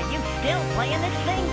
Are you still playing this thing?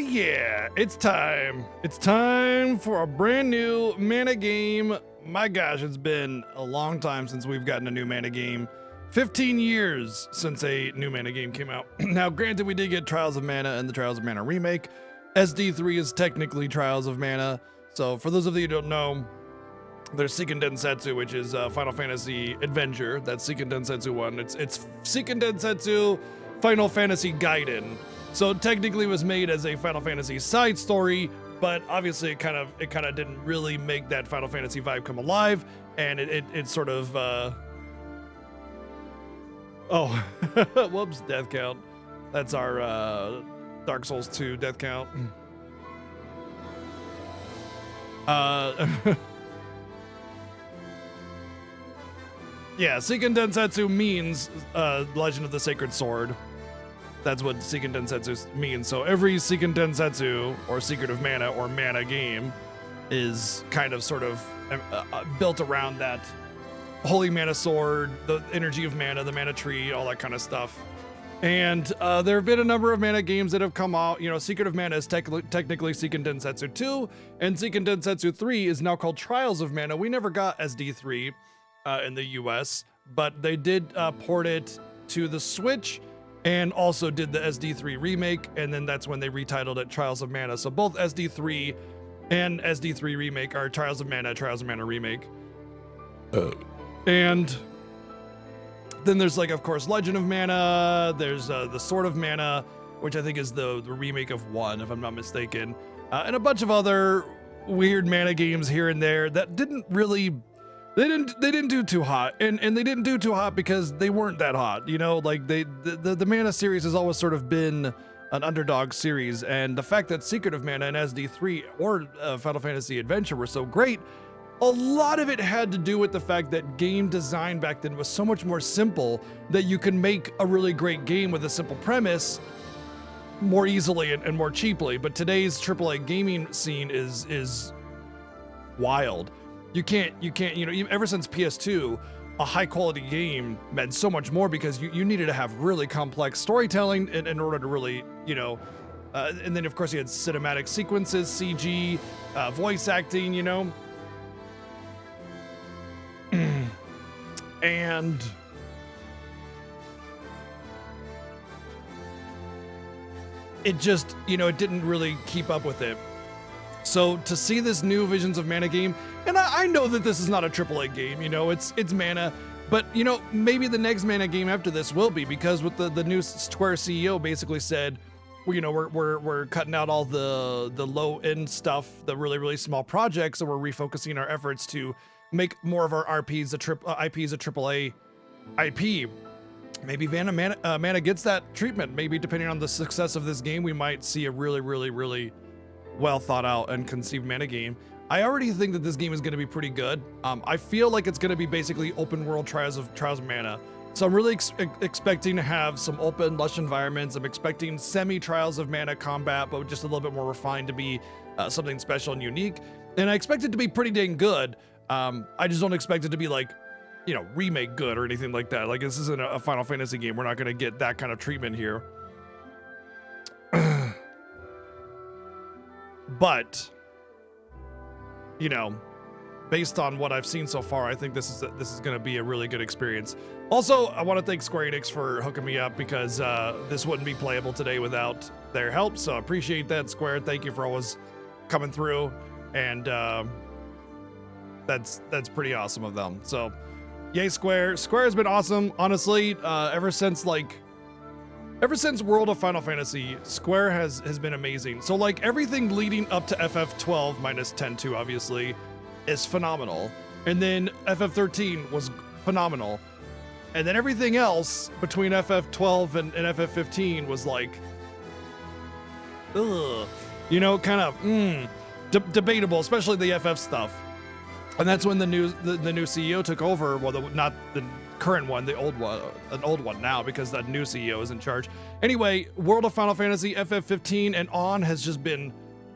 Yeah. It's time. It's time for a brand new mana game. My gosh, it's been a long time since we've gotten a new mana game. 15 years since a new mana game came out. Now, granted, we did get Trials of Mana and the Trials of Mana remake. SD3 is technically Trials of Mana. So for those of you who don't know, there's Seiken Densetsu, which is Final Fantasy Adventure. That's Seiken Densetsu 1. It's Seiken Densetsu Final Fantasy Gaiden. So technically it was made as a Final Fantasy side story, but obviously it kind of didn't really make that Final Fantasy vibe come alive, and it sort of oh whoops, death count. That's our Dark Souls 2 death count. Yeah, Seiken Densetsu means Legend of the Sacred Sword. That's what Seiken Densetsu means. So every Seiken Densetsu or Secret of Mana or Mana game is kind of sort of built around that Holy Mana Sword, the energy of mana, the mana tree, all that kind of stuff. And there have been a number of mana games that have come out. You know, Secret of Mana is technically Seiken Densetsu 2, and Seiken Densetsu 3 is now called Trials of Mana. We never got SD3 in the US, but they did port it to the Switch and also did the SD3 remake, and then that's when they retitled it Trials of Mana. So both SD3 and SD3 remake are Trials of Mana remake. And then there's, like, of course, Legend of Mana. There's the Sword of Mana, which I think is the remake of 1, if I'm not mistaken. And a bunch of other weird mana games here and there that didn't really... They didn't do too hot, and they didn't do too hot because they weren't that hot, you know. Like the Mana series has always sort of been an underdog series, and the fact that Secret of Mana and SD3 or Final Fantasy Adventure were so great, a lot of it had to do with the fact that game design back then was so much more simple that you can make a really great game with a simple premise more easily and more cheaply. But today's AAA gaming scene is wild. You can't, you know, ever since PS2, a high quality game meant so much more because you needed to have really complex storytelling in order to really, you know, and then of course you had cinematic sequences, CG, voice acting, you know. And it just, you know, it didn't really keep up with it. So to see this new Visions of Mana game, and I know that this is not a AAA game, you know, it's Mana, but, you know, maybe the next Mana game after this will be, because with the new Square CEO basically said, well, you know, we're cutting out all the low end stuff, the really small projects, and we're refocusing our efforts to make more of our IPs a AAA IP. maybe mana gets that treatment. Maybe depending on the success of this game, we might see a really, really, really well thought out and conceived mana game. I already think that this game is going to be pretty good. I feel like it's going to be basically open world Trials of Mana. So I'm really expecting to have some open, lush environments. I'm expecting semi-Trials of Mana combat, but just a little bit more refined to be something special and unique. And I expect it to be pretty dang good. I just don't expect it to be like, you know, remake good or anything like that. Like, this isn't a Final Fantasy game. We're not going to get that kind of treatment here. But, you know, based on what I've seen so far, I think this is going to be a really good experience. Also, I want to thank Square Enix for hooking me up, because this wouldn't be playable today without their help. So I appreciate that, Square. Thank you for always coming through, and that's pretty awesome of them. So, yay, Square. Square has been awesome, honestly. Ever since World of Final Fantasy, Square has been amazing. So, like, everything leading up to FF12 minus 10-2, obviously, is phenomenal. And then FF13 was phenomenal. And then everything else between FF12 and FF15 was like, ugh, you know, kind of debatable, especially the FF stuff. And that's when the new CEO took over. Well, not the current one, the old one, an old one now, because that new CEO is in charge. Anyway, World of Final Fantasy FF15 and on has just been,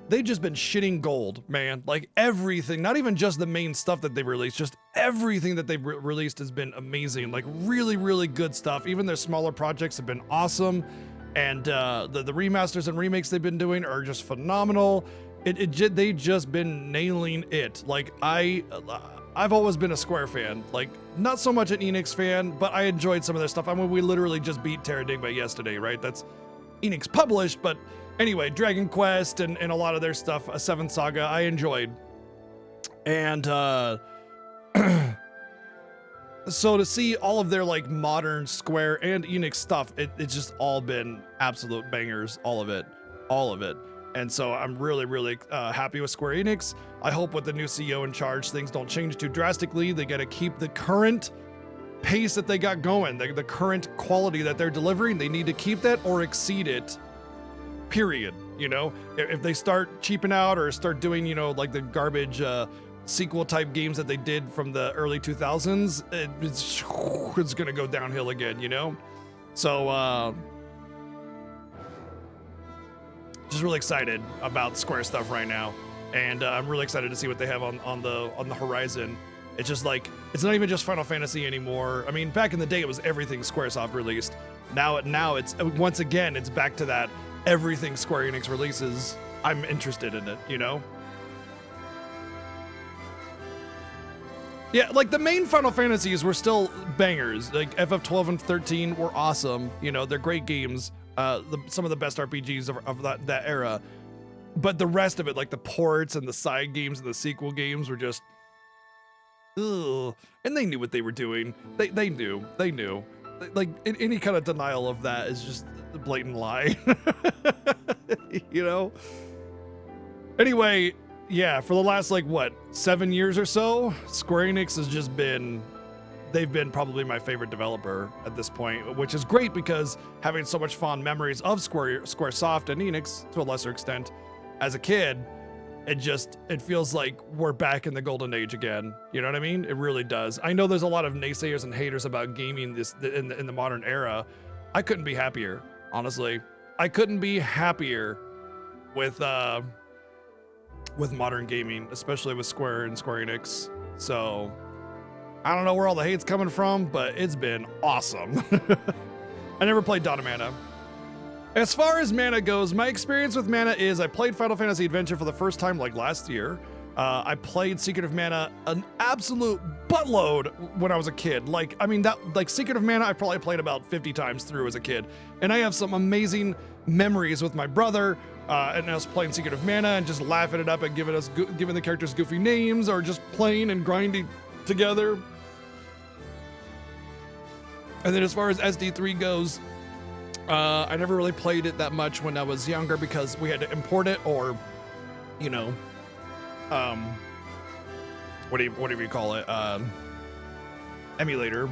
they've just been shitting gold, man. Like, everything, not even just the main stuff that they've released, just everything that they've released has been amazing. Like, really, really good stuff. Even their smaller projects have been awesome. And the remasters and remakes they've been doing are just phenomenal. They've just been nailing it. Like, I've always been a Square fan. Like, not so much an Enix fan, but I enjoyed some of their stuff. I mean, we literally just beat Terradigma yesterday, right? That's Enix published, but anyway, Dragon Quest and a lot of their stuff, Seventh Saga, I enjoyed. And so to see all of their, like, modern Square and Enix stuff, it's just all been absolute bangers, all of it. And so I'm really, really happy with Square Enix. I hope with the new CEO in charge, things don't change too drastically. They got to keep the current pace that they got going, the current quality that they're delivering. They need to keep that or exceed it, period. You know, if they start cheaping out or start doing, you know, like the garbage sequel type games that they did from the early 2000s, it's going to go downhill again, you know? So, just really excited about Square stuff right now, and I'm really excited to see what they have on the horizon. It's just like, it's not even just Final Fantasy anymore. I mean, back in the day, it was everything Squaresoft released. Now it's once again, it's back to that everything Square Enix releases, I'm interested in it, you know? Yeah, like the main Final Fantasies were still bangers. Like FF12 and 13 were awesome. You know, they're great games. Some of the best RPGs of that era, but the rest of it, like the ports and the side games and the sequel games, were just, ugh. And they knew what they were doing. They knew. Like, any kind of denial of that is just a blatant lie. You know. Anyway, yeah, for the last, like, what, 7 years or so, Square Enix has just been. They've been probably my favorite developer at this point, which is great because having so much fond memories of Squaresoft and Enix to a lesser extent as a kid, it feels like we're back in the golden age again. You know what I mean? It really does. I know there's a lot of naysayers and haters about gaming in the modern era. I couldn't be happier, honestly. I couldn't be happier with modern gaming, especially with Square and Square Enix. So I don't know where all the hate's coming from, but it's been awesome. I never played Dawn of Mana. As far as Mana goes, my experience with Mana is I played Final Fantasy Adventure for the first time, like, last year. I played Secret of Mana an absolute buttload when I was a kid. Like, I mean, Secret of Mana I probably played about 50 times through as a kid. And I have some amazing memories with my brother and us playing Secret of Mana and just laughing it up and giving the characters goofy names, or just playing and grinding together. And then as far as SD3 goes, I never really played it that much when I was younger because we had to import it, or, you know, what do you call it? Emulator.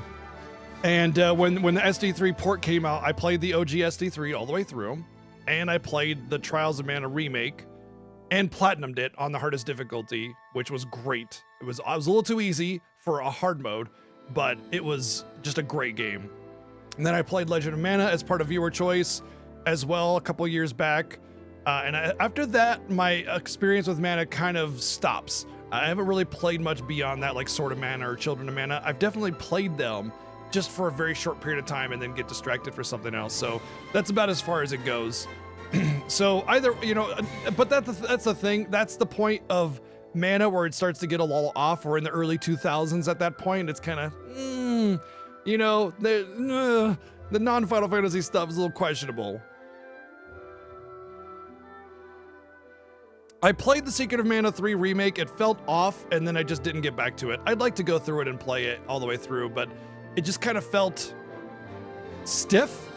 And when the SD3 port came out, I played the OG SD3 all the way through, and I played the Trials of Mana remake, and platinumed it on the hardest difficulty, which was great. I was a little too easy for a hard mode, but it was just a great game. And then I played Legend of Mana as part of viewer choice as well a couple years back. After that, my experience with Mana kind of stops. I haven't really played much beyond that, like Sword of Mana or Children of Mana. I've definitely played them just for a very short period of time and then get distracted for something else. So that's about as far as it goes. So either, you know, but that's the thing. That's the point of Mana, where it starts to get a lull off. We're in the early 2000s at that point. It's kind of, you know, the non-Final Fantasy stuff is a little questionable. I played the Secret of Mana 3 remake. It felt off, and then I just didn't get back to it. I'd like to go through it and play it all the way through, but it just kind of felt stiff.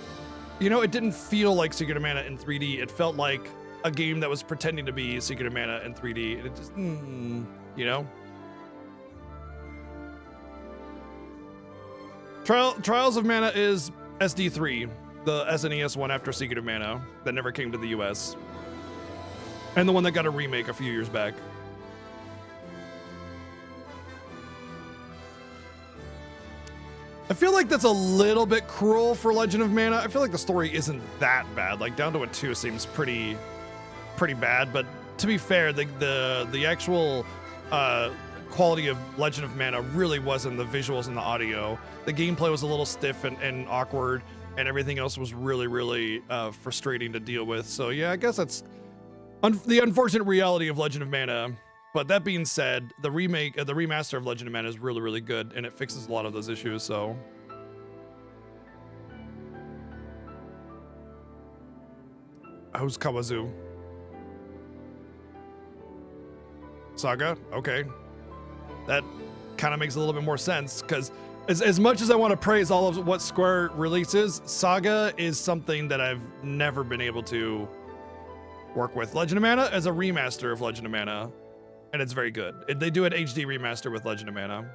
You know, it didn't feel like Secret of Mana in 3D. It felt like a game that was pretending to be Secret of Mana in 3D. And it just, you know? Trials of Mana is SD3, the SNES one after Secret of Mana that never came to the US. And the one that got a remake a few years back. I feel like that's a little bit cruel for Legend of Mana. I feel like the story isn't that bad. Like, Down to a 2 seems pretty bad, but to be fair, the actual quality of Legend of Mana really wasn't the visuals and the audio. The gameplay was a little stiff and awkward, and everything else was really frustrating to deal with. So yeah, I guess that's the unfortunate reality of Legend of Mana. But that being said, the remaster of Legend of Mana is really good, and it fixes a lot of those issues, so. Who's Kawazu? Saga? Okay. That kind of makes a little bit more sense, because as much as I want to praise all of what Square releases, Saga is something that I've never been able to work with. Legend of Mana is a remaster of Legend of Mana, and it's very good. They do an HD remaster with Legend of Mana.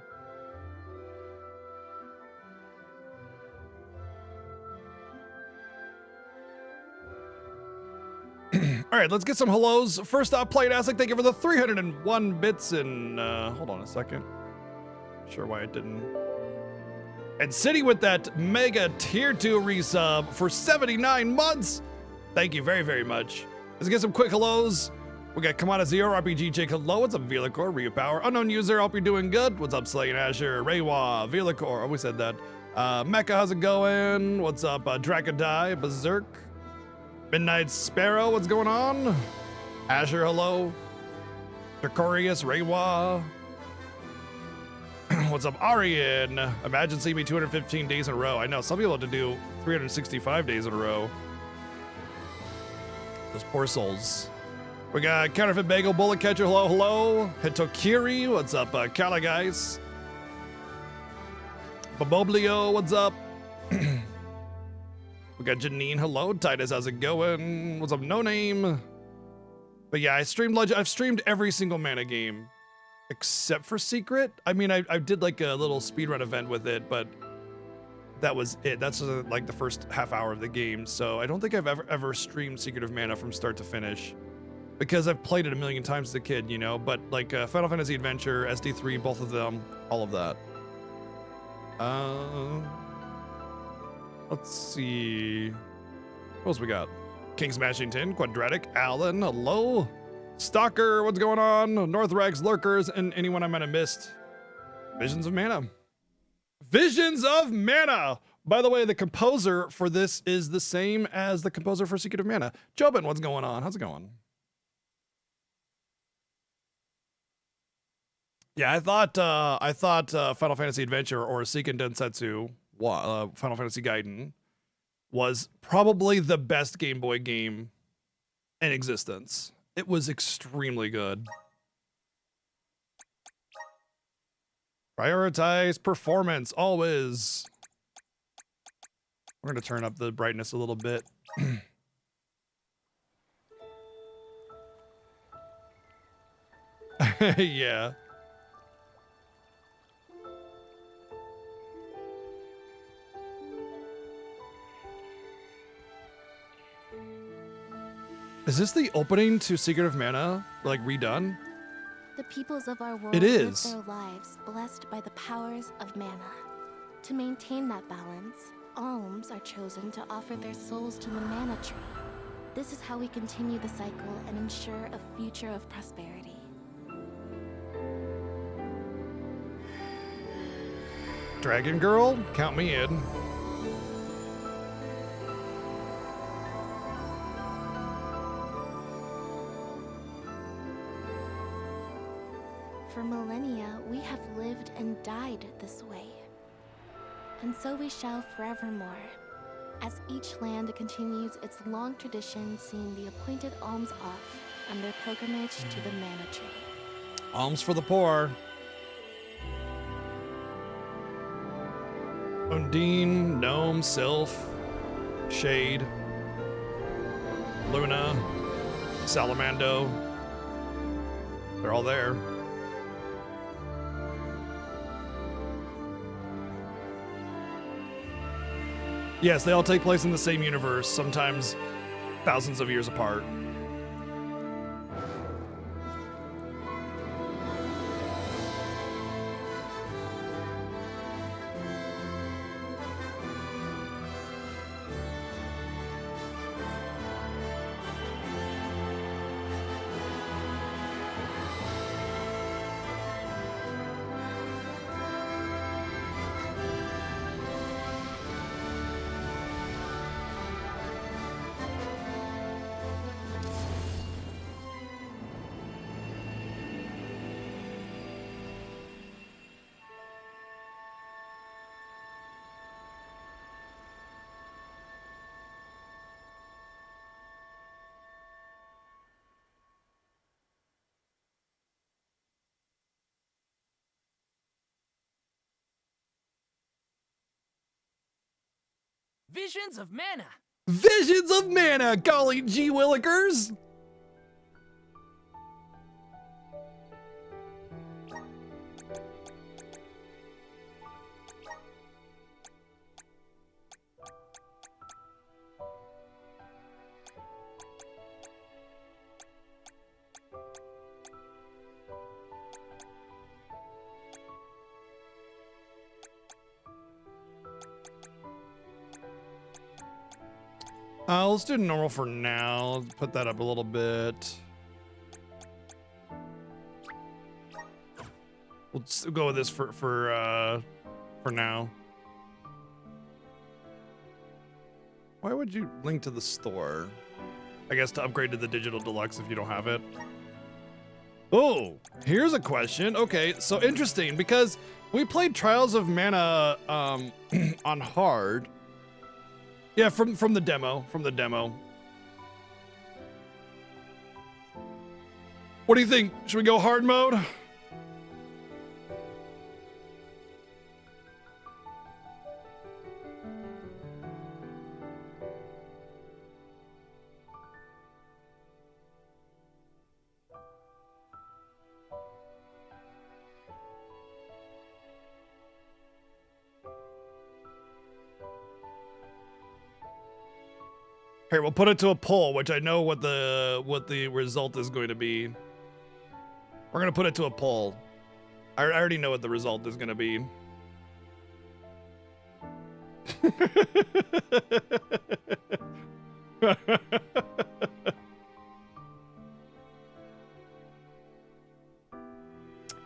All right, let's get some hellos. First off, Played Asik, thank you for the 301 bits and hold on a second. Not sure why it didn't. And City with that mega tier 2 resub for 79 months. Thank you very much. Let's get some quick hellos. We got Kamada Zero, RPG Jake, hello. What's up, Velacor? Ryu Power, Unknown User, hope you're doing good. What's up, Slay and Asher, Raywa, Velacor, oh, we said that. Mecha, how's it going? What's up, Drakadai, Berserk, Midnight Sparrow, what's going on? Asher, hello. Dracorius, Raywa. What's up, Arian? Imagine seeing me 215 days in a row. I know, some people have to do 365 days in a row. Those poor souls. We got Counterfeit Bagel, Bullet Catcher, hello. Hitokiri, what's up, Kala guys? Baboblio, what's up? We got Janine, hello. Titus, how's it going? What's up, No Name? But yeah, I've streamed every single Mana game except for Secret. I mean, I did like a little speedrun event with it, but that was it. That's like the first half hour of the game. So I don't think I've ever streamed Secret of Mana from start to finish, because I've played it a million times as a kid, you know, but like Final Fantasy Adventure, SD3, both of them, all of that. Let's see. What else we got? King Smashington, Quadratic, Alan, hello. Stalker, what's going on? Northrex, Lurkers, and anyone I might have missed. Visions of Mana. Visions of Mana! By the way, the composer for this is the same as the composer for Secret of Mana. Jobin, what's going on? How's it going? Yeah, I thought Final Fantasy Adventure or Seiken Densetsu, Final Fantasy Gaiden, was probably the best Game Boy game in existence. It was extremely good. Prioritize performance, always. We're gonna turn up the brightness a little bit. Yeah. Is this the opening to Secret of Mana, like redone? The peoples of our world It is. live their lives blessed by the powers of mana. To maintain that balance, alms are chosen to offer their souls to the mana tree. This is how we continue the cycle and ensure a future of prosperity. Dragon Girl? Count me in. For millennia, we have lived and died this way. And so we shall forevermore, as each land continues its long tradition seeing the appointed alms off on their pilgrimage to the mana tree. Alms for the poor. Undine, Gnome, Sylph, Shade, Luna, Salamando. They're all there. Yes, they all take place in the same universe, sometimes thousands of years apart. Visions of Mana. Visions of Mana, golly gee willikers! Let's do normal for now. Put that up a little bit. Let's go with this for now. Why would you link to the store? I guess to upgrade to the digital deluxe if you don't have it. Oh, here's a question. Okay, so interesting because we played Trials of Mana on hard. Yeah, from the demo. What do you think? Should we go hard mode? Here, we'll put it to a poll, which I know what the result is going to be. We're gonna put it to a poll. I already know what the result is gonna be.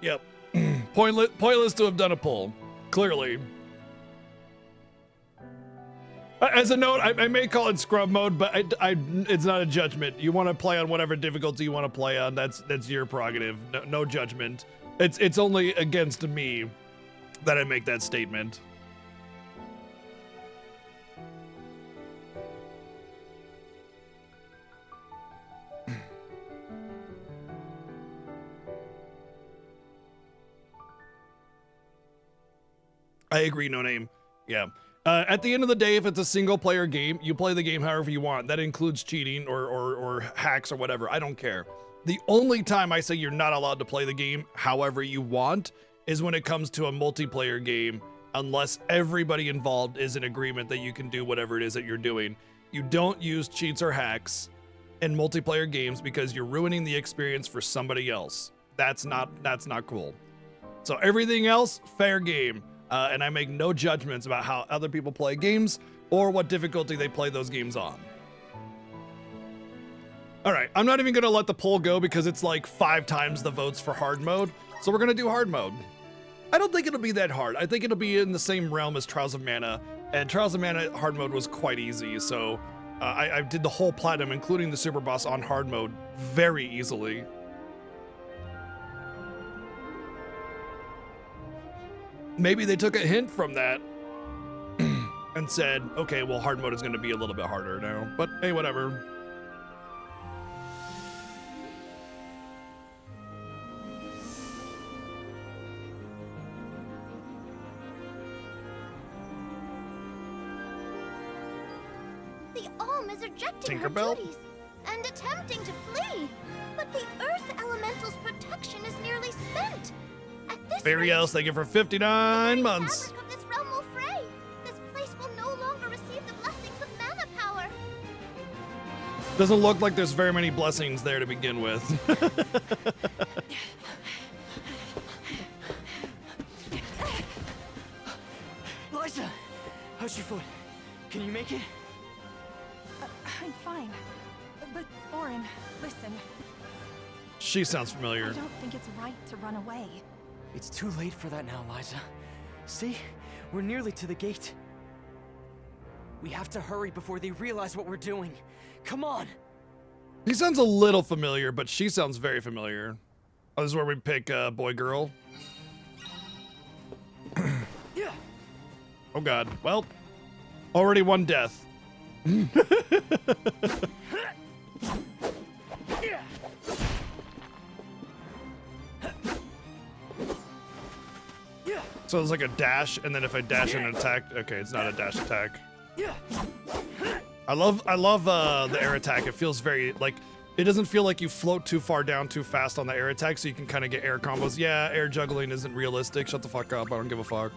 Yep. Pointless to have done a poll. Clearly. As a note, I may call it scrub mode, but it's not a judgment. You want to play on whatever difficulty you want to play on. That's your prerogative. No judgment. It's only against me that I make that statement. I agree, no name. Yeah. At the end of the day, if it's a single player game, you play the game however you want. That includes cheating or hacks or whatever. I don't care. The only time I say you're not allowed to play the game however you want is when it comes to a multiplayer game, unless everybody involved is in agreement that you can do whatever it is that you're doing. You don't use cheats or hacks in multiplayer games because you're ruining the experience for somebody else. That's not cool. So everything else, fair game. And I make no judgments about how other people play games or what difficulty they play those games on. All right, I'm not even gonna let the poll go because it's like 5 times the votes for hard mode. So we're gonna do hard mode. I don't think it'll be that hard. I think it'll be in the same realm as Trials of Mana, and Trials of Mana hard mode was quite easy. So I did the whole platinum, including the super boss, on hard mode very easily. Maybe they took a hint from that and said, okay, well, hard mode is going to be a little bit harder now. But hey, whatever. The Alm is rejecting her Tinkerbell? duties and attempting to flee. But the Earth Elemental's protection is nearly spent. At this Fairy rate, Elves, thank you for 59 months. fabric of this realm will fray. This place will no longer receive the blessings of mana power. Doesn't look like there's very many blessings there to begin with. Liza, how's your foot? Can you make it? I'm fine. But, Orin, listen. She sounds I familiar. don't think it's right to run away. It's too late for that now, Liza. See? We're nearly to the gate. We have to hurry before they realize what we're doing. Come on! He sounds a little familiar, but she sounds very familiar. Oh, this is where we pick boy, girl. Yeah. Oh god. Well, already one death. So it's like a dash, and then if I dash and attack, okay, it's not a dash attack. I love the air attack. It feels very like it doesn't feel like you float too far down too fast on the air attack, so you can kind of get air combos. Yeah, air juggling isn't realistic. Shut the fuck up. I don't give a fuck.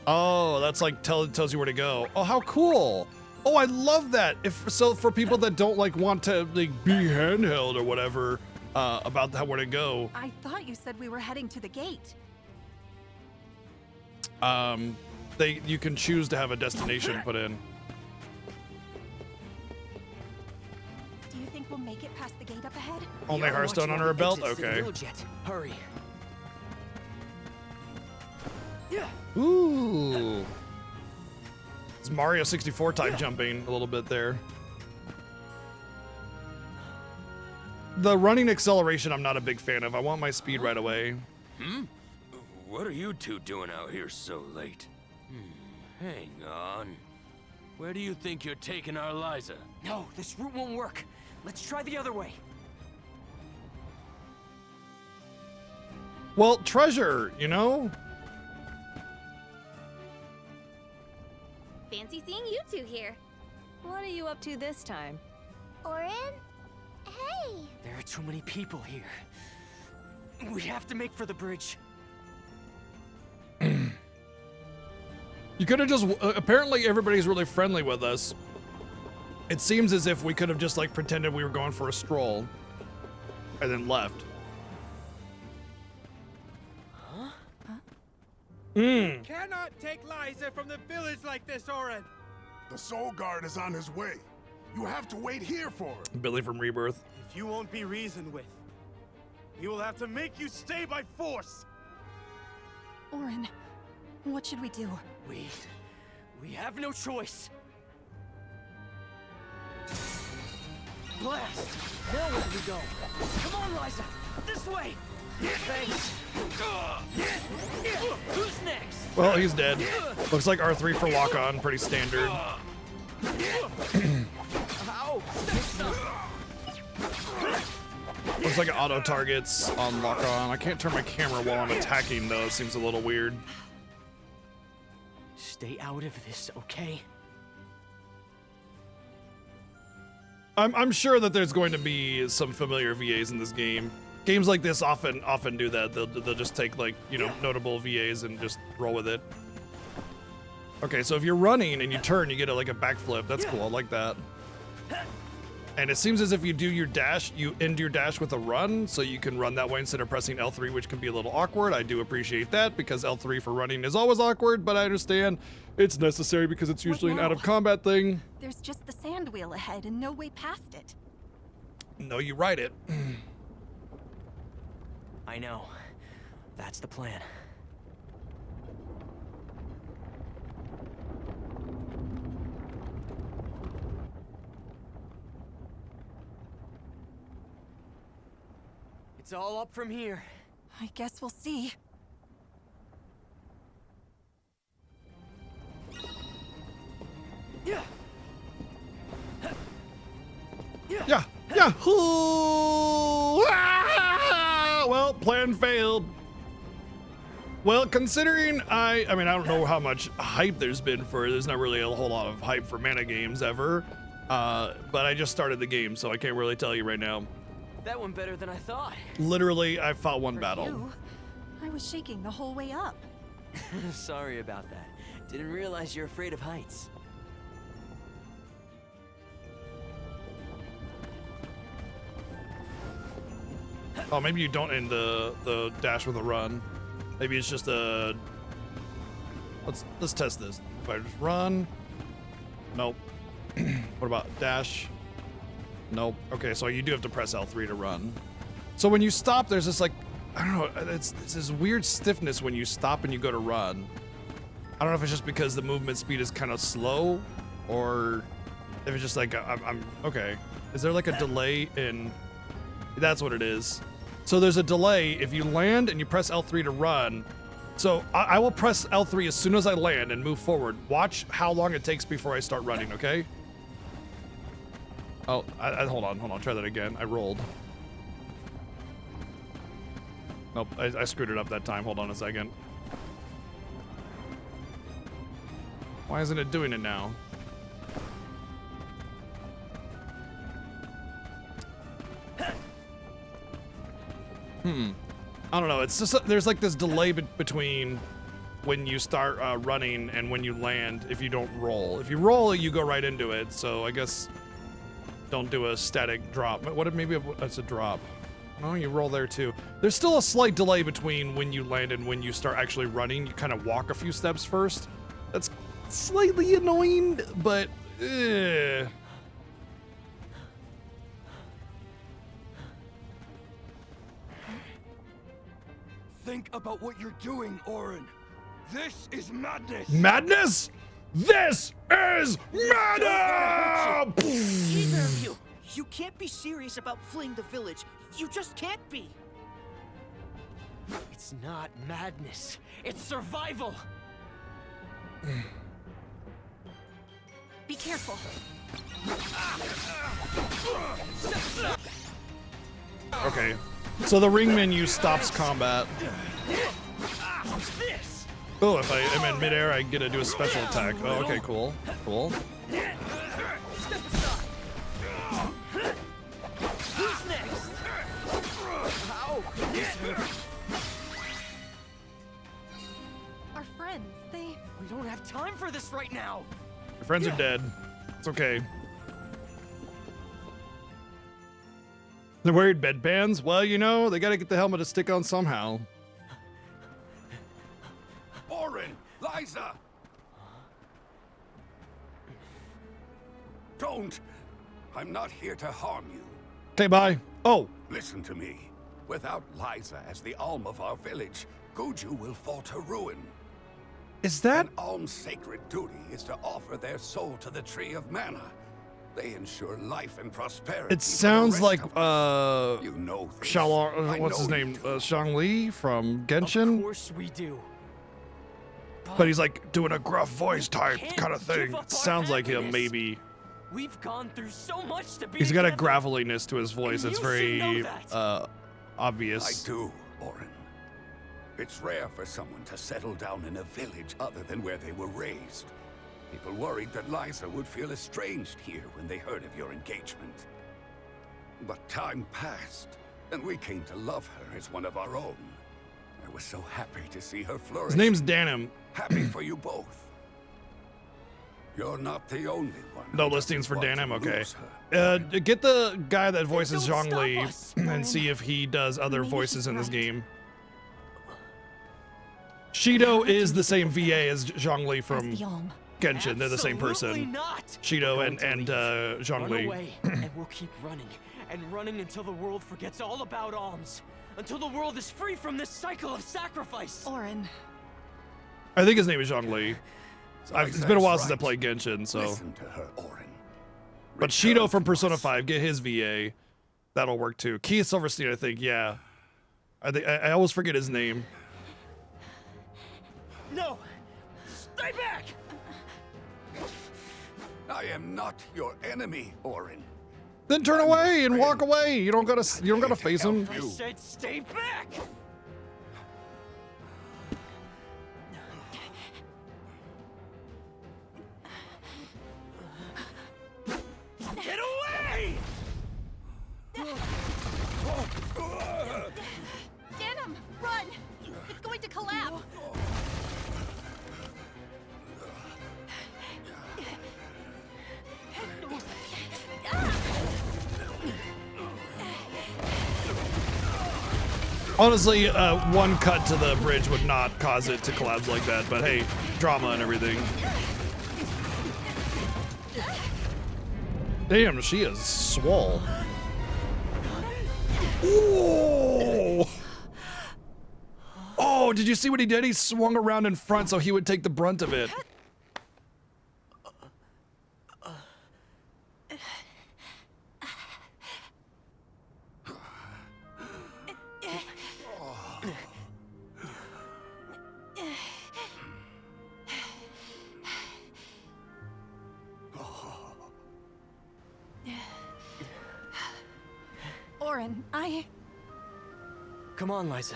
Oh, that's like tells you where to go. Oh, how cool! Oh, I love that. If so, for people that don't like want to like be handheld or whatever about where to go, I thought you said we were heading to the gate. you can choose to have a destination put in. Do you think we'll make it past the gate up ahead? Only Hearthstone on her belt. Okay. Hurry. Yeah. Ooh. It's Mario 64 type jumping a little bit there. The running acceleration I'm not a big fan of. I want my speed right away. What are you two doing out here so late? Hang on. Where do you think you're taking our Liza? No, this route won't work. Let's try the other way. Well, treasure, you know? Fancy seeing you two here. What are you up to this time? Orin? Hey! There are too many people here. We have to make for the bridge. You could have just apparently everybody's really friendly with us. It seems as if we could have just like pretended we were going for a stroll and then left. Cannot take Liza from the village like this, Orin. The Soul Guard is on his way. You have to wait here for him. Billy from Rebirth. If you won't be reasoned with, we will have to make you stay by force. Orin, what should we do? We have no choice. Blast! Now where do we go? Come on, Liza! This way! Thanks. Who's next? Well, he's dead. Looks like R3 for lock on, pretty standard. Ow! Looks like it auto targets on lock on. I can't turn my camera while I'm attacking though. It seems a little weird. Stay out of this, okay? I'm sure that there's going to be some familiar VAs in this game. Games like this often do that. They'll just take like, you know, notable VAs and just roll with it. Okay, so if you're running and you turn, you get like a backflip. That's cool. I like that. And it seems as if you do your dash, you end your dash with a run, so you can run that way instead of pressing L3, which can be a little awkward. I do appreciate that because L3 for running is always awkward, but I understand it's necessary because it's usually an now? out of combat thing. There's just the sand wheel ahead and no way past it. No, you ride it. I know. That's the plan. It's all up from here. I guess we'll see. Yeah. Yeah. Ooh, ah! Well, plan failed. Well, considering I mean, I don't know how much hype there's been for, there's not really a whole lot of hype for mana games ever. But I just started the game, so I can't really tell you right now. That went better than I thought. Literally, I fought one For battle. you, I was shaking the whole way up. Sorry about that. Didn't realize you're afraid of heights. Oh, maybe you don't end the dash with a run. Maybe it's just a. Let's test this. If I just run. Nope. What about dash? Nope. Okay, so you do have to press L3 to run. So when you stop, there's this like, I don't know, it's this weird stiffness when you stop and you go to run. I don't know if it's just because the movement speed is kind of slow, or if it's just like I'm okay. Is there like a delay in? That's what it is. So there's a delay if you land and you press L3 to run. So I will press L3 as soon as I land and move forward. Watch how long it takes before I start running, okay? Oh, hold on, try that again. I rolled. Nope, I screwed it up that time. Hold on a second. Why isn't it doing it now? I don't know. It's just there's like this delay between when you start running and when you land if you don't roll. If you roll, you go right into it. So I guess don't do a static drop. What if maybe it's a drop? Oh, you roll there too. There's still a slight delay between when you land and when you start actually running. You kind of walk a few steps first. That's slightly annoying, but Think about what you're doing, Auron. This is madness. Madness? This is madness! Either of you, you can't be serious about fleeing the village. You just can't be. It's not madness. It's survival. Be careful. Okay. So the ring menu stops combat. Oh, if I am in midair, I get to do a special attack. Oh, okay, cool. Cool. Who's next? Ow! Our friends, they... We don't have time for this right now. Your friends are dead. It's okay. They're wearing bedpans? Well, you know, they gotta get the helmet to stick on somehow. Auron! Liza! Don't! I'm not here to harm you. Okay, bye. Oh, Listen to me. Without Liza as the alm of our village, Guju will fall to ruin. is that? An alm's sacred duty is to offer their soul to the Tree of Mana. They ensure life and prosperity. It sounds like, You know this. Shalon, I what's his know you name? do. Shang Li from Of Genshin? course we do. But he's like doing a gruff voice type can't kind of thing. give up It our sounds like him, happiness. maybe. We've gone through so much to be He's got a together. graveliness to his voice. And It's you should know very that. obvious. I do, Auron. It's rare for someone to settle down in a village other than where they were raised. People worried that Liza would feel estranged here when they heard of your engagement. But time passed, and we came to love her as one of our own. I was so happy to see her flourish. His name's Danim. Happy for you both. You're not the only one. No who listings for doesn't Dan want M. to Okay. lose her. Get the guy that voices Don't stop Zhongli us, and Lauren. see if he does other Maybe voices he's in this right. game. Shido is the same VA as Zhongli from As the Alm. Genshin. They're the same Absolutely person. not. Shido We're and going to leave. Run Zhongli. away, and we'll keep running and running until the world forgets all about alms, until the world is free from this cycle of sacrifice. Orin, I think his name is Zhongli. It's been a while since I played Genshin, so. Listen to her, Orin. But Return Shido from to Persona us. 5, get his VA. That'll work too. Keith Silverstein, I think, yeah. I always forget his name. No! Stay back! I am not your enemy, Orin. Then turn away and walk away. You don't gotta face him. I said stay back! Get away! Denim, run! It's going to collapse. Honestly, one cut to the bridge would not cause it to collapse like that, but hey, drama and everything. Damn, she is swole. Ooh. Oh, did you see what he did? He swung around in front so he would take the brunt of it. Orin, Come on, Liza.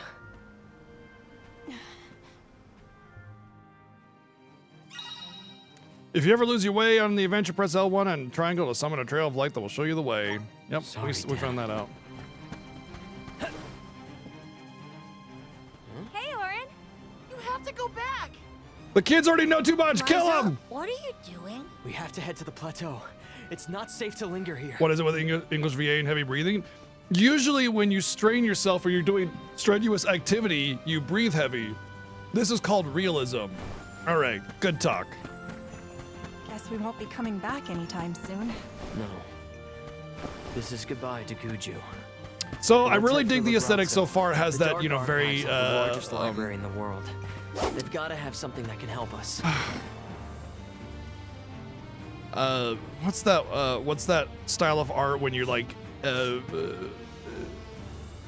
If you ever lose your way on the adventure, press L1 and triangle to summon a trail of light that will show you the way. Yep, Sorry, we Dad. found that out. Hey, Orin. You have to go back. The kids already know too much. Kill Liza, them. What are you doing? We have to head to the plateau. It's not safe to linger here. What is it with English VA and heavy breathing? Usually when you strain yourself or you're doing strenuous activity, you breathe heavy. This is called realism. All right, good talk. guess we won't be coming back anytime soon. No. This is goodbye to Guju. So I Let's really head dig for the aesthetic Labraza. so far. It has The that, Dark you know, very Archives have the largest library in the world. They've got to have something that can help us. what's that style of art when you're like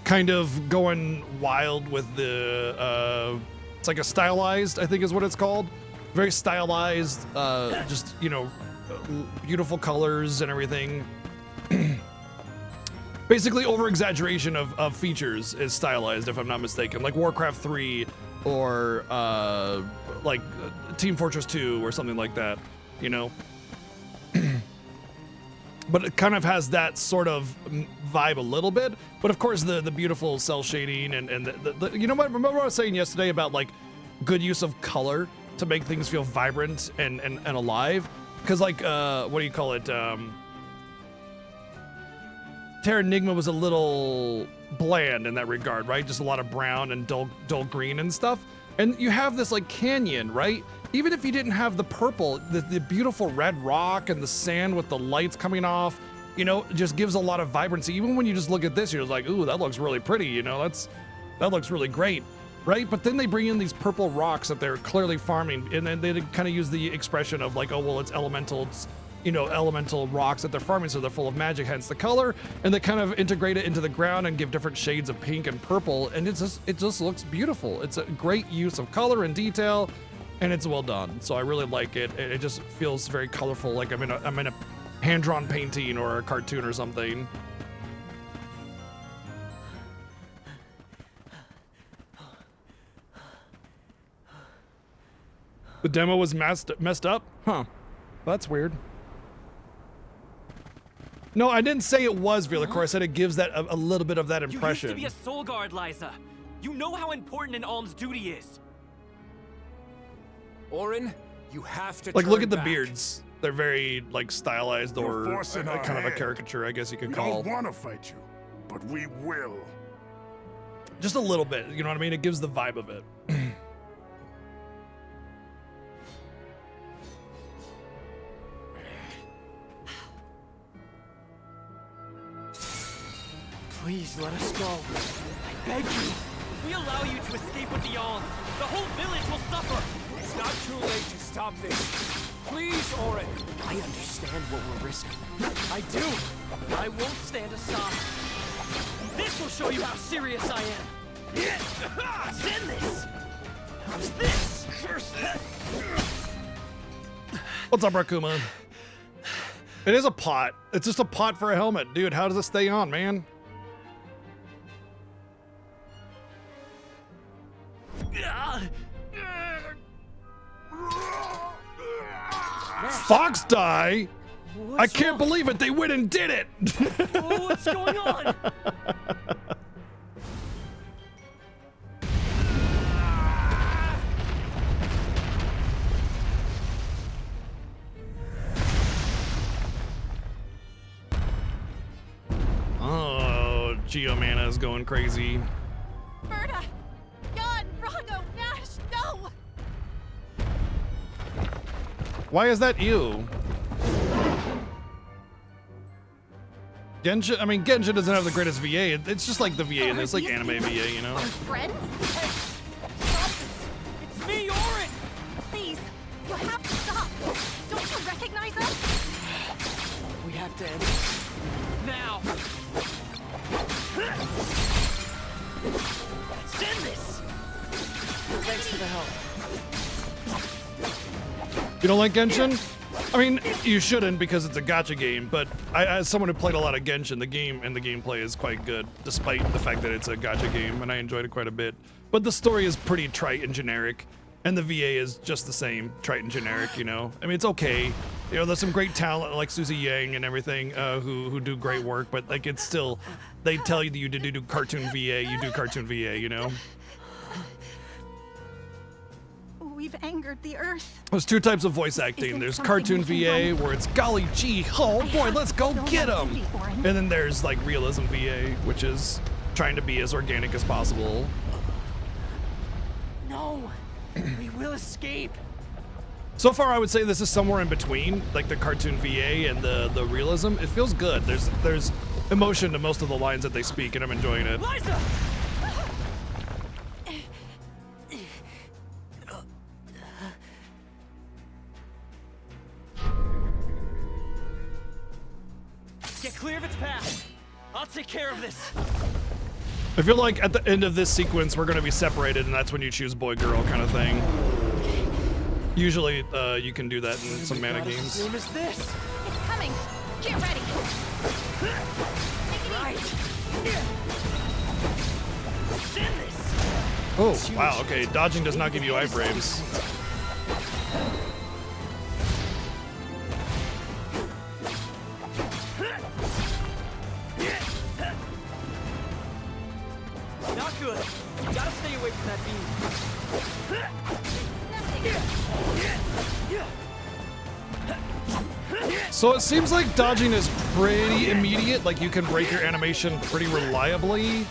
kind of going wild with the it's like a stylized, I think is what it's called. Very stylized, just, you know, beautiful colors and everything. Basically over exaggeration of features is stylized, if I'm not mistaken, like Warcraft 3 or like Team Fortress 2 or something like that, you know. But it kind of has that sort of vibe a little bit. But of course, the beautiful cell shading and the you know what? Remember what I was saying yesterday about like good use of color to make things feel vibrant and alive? Because like what do you call it? Terranigma was a little bland in that regard, right? Just a lot of brown and dull green and stuff. And you have this like canyon, right? Even if you didn't have the purple, the beautiful red rock and the sand with the lights coming off, you know, it just gives a lot of vibrancy. Even when you just look at this, you're like, ooh, that looks really pretty, you know, that looks really great, right? But then they bring in these purple rocks that they're clearly farming, and then they kind of use the expression of like, oh, well, it's elemental, it's, you know, elemental rocks that they're farming, so they're full of magic, hence the color, and they kind of integrate it into the ground and give different shades of pink and purple, and it just looks beautiful. It's a great use of color and detail, and it's well done. So I really like it. It just feels very colorful, like I'm in a hand-drawn painting or a cartoon or something. The demo was messed up? Huh. That's weird. No, I didn't say it was Villacor. I said it gives that a little bit of that impression. You used to be a soul guard, Liza. You know how important an alm's duty is. Orin, You have to Like, look turn at the back. beards. They're very, like, stylized You're or forcing our kind of a hand. caricature, I guess you could We call. don't want to fight you, but we will. Just a little bit, you know what I mean? It gives the vibe of it. Please let us go. I beg you. If we allow you to escape with the Aln, the whole village will suffer. It's not too late to stop this. Please, Orin. I understand what we're risking. I do. I won't stand aside. This will show you how serious I am. Send this. How's this? What's up, Rakuma? It is a pot. It's just a pot for a helmet. Dude, how does it stay on, man? Fox die? I can't believe it. They went and did it. Oh, what's going on? Oh, Geomana is going crazy. Berta! Jan! Rago! Nash! No! Why is that you? Genshin, I mean, Genshin doesn't have the greatest VA. It's just like the VA in this, like anime VA, you know? Our friends? Hey, stop this! It's me, Orin! Please! You have to stop! Don't you recognize us? We have to end this. Now! Send this! Thanks for the help. You don't like Genshin? I mean, you shouldn't because it's a gacha game, but as someone who played a lot of Genshin, the game and the gameplay is quite good, despite the fact that it's a gacha game, and I enjoyed it quite a bit. But the story is pretty trite and generic, and the VA is just the same, trite and generic, you know? I mean, it's okay. You know, there's some great talent like Susie Yang and everything who do great work, but like it's still, they tell you that you do cartoon VA, you do cartoon VA, you know? We've angered the Earth. There's two types of voice acting. Isn't There's something cartoon we can VA, where it's golly gee, oh boy, let's go get him. And then there's like realism VA, which is trying to be as organic as possible. No! We will escape! So far, I would say this is somewhere in between, like the cartoon VA and the realism. It feels good. There's emotion to most of the lines that they speak, and I'm enjoying it. Liza! Get clear of its path. I'll take care of this. I feel like at the end of this sequence, we're going to be separated, and that's when you choose boy girl kind of thing. Usually, you can do that in some mana Not as games. same as this. It's coming! Get ready! Right. Send this. Oh, wow, okay. Dodging does not give you iframes. Not good. You gotta stay away from that beam. So it seems like dodging is pretty immediate, like you can break your animation pretty reliably,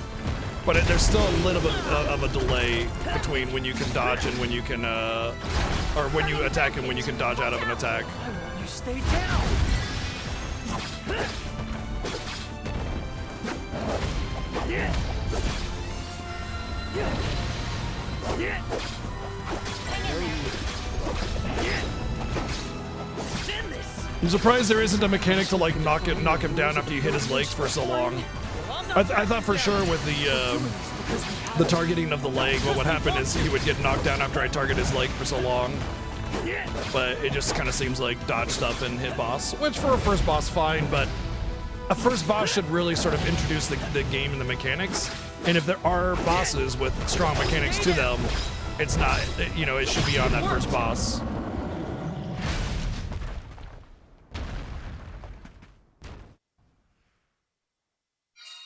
but there's still a little bit of a delay between when you can dodge and when you can, or when you attack and when you can dodge out of an attack. I want you to stay down. Send this. I'm surprised there isn't a mechanic to like knock him down after you hit his legs for so long. I thought for sure with the targeting of the leg, what would happen is he would get knocked down after I target his leg for so long. But it just kind of seems like dodge stuff and hit boss, which for a first boss, fine, but a first boss should really sort of introduce the game and the mechanics. And if there are bosses with strong mechanics to them, it's not, you know, it should be on that first boss.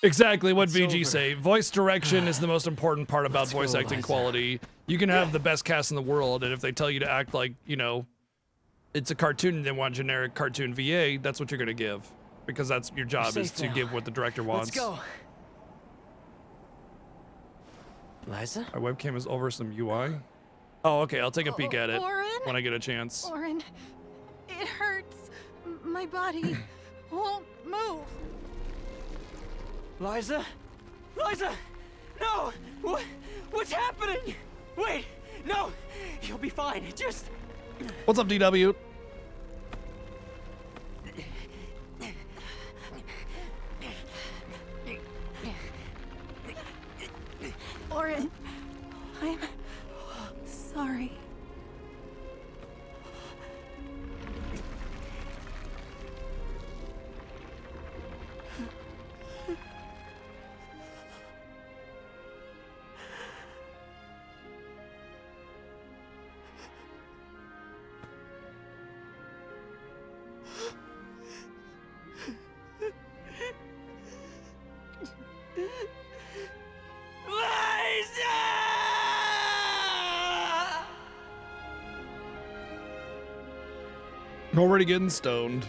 Exactly what VG say. Voice direction is the most important part about voice acting quality. You can have the best cast in the world, and if they tell you to act like, you know, it's a cartoon and they want generic cartoon VA, that's what you're gonna give. Because that's your job, is safe to now. give what the director wants. Let's go. Liza? My webcam is over some UI. Oh, okay, I'll take a peek at it Orin? when I get a chance. Orin, it hurts. My body won't move. Liza? Liza! No! What's happening? Wait! No! You'll be fine. Just... What's up, DW? Orin, I'm sorry. Already getting stoned.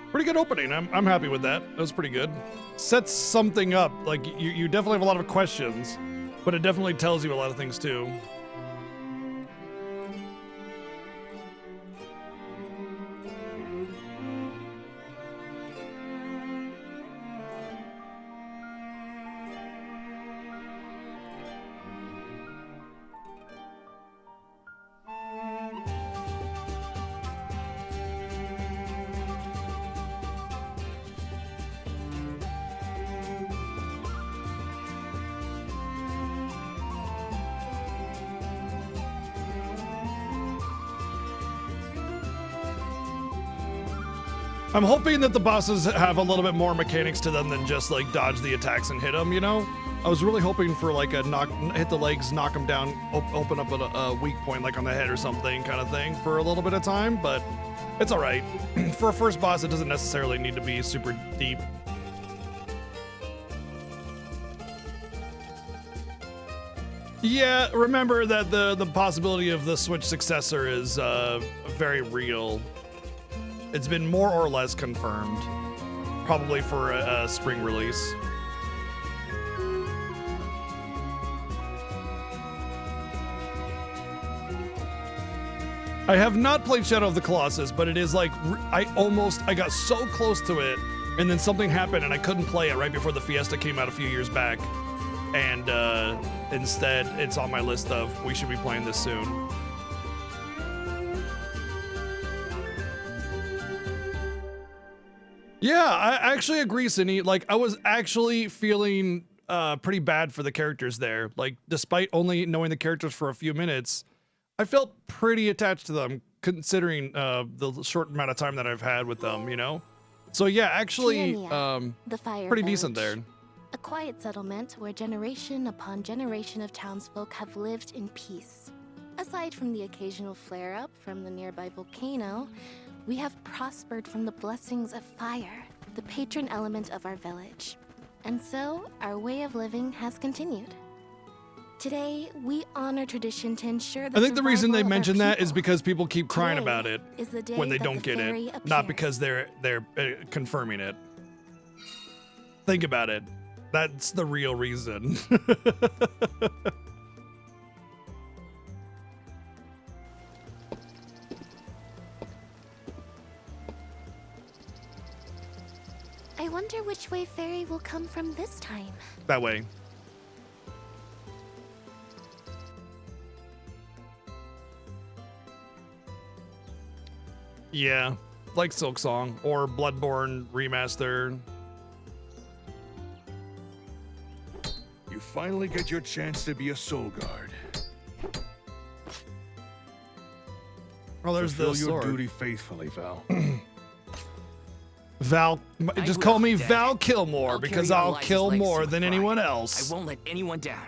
Pretty good opening. I'm happy with that. That was pretty good. Sets something up. Like you definitely have a lot of questions, but it definitely tells you a lot of things too. I'm hoping that the bosses have a little bit more mechanics to them than just like dodge the attacks and hit them, you know? I was really hoping for like a hit the legs, knock them down, open up a weak point like on the head or something kind of thing for a little bit of time, but it's all right. For a first boss, it doesn't necessarily need to be super deep. Yeah, remember that the possibility of the Switch successor is very real. It's been more or less confirmed, probably for a spring release. I have not played Shadow of the Colossus, but it is like, I got so close to it, and then something happened and I couldn't play it right before the Fiesta came out a few years back. And instead, it's on my list of, we should be playing this soon. Yeah, I actually agree, Cindy. Like, I was actually feeling pretty bad for the characters there. Like, despite only knowing the characters for a few minutes, I felt pretty attached to them, considering the short amount of time that I've had with them, you know? So yeah, actually, the Fire pretty Village. decent there. A quiet settlement where generation upon generation of townsfolk have lived in peace. Aside from the occasional flare-up from the nearby volcano, we have prospered from the blessings of fire, the patron element of our village. And so, our way of living has continued. Today, we honor tradition to ensure that I think the reason they survival of our mention that is people. because people keep crying Today about it is the day when they that don't the get fairy it, not appears. because they're confirming it. Think about it. That's the real reason. I wonder which way Fairy will come from this time. That way. Yeah, like Silk Song or Bloodborne Remaster. You finally get your chance to be a soul guard. Oh, there's Fulfill the your sword. duty faithfully, Val. Val, just call me Val Kilmore because I'll kill more than anyone else. I won't let anyone down.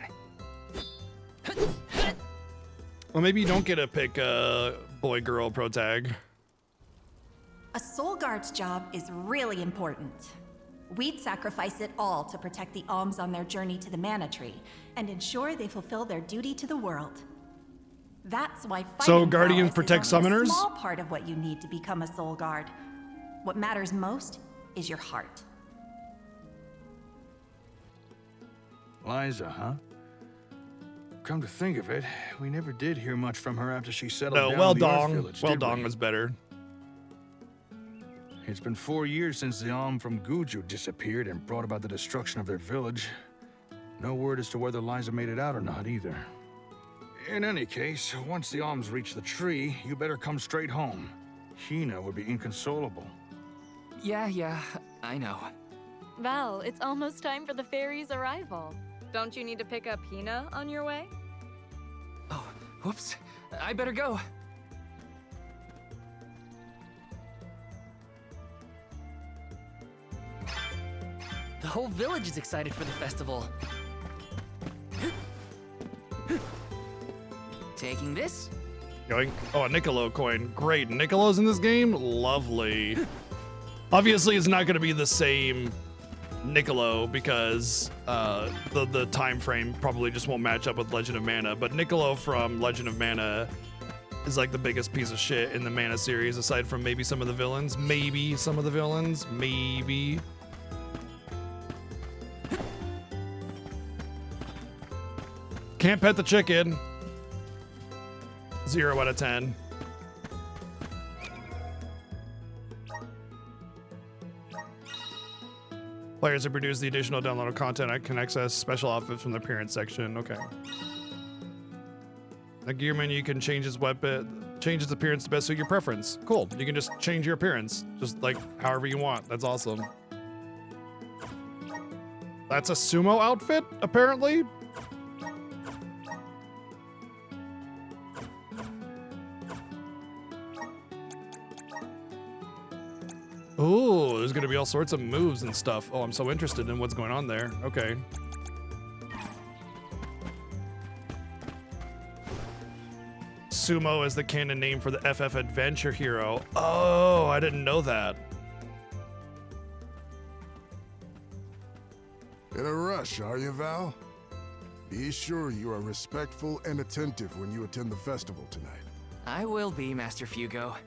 Well, maybe you don't get to pick a boy-girl pro tag. A soul guard's job is really important. We'd sacrifice it all to protect the alms on their journey to the mana tree and ensure they fulfill their duty to the world. That's why fighting Guardians prowess protect is only summoners? a small part of what you need to become a soul guard. What matters most is your heart. Liza, huh? Come to think of it, we never did hear much from her after she settled No, down well in the Earth dong. Village, Well did dong we? was better. It's been 4 years since the Alm from Guju disappeared and brought about the destruction of their village. No word as to whether Liza made it out or not either. In any case, once the Alms reach the tree, you better come straight home. Hina would be inconsolable. Yeah, I know. Val, it's almost time for the fairy's arrival. Don't you need to pick up Hina on your way? Oh, whoops. I better go. The whole village is excited for the festival. Taking this? Going. Oh, a Niccolo coin. Great. Niccolo's in this game? Lovely. Obviously, it's not going to be the same Niccolo because the time frame probably just won't match up with Legend of Mana. But Niccolo from Legend of Mana is like the biggest piece of shit in the Mana series, aside from maybe some of the villains. Maybe some of the villains. Maybe. Can't pet the chicken. 0 out of 10. Players have produced the additional downloadable content. I can access special outfits from the appearance section. Okay. The gear menu can change its weapon, change its appearance to best suit your preference. Cool. You can just change your appearance, just like however you want. That's awesome. That's a sumo outfit, apparently. Oh, there's gonna be all sorts of moves and stuff. Oh, I'm so interested in what's going on there. Okay. Sumo is the canon name for the FF Adventure Hero. Oh, I didn't know that. In a rush, are you, Val? Be sure you are respectful and attentive when you attend the festival tonight. I will be, Master Fugo.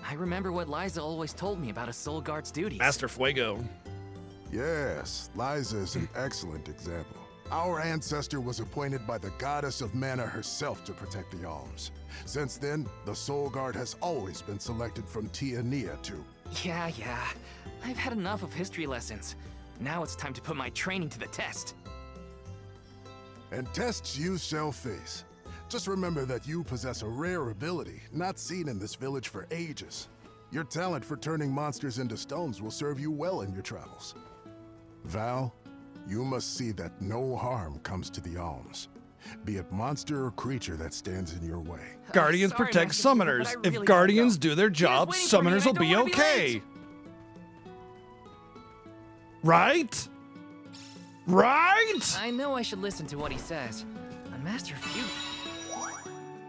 I remember what Liza always told me about a soul guard's duties. Master Fuego. Yes, Liza is an excellent example. Our ancestor was appointed by the goddess of mana herself to protect the alms. Since then, the Soul Guard has always been selected from Tia Nia too. Yeah. I've had enough of history lessons. Now it's time to put my training to the test. And tests you shall face. Just remember that you possess a rare ability, not seen in this village for ages. Your talent for turning monsters into stones will serve you well in your travels. Val, you must see that no harm comes to the alms, be it monster or creature that stands in your way. Guardians Sorry, protect Master Fugo, but summoners. I If really gotta Guardians go. do their job, waiting for me, summoners and I will don't be wanna be okay. late. Right? Right? I know I should listen to what he says. But Master Fugo...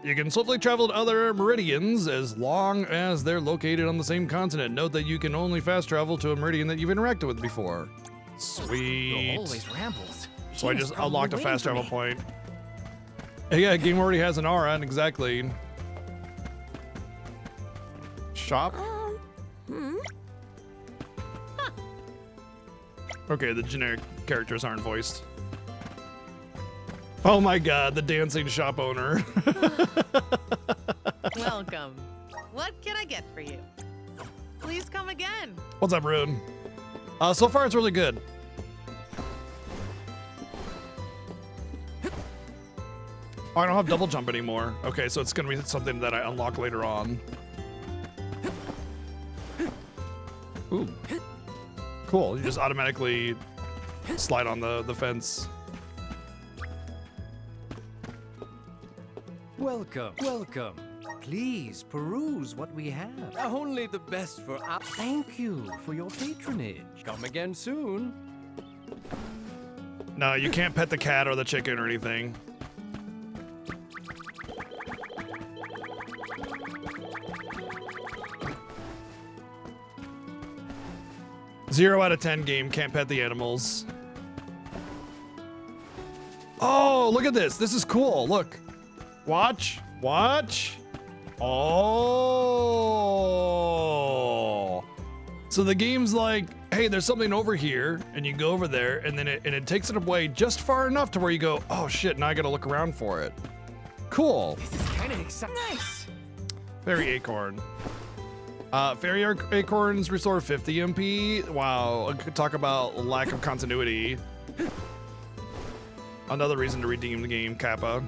You can swiftly travel to other meridians as long as they're located on the same continent. Note that you can only fast travel to a meridian that you've interacted with before. Sweet. always rambles. So I Hina's just probably unlocked a waiting fast for travel me. point. Yeah, game already has an aura, exactly. Shop? Okay, the generic characters aren't voiced. Oh my god, the dancing shop owner. Welcome. What can I get for you? Please come again. What's up, Rune? So far, it's really good. Oh, I don't have double jump anymore. Okay, so it's gonna be something that I unlock later on. Ooh. Cool, you just automatically slide on the fence. Welcome. Please peruse what we have. Only the best for our... Thank you for your patronage. Come again soon. No, you can't pet the cat or the chicken or anything. Zero out of 10 game, can't pet the animals. Oh, look at this. This is cool. Look. Watch. Watch. Oh. So the game's like, hey, there's something over here, and you go over there, and then it takes it away just far enough to where you go, oh shit, now I gotta look around for it. Cool. This is kind of exciting. Nice. Fairy acorn. Fairy acorns restore 50 MP. Wow, talk about lack of continuity. Another reason to redeem the game, Kappa.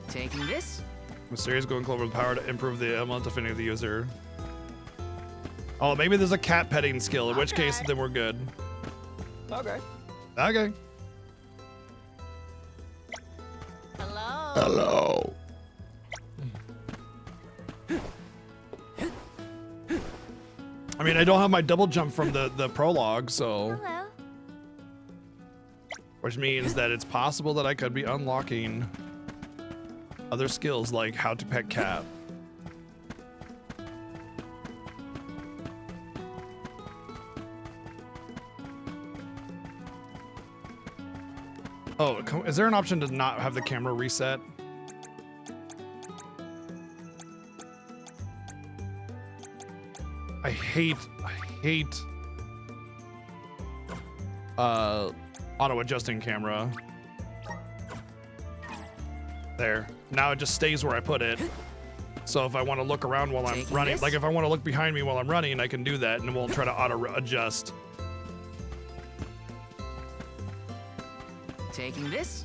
Taking this? Mysterious golden clover with power to improve the amount affinity of the user. Oh, maybe there's a cat petting skill, in which case then we're good. Okay. Okay. Hello. Hello. I mean, I don't have my double jump from the prologue, so. Hello. Which means that it's possible that I could be unlocking other skills like how to pet cat. Oh, is there an option to not have the camera reset? I hate auto adjusting camera. There. Now it just stays where I put it. So if I want to look around while I'm running, like if I want to look behind me while I'm running, I can do that and it won't try to auto adjust. Taking this?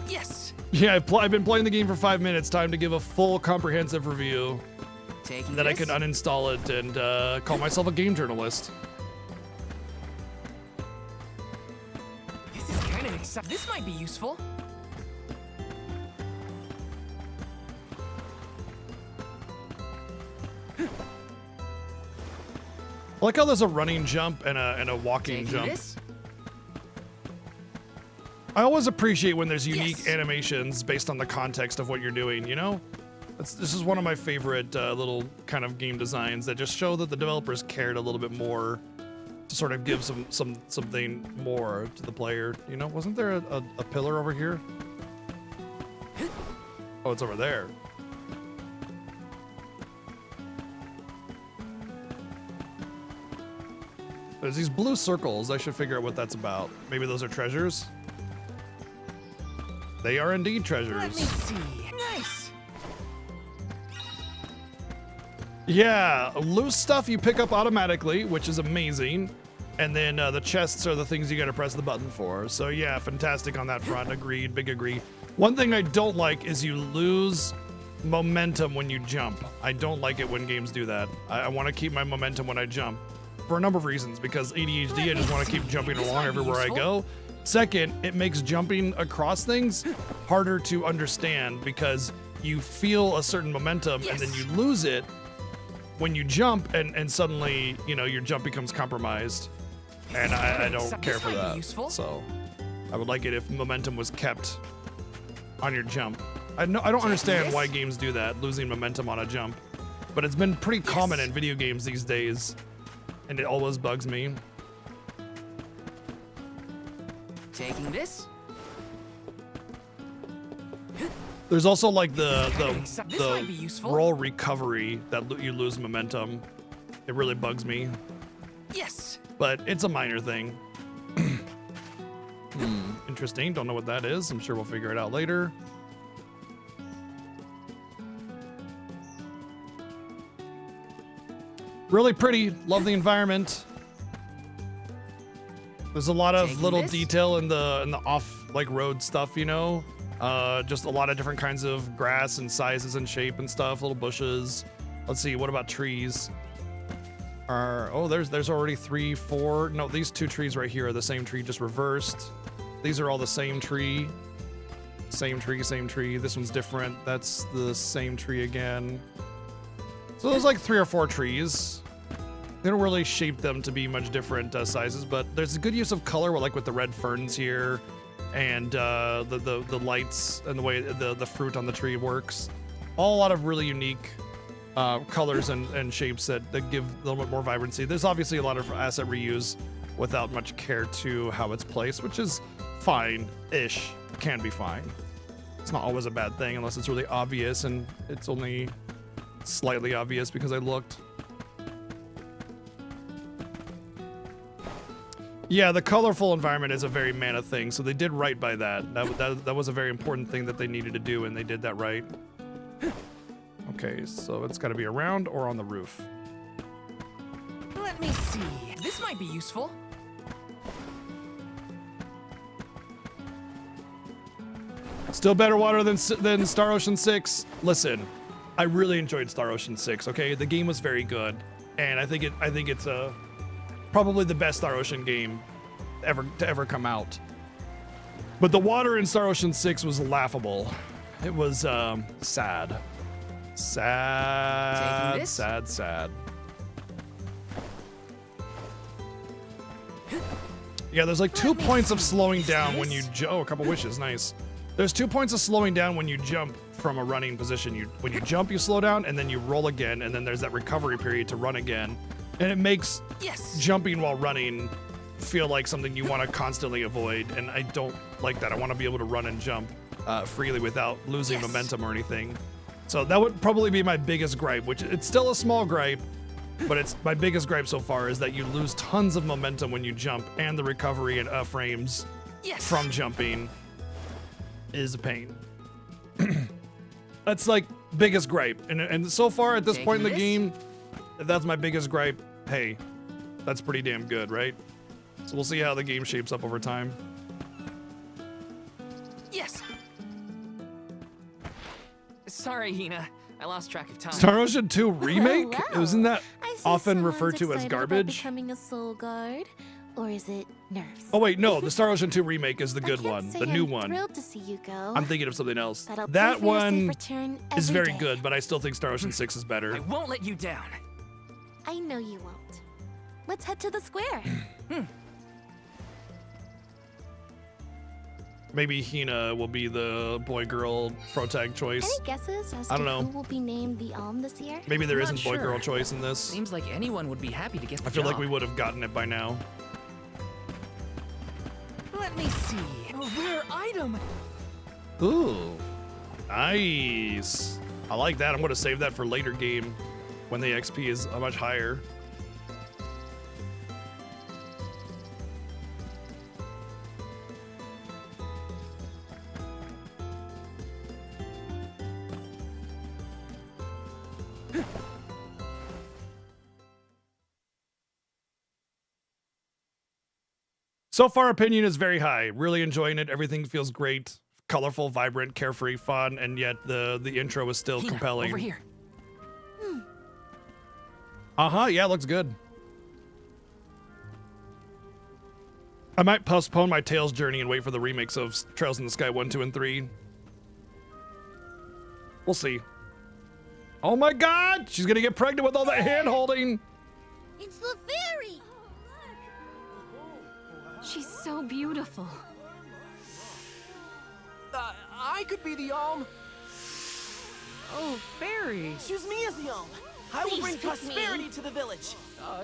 Yes. Yeah, I've been playing the game for 5 minutes. Time to give a full comprehensive review. Taking that this? I can uninstall it and call myself a game journalist. This is kind of exciting. This might be useful. I like how there's a running jump and a walking Taking jump. this? I always appreciate when there's unique animations based on the context of what you're doing, you know? This is one of my favorite little kind of game designs that just show that the developers cared a little bit more to sort of give something more to the player. You know, wasn't there a pillar over here? Oh, it's over there. There's these blue circles. I should figure out what that's about. Maybe those are treasures? They are indeed treasures. Let me see. Nice. Yeah, loose stuff you pick up automatically, which is amazing. And then the chests are the things you gotta press the button for. So yeah, fantastic on that front. Agreed, big agree. One thing I don't like is you lose momentum when you jump. I don't like it when games do that. I want to keep my momentum when I jump for a number of reasons, because ADHD, I just want to keep jumping along everywhere I go. Second, it makes jumping across things harder to understand because you feel a certain momentum and then you lose it when you jump and suddenly, you know, your jump becomes compromised. And I don't care for that. So I would like it if momentum was kept on your jump. I don't understand why games do that, losing momentum on a jump. But it's been pretty common in video games these days. And it always bugs me. Taking this? There's also like the might be useful. roll recovery that you lose momentum. It really bugs me. Yes. But it's a minor thing. Interesting. Don't know what that is. I'm sure we'll figure it out later. Really pretty. Love the environment. There's a lot of little detail in the off like road stuff, you know. Just a lot of different kinds of grass and sizes and shape and stuff. Little bushes. Let's see, what about trees? Oh, there's already 3, 4. No, these 2 trees right here are the same tree, just reversed. These are all the same tree. Same tree, same tree. This one's different. That's the same tree again. So there's like 3 or 4 trees. They don't really shape them to be much different sizes, but there's a good use of color, like with the red ferns here, and the lights and the way the fruit on the tree works. All a lot of really unique colors and shapes that give a little bit more vibrancy. There's obviously a lot of asset reuse without much care to how it's placed, which is fine-ish. Can be fine. It's not always a bad thing unless it's really obvious, and it's only slightly obvious because I looked. Yeah, the colorful environment is a very mana thing, so they did right by that. That was a very important thing that they needed to do, and they did that right. Okay, so it's got to be around or on the roof. Let me see. This might be useful. Still better water than Star Ocean 6. Listen, I really enjoyed Star Ocean 6. Okay, the game was very good, and I think it's probably the best Star Ocean game to ever come out. But the water in Star Ocean 6 was laughable. It was sad. Sad. Yeah, there's like 2 points of slowing down when you oh, a couple wishes, nice. There's 2 points of slowing down when you jump from a running position. When you jump, you slow down, and then you roll again, and then there's that recovery period to run again. And it makes jumping while running feel like something you want to constantly avoid, and I don't like that. I want to be able to run and jump freely without losing momentum or anything. So that would probably be my biggest gripe, which it's still a small gripe, but it's my biggest gripe so far is that you lose tons of momentum when you jump, and the recovery and frames from jumping is a pain. That's like biggest gripe, and so far at this point in the game, if that's my biggest gripe, hey, that's pretty damn good, right? So we'll see how the game shapes up over time. Yes. Sorry, Hina. I lost track of time. Star Ocean 2 remake? Hello. Isn't that I see often someone's referred to as excited about garbage? becoming a soul guard, or is it nerves? Oh wait, no, the Star Ocean 2 remake is the good one, the new one. Thrilled to see you go. I'm thinking of something else. But I'll That pray for your safe one return is every very day. good, but I still think Star Ocean 6 is better. I won't let you down. I know you won't. Let's head to the square. Maybe Hina will be the boy-girl protag choice. Any guesses as I to don't know. who will be named the Alm this year? Maybe there Not isn't boy-girl sure. choice in this. Seems like anyone would be happy to get the I feel like job. we would have gotten it by now. Let me see. A rare item. Ooh, nice. I like that. I'm going to save that for later game when the XP is much higher. So far, opinion is very high. Really enjoying it. Everything feels great, colorful, vibrant, carefree, fun, and yet the intro is still Hina, compelling. over here. Yeah, looks good. I might postpone my Tales journey and wait for the remakes of Trails in the Sky 1, 2, and 3. We'll see. Oh my god! She's gonna get pregnant with all that hand holding! It's the fairy! She's so beautiful. I could be the Alm. Oh, fairy. Choose me as the Alm. I will Please bring pick me. prosperity to the village.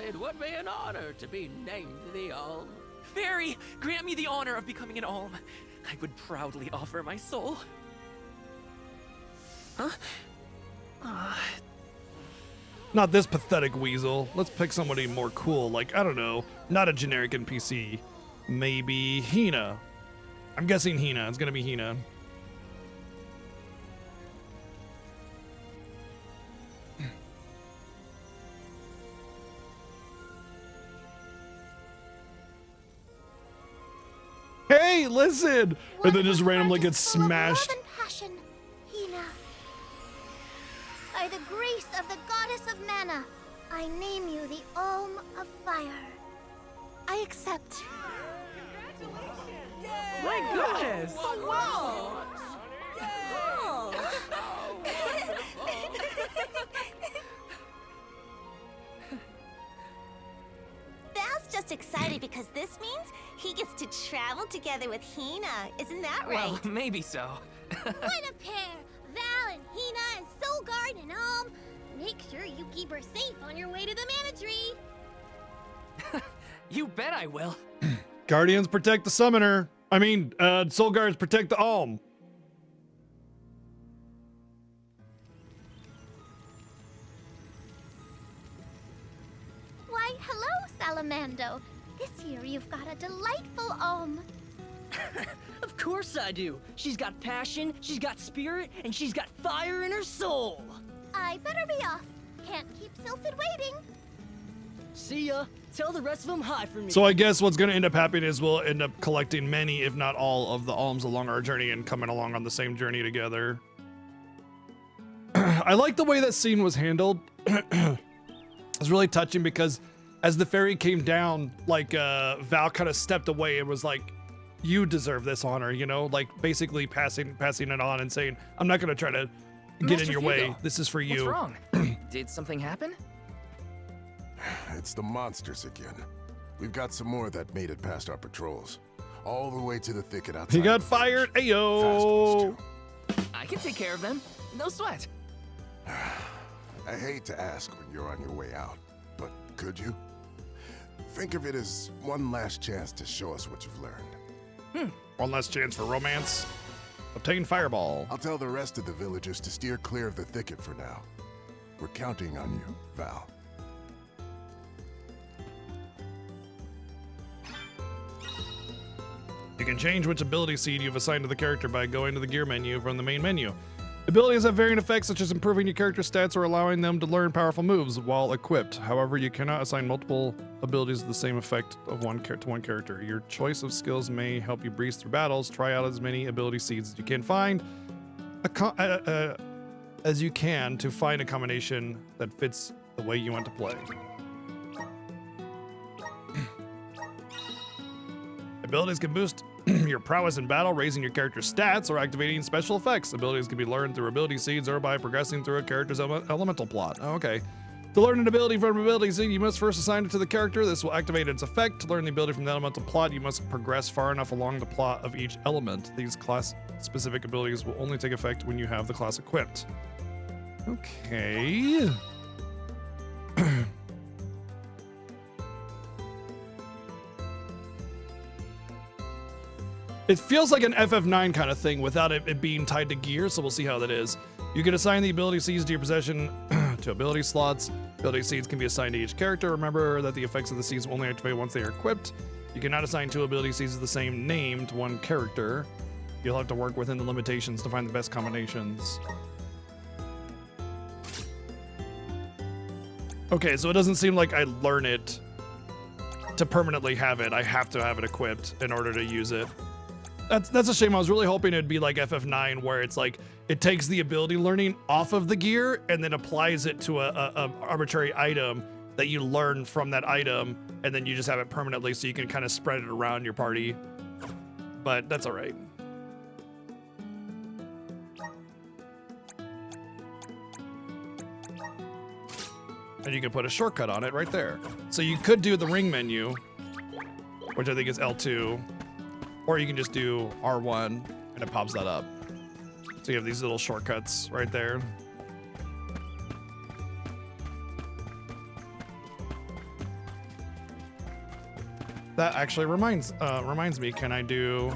It would be an honor to be named the Alm. Fairy, grant me the honor of becoming an Alm. I would proudly offer my soul. Huh? Not this pathetic weasel. Let's pick somebody more cool, like, I don't know, not a generic NPC. Maybe Hina. I'm guessing Hina. It's gonna be Hina. Hey, listen! And then just randomly gets smashed. Love and passion, Hina. By the grace of the goddess of mana, I name you the Alm of Fire. I accept. My goodness! Whoa! Val's just excited because this means he gets to travel together with Hina. Isn't that right? Well, maybe so. What a pair! Val and Hina and Solgard and Alm. Make sure you keep her safe on your way to the mana tree. You bet I will. Guardians protect the summoner. I mean, Soul Guards protect the Alm. Why, hello, Salamando. This year you've got a delightful Alm. Of course I do. She's got passion, she's got spirit, and she's got fire in her soul. I better be off. Can't keep Sylphid waiting. See ya. Tell the rest of them hi for me. So I guess what's going to end up happening is we'll end up collecting many, if not all, of the alms along our journey and coming along on the same journey together. I like the way that scene was handled. It was really touching because as the ferry came down, like Val kind of stepped away and was like, "You deserve this honor," you know, like basically passing it on and saying, "I'm not going to try to get Master in your Fugo, way. This is for you." What's wrong? Did something happen? It's the monsters again. We've got some more that made it past our patrols. All the way to the thicket outside. He got fired. Ayo. I can take care of them. No sweat. I hate to ask when you're on your way out, but could you? Think of it as one last chance to show us what you've learned. One last chance for romance. Obtain Fireball. I'll tell the rest of the villagers to steer clear of the thicket for now. We're counting on you, Val. You can change which ability seed you've assigned to the character by going to the gear menu from the main menu. Abilities have varying effects such as improving your character's stats or allowing them to learn powerful moves while equipped. However, you cannot assign multiple abilities with the same effect of one character. Your choice of skills may help you breeze through battles. Try out as many ability seeds as you can find, as you can to find a combination that fits the way you want to play. Abilities can boost your prowess in battle, raising your character's stats, or activating special effects. Abilities can be learned through ability seeds or by progressing through a character's elemental plot. Oh, okay. To learn an ability from an ability seed, you must first assign it to the character. This will activate its effect. To learn the ability from the elemental plot, you must progress far enough along the plot of each element. These class-specific abilities will only take effect when you have the class equipped. Okay. It feels like an FF9 kind of thing without it being tied to gear, so we'll see how that is. You can assign the ability seeds to your possession to ability slots. Ability seeds can be assigned to each character. Remember that the effects of the seeds will only activate once they are equipped. You cannot assign 2 ability seeds of the same name to one character. You'll have to work within the limitations to find the best combinations. Okay, so it doesn't seem like I learn it to permanently have it. I have to have it equipped in order to use it. That's a shame. I was really hoping it'd be like FF9, where it's like it takes the ability learning off of the gear and then applies it to a arbitrary item that you learn from that item, and then you just have it permanently so you can kind of spread it around your party. But that's all right. And you can put a shortcut on it right there. So you could do the ring menu, which I think is L2. Or you can just do R1 and it pops that up. So you have these little shortcuts right there. That actually reminds me, can I do...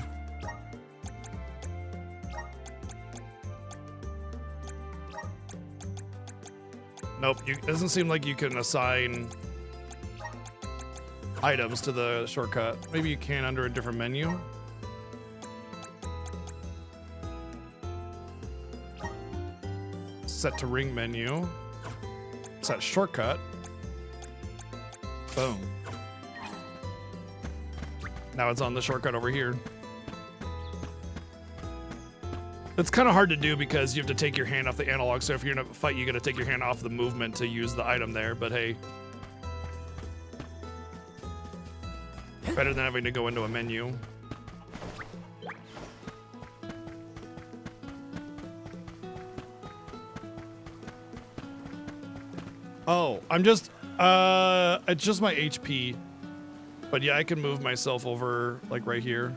Nope, it doesn't seem like you can assign items to the shortcut. Maybe you can under a different menu. Set to ring menu. Set shortcut. Boom. Now it's on the shortcut over here. It's kind of hard to do because you have to take your hand off the analog. So if you're in a fight, you got to take your hand off the movement to use the item there. But hey, better than having to go into a menu. Oh, I'm just, it's just my HP. But yeah, I can move myself over, like, right here.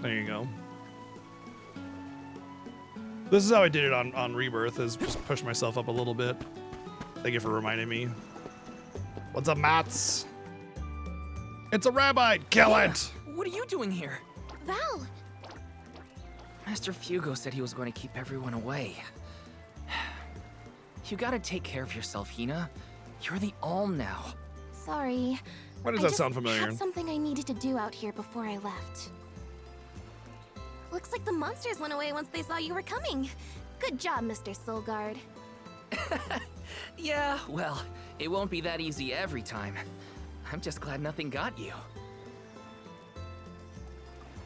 There you go. This is how I did it on Rebirth, is just push myself up a little bit. Thank you for reminding me. What's up, Mats? It's a rabbit! Kill it! What are you doing here? Val! Master Fugo said he was going to keep everyone away. You gotta take care of yourself, Hina. You're the Alm now. Sorry. Why does I that just sound familiar? had something I needed to do out here before I left. Looks like the monsters went away once they saw you were coming. Good job, Mr. Soulguard. Yeah, well, it won't be that easy every time. I'm just glad nothing got you.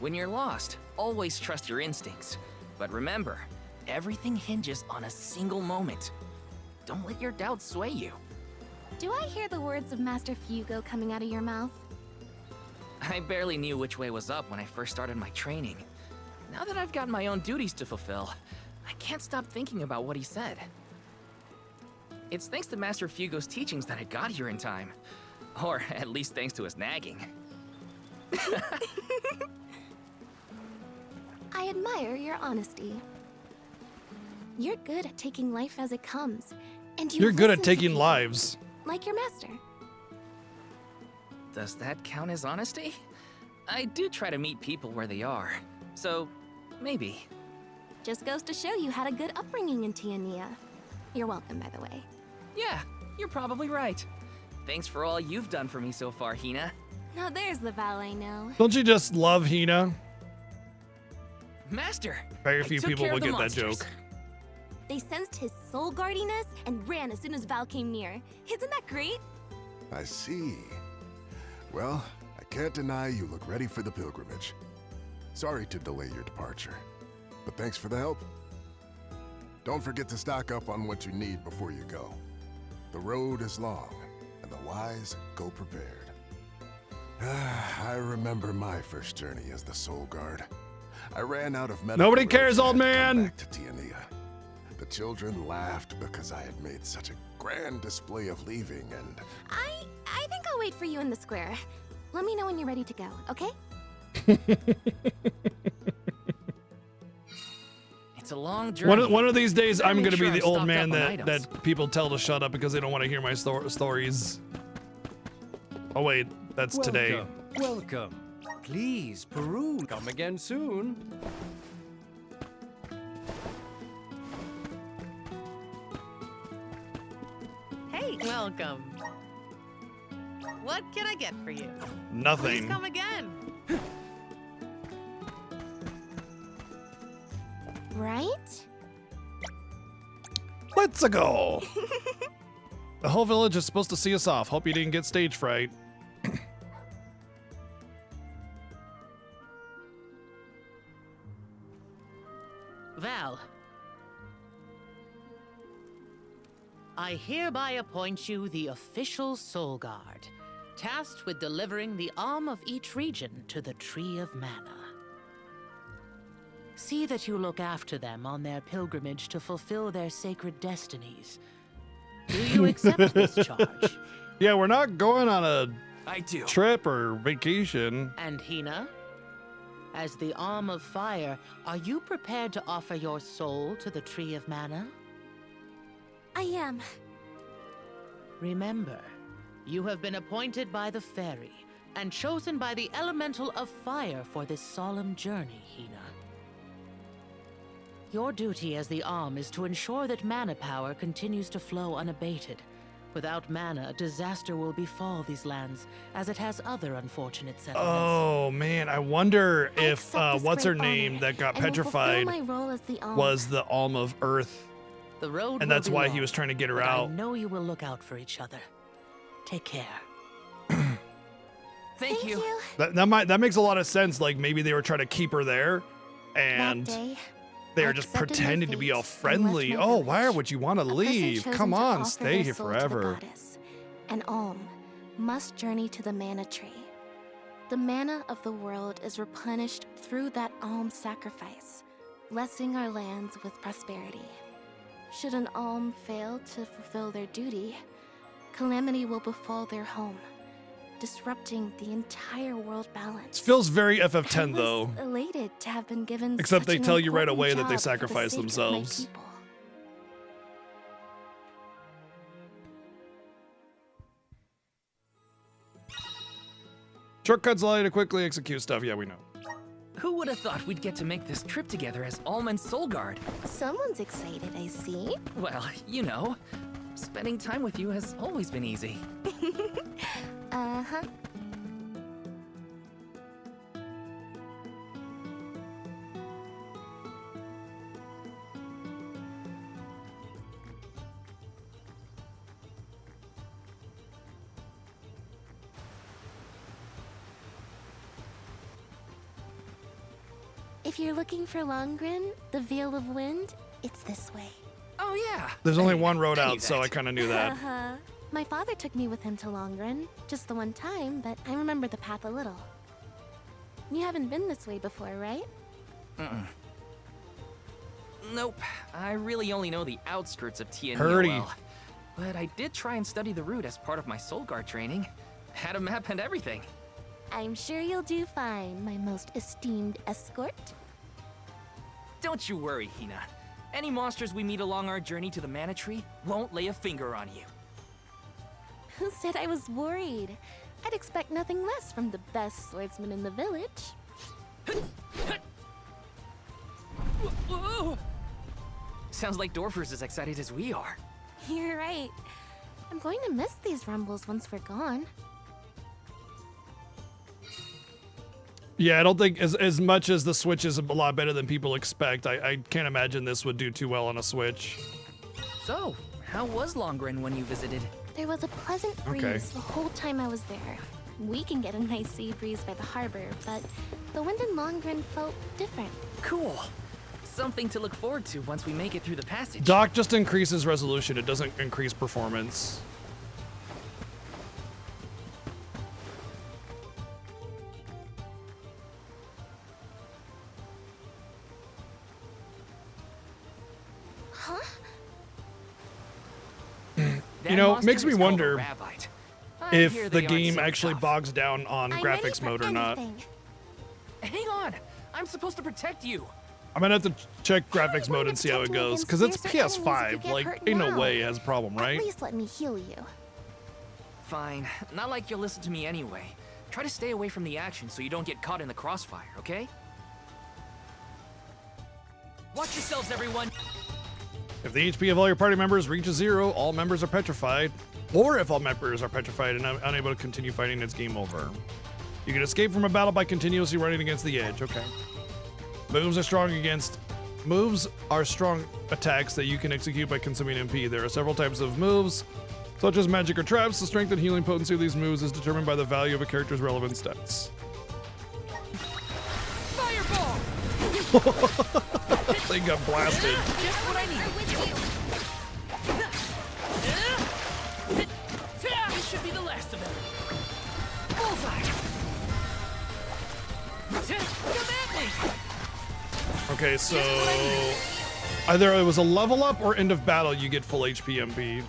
When you're lost, always trust your instincts. But remember, everything hinges on a single moment. Don't let your doubts sway you. Do I hear the words of Master Fugo coming out of your mouth? I barely knew which way was up when I first started my training. Now that I've got my own duties to fulfill, I can't stop thinking about what he said. It's thanks to Master Fugo's teachings that I got here in time. Or at least thanks to his nagging. I admire your honesty. You're good at taking life as it comes, and You're good at listen to taking people, lives. like your master. Does that count as honesty? I do try to meet people where they are, so maybe. Just goes to show you had a good upbringing in Tiania. You're welcome, by the way. Yeah, you're probably right. Thanks for all you've done for me so far, Hina. Now there's the Val I know. Don't you just love Hina? Master! Very few took people care will of the get that monsters. joke. They sensed his soul guardiness and ran as soon as Val came near. Isn't that great? I see. Well, I can't deny you look ready for the pilgrimage. Sorry to delay your departure, but thanks for the help. Don't forget to stock up on what you need before you go. The road is long, and the wise go prepared. I remember my first journey as the Soul Guard. I ran out of medical Nobody robes cares, and old had to come man. back to Tiania. The children laughed because I had made such a grand display of leaving, and I think I'll wait for you in the square. Let me know when you're ready to go, okay? It's a long journey. One of these days, Better I'm make gonna sure be the I'm old stocked man up on that items. people tell to shut up because they don't want to hear my stories. Oh wait, that's today. Welcome. Please, Peru, come again soon. Hey, welcome. What can I get for you? Nothing. Please come again. Right? Let's go. The whole village is supposed to see us off. Hope you didn't get stage fright. Val. I hereby appoint you the official Soul Guard, tasked with delivering the Alm of each region to the Tree of Mana. See that you look after them on their pilgrimage to fulfill their sacred destinies. Do you accept this charge? Yeah, we're not going on a I do. trip or vacation. And Hina? As the Alm of Fire, are you prepared to offer your soul to the Tree of Mana? I am. Remember, you have been appointed by the Fairy and chosen by the Elemental of Fire for this solemn journey, Hina. Your duty as the Alm is to ensure that mana power continues to flow unabated. Without mana, disaster will befall these lands, as it has other unfortunate settlements. Oh man, I wonder if accept this what's her great name honor that got and will fulfill petrified my role as the Alm. was the Alm of Earth, The road and will that's be why long, he was trying to get her but out. I know you will look out for each other. Take care. Thank you. That makes a lot of sense. Like maybe they were trying to keep her there, and That day, they I are just accepted my pretending to be all fate and left friendly. my Oh, why village. would you want to A person leave? chosen Come to on, offer stay their here soul to the forever. goddess. An alm must journey to the mana tree. The mana of the world is replenished through that alm sacrifice, blessing our lands with prosperity. Should an alm fail to fulfill their duty, calamity will befall their home, disrupting the entire world balance. It feels very I FF10 was though. elated to have been given Except such they an tell you right important away that they job for the sacrifice sake of my themselves. people. Shortcuts allow you to quickly execute stuff. Yeah, we know. Who would have thought we'd get to make this trip together as Alm and Soulguard? Someone's excited, I see. Well, you know, spending time with you has always been easy. Uh-huh. If you're looking for Longren, the Veil of Wind, it's this way. Oh yeah. There's only one road I knew out, so that. I kind of knew that. Uh-huh. My father took me with him to Longren, just the one time, but I remember the path a little. You haven't been this way before, right? Mm-mm. Nope. I really only know the outskirts of TNEOL. Purdy. But I did try and study the route as part of my Soulguard training. Had a map and everything. I'm sure you'll do fine, my most esteemed escort. Don't you worry, Hina. Any monsters we meet along our journey to the Mana Tree won't lay a finger on you. Who said I was worried? I'd expect nothing less from the best swordsman in the village. Whoa. Sounds like Dorfer's as excited as we are. You're right. I'm going to miss these rumbles once we're gone. Yeah, I don't think as much as the Switch is a lot better than people expect, I can't imagine this would do too well on a Switch. So, how was Longren when you visited? There was a pleasant breeze Okay. the whole time I was there. We can get a nice sea breeze by the harbor, but the wind in Longren felt different. Cool. Something to look forward to once we make it through the passage. Dock just increases resolution, it doesn't increase performance. Huh? You know, monster makes me is called a wonder Rabite. I hear if they the aren't game so actually tough. bogs down on I'm ready graphics for mode or not. anything. Hang on! I'm supposed to protect you! I'm gonna have to check graphics mode and see how it protect me goes, against because it's fiercer enemies if you PS5. get Like, hurt ain't no now. way it has a problem, right? At least let me heal you. Fine. Not like you'll listen to me anyway. Try to stay away from the action so you don't get caught in the crossfire, okay? Watch yourselves, everyone! If the HP of all your party members reaches 0, all members are petrified. Or if all members are petrified and unable to continue fighting, it's game over. You can escape from a battle by continuously running against the edge. Okay. Moves are strong attacks that you can execute by consuming MP. There are several types of moves, such as magic or traps. The strength and healing potency of these moves is determined by the value of a character's relevant stats. Fireball! They got blasted. Just what I need. This should be the last of them. Bullseye! Come at me! Okay, so either it was a level up or end of battle, you get full HP MP.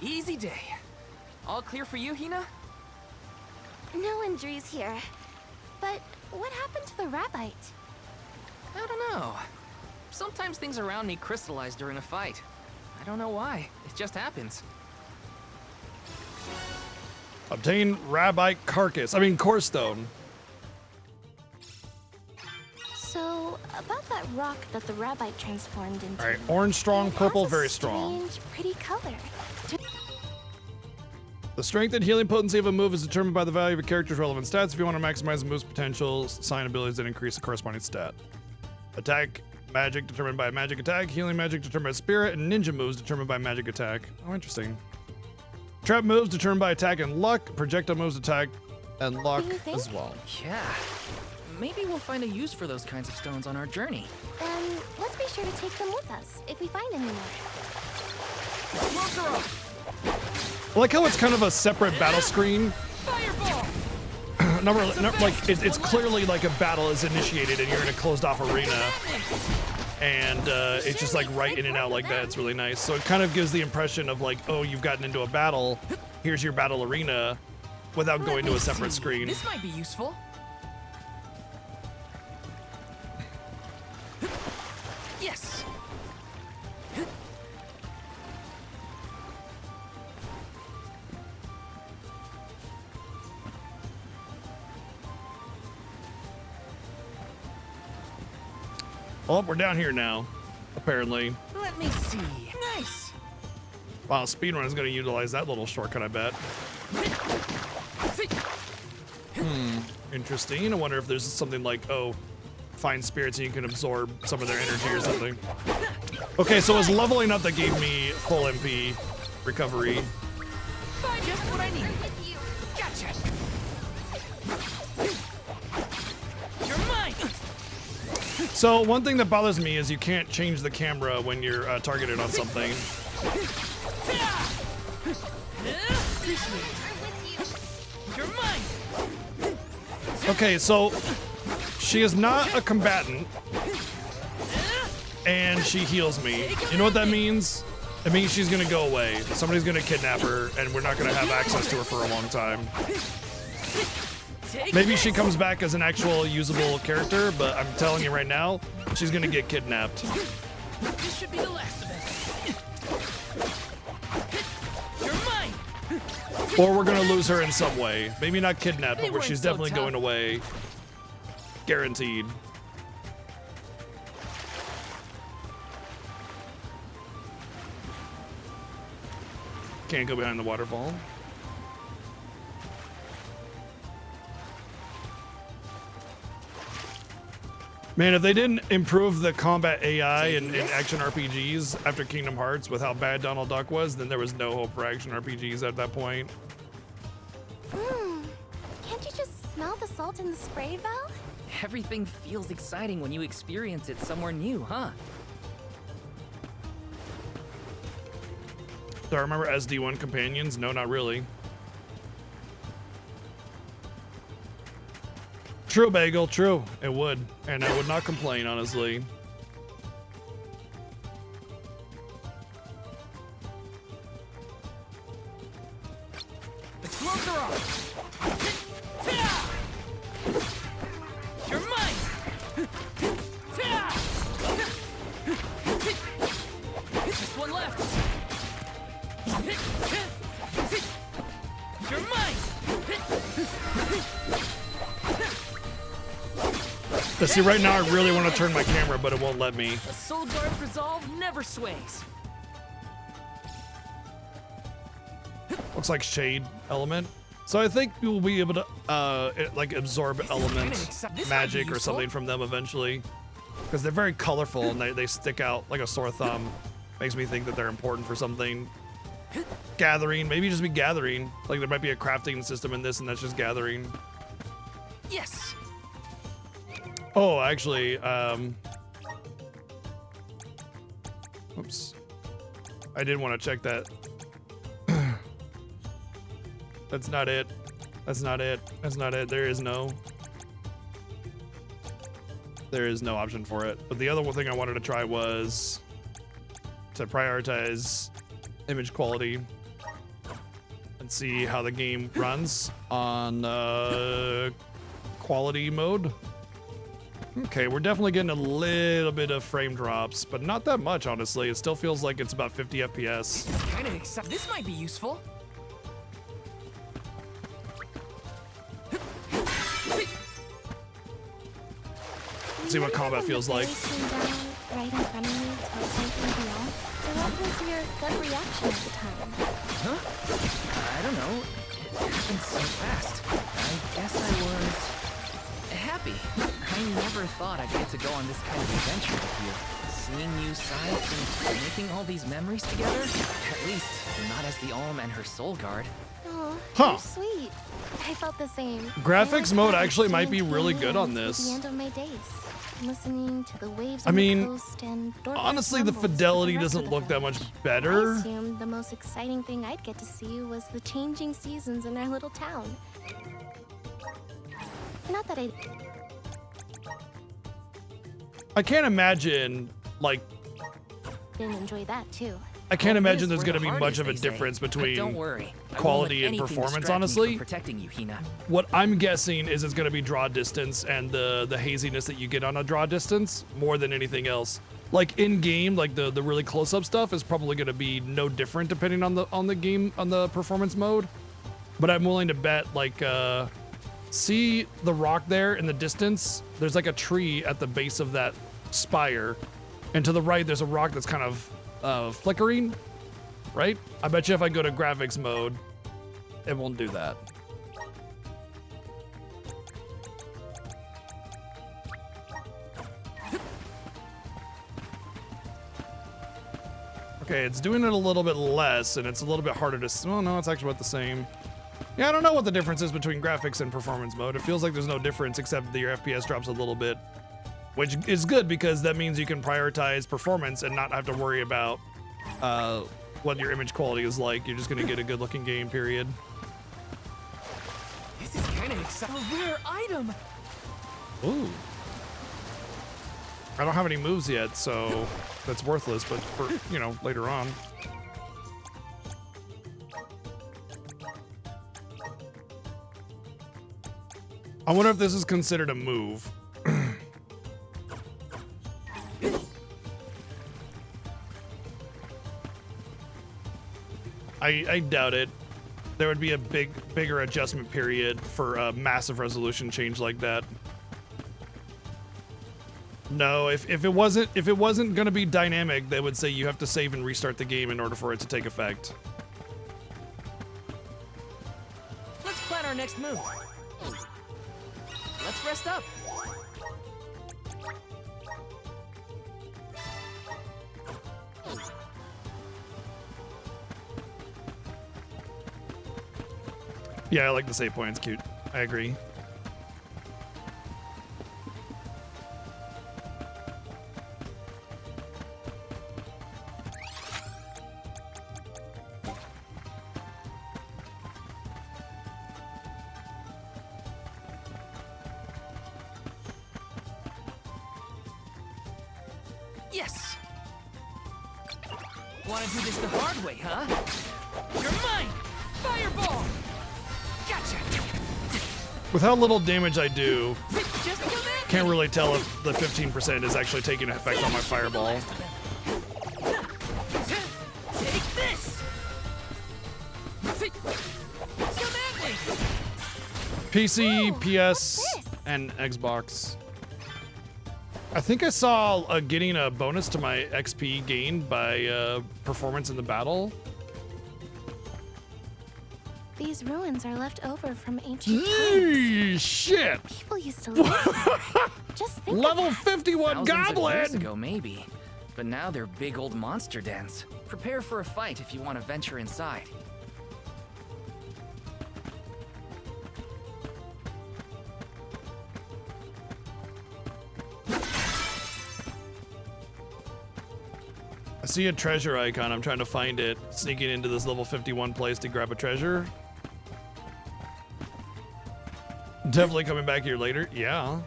Easy day. All clear for you, Hina? No injuries here. But what happened to the Rabite? I don't know. Sometimes things around me crystallize during a fight. I don't know why. It just happens. Obtain Rabite Core Stone. So, about that rock that the Rabite transformed into. All right, orange strong, purple It has a very strong. strange, pretty color. The strength and healing potency of a move is determined by the value of a character's relevant stats. If you want to maximize the move's potential, assign abilities that increase the corresponding stat. Attack magic determined by magic attack, healing magic determined by spirit, and ninja moves determined by magic attack. Oh, interesting. Trap moves determined by attack and luck. Projectile moves and luck do you think? as well. Yeah. Maybe we'll find a use for those kinds of stones on our journey. Then let's be sure to take them with us if we find any more. I like how it's kind of a separate battle screen. It's clearly like a battle is initiated and you're in a closed off arena. And it's just like right in and out like that. It's really nice. So it kind of gives the impression of like, oh, you've gotten into a battle. Here's your battle arena without going to a separate screen. This might be useful. Yes. Oh, we're down here now, apparently. Let me see. Nice. Wow, speedrun is going to utilize that little shortcut, I bet. Interesting. I wonder if there's something like, oh, find spirits and you can absorb some of their energy or something. Okay, so it was leveling up that gave me full MP recovery. Find just what I need. Gotcha. You're mine. So one thing that bothers me is you can't change the camera when you're targeted on something. You're mine. Okay, so she is not a combatant, and she heals me. You know what that means? It means she's gonna go away. Somebody's gonna kidnap her, and we're not gonna have access to her for a long time. Maybe she comes back as an actual usable character, but I'm telling you right now, she's gonna get kidnapped. This should be the last of it. You're mine. Or we're gonna lose her in some way. Maybe not kidnapped, but where she's definitely going away. Guaranteed. Can't go behind the waterfall. Man, if they didn't improve the combat AI in action RPGs after Kingdom Hearts with how bad Donald Duck was, then there was no hope for action RPGs at that point. Can't you just smell the salt in the spray, Val? Everything feels exciting when you experience it somewhere new, huh? Do I remember SD1 companions? No, not really. True, Bagel, true. It would. And I would not complain, honestly. The gloves are off. You're mine. Just one left. You're mine. But see, right now I really want to turn my camera, but it won't let me. A Soul Guard's resolve never sways. Looks like shade element. So I think you'll be able to like absorb element magic or something from them eventually. Because they're very colorful and they stick out like a sore thumb. Makes me think that they're important for something. Gathering, maybe just be gathering. Like there might be a crafting system in this and that's just gathering. Yes. Oh, actually, oops. I did want to check that. That's not it. That's not it. That's not it. There is no option for it. But the other one thing I wanted to try was to prioritize image quality and see how the game runs on quality mode. Okay, we're definitely getting a little bit of frame drops, but not that much, honestly. It still feels like it's about 50 FPS. Kind of exciting. This might be useful. Let's see what combat feels like. Right in front of me towards something beyond. So what was your gut reaction at the time? Huh? I don't know. It happened so fast. I guess I was Happy. I never thought I'd get to go on this kind of adventure with you. Seeing new sights and making all these memories together? At least, not as the Alm and her soul guard. Oh, Huh. you're sweet. I felt the same. Graphics mode actually might be Staying really tuned good on to this. The end of my days, listening to the waves I on mean, the coast and Dorothy's honestly, the rumbles with fidelity the rest of doesn't the look that much village. better. I assumed the most exciting thing I'd get to see was the changing seasons in our little town. Not that I can't imagine, like, didn't enjoy that too. I can't Well, imagine it there's is going to where be the much heart of a is, they say. difference But between don't worry. I quality won't and let anything performance, distract me honestly. from protecting you, Hina. What I'm guessing is it's going to be draw distance and the haziness that you get on a draw distance more than anything else. Like in game, like the really close up stuff is probably going to be no different depending on the game on the performance mode. But I'm willing to bet like see the rock there in the distance. There's like a tree at the base of that spire, and to the right there's a rock that's kind of flickering. Right? I bet you if I go to graphics mode, it won't do that. Okay, it's doing it a little bit less, and it's a little bit harder to... Oh, no, it's actually about the same. Yeah, I don't know what the difference is between graphics and performance mode. It feels like there's no difference except that your FPS drops a little bit, which is good because that means you can prioritize performance and not have to worry about what your image quality is like. You're just going to get a good-looking game, period. This is kind of exciting. A rare item! Ooh. I don't have any moves yet, so that's worthless, but for, you know, later on. I wonder if this is considered a move. I doubt it. There would be a bigger adjustment period for a massive resolution change like that. No, if it wasn't gonna be dynamic, they would say you have to save and restart the game in order for it to take effect. Let's plan our next move. Let's rest up. Yeah, I like the save point. It's cute. I agree. Yes! Wanna do this the hard way, huh? You're mine! Fireball! Gotcha! With how little damage I do, Just come at can't really tell if the 15% is actually taking effect on my fireball. Take this! Come at me! PC, PS, and Xbox. I think I saw getting a bonus to my XP gained by performance in the battle. These ruins are left over from ancient times. Eee, shit! People used to live there. Just think Level of that. 51 Thousands of years goblin! ago, maybe. But now they're big old monster dens. Prepare for a fight if you want to venture inside. I see a treasure icon. I'm trying to find it. Sneaking into this level 51 place to grab a treasure. Definitely coming back here later. Yeah.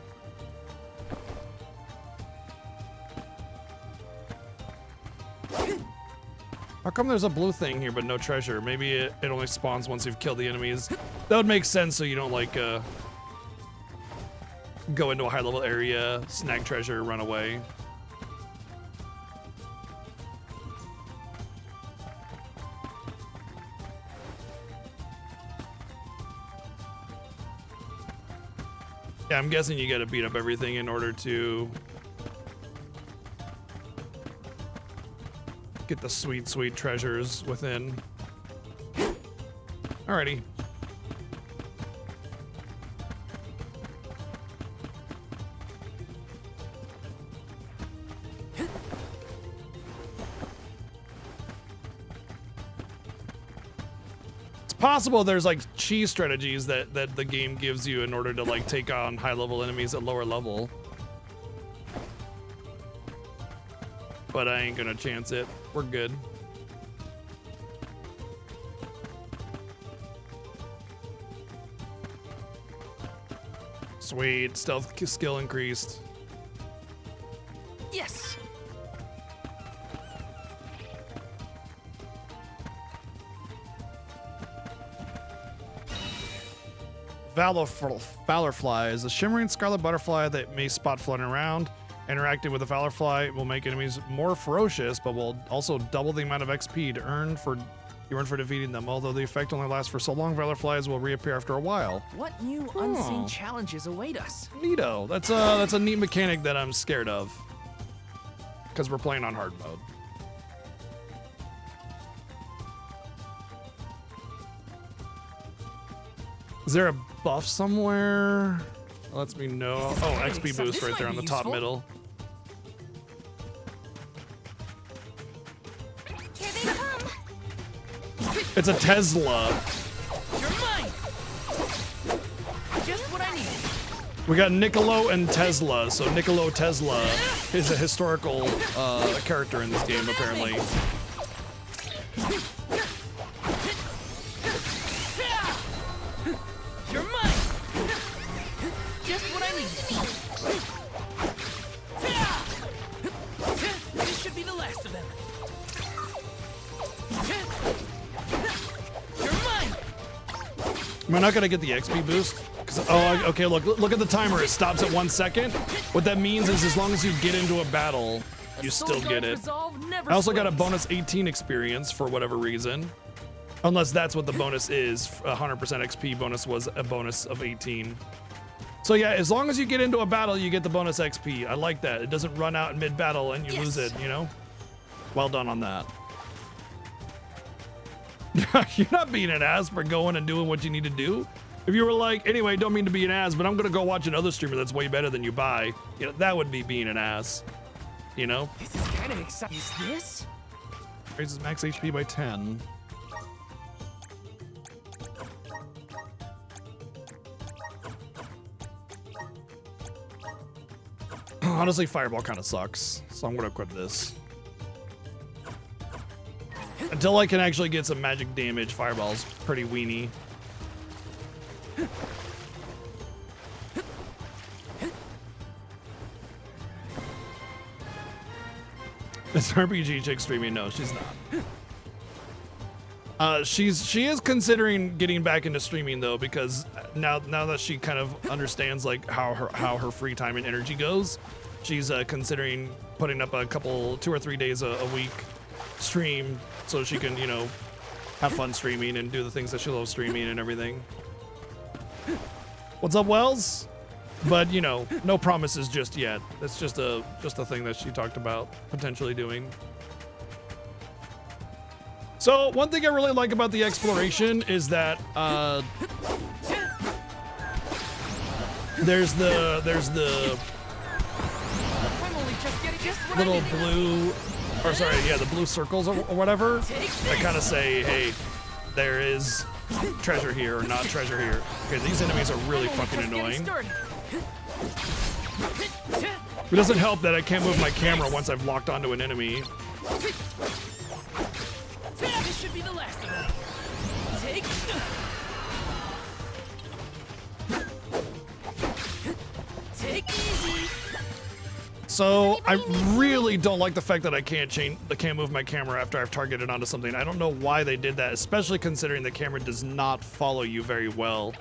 How come there's a blue thing here but no treasure? Maybe it only spawns once you've killed the enemies. That would make sense so you don't like go into a high level area, snag treasure, run away. Yeah, I'm guessing you gotta beat up everything in order to get the sweet, sweet treasures within. Alrighty. possible there's like cheese strategies that the game gives you in order to like take on high level enemies at lower level. But I ain't gonna chance it. We're good. Sweet, stealth skill increased. Yes. Valorfly is a shimmering scarlet butterfly that may spot floating around. Interacting with the Valorfly will make enemies more ferocious, but will also double the amount of XP to earn for defeating them. Although the effect only lasts for so long, Valorflies will reappear after a while. What new unseen challenges await us? Neato. That's a neat mechanic that I'm scared of. Because we're playing on hard mode. Is there a buff somewhere? Lets me know. Oh, XP boost right there on the top middle. Here they come. It's a Tesla. You're mine. Just what I needed. We got Niccolo and Tesla. So Niccolo Tesla is a historical character in this game, apparently. You're mine. Just what I need. This should be the last of them. You're mine. Am I not gonna get the XP boost? Oh, okay. Look at the timer. It stops at 1 second. What that means is, as long as you get into a battle, you still get it. I also got a bonus 18 experience for whatever reason. Unless that's what the bonus is. 100% XP bonus was a bonus of 18. So yeah, as long as you get into a battle, you get the bonus XP. I like that. It doesn't run out in mid-battle and you lose it, you know? Well done on that. You're not being an ass for going and doing what you need to do. If you were like, anyway, don't mean to be an ass, but I'm gonna go watch another streamer that's way better than you buy, you know, that would be being an ass. You know? This is kind of exciting. Is this? Raises max HP by 10. Honestly, Fireball kind of sucks, so I'm gonna quit this. Until I can actually get some magic damage, Fireball's pretty weenie. Is RPG chick streaming? No, she's not. She is considering getting back into streaming though, because now that she kind of understands like how her free time and energy goes, she's considering putting up 2 or 3 days a week stream so she can, you know, have fun streaming and do the things that she loves streaming and everything. What's up, Wells? But you know, no promises just yet. That's just a thing that she talked about potentially doing. So one thing I really like about the exploration is that there's the little blue, or sorry, yeah, the blue circles or whatever that kind of say, hey, there is treasure here or not treasure here. Okay, these enemies are really fucking annoying. It doesn't help that I can't move my camera once I've locked onto an enemy. This should be the last of them. Take. Take easy. So I really don't like the fact that I can't move my camera after I've targeted onto something. I don't know why they did that, especially considering the camera does not follow you very well.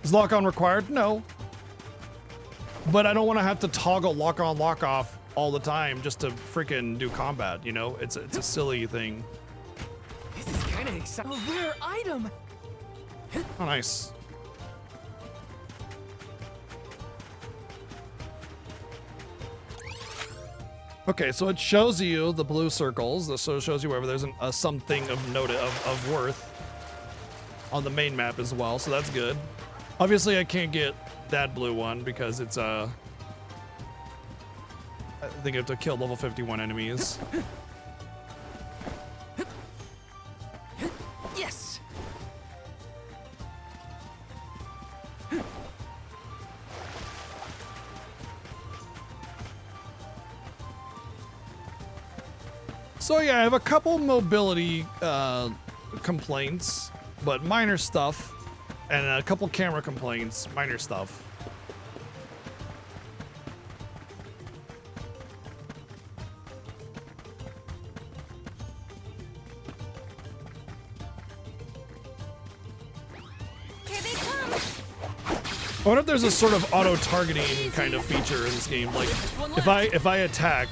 Is lock on required? No. But I don't want to have to toggle lock on, lock off all the time just to freaking do combat, you know? It's a silly thing. This is kind of exciting. A rare item. Oh, nice. Okay, so it shows you the blue circles. So it shows you wherever there's something of note of worth on the main map as well. So that's good. Obviously, I can't get that blue one because it's I think I have to kill level 51 enemies. Yes. So yeah, I have a couple mobility complaints, but minor stuff, and a couple camera complaints, minor stuff. I wonder if there's a sort of auto-targeting kind of feature in this game. Like, if I attack,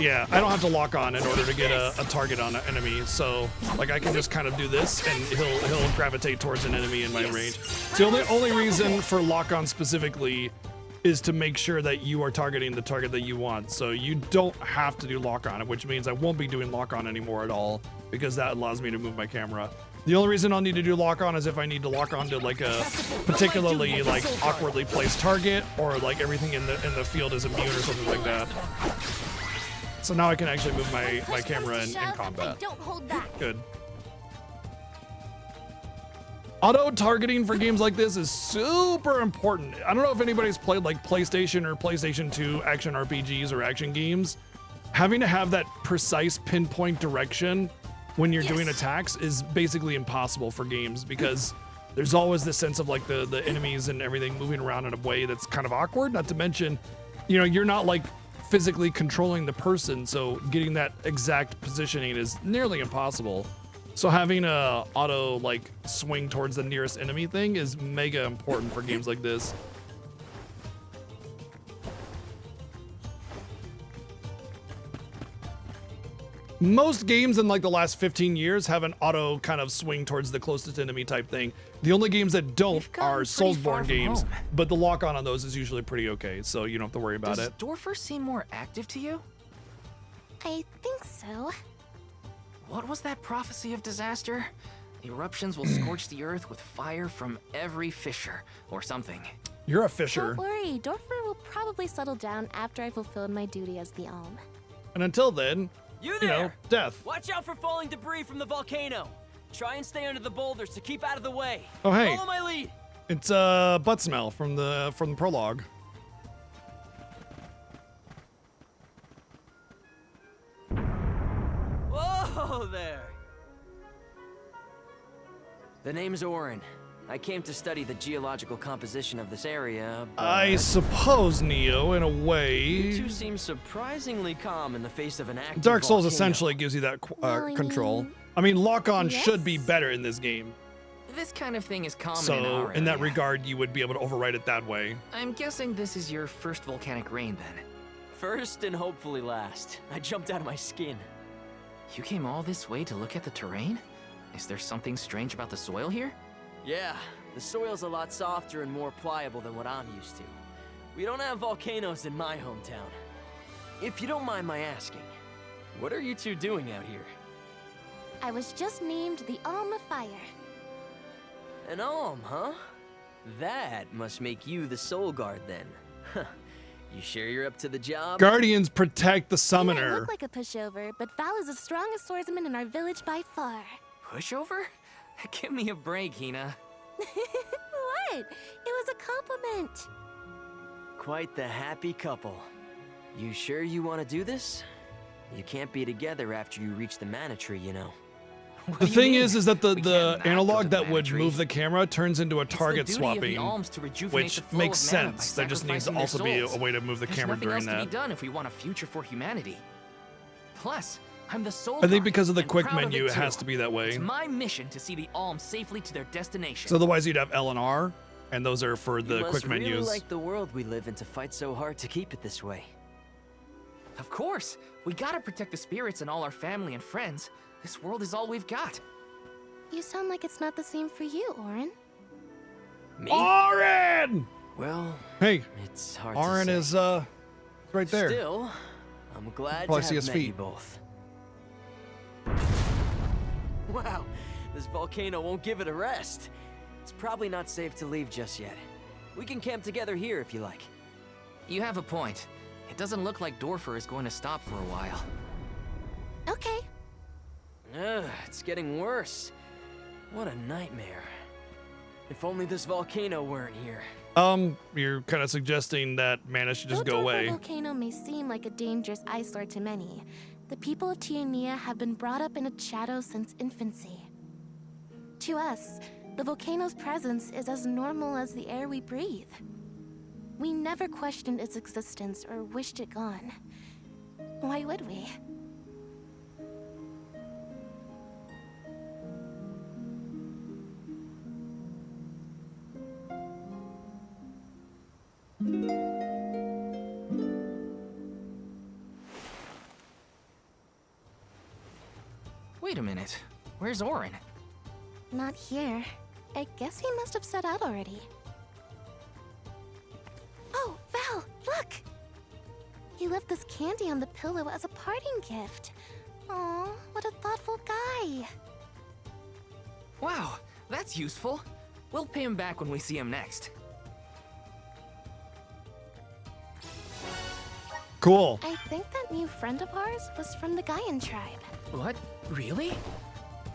yeah, I don't have to lock on in order to get a target on an enemy. So, like, I can just kind of do this, and he'll gravitate towards an enemy in my range. So the only reason for lock on specifically is to make sure that you are targeting the target that you want. So you don't have to do lock on, which means I won't be doing lock on anymore at all, because that allows me to move my camera. The only reason I'll need to do lock on is if I need to lock on to like a particularly like awkwardly placed target, or like everything in the field is immune or something like that. So now I can actually move my camera in combat. Don't hold back. Good. Auto targeting for games like this is super important. I don't know if anybody's played like PlayStation or PlayStation 2 action RPGs or action games. Having to have that precise pinpoint direction when you're doing attacks is basically impossible for games, because there's always this sense of like the enemies and everything moving around in a way that's kind of awkward. Not to mention, you know, you're not like physically controlling the person, so getting that exact positioning is nearly impossible. So having a auto like swing towards the nearest enemy thing is mega important for games like this. Most games in like the last 15 years have an auto kind of swing towards the closest enemy type thing. The only games that don't are Soulsborne games, but the lock on those is usually pretty okay, so you don't have to worry about it. Does Dorfer seem more active to you? I think so. What was that prophecy of disaster? Eruptions will scorch the earth with fire from every fissure, or something. You're a fisher. Don't worry, Dorfer will probably settle down after I fulfilled my duty as the Alm. And until then, You you know, there! death. Watch out for falling debris from the volcano. Try and stay under the boulders to keep out of the way. Oh, hey. Follow my lead. It's butt smell from the prologue. Whoa there. The name's Orin. I came to study the geological composition of this area, but I suppose, Neo, in a you way. two seem surprisingly calm in the face of an active Dark Souls volcano. essentially gives you that Well, I control. mean, I mean, lock on yes. should be better in this game. This kind of thing is common in So, our in that area. regard, you would be able to override it that way. I'm guessing this is your first volcanic rain then. First and hopefully last. I jumped out of my skin. You came all this way to look at the terrain? Is there something strange about the soil here? Yeah, the soil's a lot softer and more pliable than what I'm used to. We don't have volcanoes in my hometown. If you don't mind my asking, what are you two doing out here? I was just named the Alm of Fire. An Alm, huh? That must make you the Soul Guard then. Huh. You sure you're up to the job? Guardians protect the He might summoner. look like a pushover, but Val is the strongest swordsman in our village by far. Pushover? Give me a break, Hina. What? It was a compliment. Quite the happy couple. You sure you want to do this? You can't be together after you reach the mana tree, you know. The thing is that the can't map analog the that mana would tree. move the camera turns into a target It's the duty of swapping, the alms to rejuvenate which the flow makes of mana by sense. There just needs to sacrificing also their be a souls. way to move the There's camera nothing during else to that. be done if we want a future for humanity. Plus, I'm the soul I think guard, because of the and quick proud of menu, it too. has to be that way. It's my mission to see the alms safely to their destination. So otherwise you'd have L and R, and those are for You the must quick really menus. like the world we live in to fight so hard to keep it this way. Of course, we gotta protect the spirits and all our family and friends. This world is all we've got. You sound like it's not the same for you, Orin. Me? Orin! Well, Hey, it's hard Orin to say. is right there. Still, I'm glad Probably to see have his met you feet. both. Wow, this volcano won't give it a rest. It's probably not safe to leave just yet. We can camp together here if you like. You have a point. It doesn't look like Dorfer is going to stop for a while. Okay. Ugh, it's getting worse. What a nightmare. If only this volcano weren't here. You're kind of suggesting that mana should just Though go Dorfer away. Volcano may seem like a dangerous eyesore to many, the people of Tiania have been brought up in its shadow since infancy. To us, the volcano's presence is as normal as the air we breathe. We never questioned its existence or wished it gone. Why would we? Wait a minute. Where's Orin? Not here. I guess he must have set out already. Oh, Val, look! He left this candy on the pillow as a parting gift. Aw, what a thoughtful guy. Wow, that's useful. We'll pay him back when we see him next. Cool. I think that new friend of ours was from the Gaian tribe. What? Really?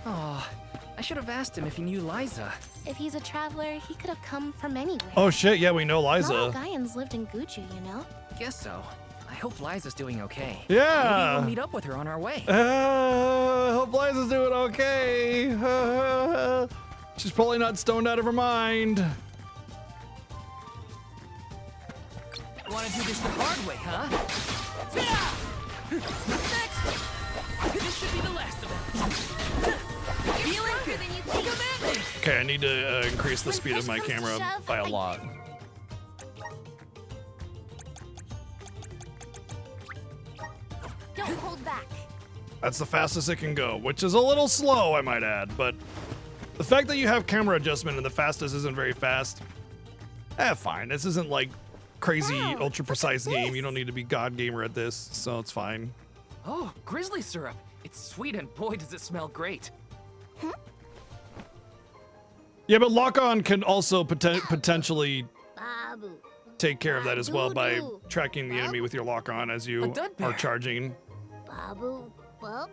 Oh, I should have asked him if he knew Liza. If he's a traveler, he could have come from anywhere. Oh shit, yeah, we know Liza. Not all Gaians lived in Guju, you know? Guess so. I hope Liza's doing okay. Yeah. Maybe we'll meet up with her on our way. Hope Liza's doing okay. She's probably not stoned out of her mind. You want to do this the hard way, huh? Next! This should be the last of them. Feeling good than you think. Okay, I need to increase the speed of my camera by a lot. Don't hold back. That's the fastest it can go, which is a little slow, I might add, but the fact that you have camera adjustment and the fastest isn't very fast, fine. This isn't like crazy ultra precise game. You don't need to be god gamer at this, so it's fine. Oh, grizzly syrup. It's sweet and boy does it smell great. Yeah, but lock-on can also potentially Babu. take care of that as well by tracking the enemy with your lock-on as you are charging. Babu. Bub.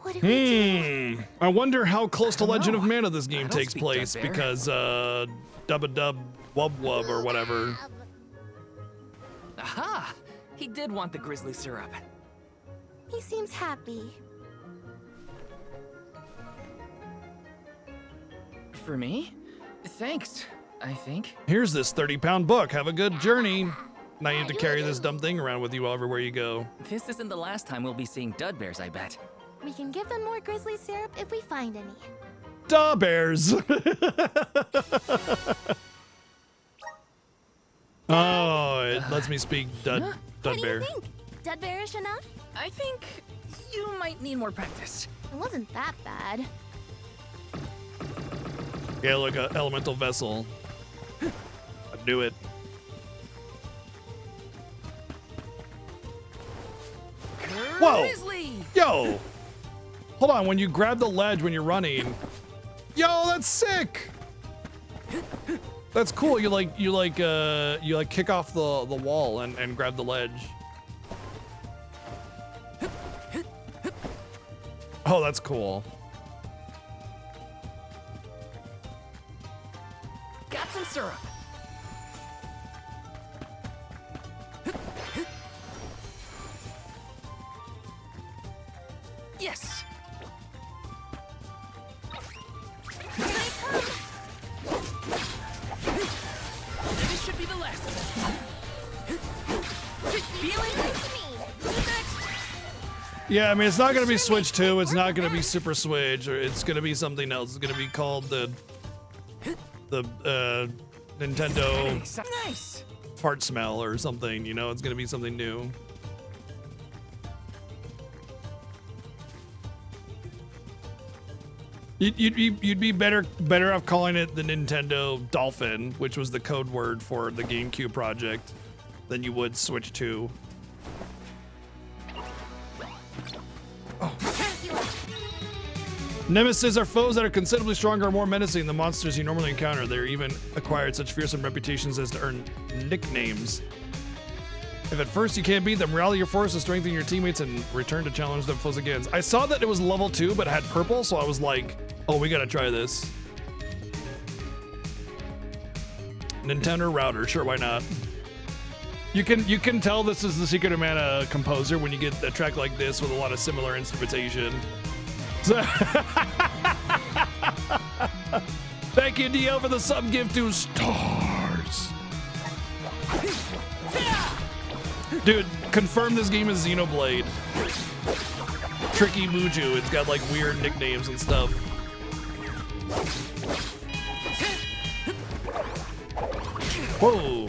What do we do? I wonder how close to Legend of Mana this I game don't takes speak place Dudbear. because Dub-a-dub wub wub or whatever. Aha! He did want the grizzly syrup. He seems happy. For me? Thanks, I think. Here's this 30-pound book. Have a good journey. Now you have to carry this dumb thing around with you everywhere you go. This isn't the last time we'll be seeing dud bears, I bet. We can give them more grizzly syrup if we find any. Da bears. Oh, it lets me speak dud What do bear. you think? Dead bearish enough? I think you might need more practice. It wasn't that bad. Yeah, like a elemental vessel. I do it. Whoa! Grizzly! Yo! Hold on, when you grab the ledge when you're running. Yo, that's sick! That's cool. You kick off the wall and grab the ledge. Oh, that's cool. Got some syrup. Yes. This should be the last of them. Feeling good to me. Next. Yeah, I mean, it's not going to be Switch 2. It's not going to be Super Switch, or it's going to be something else. It's going to be called the Nintendo Nice. fart smell or something. You know, it's going to be something new. You'd be better off calling it the Nintendo Dolphin, which was the code word for the GameCube project, than you would Switch 2. Nemesis are foes that are considerably stronger or more menacing than monsters you normally encounter. They're even acquired such fearsome reputations as to earn nicknames. If at first you can't beat them, rally your forces, strengthen your teammates, and return to challenge them foes again. I saw that it was level 2, but had purple, so I was like, oh, we gotta try this. Nintendo router, sure, why not? You can tell this is the Secret of Mana composer when you get a track like this with a lot of similar instrumentation. So thank you, DL, for the sub gift to Stars. Dude, confirm this game is Xenoblade. Tricky Muju, it's got like weird nicknames and stuff. Whoa.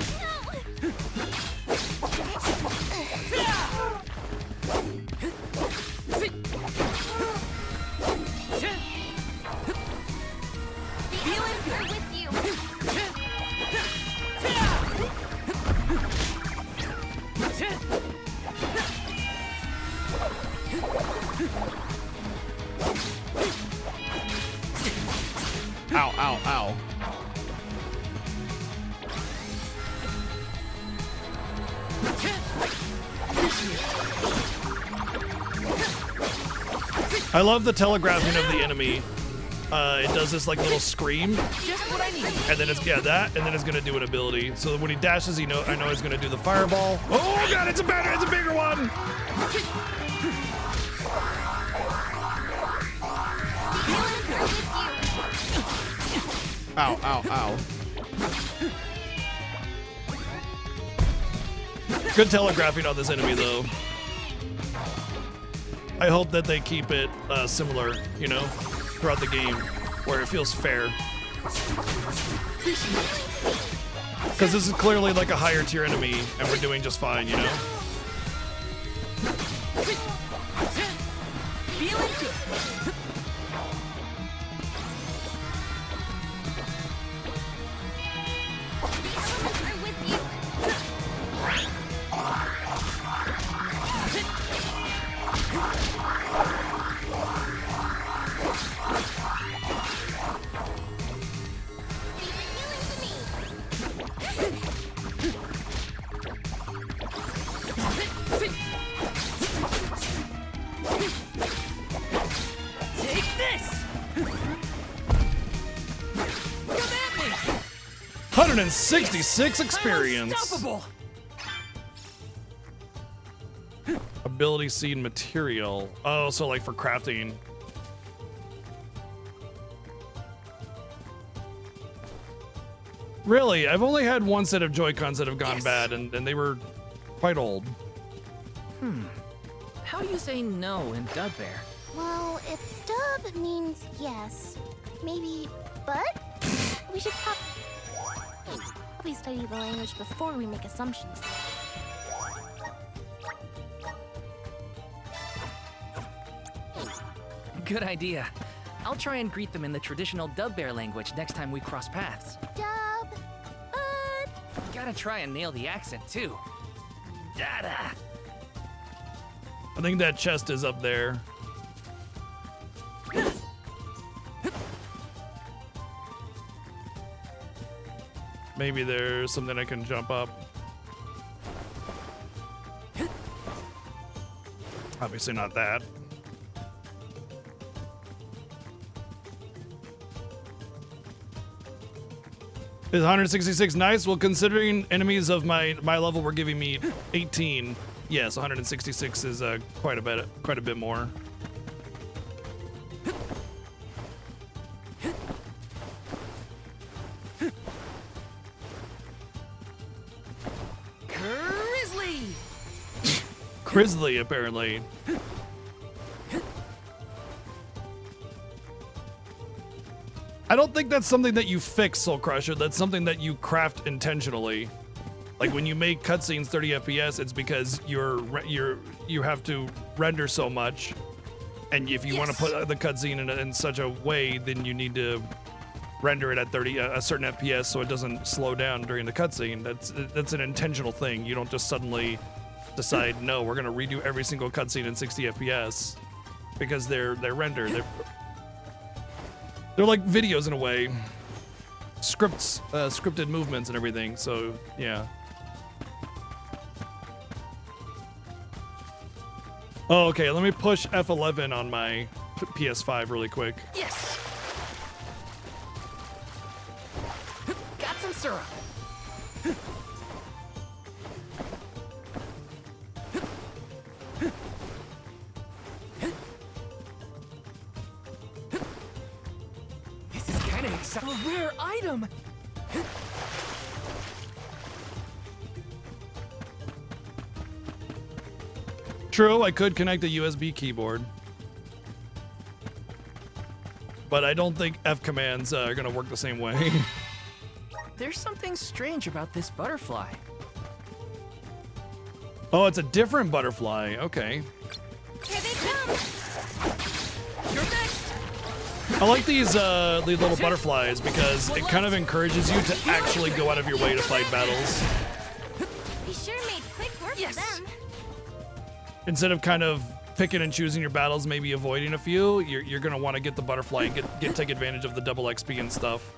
Ow, ow, ow. I love the telegraphing of the enemy. It does this like little scream, and then it's that, and then it's gonna do an ability. So when he dashes, I know he's gonna do the fireball. Oh god, it's a bigger one. Ow, ow, ow. Good telegraphing on this enemy, though. I hope that they keep it similar, you know, throughout the game, where it feels fair. Because this is clearly like a higher tier enemy, and we're doing just fine, you know? Take this! 166 experience. Unstoppable! Ability seed material. Oh, so like for crafting. Really? I've only had one set of Joy-Cons that have gone bad, and they were quite old. How do you say no in Dubbear? Well, if dub means yes, maybe but? We should probably study the language before we make assumptions. Good idea. I'll try and greet them in the traditional Dubbear language next time we cross paths. Dub, Gotta try and nail the accent too. Dada! I think that chest is up there. Maybe there's something I can jump up. Obviously not that. Is 166 nice? Well, considering enemies of my level were giving me 18, yes, 166 is quite a bit more. Grizzly! Grizzly, apparently. I don't think that's something that you fix, Soul Crusher. That's something that you craft intentionally. Like when you make cutscenes 30 FPS, it's because you have to render so much, and if you want to put the cutscene in such a way, then you need to render it at a certain FPS so it doesn't slow down during the cutscene. That's an intentional thing. You don't just suddenly decide, no, we're gonna redo every single cutscene in 60 FPS because they're rendered. They're like videos in a way, scripted movements and everything. So yeah. Oh, okay. Let me push F11 on my PS5 really quick. Yes. Got some syrup. This is kind of exciting. A rare item. True, I could connect a USB keyboard. But I don't think F commands are going to work the same way. There's something strange about this butterfly. Oh, it's a different butterfly. Okay. Here they come! You're next. I like these little butterflies because it kind of encourages you to actually go out of your way to fight battles. We sure made quick work of them. Instead of kind of picking and choosing your battles, maybe avoiding a few, you're gonna want to get the butterfly and take advantage of the double XP and stuff.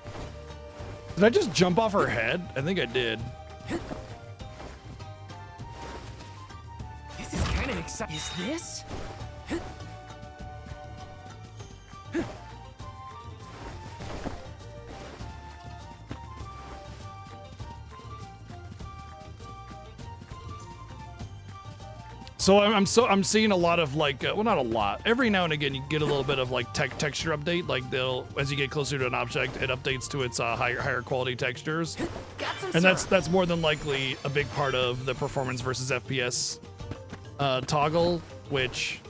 Did I just jump off her head? I think I did. This is kind of exciting. Is this? So I'm seeing a lot of like well, not a lot. Every now and again you get a little bit of like texture update. Like they'll, as you get closer to an object, it updates to its higher quality textures. And that's more than likely a big part of the performance versus FPS toggle, which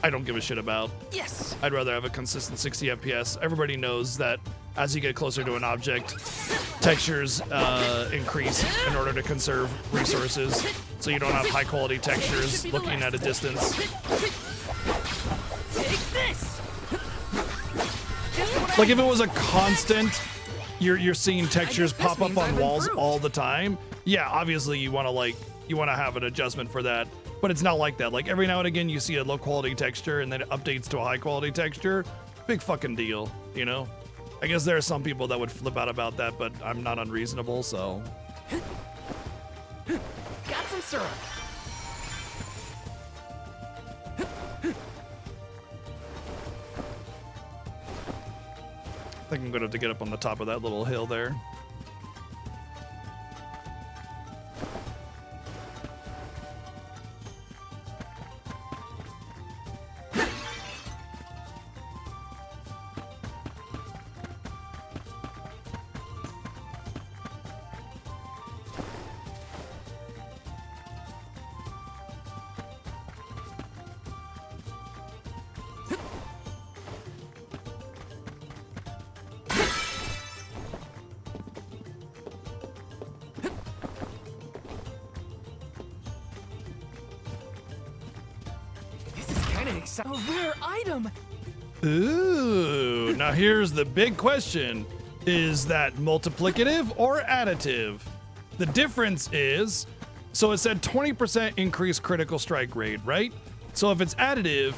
I don't give a shit about. Yes. I'd rather have a consistent 60 FPS. Everybody knows that as you get closer to an object, textures increase in order to conserve resources, so you don't have high quality textures looking at a distance. Take this! Like if it was a constant, you're seeing textures pop up on walls all the time. Yeah, obviously you want to have an adjustment for that, but it's not like that. Like every now and again you see a low quality texture and then it updates to a high quality texture. Big fucking deal, you know? I guess there are some people that would flip out about that, but I'm not unreasonable, so. Got some syrup. I think I'm gonna have to get up on the top of that little hill there. A rare item! Ooh, now here's the big question. Is that multiplicative or additive? The difference is, so it said 20% increased critical strike rate, right? So if it's additive,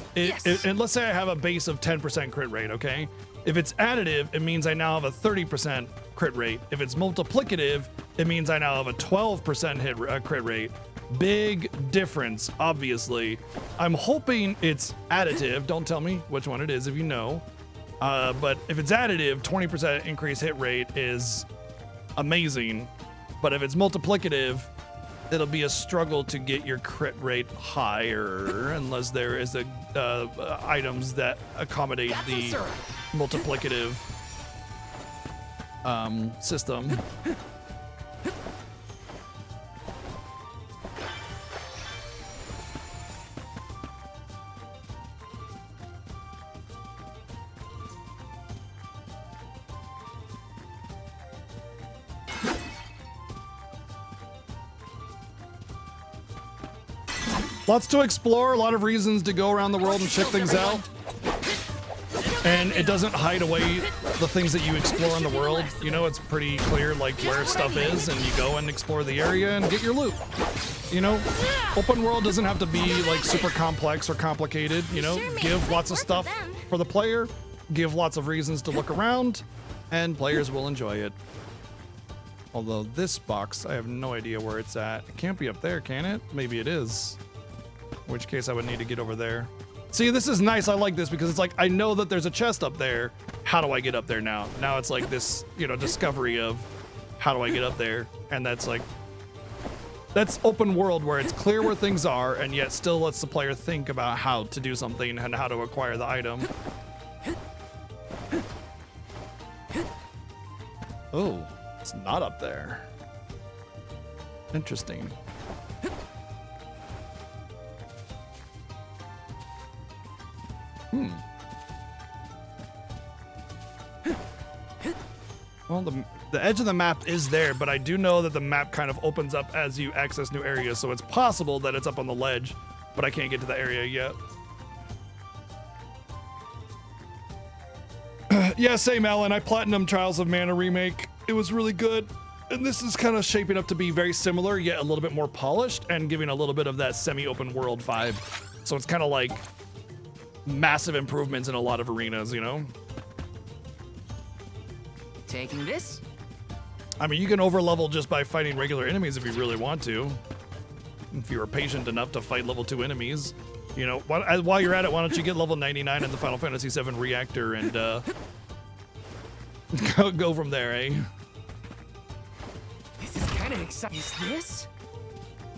and let's say I have a base of 10% crit rate, okay? If it's additive, it means I now have a 30% crit rate. If it's multiplicative, it means I now have a 12% crit rate. Big difference, obviously. I'm hoping it's additive. Don't tell me which one it is if you know. But if it's additive, 20% increased hit rate is amazing. But if it's multiplicative, it'll be a struggle to get your crit rate higher unless there is items that accommodate the multiplicative system. Lots to explore, a lot of reasons to go around the world and check things out. And it doesn't hide away the things that you explore in the world. You know, it's pretty clear like where stuff is, and you go and explore the area and get your loot. You know, open world doesn't have to be like super complex or complicated, you know, give lots of stuff for the player, give lots of reasons to look around, and players will enjoy it. Although this box, I have no idea where it's at. It can't be up there, can it? Maybe it is. In which case I would need to get over there. See, this is nice. I like this because it's like, I know that there's a chest up there. How do I get up there now? Now it's like this, you know, discovery of how do I get up there? And that's like, that's open world where it's clear where things are and yet still lets the player think about how to do something and how to acquire the item. Oh, it's not up there. Interesting. Well, the edge of the map is there, but I do know that the map kind of opens up as you access new areas, so it's possible that it's up on the ledge, but I can't get to the area yet. Yeah, same, Alan. I platinum Trials of Mana Remake. It was really good. And this is kind of shaping up to be very similar, yet a little bit more polished and giving a little bit of that semi-open world vibe. So it's kind of like massive improvements in a lot of arenas, you know? Taking this? I mean, you can overlevel just by fighting regular enemies if you really want to. If you are patient enough to fight level 2 enemies. You know, while you're at it, why don't you get level 99 in the Final Fantasy VII Reactor and go from there, eh? This is kind of exciting. Is this?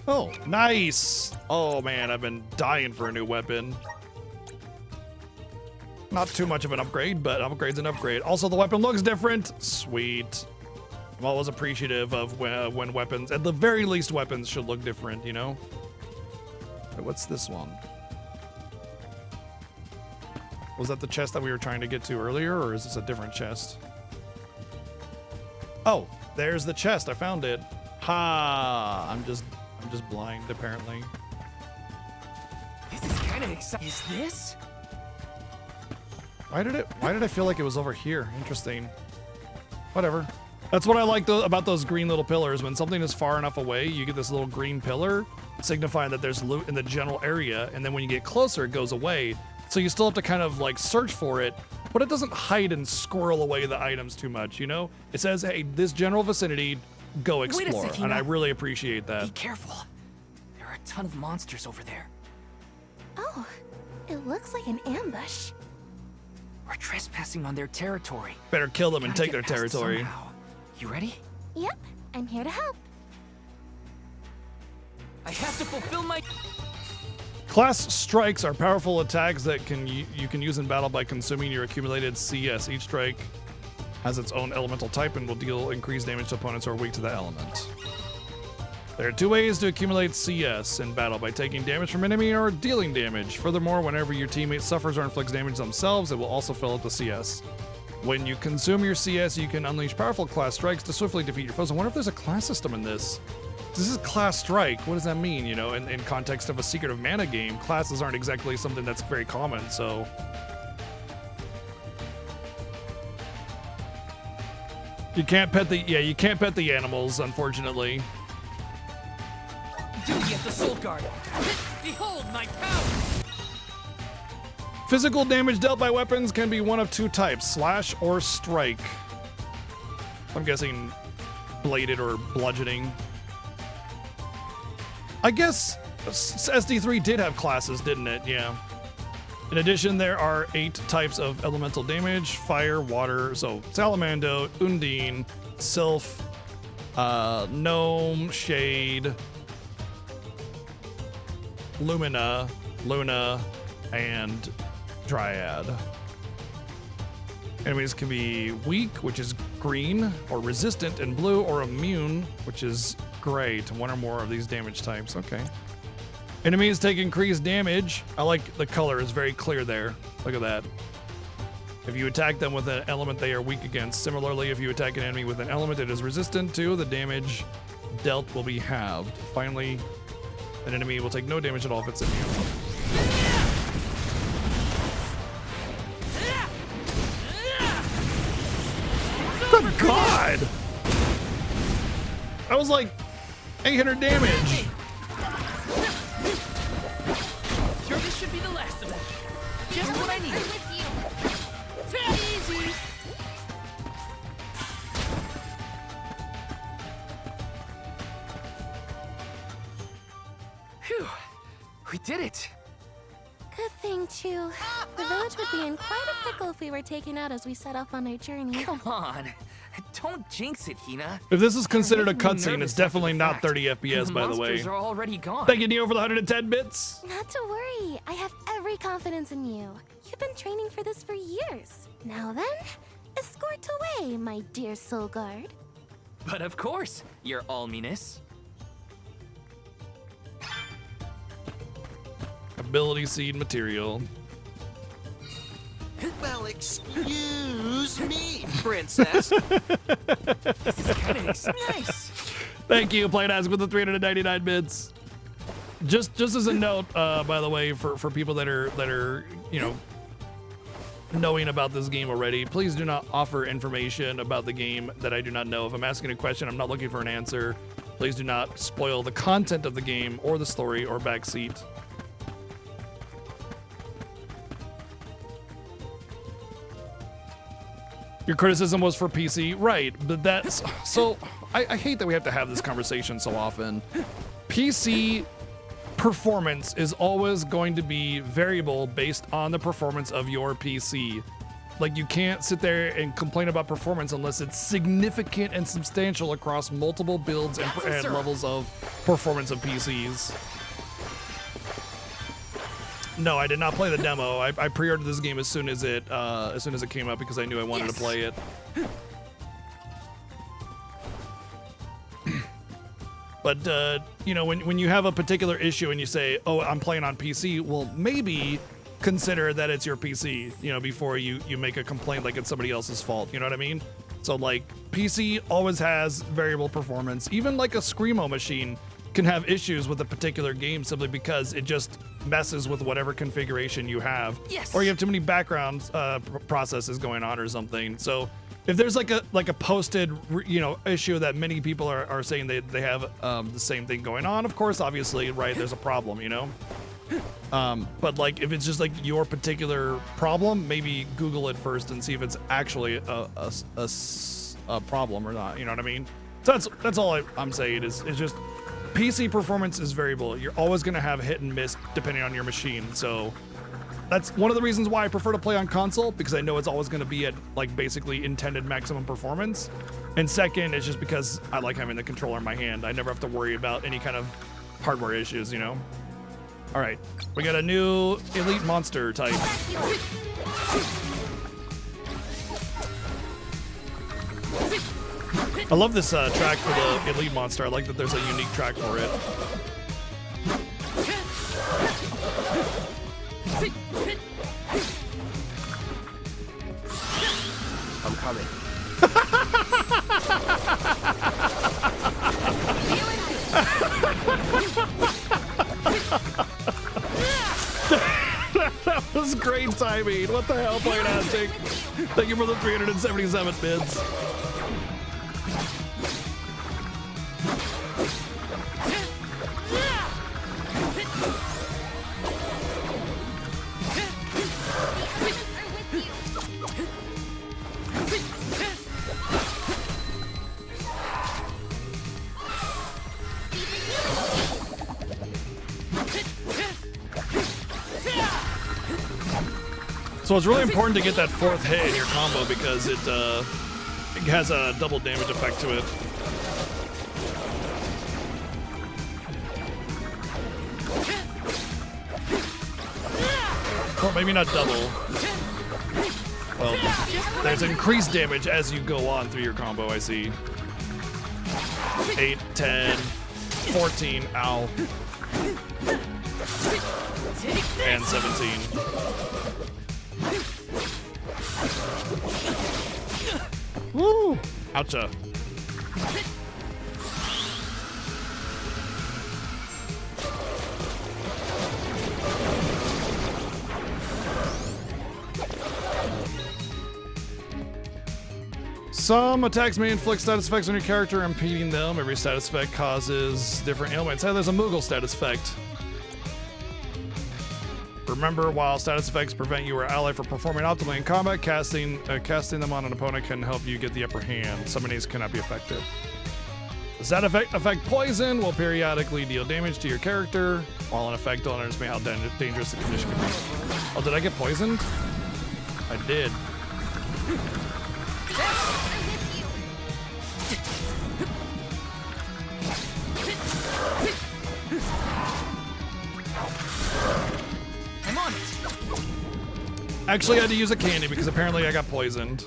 Oh, nice. Oh man, I've been dying for a new weapon. Not too much of an upgrade, but upgrade's an upgrade. Also, the weapon looks different. Sweet. I'm always appreciative of when weapons, at the very least, weapons should look different, you know? Wait, what's this one? Was that the chest that we were trying to get to earlier, or is this a different chest? Oh, there's the chest. I found it. Ha! I'm just blind, apparently. This is kind of exciting. Is this? Why did I feel like it was over here? Interesting. Whatever. That's what I like about those green little pillars. When something is far enough away, you get this little green pillar signifying that there's loot in the general area, and then when you get closer, it goes away. So you still have to kind of like search for it, but it doesn't hide and squirrel away the items too much, you know? It says, hey, this general vicinity, go explore. Wait a second, and I really appreciate that. Be careful. There are a ton of monsters over there. Oh, it looks like an ambush. We're trespassing on their territory. Better kill them and Gotta take their get past it territory. somehow. You ready? Yep, I'm here to help. I have to fulfill my... Class strikes are powerful attacks that you can use in battle by consuming your accumulated CS. Each strike has its own elemental type and will deal increased damage to opponents who are weak to that element. There are 2 ways to accumulate CS in battle: by taking damage from enemy or dealing damage. Furthermore, whenever your teammate suffers or inflicts damage themselves, it will also fill up the CS. When you consume your CS, you can unleash powerful class strikes to swiftly defeat your foes. I wonder if there's a class system in this. This is class strike. What does that mean? You know, in context of a Secret of Mana game, classes aren't exactly something that's very common, so... You can't pet the animals, unfortunately. Duty at the Soul Guard. Behold my power! Physical damage dealt by weapons can be one of 2 types, slash or strike. I'm guessing bladed or bludgeoning. I guess SD3 did have classes, didn't it? Yeah. In addition, there are 8 types of elemental damage: fire, water, so Salamando, Undine, Sylph, Gnome, Shade, Lumina, Luna, and Dryad. Enemies can be weak, which is green, or resistant in blue, or immune, which is gray, to 1 or more of these damage types. Okay. Enemies take increased damage. I like the color, is very clear there. Look at that. If you attack them with an element they are weak against. Similarly, if you attack an enemy with an element it is resistant to, the damage dealt will be halved. Finally, an enemy will take no damage at all if it's immune. Good God! That was like 800 damage. Sure, this should be the last of them. Just what I need. Easy. Phew. We did it! Good thing, too. The village would be in quite a pickle if we were taken out as we set off on our journey. Come on! Don't jinx it, Hina. If this is considered a You're making me cutscene, nervous it's definitely after the not fact. 30 FPS, The by the way. monsters are already gone. Thank you, Neo, for the 110 bits. Not to worry. I have every confidence in you. You've been training for this for years. Now then, escort away, my dear Soul Guard. But of course, your alminess. Ability seed material. Well, excuse me, princess. This is kind of nice. Thank you, Playdask, with the 399 bits. Just as a note, by the way, for people that are knowing about this game already, please do not offer information about the game that I do not know. If I'm asking a question, I'm not looking for an answer. Please do not spoil the content of the game or the story or backseat. Your criticism was for PC, right? But that's so. I hate that we have to have this conversation so often. PC performance is always going to be variable based on the performance of your PC. Like, you can't sit there and complain about performance unless it's significant and substantial across multiple builds and levels of performance of PCs. No, I did not play the demo. I pre-ordered this game as soon as it came out because I knew I wanted to play it. But when you have a particular issue and you say, "Oh, I'm playing on PC," well, maybe consider that it's your PC, before you make a complaint like it's somebody else's fault. You know what I mean? So, like, PC always has variable performance. Even like a Screamo machine can have issues with a particular game simply because it just messes with whatever configuration you have. Yes. Or you have too many background processes going on or something. So if there's like a posted issue that many people are saying they have the same thing going on, of course, obviously, right, there's a problem, but like if it's just like your particular problem, maybe Google it first and see if it's actually a problem or not. You know what I mean? So that's all I'm saying is just PC performance is variable. You're always going to have hit and miss depending on your machine. So that's one of the reasons why I prefer to play on console, because I know it's always going to be at like basically intended maximum performance. And second, it's just because I like having the controller in my hand. I never have to worry about any kind of hardware issues, All right, we got a new elite monster type. I love this track for the elite monster. I like that there's a unique track for it. I'm coming. That was great timing. What the hell, Playtastic? Thank you for the 377 bids. So it's really important to get that fourth hit in your combo because it has a double damage effect to it. Or maybe not double. Well, there's increased damage as you go on through your combo, I see. 8, 10, 14, ow. And 17. Woo! Oucha. Some attacks may inflict status effects on your character, impeding them. Every status effect causes different ailments. Hey, there's a Moogle status effect. Remember, while status effects prevent you or ally from performing optimally in combat, casting them on an opponent can help you get the upper hand. Some of these cannot be effective. Does that affect poison? Will periodically deal damage to your character. While in effect, don't understand how dangerous the condition can be. Oh, did I get poisoned? I did. I'm on it. Actually, I had to use a candy because apparently I got poisoned.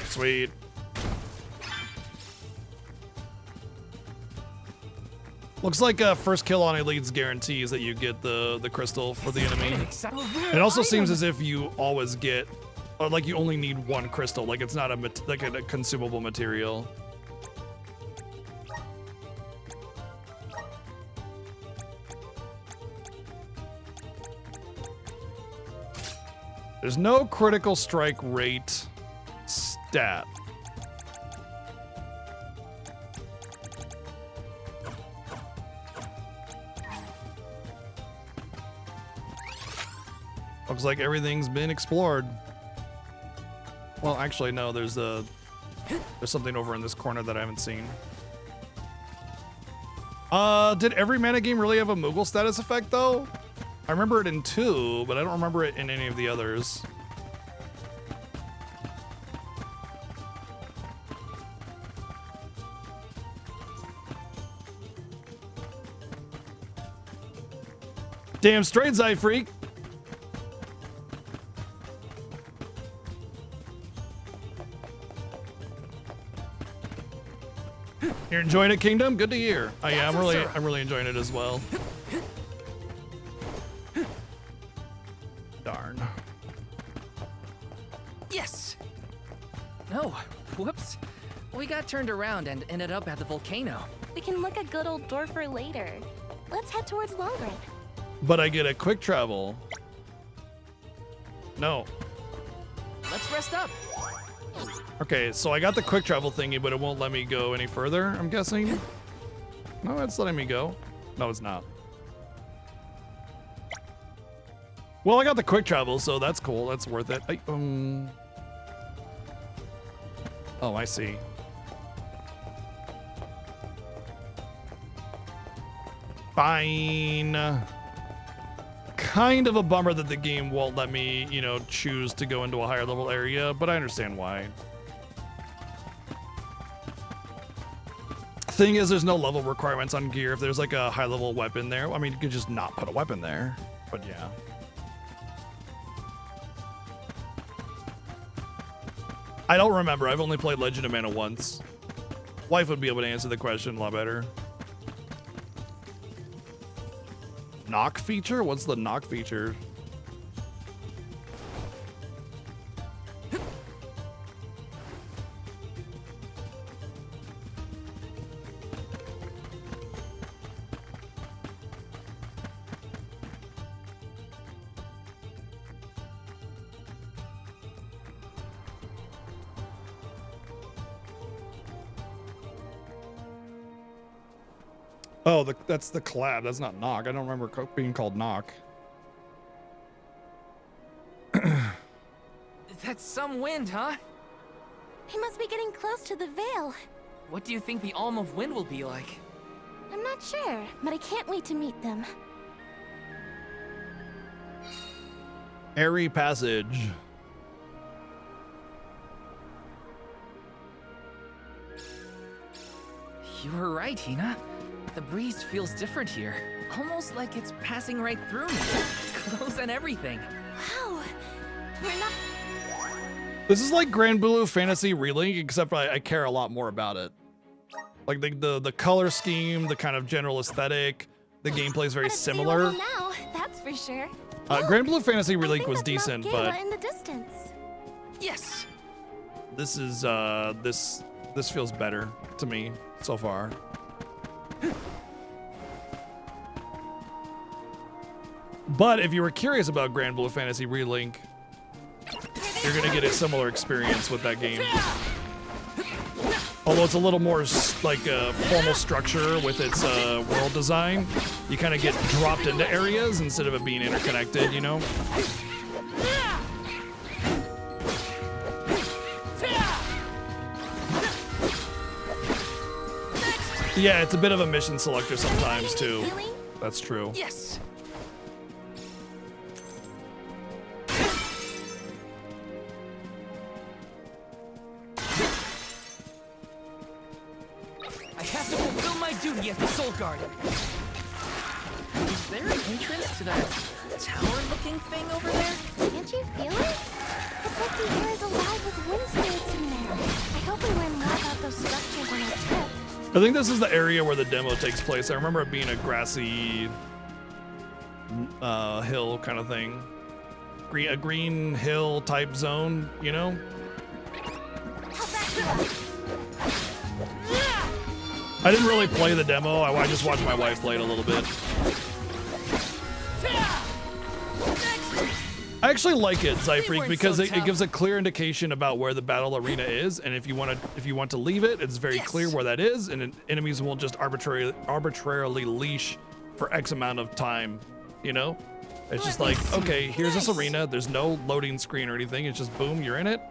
Sweet. Looks like first kill on elites guarantees that you get the crystal for the enemy. It also seems as if you always get, or like you only need one crystal. Like it's not a consumable material. There's no critical strike rate stat. Looks like everything's been explored. Well, actually, no. There's something over in this corner that I haven't seen. Did every mana game really have a Moogle status effect though? I remember it in 2, but I don't remember it in any of the others. Damn straight, Zy Freak. You're enjoying it, Kingdom? Good to hear. Oh, yeah, I'm really enjoying it as well. Darn. Yes. No. Whoops. We got turned around and ended up at the volcano. We can look at good old Dorfer later. Let's head towards Longren. But I get a quick travel. No. Let's rest up. Okay, so I got the quick travel thingy, but it won't let me go any further, I'm guessing. No, it's letting me go. No, it's not. Well, I got the quick travel, so that's cool. That's worth it. Oh, I see. Fine. Kind of a bummer that the game won't let me, you know, choose to go into a higher level area, but I understand why. Thing is, there's no level requirements on gear. If there's like a high level weapon there, I mean, you could just not put a weapon there, but yeah. I don't remember. I've only played Legend of Mana once. Wife would be able to answer the question a lot better. Knock feature? What's the knock feature? Oh, that's the collab. That's not knock. I don't remember being called knock. That's some wind, huh? He must be getting close to the Veil. What do you think the Alm of Wind will be like? I'm not sure, but I can't wait to meet them. Airy Passage. You were right, Hina. The breeze feels different here. Almost like it's passing right through me. Clothes and everything. Wow. We're not... This is like Grand Blue Fantasy Relink, except I care a lot more about it. Like the color scheme, the kind of general aesthetic, the gameplay is very similar. Now, that's for sure. Grand Blue Fantasy Relink was decent, but in the distance. Yes. This is this feels better to me so far. But if you were curious about Grand Blue Fantasy Relink, you're gonna get a similar experience with that game. Although it's a little more like a formal structure with its world design, you kind of get dropped into areas instead of it being interconnected, you know? Yeah, it's a bit of a mission selector sometimes too. That's true. Yes. I have to fulfill my duty as the Soul Guard. Is there an entrance to that tower-looking thing over there? Can't you feel it? It's like the air is alive with wind spirits in there. I hope we learn more about those structures on our trip. I think this is the area where the demo takes place. I remember it being a grassy hill kind of thing. A green hill type zone, you know? I didn't really play the demo. I just watched my wife play it a little bit. I actually like it, Zyfreak, because it gives a clear indication about where the battle arena is, and if you want to leave it, it's very clear where that is, and enemies won't just arbitrarily leash for X amount of time, you know? It's just like, okay, here's this arena. There's no loading screen or anything. It's just boom, you're in it.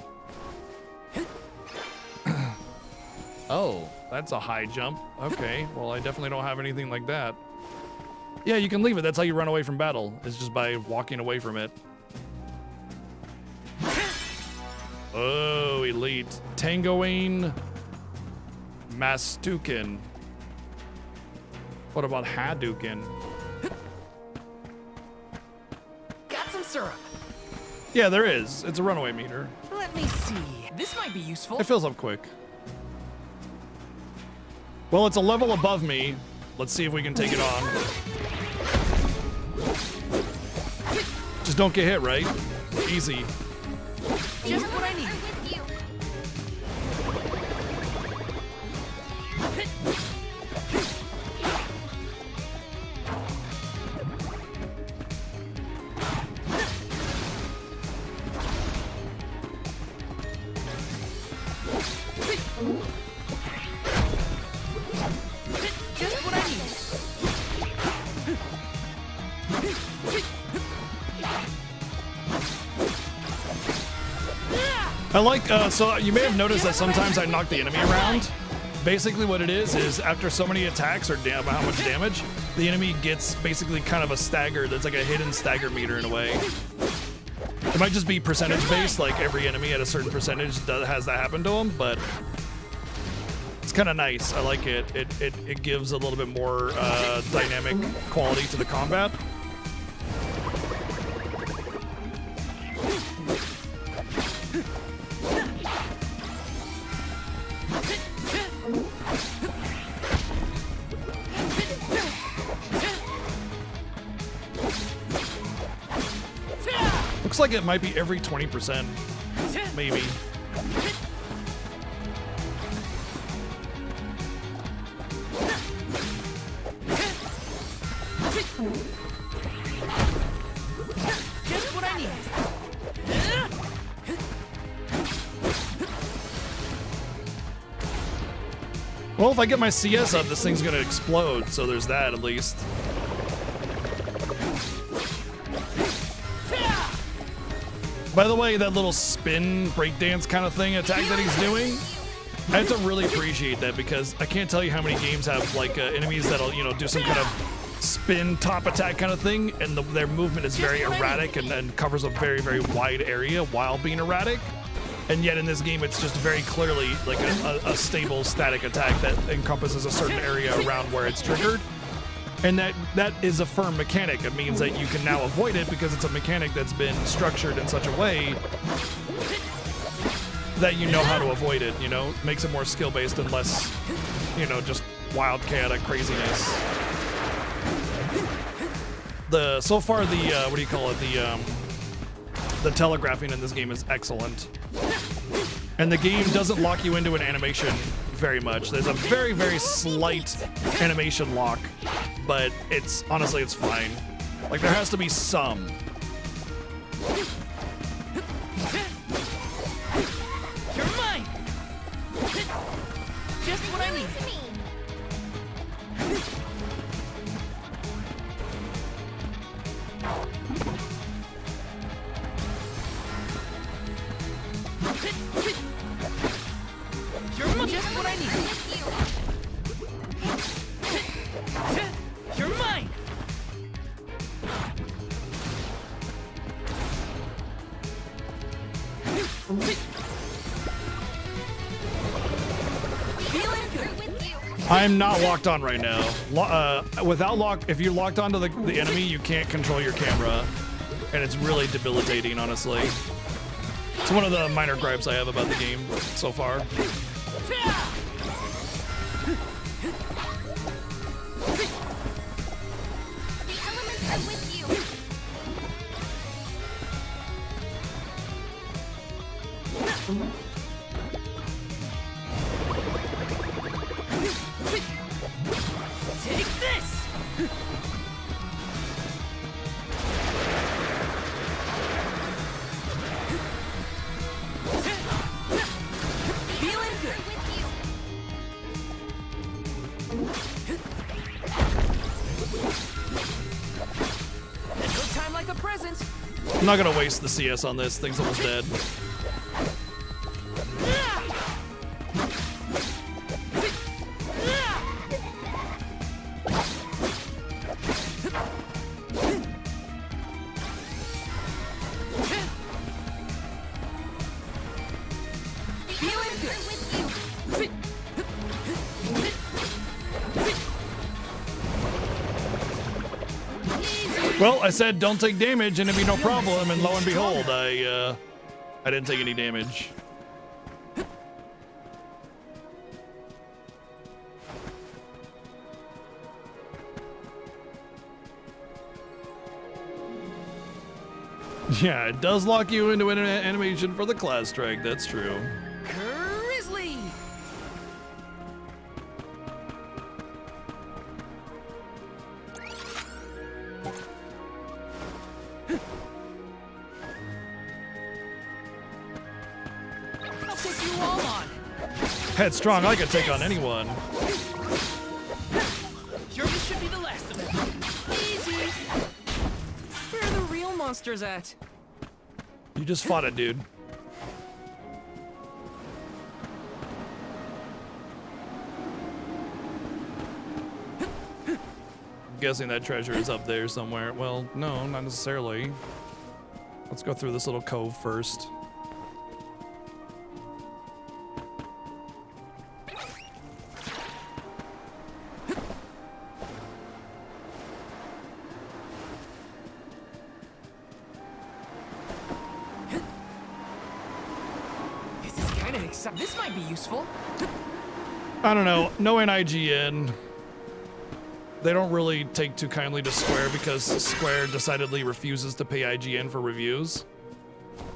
Oh, that's a high jump. Okay, well, I definitely don't have anything like that. Yeah, you can leave it. That's how you run away from battle. It's just by walking away from it. Oh, elite. Tangoane Mastukin. What about Hadouken? Got some syrup. Yeah, there is. It's a runaway meter. Let me see. This might be useful. It fills up quick. Well, it's a level above me. Let's see if we can take it on. Just don't get hit, right? Easy. Just what I need. Just what I need. I like, so you may have noticed that sometimes I knock the enemy around. Basically what it is after so many attacks or how much damage, the enemy gets basically kind of a stagger. That's like a hidden stagger meter in a way. It might just be percentage based, like every enemy at a certain percentage has that happen to them, but it's kind of nice. I like it. It gives a little bit more dynamic quality to the combat. Looks like it might be every 20%, maybe. Just what I need. Well, if I get my CS up, this thing's gonna explode, so there's that at least. By the way, that little spin breakdance kind of thing attack that he's doing, I have to really appreciate that because I can't tell you how many games have like enemies that'll, you know, do some kind of spin top attack kind of thing, and their movement is very erratic and covers a very, very wide area while being erratic. And yet in this game, it's just very clearly like a stable static attack that encompasses a certain area around where it's triggered. And that is a firm mechanic. It means that you can now avoid it because it's a mechanic that's been structured in such a way that you know how to avoid it, you know? Makes it more skill-based and less, you know, just wild, chaotic craziness. So far, what do you call it? The telegraphing in this game is excellent. And the game doesn't lock you into an animation very much. There's a very, very slight animation lock, but honestly, it's fine. Like, there has to be some. You're mine! Just what I need. You're just what I need. You're mine. I'm not locked on right now. Without lock, if you're locked onto the enemy, you can't control your camera, and it's really debilitating, honestly. It's one of the minor gripes I have about the game so far. Take this! Feeling good. There's no time like the present. I'm not gonna waste the CS on this. Thing's almost dead. Well, I said don't take damage and it'd be no problem, and lo and behold, I didn't take any damage. Yeah, it does lock you into an animation for the class strike, that's true. Grizzly! I'll take you all on. Headstrong, I could take on anyone. Sure, this should be the last of them. Easy. Where are the real monsters at? You just fought it, dude. I'm guessing that treasure is up there somewhere. Well, no, not necessarily. Let's go through this little cove first. This is kind of exciting. This might be useful. I don't know. Knowing IGN, they don't really take too kindly to Square because Square decidedly refuses to pay IGN for reviews.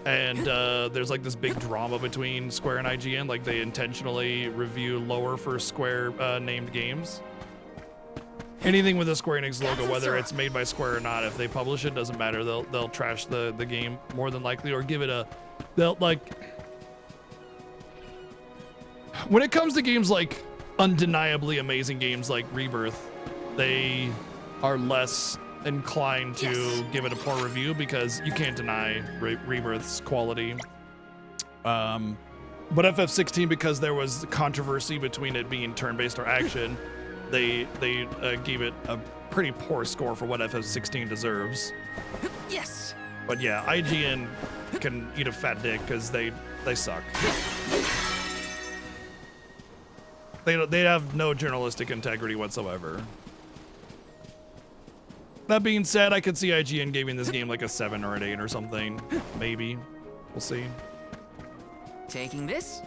And there's like this big drama between Square and IGN. Like they intentionally review lower for Square named games. Anything with a Square Enix logo, whether it's made by Square or not, if they publish it, doesn't matter. They'll trash the game more than likely, or give it a, they'll like. When it comes to games like undeniably amazing games like Rebirth, they are less inclined to give it a poor review because you can't deny Rebirth's quality. But FF16, because there was controversy between it being turn-based or action, they gave it a pretty poor score for what FF16 deserves. Yes. But yeah, IGN can eat a fat dick because they suck. They have no journalistic integrity whatsoever. That being said, I could see IGN giving this game like a 7 or an 8 or something. Maybe. We'll see. Taking this?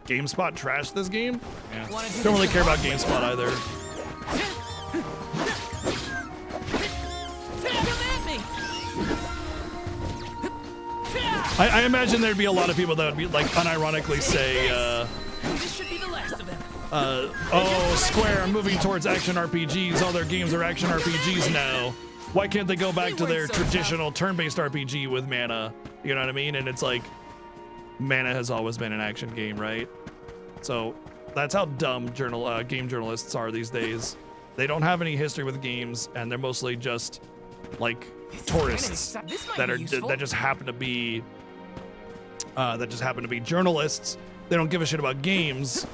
GameSpot trashed this game? Yeah. Wanna do Don't really this care about alone? GameSpot either. I imagine there'd be a lot of people that would be like unironically say, This should be the last of them. Square moving towards action RPGs. All their games are action RPGs now. Why can't they go back to their traditional turn-based RPG with Mana? You know what I mean? And it's like, Mana has always been an action game, right? So that's how dumb game journalists are these days. They don't have any history with games, and they're mostly just like tourists that just happen to be journalists. They don't give a shit about games,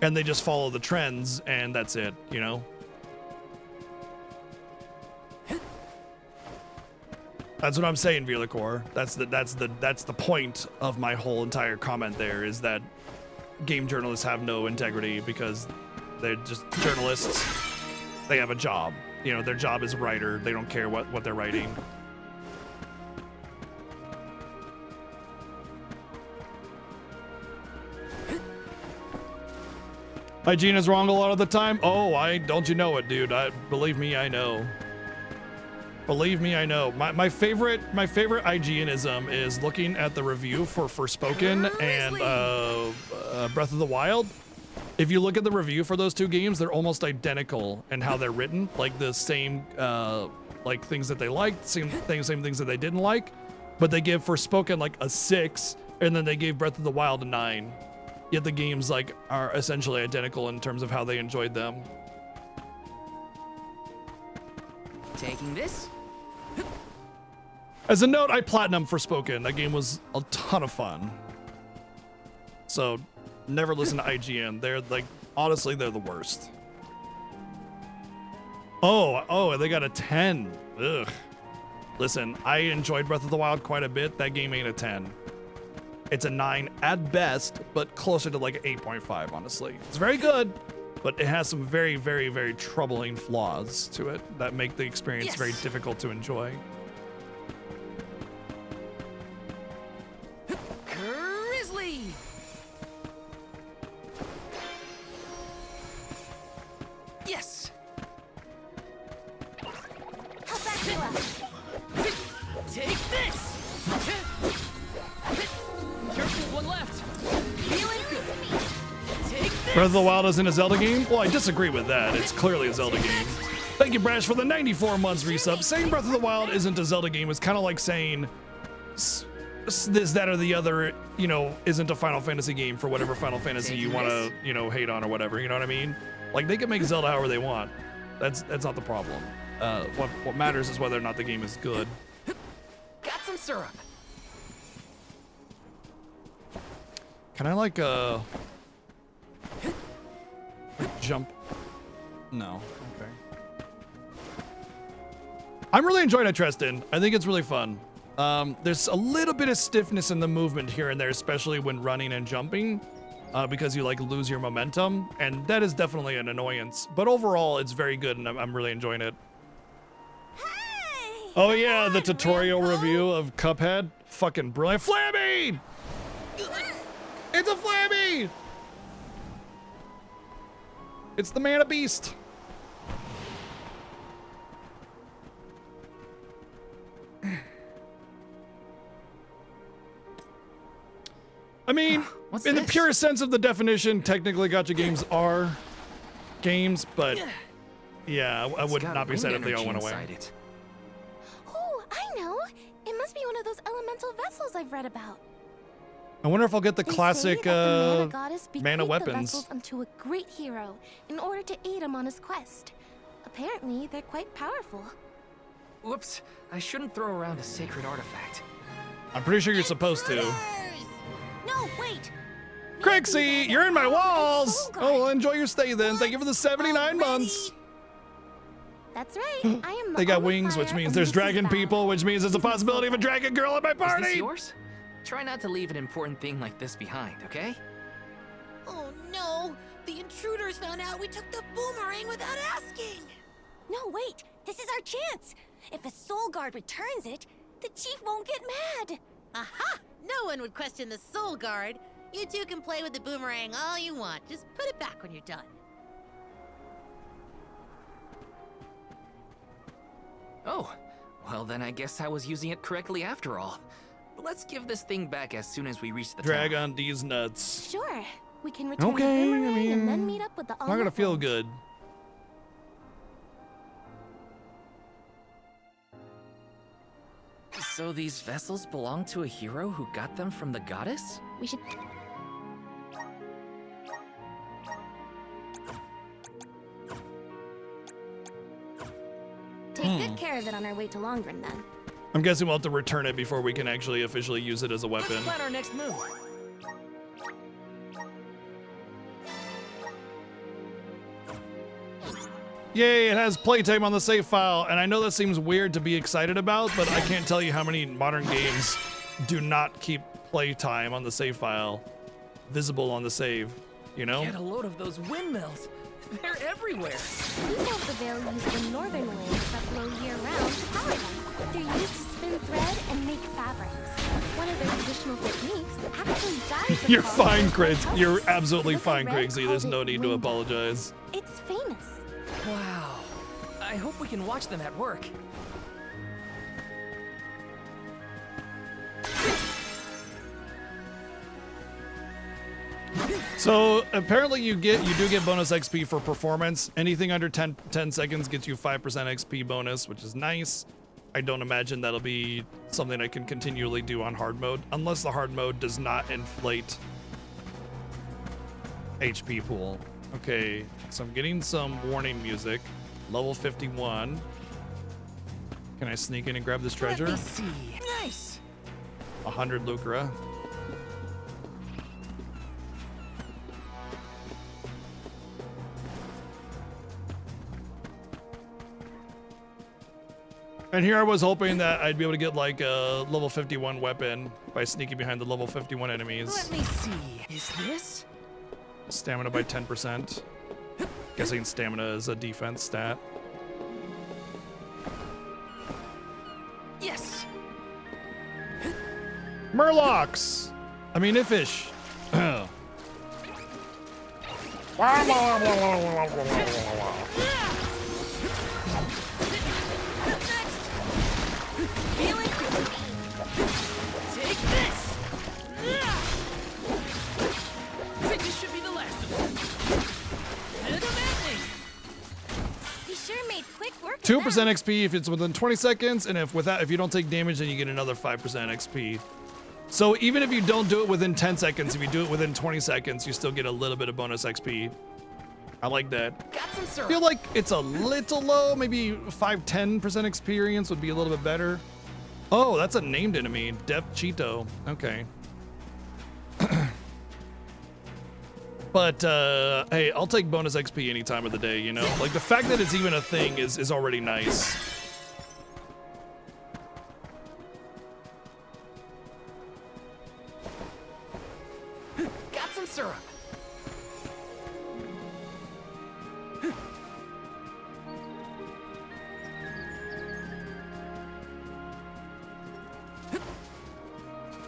and they just follow the trends, and that's it, you know? That's what I'm saying, Vierlichor. That's the point of my whole entire comment there, is that game journalists have no integrity because they're just journalists. They have a job. You know, their job is writer. They don't care what they're writing. Hygiene is wrong a lot of the time. Oh, don't you know it, dude? Believe me, I know. Believe me, I know. My favorite IGNism is looking at the review for Forspoken and Breath of the Wild. If you look at the review for those two games, they're almost identical in how they're written. Like the same like things that they liked, same things that they didn't like. But they give Forspoken like a 6, and then they gave Breath of the Wild a 9. Yet the games like are essentially identical in terms of how they enjoyed them. Taking this? As a note, I platinumed Forspoken. That game was a ton of fun. So, never listen to IGN. They're like, honestly, they're the worst. Oh, they got a 10. Ugh. Listen, I enjoyed Breath of the Wild quite a bit. That game ain't a 10. It's a 9 at best, but closer to like an 8.5, honestly. It's very good, but it has some very, very, very troubling flaws to it that make the experience very difficult to enjoy. Grizzly! Yes! How's that feel? Take this! Careful, one left. Feeling good. Take this! Breath of the Wild isn't a Zelda game? Well, I disagree with that. It's clearly a Zelda game. Thank you, Brash, for the 94 months resub. Saying Breath of the Wild isn't a Zelda game is kind of like saying this, that, or the other, you know, isn't a Final Fantasy game for whatever Final Fantasy you want to, you know, hate on or whatever. You know what I mean? Like, they can make Zelda however they want. That's not the problem. What matters is whether or not the game is good. Got some syrup. Can I like jump? No. Okay. I'm really enjoying it, Tristan. I think it's really fun. There's a little bit of stiffness in the movement here and there, especially when running and jumping, because you like lose your momentum, and that is definitely an annoyance. But overall, it's very good, and I'm really enjoying it. Hey! Oh yeah, the tutorial review of Cuphead, fucking brilliant. Flammy! It's a Flammy! It's the Mana Beast. I mean, in the purest sense of the definition, technically gacha games are games, but yeah, I would not be sad if they all went away. Oh, I know. It must be one of those elemental vessels I've read about. I wonder if I'll get the They classic say that the Mana Goddess mana bequeathed the weapons. vessels unto a great hero in order to aid him on his quest. Apparently, they're quite powerful. Whoops, I shouldn't throw around a sacred artifact. I'm pretty sure you're supposed to. No, wait. Crixie, you're in my walls! Oh, well, enjoy your stay then. Thank you for the 79 months. That's right. I am the They got only wings, which fire means of there's Mrs. dragon Val. people, which means there's a possibility of a dragon girl at my Is party. this yours? Try not to leave an important thing like this behind, okay? Oh no! The intruders found out we took the boomerang without asking! No, wait! This is our chance! If a soul guard returns it, the chief won't get mad! Aha! No one would question the soul guard. You two can play with the boomerang all you want. Just put it back when you're done. Oh, well then I guess I was using it correctly after all. Let's give this thing back as soon as we reach the Drag town. on these nuts. Sure. We can return Okay, the I boomerang and then mean, meet up with the not gonna Alma feel friends. good. So these vessels belong to a hero who got them from the goddess? We should. Take good care of it on our way to Longren, then. I'm guessing we'll have to return it before we can actually officially use it as a weapon. Let's plan our next move. Yay, it has playtime on the save file, and I know that seems weird to be excited about, but I can't tell you how many modern games do not keep playtime on the save file visible on the save, you know? Get a load of those windmills. They're everywhere. People of the Vale use the northern winds that blow year-round to power them. They're used to spin thread and make fabrics. One of their traditional techniques actually dies the You're fall fine, of Griggs. their You're hosts. absolutely With a fine, red Griggsy. There's no velvet need to window. apologize. It's famous. Wow. I hope we can watch them at work. So apparently you do get bonus XP for performance. Anything under 10 seconds gets you 5% XP bonus, which is nice. I don't imagine that'll be something I can continually do on hard mode, unless the hard mode does not inflate HP pool. Okay, so I'm getting some warning music. Level 51. Can I sneak in and grab this treasure? Let me see. Nice. 100 Lucra. And here I was hoping that I'd be able to get like a level 51 weapon by sneaking behind the level 51 enemies. Let me see. Is this? Stamina by 10%. Guessing stamina is a defense stat. Yes. Murlocs! I mean, Iffish. Feeling good. Take this. Think this should be the last of them. He sure made quick work. 2% XP if it's within 20 seconds, and if you don't take damage, then you get another 5% XP. So even if you don't do it within 10 seconds, if you do it within 20 seconds, you still get a little bit of bonus XP. I like that. Got some I syrup. feel like it's a little low. Maybe 5-10% experience would be a little bit better. Oh, that's a named enemy. Death Cheeto. Okay. But hey, I'll take bonus XP any time of the day, you know? Like the fact that it's even a thing is already nice. Got some syrup.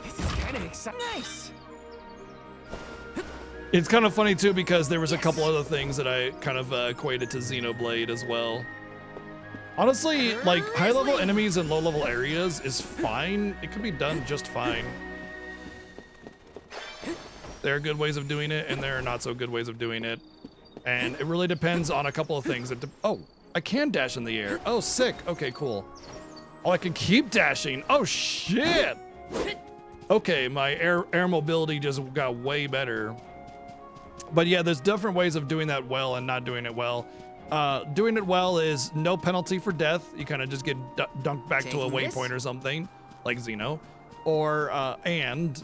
This is kind of exciting. Nice. It's kind of funny too because there was a couple other things that I kind of equated to Xenoblade as well. Honestly, like high level enemies in low level areas is fine. It could be done just fine. There are good ways of doing it and there are not so good ways of doing it. And it really depends on a couple of things. Oh, I can dash in the air. Oh, sick. Okay, cool. Oh, I can keep dashing. Oh, shit. Okay, my air mobility just got way better. But yeah, there's different ways of doing that well and not doing it well. Doing it well is no penalty for death. You kind of just get dunked back to a waypoint or something, like Xeno. Or, and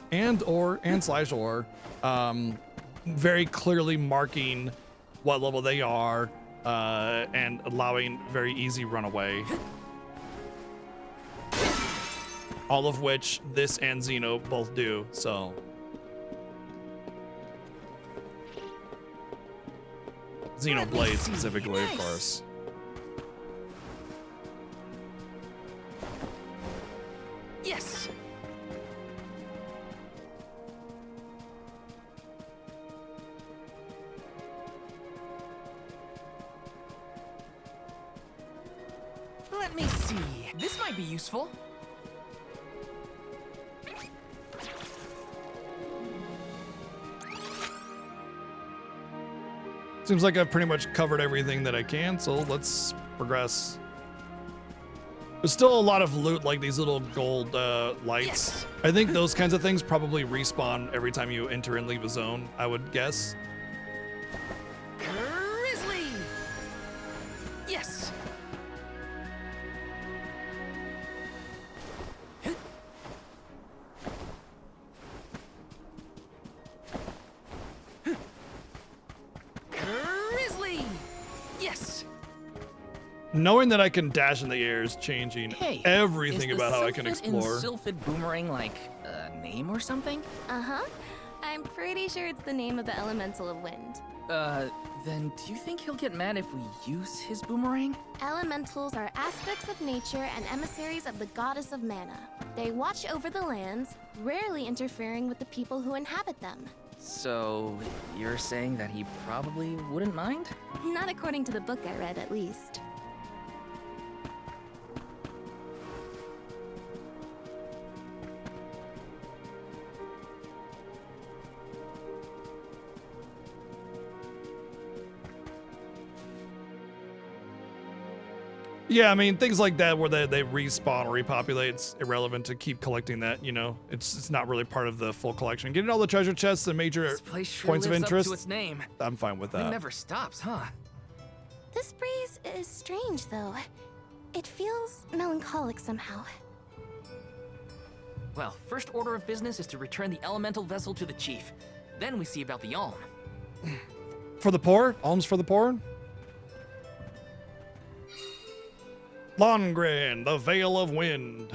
very clearly marking what level they are and allowing very easy runaway. All of which this and Xeno both do, so. Xenoblade specifically, of course. Yes. Let me see. This might be useful. Seems like I've pretty much covered everything that I can, so let's progress. There's still a lot of loot, like these little gold lights. Yes. I think those kinds of things probably respawn every time you enter and leave a zone, I would guess. Grizzly! Yes! Grizzly! Yes! Knowing that I can dash in the air is changing Hey, everything is the about how I can Sylphid in explore. Sylphid Boomerang like a name or something? Uh-huh. I'm pretty sure it's the name of the elemental of wind. Then do you think he'll get mad if we use his boomerang? Elementals are aspects of nature and emissaries of the goddess of mana. They watch over the lands, rarely interfering with the people who inhabit them. So, you're saying that he probably wouldn't mind? Not according to the book I read, at least. Yeah, I mean, things like that where they respawn or repopulate, it's irrelevant to keep collecting that, you know? It's not really part of the full collection. Getting all the treasure chests and major This place sure points of lives interest, up to its name. I'm fine with It that. never stops, huh? This breeze is strange, though. It feels melancholic somehow. Well, first order of business is to return the elemental vessel to the chief. Then we see about the Alm. For the poor? Alms for the poor? Longren, the Veil of Wind.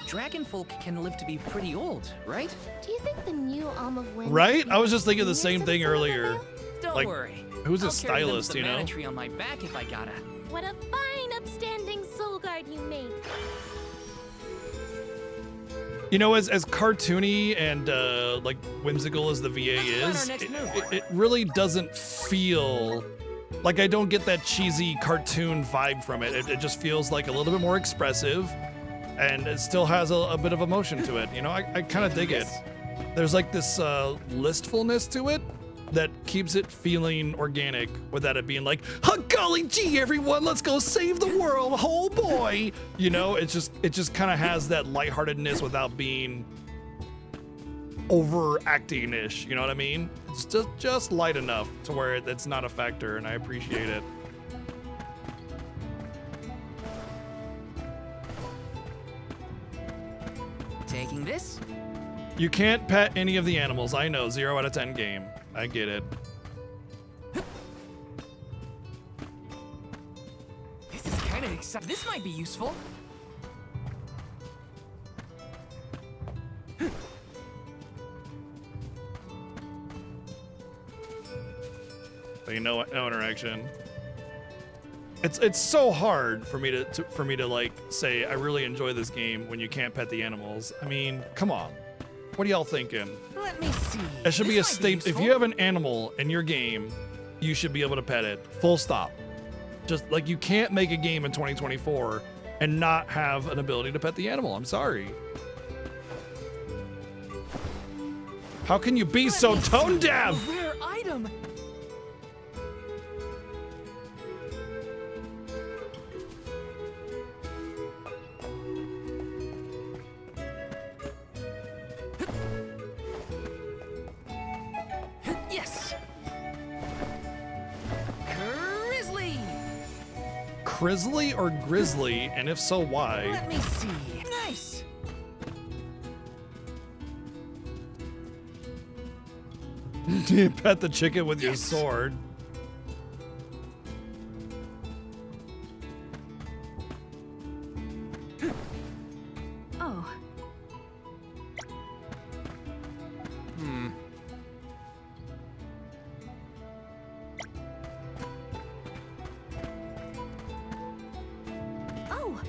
Dragon folk can live to be pretty old, right? Do you think the new Alm of Wind... Right? I was just thinking the same thing earlier. Don't Like, worry. who's a I'll carry them to stylist, the you know? mana tree on my back if I gotta. What a fine, upstanding soul guard you make. You know, as cartoony and like whimsical as the VA is, it really doesn't feel like I don't get that cheesy cartoon vibe from it. It just feels like a little bit more expressive, and it still has a bit of emotion to it. You know, I kind of dig it. There's like this listfulness to it that keeps it feeling organic without it being like, oh, golly gee, everyone, let's go save the world, oh boy. You know, it just kind of has that lightheartedness without being overacting-ish, you know what I mean? It's just light enough to where it's not a factor, and I appreciate it. Taking this? You can't pet any of the animals. I know, 0 out of 10 game. I get it. This is kind of exciting. This might be useful. But you know what? No interaction. It's so hard for me to like say I really enjoy this game when you can't pet the animals. I mean, come on. What are y'all thinking? Let me see. It should be a This might staple. If useful. you have an animal in your game, you should be able to pet it. Full stop. Just like you can't make a game in 2024 and not have an ability to pet the animal. I'm sorry. How can you be so tone deaf? A rare item. Yes. Grizzly. Crizzly or Grizzly? And if so, why? Let me see. Nice. You pet the chicken with your sword. Oh. Oh!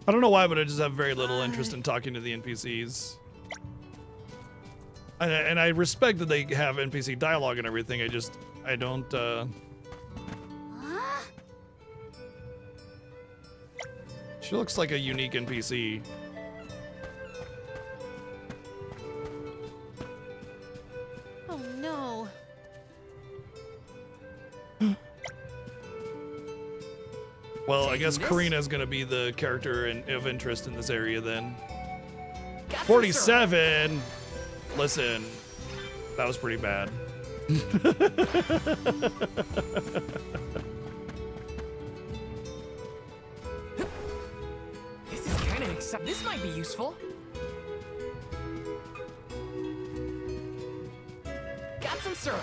I don't know why, but I just have very little interest in talking to the NPCs. And I respect that they have NPC dialogue and everything. I don't. She looks like a unique NPC. Oh no. Well, I guess Taking this? Karina's gonna be the character of interest in this area then. Got some 47. Listen, that was pretty bad. This is kind of exciting. This might be useful. Got some syrup.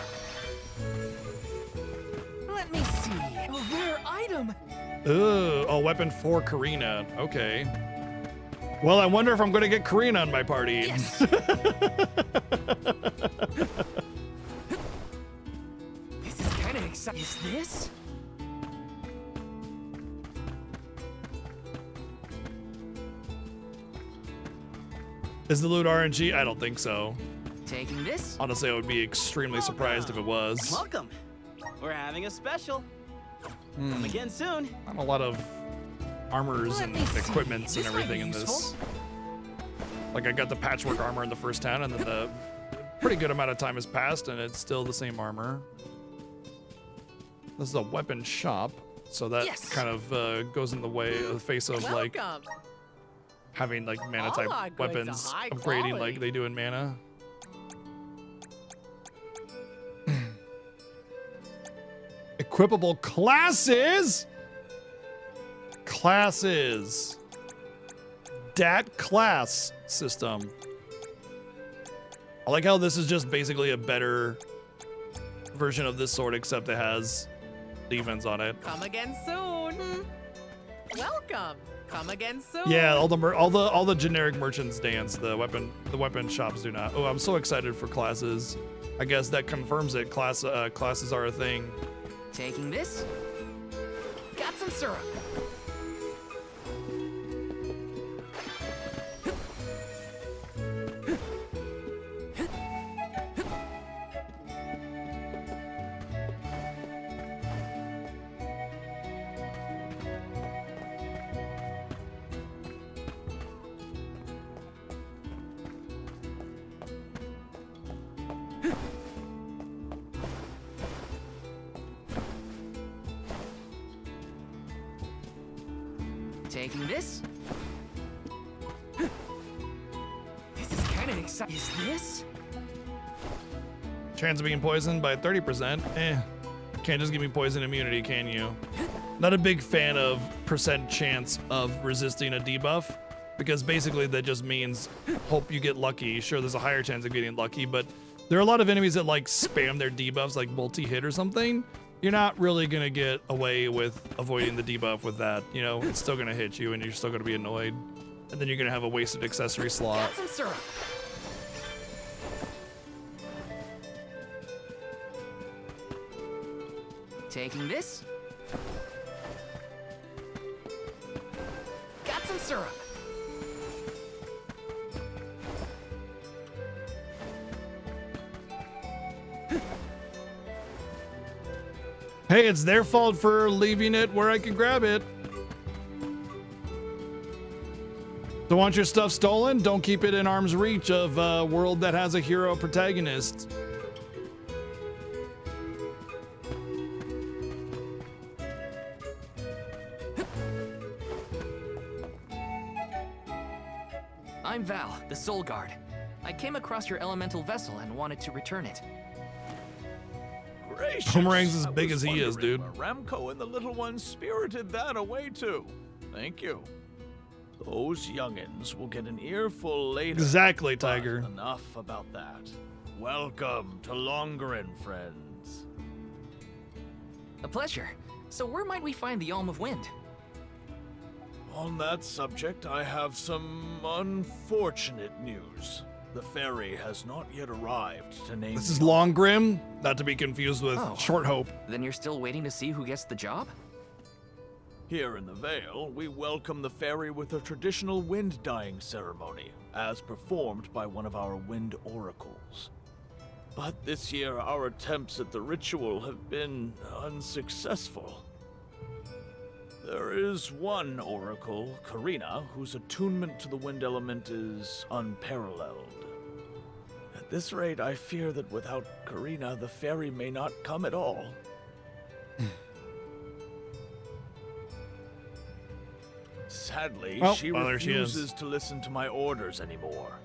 Let me see. A rare item. Ooh, a weapon for Karina. Okay. Well, I wonder if I'm gonna get Karina on my party. Yes. This is kind of exciting. Is this? Is the loot RNG? I don't think so. Taking this? Honestly, I would be extremely surprised if it was. Welcome. We're having a special. Come again soon. Not a lot of armors Let and me see. equipments and This might everything be in this. useful. Like, I got the patchwork armor in the first town, and then the pretty good amount of time has passed, and it's still the same armor. This is a weapon shop, so that Yes. kind of goes in the way of the face of like Welcome. having like mana All type our goods are weapons high upgrading quality. like they do in mana. Equipable classes. Dat class system. I like how this is just basically a better version of this sword, except it has defense on it. Come again soon. Welcome. Come again soon. Yeah, all the generic merchants dance. The weapon shops do not. Oh, I'm so excited for classes. I guess that confirms it. Classes are a thing. Taking this? Got some syrup. Taking this? This is kind of exciting. Is this? Chance of being poisoned by 30%. Can't just give me poison immunity, can you? Not a big fan of percent chance of resisting a debuff, because basically that just means hope you get lucky. Sure, there's a higher chance of getting lucky, but there are a lot of enemies that like spam their debuffs like multi-hit or something. You're not really gonna get away with avoiding the debuff with that. You know, it's still gonna hit you and you're still gonna be annoyed. And then you're gonna have a wasted accessory slot. Got some syrup. Taking this? Got some syrup. Hey, it's their fault for leaving it where I could grab it. Don't want your stuff stolen? Don't keep it in arm's reach of a world that has a hero protagonist. I'm Val, the Soul Guard. I came across your elemental vessel and wanted to return it. Gracious. Boomerang's as I big was as he is, wondering dude. where Ramco and the little ones spirited that away to. Thank you. Those youngins will get an earful later. Exactly, but Tiger. Enough about that. Welcome to Longarin, friends. A pleasure. So where might we find the Alm of Wind? On that subject, I have some unfortunate news. The ferry has not yet arrived to name. This is Longgrim, not to be confused with Oh. Short Hope. Then you're still waiting to see who gets the job? Here in the Vale, we welcome the ferry with a traditional wind dyeing ceremony, as performed by one of our wind oracles. But this year, our attempts at the ritual have been unsuccessful. There is one oracle, Karina, whose attunement to the wind element is unparalleled. At this rate, I fear that without Karina, the fairy may not come at all. Sadly, she refuses to listen to my orders anymore.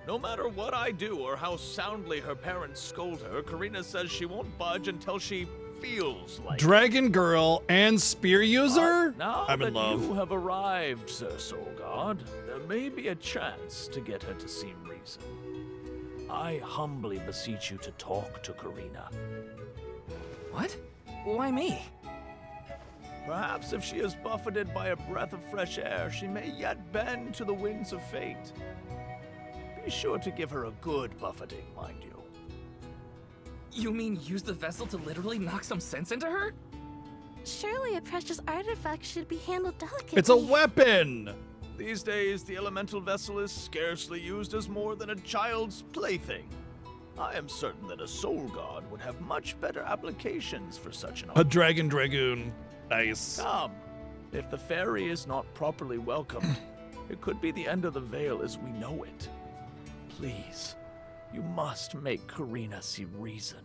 No matter what I do or how soundly her parents scold her, Karina says she won't budge until she feels like Dragon Girl and Spear User? Now I'm in that love. you have arrived, Sir Soul God, there may be a chance to get her to see reason. I humbly beseech you to talk to Karina. What? Why me? Perhaps if she is buffeted by a breath of fresh air, she may yet bend to the winds of fate. Be sure to give her a good buffeting, mind you. You mean use the vessel to literally knock some sense into her? Surely a precious artifact should be handled delicately. It's a weapon! These days, the elemental vessel is scarcely used as more than a child's plaything. I am certain that a soul god would have much better applications for such an A object. Dragon Dragoon. Nice. Come, if the fairy is not properly welcomed, it could be the end of the Vale as we know it. Please, you must make Karina see reason.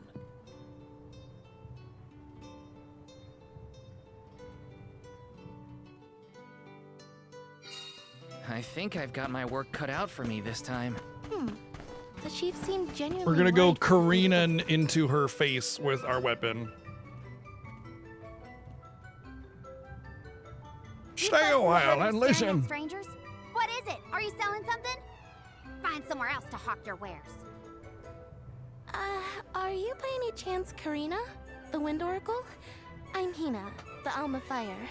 I think I've got my work cut out for me this time. The chief seemed genuinely We're gonna go worried for Karina into her face with our weapon. Stay a while and listen. Strangers? What is it? Are you selling something? Find somewhere else to hawk your wares. Are you by any chance Karina, the Wind Oracle? I'm Hina, the Alma Fire.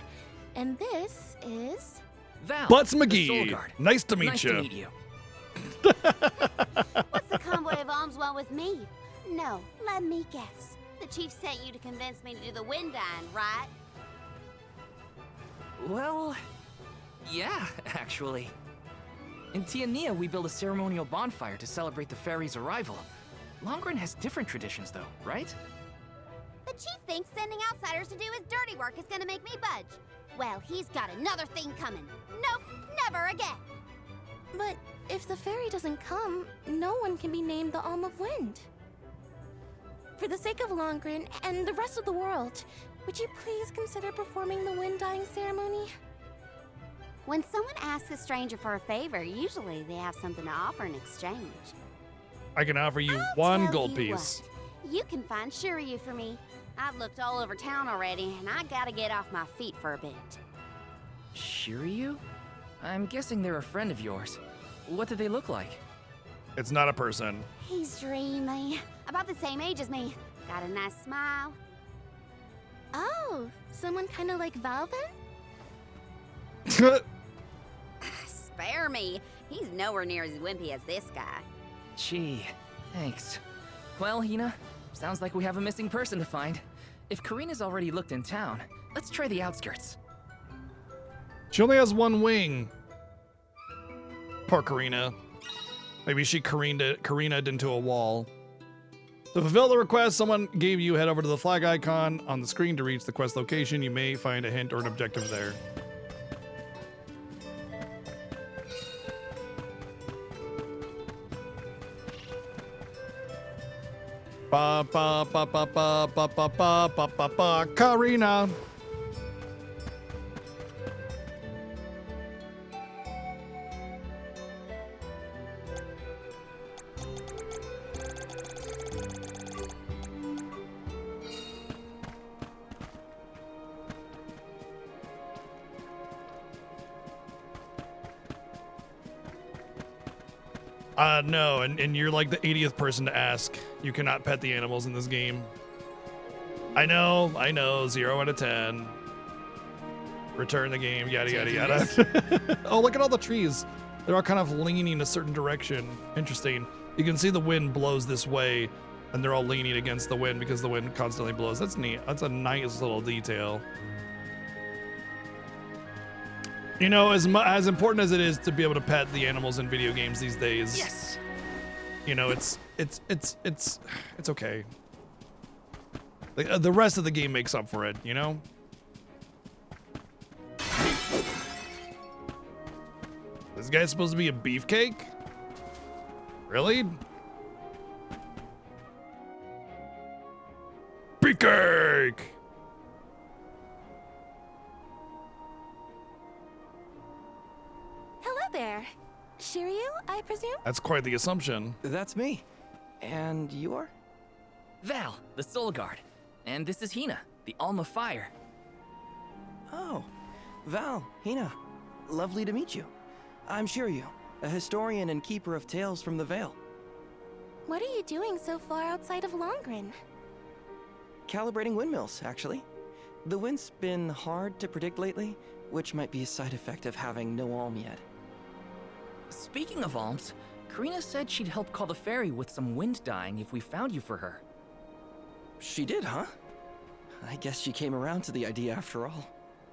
And this is... Val, Butts the Soul McGee. Guard. Nice to meet Nice you. to meet you. What's the convoy of alms want with me? No, let me guess. The chief sent you to convince me to do the wind dyeing, right? Well, yeah, actually. In Tiania, we build a ceremonial bonfire to celebrate the fairy's arrival. Longren has different traditions, though, right? The chief thinks sending outsiders to do his dirty work is gonna make me budge. Well, he's got another thing coming. Nope, never again. But if the fairy doesn't come, no one can be named the Alm of Wind. For the sake of Longren and the rest of the world, would you please consider performing the wind dyeing ceremony? When someone asks a stranger for a favor, usually they have something to offer in exchange. I can offer you I'll one tell gold you piece. what, you can find Shiryu for me. I've looked all over town already, and I gotta get off my feet for a bit. Shiryu? I'm guessing they're a friend of yours. What do they look like? It's not a person. He's dreamy. About the same age as me. Got a nice smile. Oh, someone kind of like Val then? Spare me. He's nowhere near as wimpy as this guy. Gee, thanks. Well, Hina, sounds like we have a missing person to find. If Karina's already looked in town, let's try the outskirts. She only has one wing. Poor Karina. Maybe she Karina'd into a wall. To fulfill the request someone gave you, head over to the flag icon on the screen to reach the quest location. You may find a hint or an objective there. Ba ba ba ba ba ba ba ba ba ba ba Karina. No, and you're like the 80th person to ask. You cannot pet the animals in this game. I know, 0 out of 10. Return the game, yada, yada, yada. Oh, look at all the trees. They're all kind of leaning a certain direction. Interesting. You can see the wind blows this way, and they're all leaning against the wind because the wind constantly blows. That's neat. That's a nice little detail. You know, as important as it is to be able to pet the animals in video games these days. Yes. You know, it's okay. The rest of the game makes up for it, you know? This guy's supposed to be a beefcake? Really? Beefcake! Hello there. Shiryu, I presume? That's quite the assumption. That's me. And you are? Val, the Soul Guard. And this is Hina, the Alma Fire. Oh, Val, Hina. Lovely to meet you. I'm Shiryu, a historian and keeper of tales from the Vale. What are you doing so far outside of Longren? Calibrating windmills, actually. The wind's been hard to predict lately, which might be a side effect of having no alm yet. Speaking of alms, Karina said she'd help call the ferry with some wind dyeing if we found you for her. She did, huh? I guess she came around to the idea after all.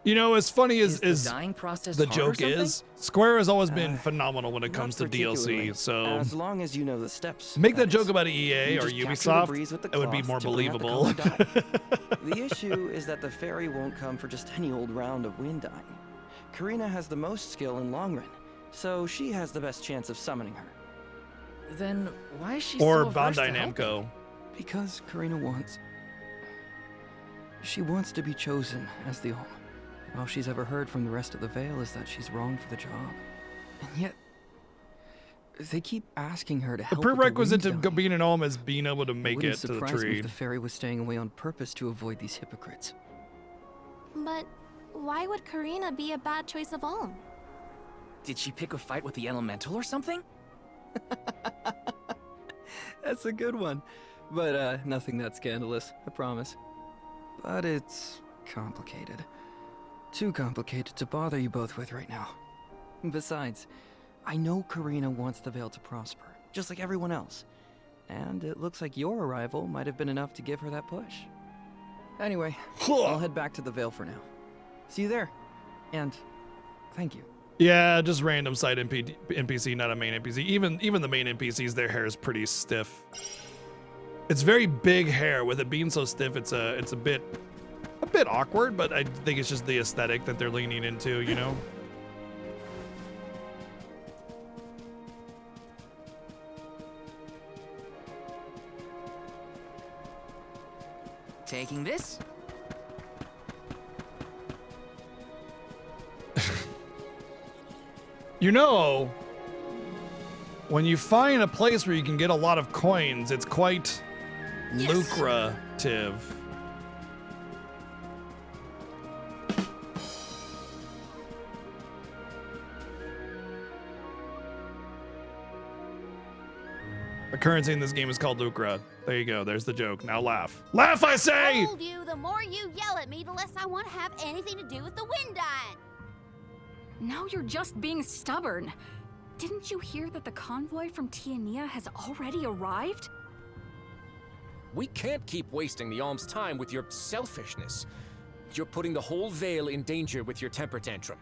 You know, as funny as the dyeing process the hard or joke something? is, Square has always been phenomenal when it Not comes to particularly, DLC. So as long as you know the steps. make that is. joke about EA You or just capture the Ubisoft, breeze with the it would be cloth more to bring out the believable. colored dye. The issue is that the ferry won't come for just any old round of wind dyeing. Karina has the most skill in long run, so she has the best chance of summoning her. Then why is she Or so averse Bandai to helping? Namco. Because Karina wants. She wants to be chosen as the Alma. All she's ever heard from the rest of the Vale is that she's wrong for the job. And yet, they keep asking her to The help with prerequisite to wind dyeing. being an Alm is being able to make Wouldn't it to the surprise me tree. if the fairy was staying away on purpose to avoid these hypocrites. But why would Karina be a bad choice of Alm? Did she pick a fight with the elemental or something? That's a good one. But nothing that scandalous, I promise. But it's complicated. Too complicated to bother you both with right now. Besides, I know Karina wants the Vale to prosper, just like everyone else. And it looks like your arrival might have been enough to give her that push. Anyway, I'll head back to the Vale for now. See you there. And thank you. Yeah, just random side NPC, not a main NPC. Even the main NPCs, their hair is pretty stiff. It's very big hair. With it being so stiff, it's a bit awkward. But I think it's just the aesthetic that they're leaning into, you know. Taking this? You know, when you find a place where you can get a lot of coins, it's quite lucrative. The currency in this game is called lucra. There you go. There's the joke. Now laugh. Laugh, I say! I told you, the more you yell at me, the less I want to have anything to do with the wind dyeing. Now you're just being stubborn. Didn't you hear that the convoy from Tiania has already arrived? We can't keep wasting the Alm's time with your selfishness. You're putting the whole Vale in danger with your temper tantrum.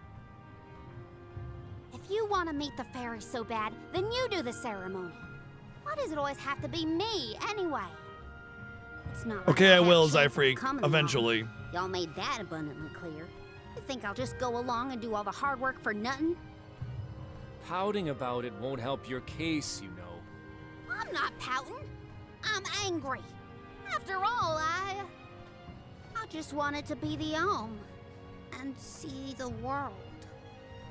If you want to meet the fairy so bad, then you do the ceremony. Why does it always have to be me, anyway? It's not like Okay, I have will, chance of Zyfreak. coming Eventually. along. Y'all made that abundantly clear. You think I'll just go along and do all the hard work for nothing? Pouting about it won't help your case, you know. I'm not pouting. I'm angry. After all, I just wanted to be the Alm and see the world.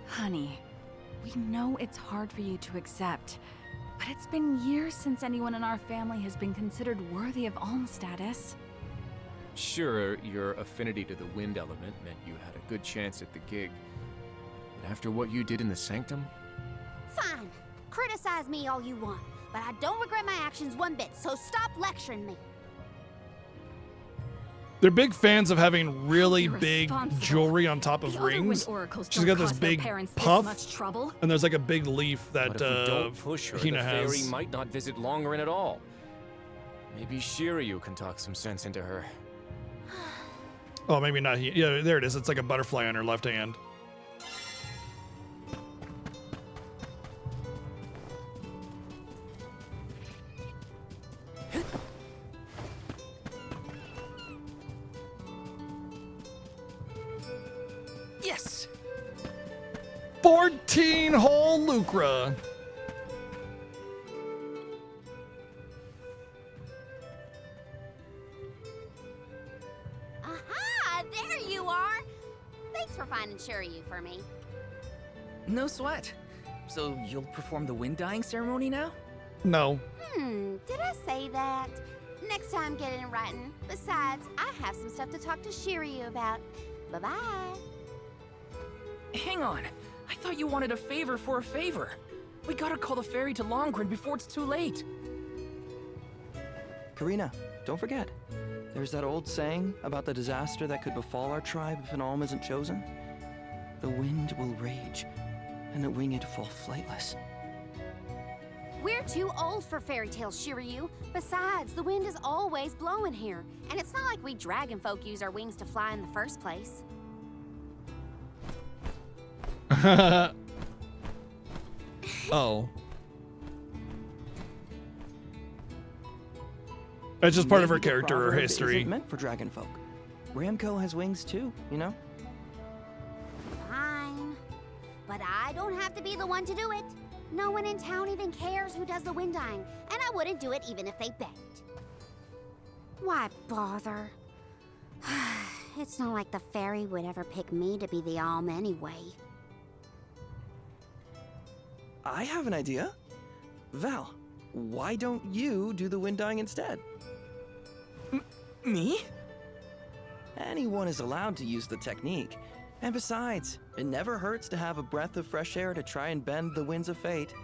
Honey, we know it's hard for you to accept, but it's been years since anyone in our family has been considered worthy of Alm status. Sure, your affinity to the wind element meant you had a good chance at the gig. But after what you did in the Sanctum? Fine. Criticize me all you want, but I don't regret my actions one bit, so stop lecturing me. They're big fans of having really You're big responsible. jewelry on top of The other wind rings. oracles She's don't got this cause their big parents this puff, much trouble. and there's like a big leaf that But if we don't push her, the Hina fairy has. might not visit Longren at all. Maybe Shiryu can talk some sense into her. Oh, maybe not. Yeah, there it is. It's like a butterfly on her left hand. Yes! 14-hole Lucra. Aha! There you are! Thanks for finding Shiryu for me. No sweat. So you'll perform the wind dyeing ceremony now? No. Did I say that? Next time, get it in writing. Besides, I have some stuff to talk to Shiryu about. Bye-bye. Hang on. I thought you wanted a favor for a favor. We gotta call the ferry to Longren before it's too late. Karina, don't forget. There's that old saying about the disaster that could befall our tribe if an alm isn't chosen. The wind will rage, and the winged fall flightless. We're too old for fairy tales, Shiryu. Besides, the wind is always blowing here, and it's not like we dragon folk use our wings to fly in the first place. Oh. That's just part of her Maybe the character or proverb history. Isn't meant for dragon folk. Ramco has wings too, you know? Fine. But I don't have to be the one to do it. No one in town even cares who does the wind dyeing, and I wouldn't do it even if they begged. Why bother? It's not like the fairy would ever pick me to be the alm anyway. I have an idea. Val, why don't you do the wind dyeing instead? Me? Anyone is allowed to use the technique. And besides, it never hurts to have a breath of fresh air to try and bend the winds of fate.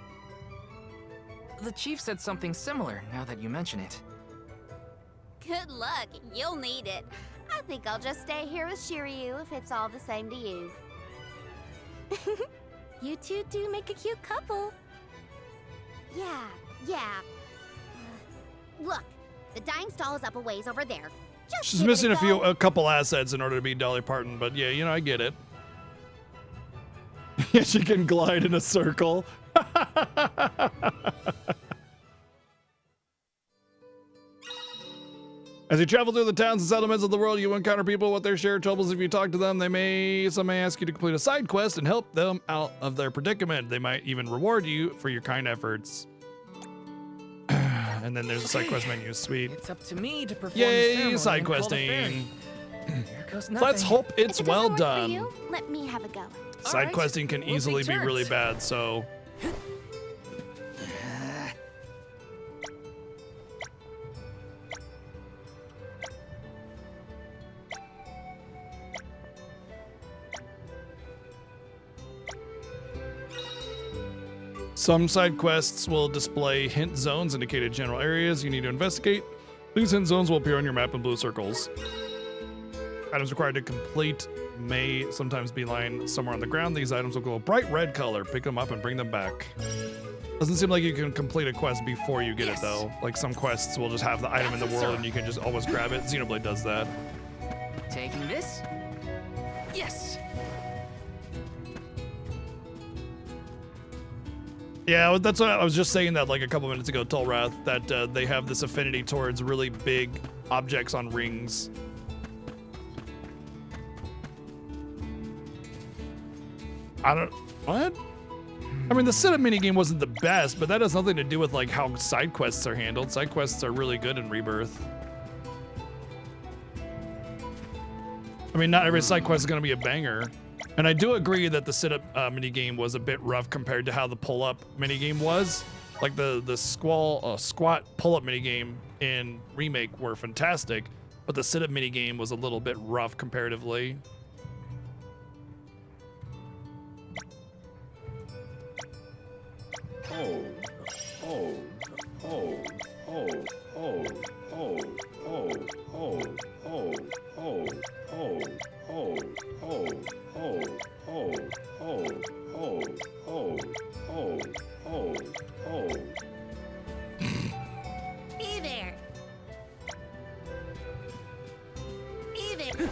The chief said something similar, now that you mention it. Good luck. You'll need it. I think I'll just stay here with Shiryu if it's all the same to you. You two do make a cute couple. Yeah. Look, the dyeing stall is up a ways over there. Just She's give it missing a go. a couple assets in order to be Dolly Parton, but yeah, you know, I get it. Yeah, she can glide in a circle. As you travel through the towns and settlements of the world, you encounter people with their shared troubles. If you talk to them, some may ask you to complete a side quest and help them out of their predicament. They might even reward you for your kind efforts. And then there's a side quest menu. Sweet. It's up to me to perform the Yay, ceremony side and call the ferry. questing. Here goes Let's nothing. hope it's If it well doesn't work for done. you, let me have a go. Side questing can we'll take easily be really turns. bad, so. Some side quests will display hint zones indicated general areas you need to investigate. These hint zones will appear on your map in blue circles. Items required to complete may sometimes be lying somewhere on the ground. These items will glow a bright red color. Pick them up and bring them back. Doesn't seem like you can complete a quest before you get it though. Like some quests will just have the item in the world and you can just always grab it. Xenoblade does that. Taking this? Yes! Yeah, that's what I was just saying that like a couple minutes ago, Tolrath, that they have this affinity towards really big objects on rings. What? I mean, the setup minigame wasn't the best, but that has nothing to do with like how side quests are handled. Side quests are really good in Rebirth. I mean, not every side quest is going to be a banger. And I do agree that the sit-up minigame was a bit rough compared to how the pull-up minigame was. Like the squat pull-up minigame in Remake were fantastic, but the sit-up minigame was a little bit rough comparatively. Hey there. Even.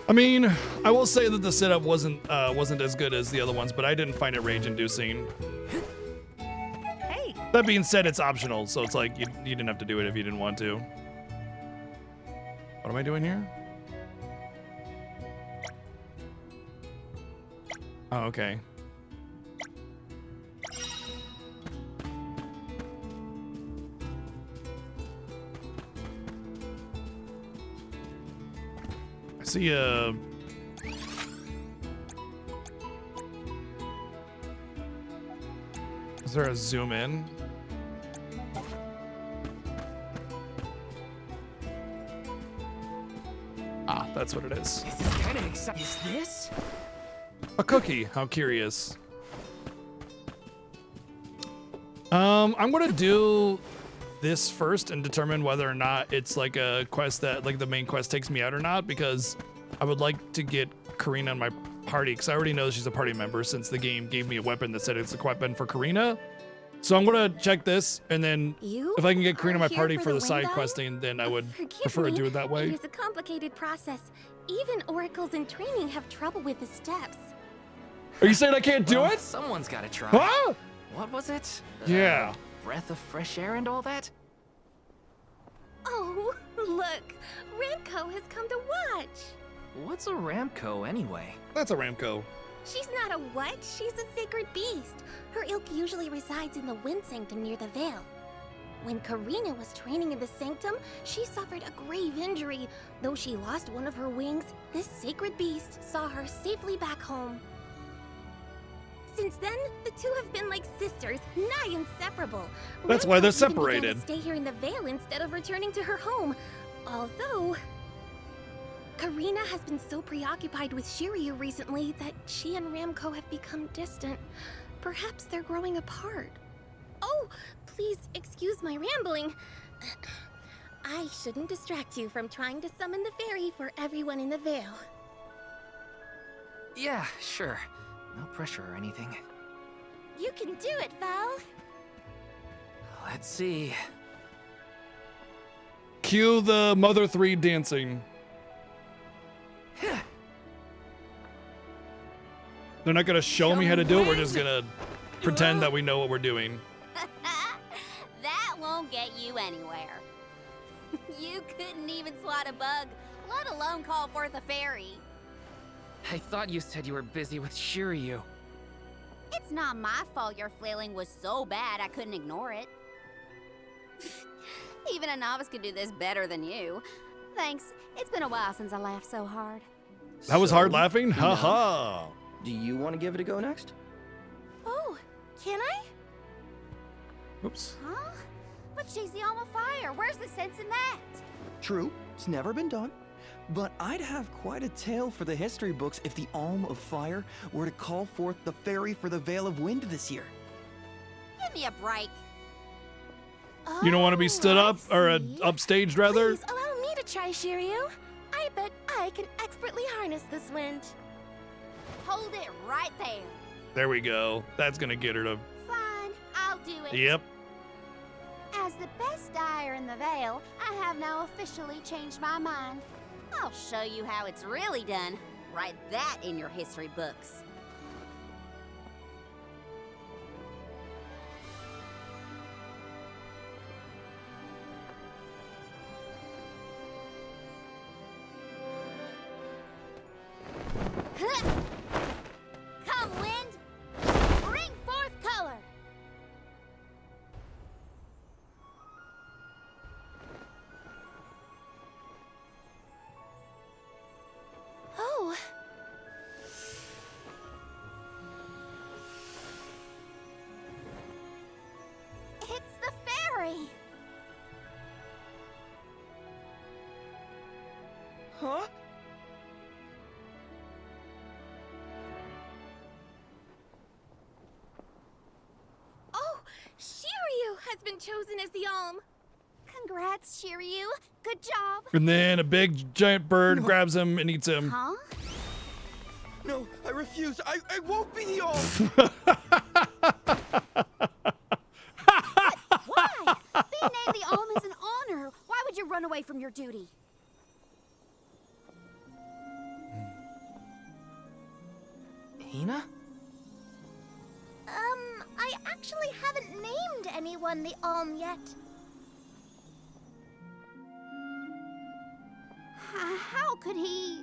I mean, I will say that the sit-up wasn't as good as the other ones, but I didn't find it rage-inducing. Hey, That being said, it's optional, so it's like you didn't have to do it if you didn't want to. What am I doing here? Oh, okay. I see is there a zoom in? Ah, that's what it is. This is kind of exciting. Is this? A cookie. How curious. I'm gonna do this first and determine whether or not it's like a quest that like the main quest takes me out or not, because I would like to get Karina on my party because I already know she's a party member since the game gave me a weapon that said it's a weapon for Karina. So I'm gonna check this, and then if I can get Karina on my party for the side questing, then I would prefer to do it that way. It is a complicated process. Even oracles in training have trouble with the steps. Are you saying I can't do it? Someone's got to try. Huh? What was it? Yeah. Breath of fresh air and all that? Oh, look! Ramco has come to watch! What's a Ramco anyway? That's a Ramco. She's not a what? She's a sacred beast. Her ilk usually resides in the Wind Sanctum near the Veil. When Karina was training in the Sanctum, she suffered a grave injury. Though she lost one of her wings, this sacred beast saw her safely back home. Since then, the two have been like sisters, nigh inseparable. That's why they're Ramco even began separated. to stay here in the Veil instead of returning to her home. Although, Karina has been so preoccupied with Shiryu recently that she and Ramco have become distant. Perhaps they're growing apart. Oh, please excuse my rambling. I shouldn't distract you from trying to summon the fairy for everyone in the Veil. Yeah, sure. No pressure or anything. You can do it, Val. Let's see. Cue the Mother 3 dancing. They're not gonna show me how to do it. We're just gonna pretend that we know what we're doing. That won't get you anywhere. You couldn't even swat a bug, let alone call forth a fairy. I thought you said you were busy with Shiryu. It's not my fault your flailing was so bad I couldn't ignore it. Even a novice could do this better than you. Thanks. It's been a while since I laughed so hard. That was hard laughing? Ha ha. Do you want to give it a go next? Oh, can I? Oops. Huh? But she's the Alma Fire. Where's the sense in that? True, it's never been done. But I'd have quite a tale for the history books if the Alm of Fire were to call forth the fairy for the Veil of Wind this year. Give me a break. You don't want to be stood up or upstaged rather? Please allow me to try, Shiryu. I bet I can expertly harness this wind. Hold it right there. There we go. That's gonna get her to. Fine, I'll do it. Yep. As the best dyer in the Veil, I have now officially changed my mind. I'll show you how it's really done. Write that in your history books. Come, wind! Bring forth color! Oh. It's the fairy! Huh? Oh, Shiryu has been chosen as the Alm. Congrats, Shiryu. Good job. And then a big giant bird grabs him and eats him. Huh? No, I refuse. I won't be the Alm. Why? Being named the Alm is an honor. Why would you run away from your duty? Hina? I actually haven't named anyone the Alm yet. How could he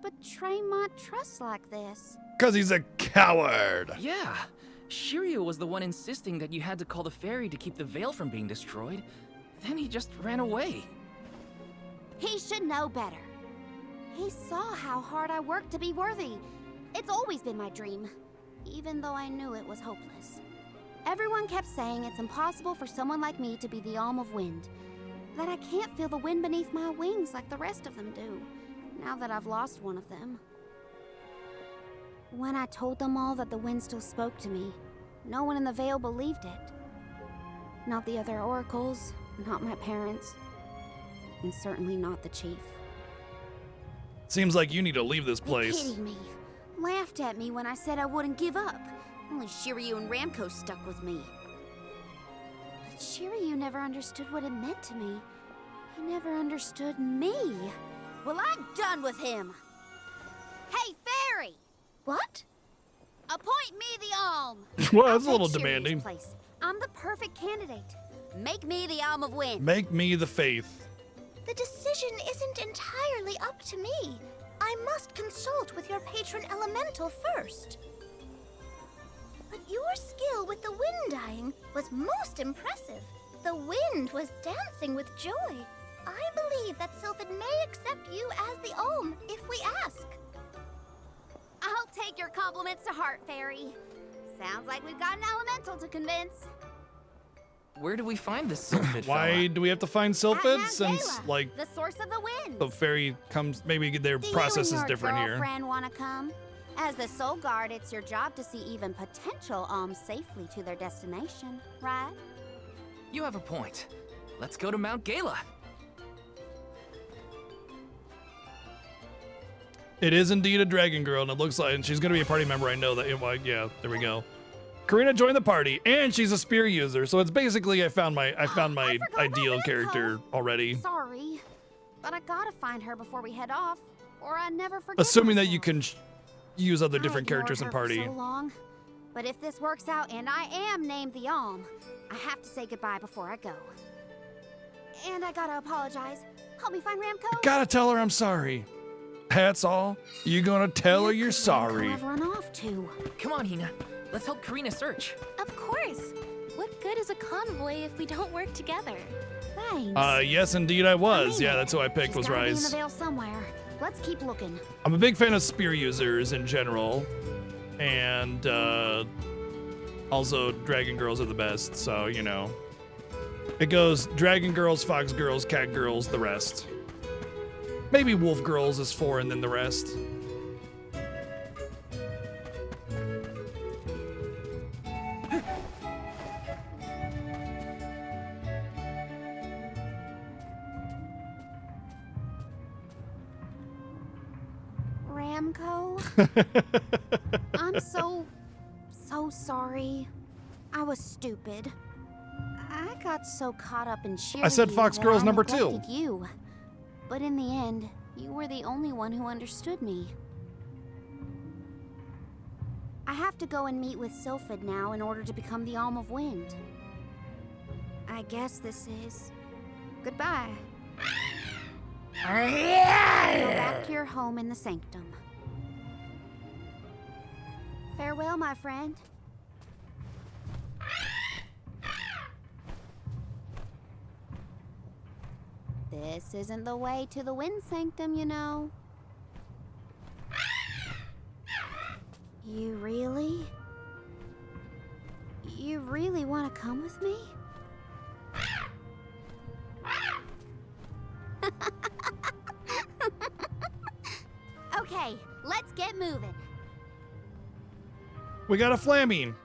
betray my trust like this? Because he's a coward. Yeah. Shiryu was the one insisting that you had to call the fairy to keep the veil from being destroyed. Then he just ran away. He should know better. He saw how hard I worked to be worthy. It's always been my dream, even though I knew it was hopeless. Everyone kept saying it's impossible for someone like me to be the Alm of Wind, that I can't feel the wind beneath my wings like the rest of them do, now that I've lost one of them. When I told them all that the wind still spoke to me, no one in the Vale believed it. Not the other oracles, not my parents, and certainly not the chief. Seems like you need to leave this place. They pitied me, laughed at me when I said I wouldn't give up. Only Shiryu and Ramko stuck with me. But Shiryu never understood what it meant to me. He never understood me. Well, I'm done with him. Hey, Fairy! What? Appoint me the Alm. Well, that's a little Shiryu's demanding. place. I'm the perfect candidate. Make me the Alm of Wind. Make me the faith. The decision isn't entirely up to me. I must consult with your patron elemental first. But your skill with the wind dying was most impressive. The wind was dancing with joy. I believe that Sylphid may accept you as the Alm if we ask. I'll take your compliments to heart, Fairy. Sounds like we've got an elemental to convince. Where do we find this Sylphid Why fella? do we have to find Sylphid? Since, Gala, like, the source of the wind. the fairy comes, maybe their process is different Do you here. and your girlfriend want to come? As the Soul Guard, it's your job to see even potential alms safely to their destination, right? You have a point. Let's go to Mount Gala. It is indeed a dragon girl, and it looks like, and she's gonna be a party member. I know that. Well, yeah, there we go. Karina joined the party, and she's a spear user, so it's basically I found my ideal character already. Sorry, but I gotta find her before we head off, or I never forget. Assuming that you can use other different I characters in ignored her party. for so long, but if this works out and I am named the Alm, I have to say goodbye before I go. And I gotta apologize. Help me find Ramko. Gotta tell her I'm sorry. That's all. You gonna tell her you're sorry. I've run off to. Come on, Hina. Let's help Karina search. Of course. What good is a convoy if we don't work together? Thanks. Yes, indeed, I was. Yeah, that's who I picked was Gotta be in Rise. the Vale somewhere. Let's keep looking. I'm a big fan of spear users in general, and also dragon girls are the best. So you know, it goes dragon girls, fox girls, cat girls, the rest. Maybe wolf girls is 4, and then the rest. Ramko? I'm so sorry. I was stupid. I got so caught up in Shiryu I said Fox that Girls I number 2. neglected you. But in the end, you were the only one who understood me. I have to go and meet with Sylphid now in order to become the Alm of Wind. I guess this is goodbye. Go back to your home in the Sanctum. Farewell, my friend. This isn't the way to the Wind Sanctum, you know. You really want to come with me? Okay, let's get moving. We got a flaming.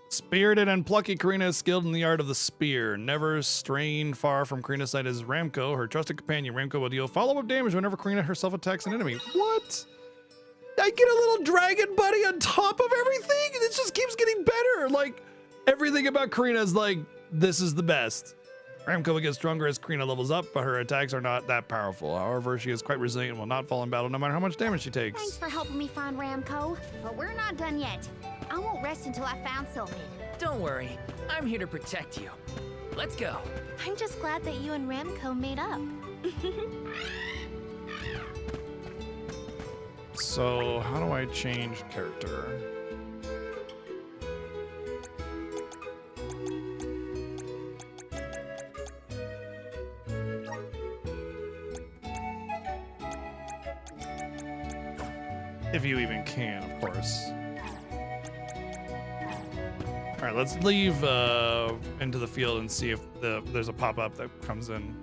Spirited and plucky Karina is skilled in the art of the spear. Never straying far from Karina's side is Ramko, her trusted companion. Ramko will deal follow-up damage whenever Karina herself attacks an enemy. What? I get a little dragon buddy on top of everything? It just keeps getting better. Like, everything about Karina is like, this is the best. Ramco will get stronger as Karina levels up, but her attacks are not that powerful. However, she is quite resilient and will not fall in battle no matter how much damage she takes. Thanks for helping me find Ramco, but we're not done yet. I won't rest until I found Sylvan. Don't worry, I'm here to protect you. Let's go. I'm just glad that you and Ramco made up. So, how do I change character? If you even can, of course. All right, let's leave into the field and see if there's a pop-up that comes in.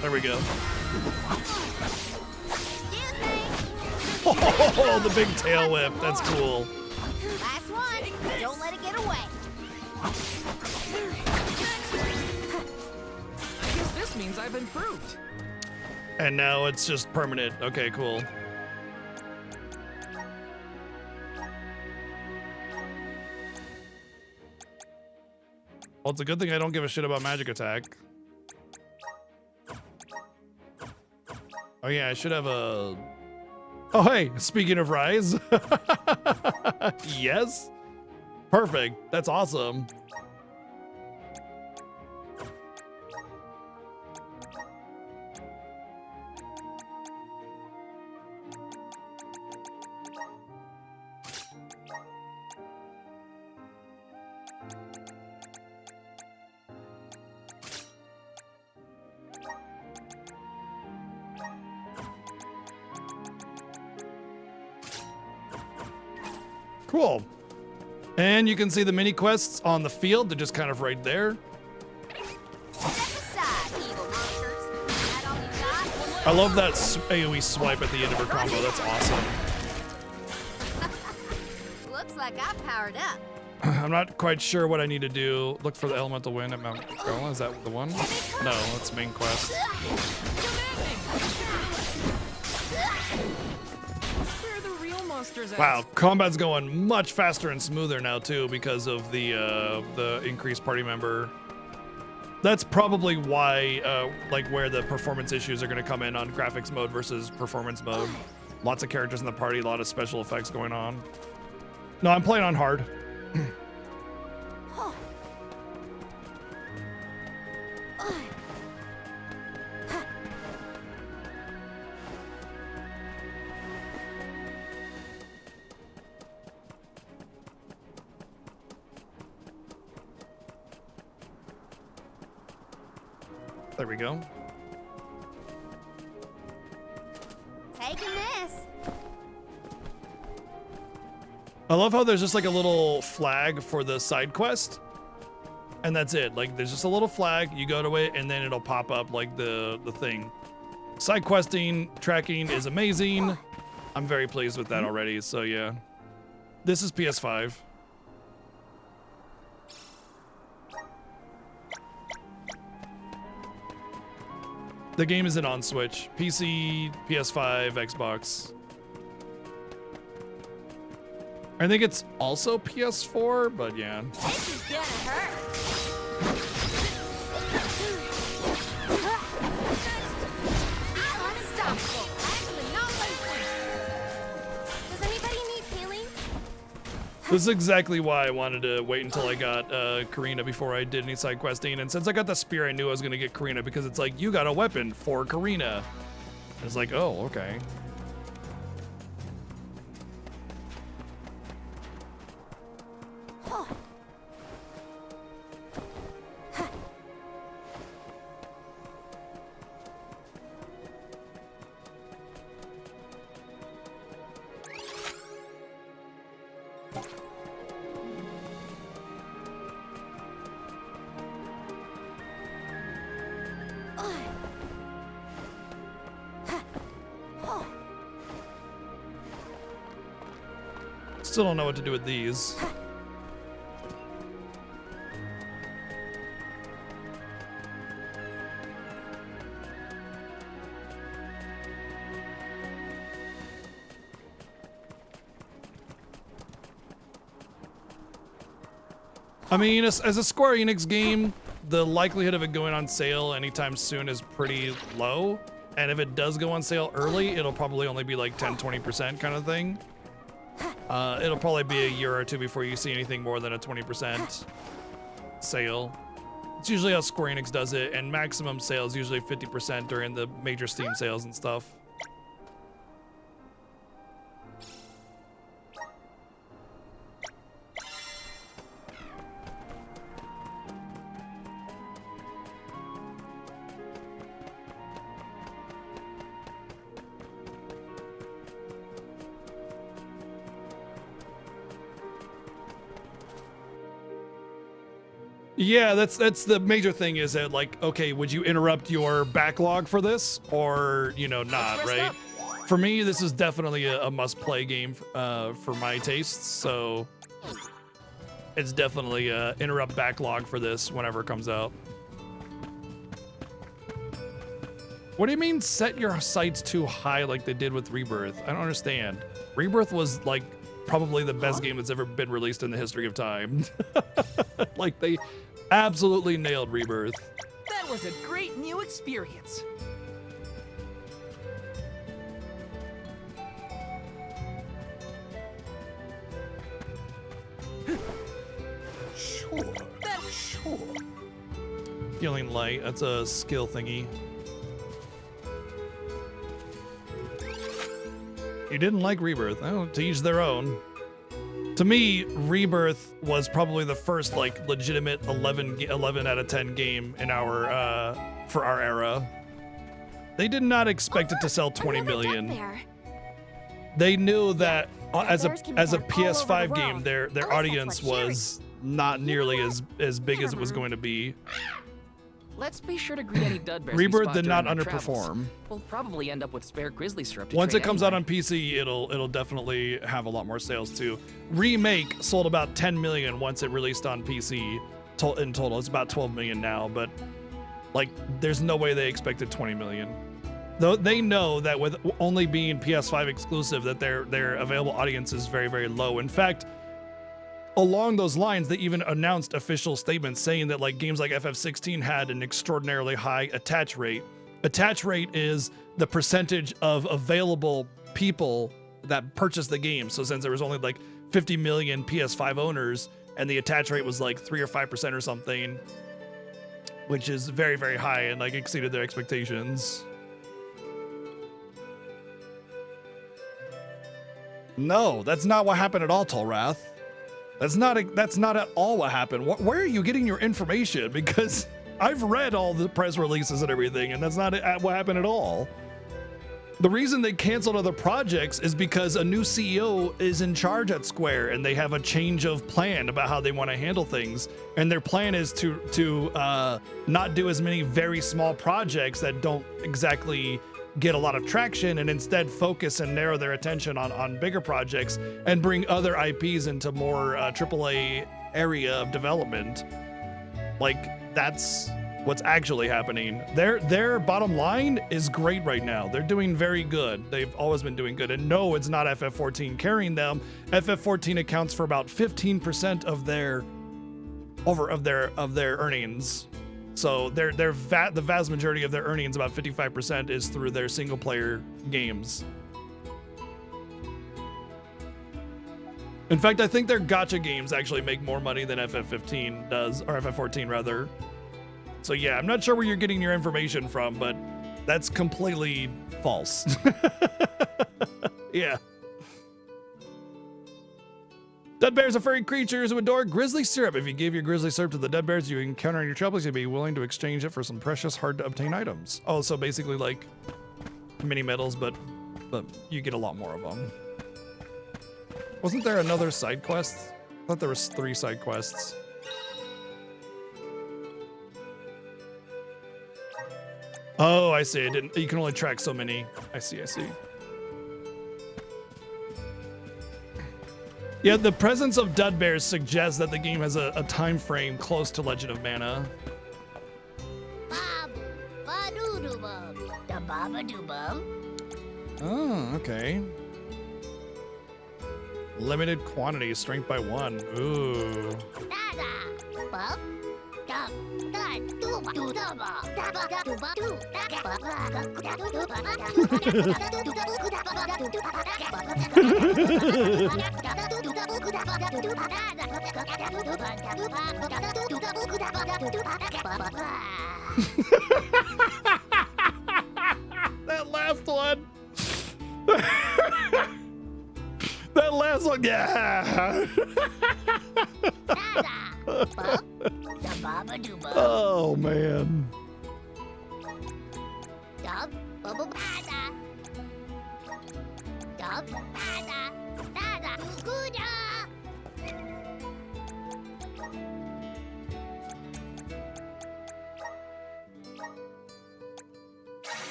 There we go. Oh, the big tail whip. That's cool. Last one. Don't let it get away. I guess this means I've improved. And now it's just permanent. Okay, cool. Well, it's a good thing I don't give a shit about magic attack. Oh yeah, I should have a... Oh hey, speaking of Rise. Yes. Perfect. That's awesome. Cool. And you can see the mini quests on the field. They're just kind of right there. I love that AoE swipe at the end of her combo. That's awesome. Looks like I powered up. I'm not quite sure what I need to do. Look for the elemental wind at Mount Gola. Is that the one? No, that's main quest. Wow, combat's going much faster and smoother now too because of the increased party member. That's probably why, like, where the performance issues are going to come in on graphics mode versus performance mode. Lots of characters in the party, a lot of special effects going on. No, I'm playing on hard. There we go. Taking this. I love how there's just like a little flag for the side quest. And that's it. Like there's just a little flag, you go to it and then it'll pop up like the thing. Side questing, tracking is amazing. I'm very pleased with that already, so yeah. This is PS5. The game isn't on Switch. PC, PS5, Xbox. I think it's also PS4, but yeah. This is gonna hurt. Unstoppable. Does anybody need healing? This is exactly why I wanted to wait until I got Karina before I did any side questing. And since I got the spear, I knew I was going to get Karina because it's like, you got a weapon for Karina. It's like, oh, okay. Still don't know what to do with these. I mean, as a Square Enix game, the likelihood of it going on sale anytime soon is pretty low. And if it does go on sale early, it'll probably only be like 10-20% kind of thing. It'll probably be a year or two before you see anything more than a 20% sale. It's usually how Square Enix does it, and maximum sales usually 50% during the major Steam sales and stuff. Yeah, that's the major thing is that, like, okay, would you interrupt your backlog for this or, you know, not, right? For me, this is definitely a must-play game for my tastes, so it's definitely a interrupt backlog for this whenever it comes out. What do you mean set your sights too high like they did with Rebirth? I don't understand. Rebirth was, like, probably the best game that's ever been released in the history of time. Like, they absolutely nailed Rebirth. That was a great new experience. Sure. Healing Light, that's a skill thingy. You didn't like Rebirth. Oh, to each their own. To me, Rebirth was probably the first, like, legitimate 11 out of 10 game in our for our era. They did not expect it to sell 20 million. They knew that as a PS5 game, their audience was not nearly as big as it was going to be. Let's be sure to greet any Dudbears. Rebirth did not underperform. We'll probably end up with spare Grizzly syrup to Once it trade comes anyway. out on PC, it'll definitely have a lot more sales too. Remake sold about 10 million once it released on PC in total. It's about 12 million now, but like there's no way they expected 20 million. Though they know that with only being PS5 exclusive that their available audience is very, very low. In fact, along those lines, they even announced official statements saying that like games like FF16 had an extraordinarily high attach rate. Attach rate is the percentage of available people that purchased the game. So since there was only like 50 million PS5 owners and the attach rate was like 3 or 5% or something, which is very, very high and like exceeded their expectations. No, that's not what happened at all, Tolrath. That's not at all what happened. Where are you getting your information? Because I've read all the press releases and everything, and that's not what happened at all. The reason they canceled other projects is because a new CEO is in charge at Square, and they have a change of plan about how they want to handle things. And their plan is to not do as many very small projects that don't exactly get a lot of traction, and instead focus and narrow their attention on bigger projects and bring other IPs into more AAA area of development. Like, that's what's actually happening. Their bottom line is great right now. They're doing very good. They've always been doing good. And no, it's not FF14 carrying them. FF14 accounts for about 15% of their earnings. So the vast majority of their earnings, about 55%, is through their single player games. In fact, I think their gacha games actually make more money than FF15 does, or FF14 rather. So yeah, I'm not sure where you're getting your information from, but that's completely false. Yeah. Dead bears are furry creatures who adore grizzly syrup. If you gave your grizzly syrup to the dead bears you encounter in your travels, you'd be willing to exchange it for some precious, hard-to-obtain items. Oh, so basically like mini medals, but you get a lot more of them. Wasn't there another side quest? I thought there was 3 side quests. Oh, I see. You can only track so many. I see. Yeah, the presence of dud bears suggests that the game has a time frame close to Legend of Mana. Oh, okay. Limited quantity, strength by 1. Ooh. That last one. That last one, yeah. Oh man.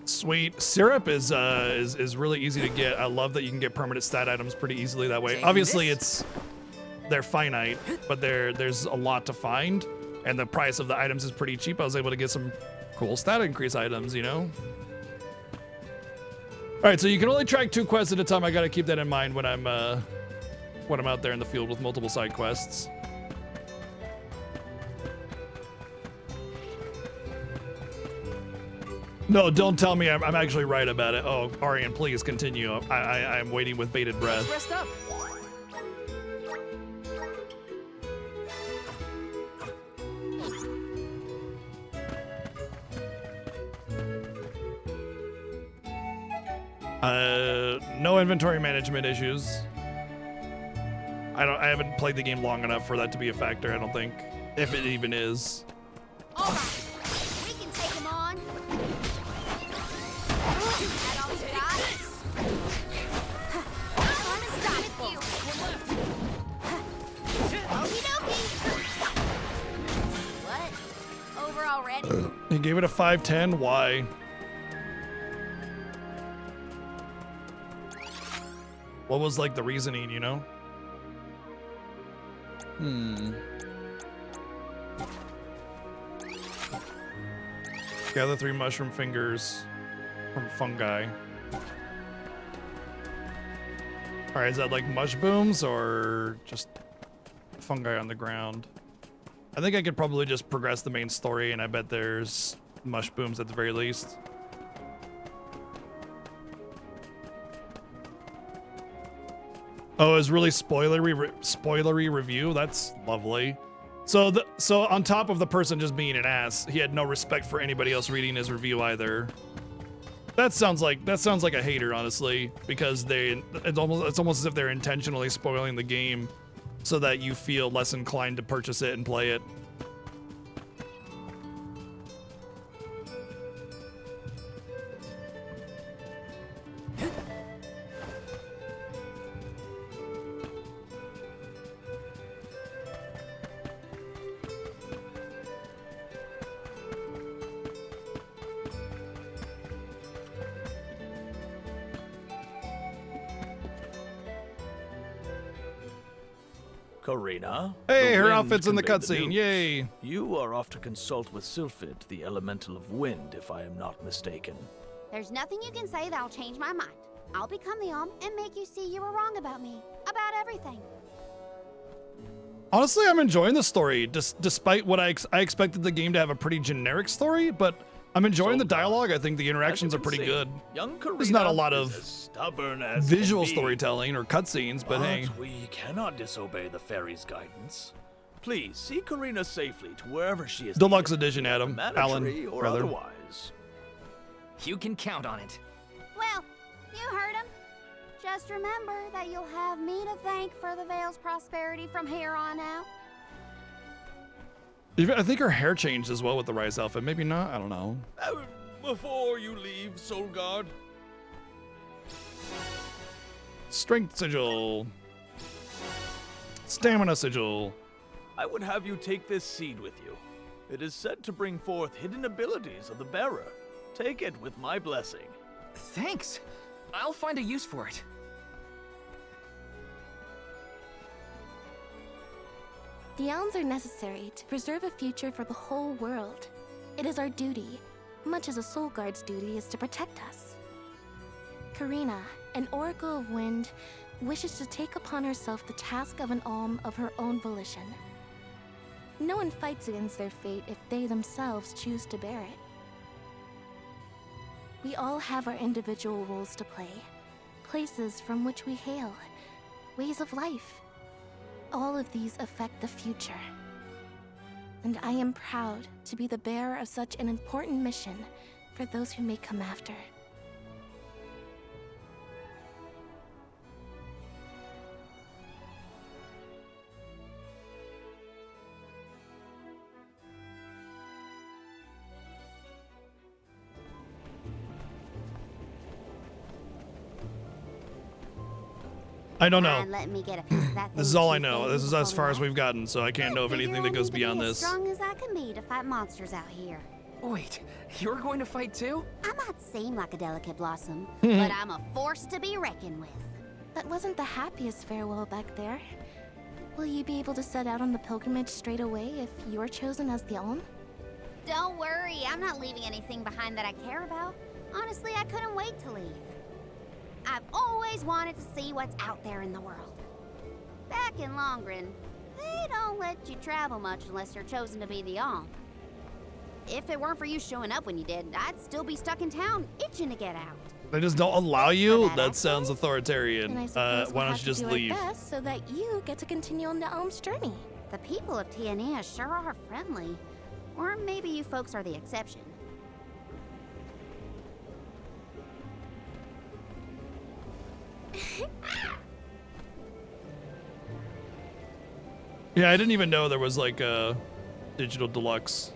Sweet. Syrup is really easy to get. I love that you can get permanent stat items pretty easily that way. Obviously, they're finite, but there's a lot to find, and the price of the items is pretty cheap. I was able to get some cool stat increase items, you know? All right, so you can only track 2 quests at a time. I got to keep that in mind when I'm out there in the field with multiple side quests. No, don't tell me I'm actually right about it. Oh, Arian, please continue. I'm waiting with bated breath. Rest up. No inventory management issues. I haven't played the game long enough for that to be a factor, I don't think. If it even is. All right, we can take him on. That all you got? Unstoppable. Okie dokie. What? Over already? He gave it a 5/10. Why? What was like the reasoning, you know? Gather 3 mushroom fingers from fungi. Alright, is that like mush booms or just fungi on the ground? I think I could probably just progress the main story, and I bet there's mush booms at the very least. Oh, it's really spoilery review. That's lovely. So on top of the person just being an ass, he had no respect for anybody else reading his review either. That sounds like a hater, honestly, because it's almost as if they're intentionally spoiling the game so that you feel less inclined to purchase it and play it. Karina. Hey, the her wind outfit's in the conveyed cutscene. news. Yay. You are off to consult with Sylphid, the elemental of wind, if I am not mistaken. There's nothing you can say that'll change my mind. I'll become the and make you see you were wrong about me. About everything. Honestly, I'm enjoying the story, despite what I expected the game to have a pretty generic story, but I'm enjoying the dialogue. I think the interactions are pretty good. Young Karina There's not a lot of is as stubborn as visual can be. storytelling or cutscenes, but hey. we cannot disobey the fairy's guidance. Please see Karina safely to wherever she is. Deluxe needed, edition, Adam. Alan, Alan, or rather. otherwise. You can count on it. Well, you heard him. Just remember that you'll have me to thank for the Vale's prosperity from here on out. I think her hair changed as well with the Rise outfit. Maybe not. I don't know. Before you leave, Soulguard. Strength sigil. Stamina sigil. I would have you take this seed with you. It is said to bring forth hidden abilities of the bearer. Take it with my blessing. Thanks. I'll find a use for it. The elms are necessary to preserve a future for the whole world. It is our duty, much as a soul guard's duty is to protect us. Karina, an Oracle of Wind, wishes to take upon herself the task of an alm of her own volition. No one fights against their fate if they themselves choose to bear it. We all have our individual roles to play, places from which we hail, ways of life. All of these affect the future. And I am proud to be the bearer of such an important mission for those who may come after. I don't know. Let me get a piece of that This is thing all I Chief know. gave This me is as before far we as we've gotten, so I can't know of figure anything that I goes need to be beyond as this. strong as I can be to fight monsters out here. Wait, you're going to fight too? I might seem like a delicate blossom, but I'm a force to be reckoned with. That wasn't the happiest farewell back there. Will you be able to set out on the pilgrimage straight away if you're chosen as the alm? Don't worry, I'm not leaving anything behind that I care about. Honestly, I couldn't wait to leave. I've always wanted to see what's out there in the world. Back in Longren, they don't let you travel much unless you're chosen to be the alm. If it weren't for you showing up when you did, I'd still be stuck in town, itching to get out. They just don't allow you? that That sounds authoritarian. And I suppose Why we'll don't you have just to do leave? our best so that you get to continue on the alm's journey. The people of Tiania sure are friendly. Or maybe you folks are the exception. Yeah, I didn't even know there was like a digital deluxe.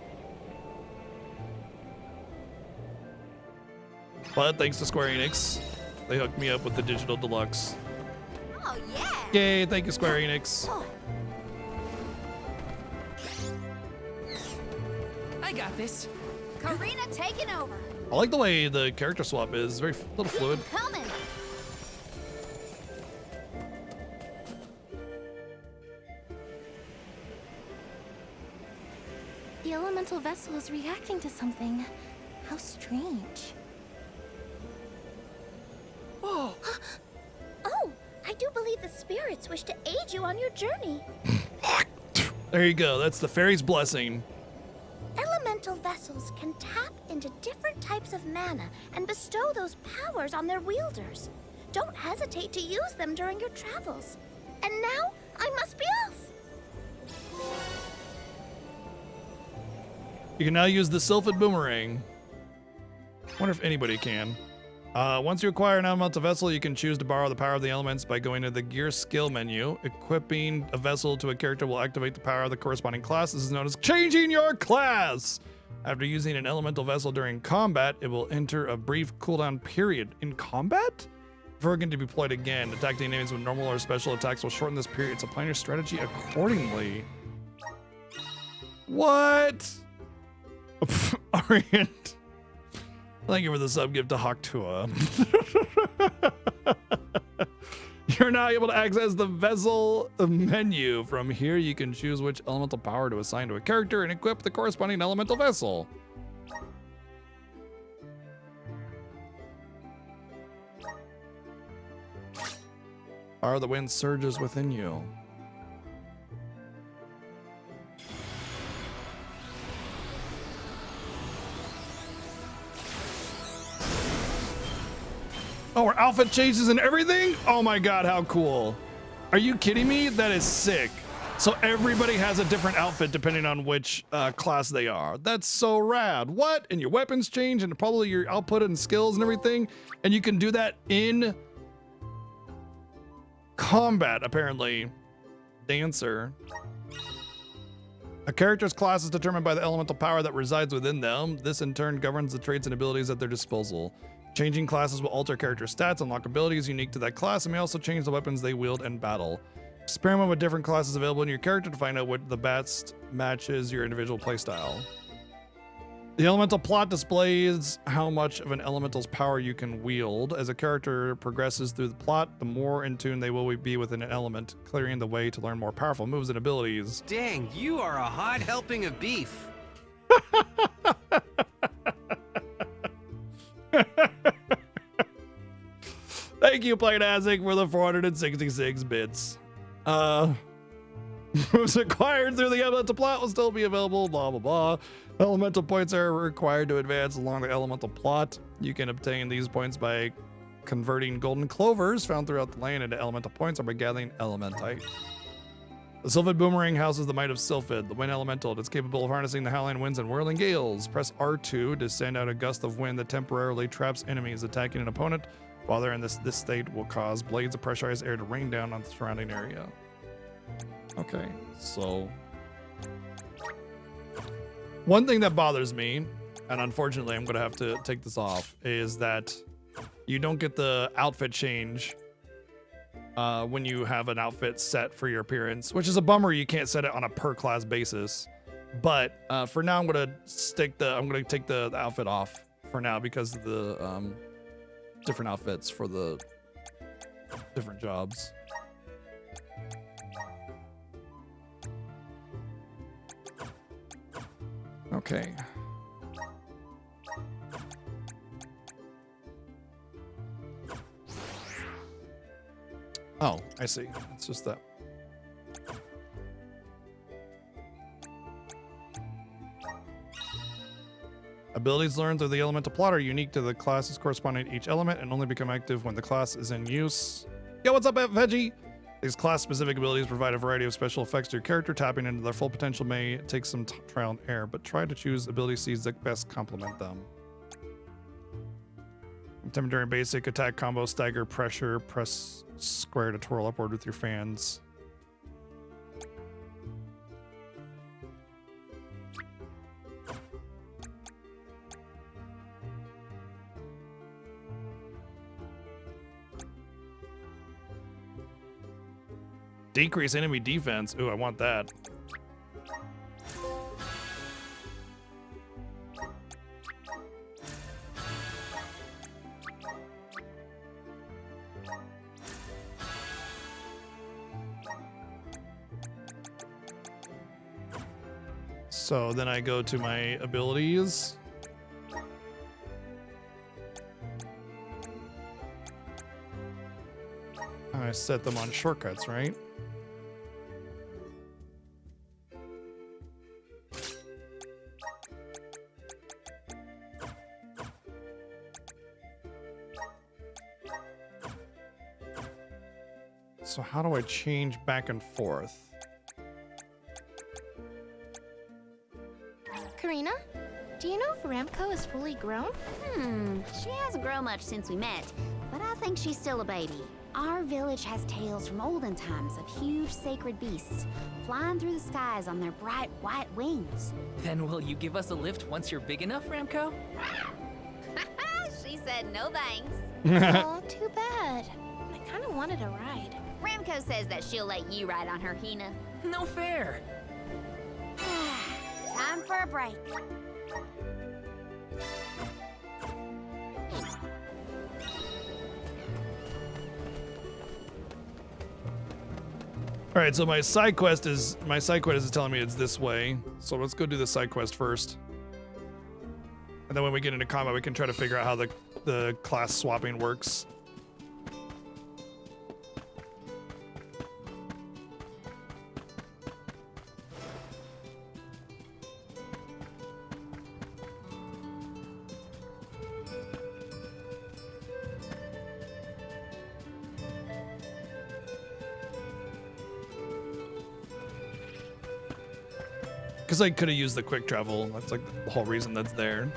But thanks to Square Enix, they hooked me up with the digital deluxe. Oh, yeah! Yay, thank you, Square Enix. I got this. Karina taking over. I like the way the character swap is. It's very little fluid. Coming. The elemental vessel is reacting to something. How strange. Oh, I do believe the spirits wish to aid you on your journey. There you go. That's the fairy's blessing. Elemental vessels can tap into different types of mana and bestow those powers on their wielders. Don't hesitate to use them during your travels. And now, I must be off. You can now use the Sylphid Boomerang. Wonder if anybody can. Once you acquire an elemental vessel, you can choose to borrow the power of the elements by going to the gear skill menu. Equipping a vessel to a character will activate the power of the corresponding class. This is known as changing your class. After using an elemental vessel during combat, it will enter a brief cooldown period. In combat? Before it can be deployed again, attacking enemies with normal or special attacks will shorten this period, so plan your strategy accordingly. What? Orient. Thank you for the sub gift to Hawktua. You're now able to access the vessel menu. From here, you can choose which elemental power to assign to a character and equip the corresponding elemental vessel. Power of the wind surges within you. Oh, our outfit changes and everything? Oh my god, how cool. Are you kidding me? That is sick. So everybody has a different outfit depending on which class they are. That's so rad. What? And your weapons change and probably your output and skills and everything. And you can do that in combat, apparently. Dancer. A character's class is determined by the elemental power that resides within them. This in turn governs the traits and abilities at their disposal. Changing classes will alter character stats, unlock abilities unique to that class, and may also change the weapons they wield in battle. Experiment with different classes available in your character to find out what the best matches your individual playstyle. The elemental plot displays how much of an elemental's power you can wield. As a character progresses through the plot, the more in tune they will be with an element, clearing the way to learn more powerful moves and abilities. Dang, you are a hot helping of beef. Thank you, Planazic, for the 466 bits. Moves acquired through the elemental plot will still be available, blah, blah, blah. Elemental points are required to advance along the elemental plot. You can obtain these points by converting golden clovers found throughout the land into elemental points or by gathering elementite. The Sylphid Boomerang houses the might of Sylphid, the wind elemental. It is capable of harnessing the howling winds and whirling gales. Press R2 to send out a gust of wind that temporarily traps enemies attacking an opponent. While they're in this state will cause blades of pressurized air to rain down on the surrounding area. Okay, so one thing that bothers me, and unfortunately I'm gonna have to take this off, is that you don't get the outfit change when you have an outfit set for your appearance, which is a bummer. You can't set it on a per class basis. But for now, I'm gonna take the outfit off for now because of the different outfits for the different jobs. Okay. Oh, I see. It's just that. Abilities learned through the elemental plot are unique to the classes corresponding to each element and only become active when the class is in use. Yo, what's up, Veggie? These class-specific abilities provide a variety of special effects to your character. Tapping into their full potential may take some trial and error, but try to choose ability seeds that best complement them. Intimidating basic attack combo, stagger, pressure, press square to twirl upward with your fans. Decrease enemy defense. Ooh, I want that. So then I go to my abilities. I set them on shortcuts, right? So how do I change back and forth? Karina, do you know if Ramco is fully grown? She hasn't grown much since we met, but I think she's still a baby. Our village has tales from olden times of huge sacred beasts flying through the skies on their bright white wings. Then will you give us a lift once you're big enough, Ramco? She said no thanks. Oh, too bad. I kind of wanted a ride. Ramco says that she'll let you ride on her, Hina. No fair. Time for a break. All right, so my side quest is telling me it's this way. So let's go do the side quest first. And then when we get into combat, we can try to figure out how the class swapping works. Because I could have used the quick travel. That's like the whole reason that's there.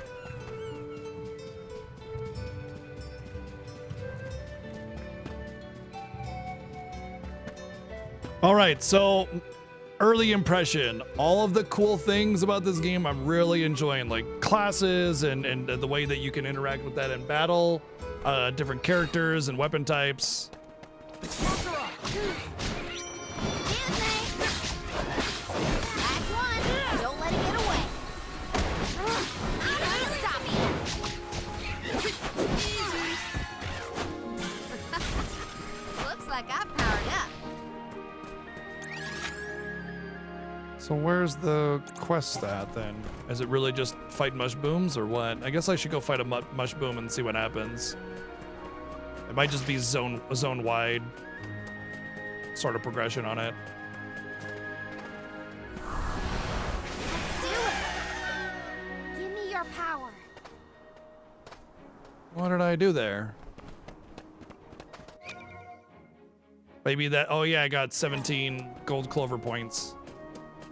All right, so early impression. All of the cool things about this game I'm really enjoying, like classes and the way that you can interact with that in battle, different characters and weapon types. So where's the quest at then? Is it really just fight mush booms or what? I guess I should go fight a mush boom and see what happens. It might just be zone wide sort of progression on it. Let's do it! Give me your power. What did I do there? Maybe that, oh yeah, I got 17 gold clover points.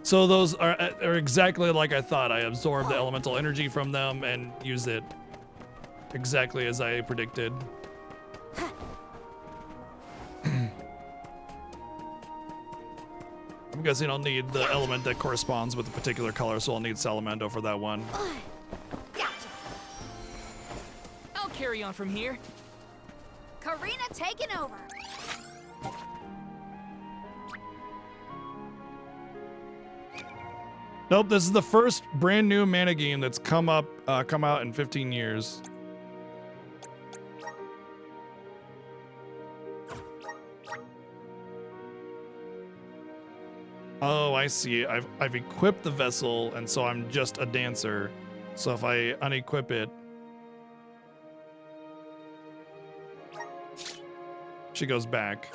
So those are exactly like I thought. I absorbed the elemental energy from them and used it exactly as I predicted. I'm guessing I'll need the element that corresponds with a particular color, so I'll need Salamando for that one. I'll carry on from here. Karina taking over. Nope, this is the first brand new mana game that's come out in 15 years. Oh, I see. I've equipped the vessel, and so I'm just a dancer. So if I unequip it, she goes back.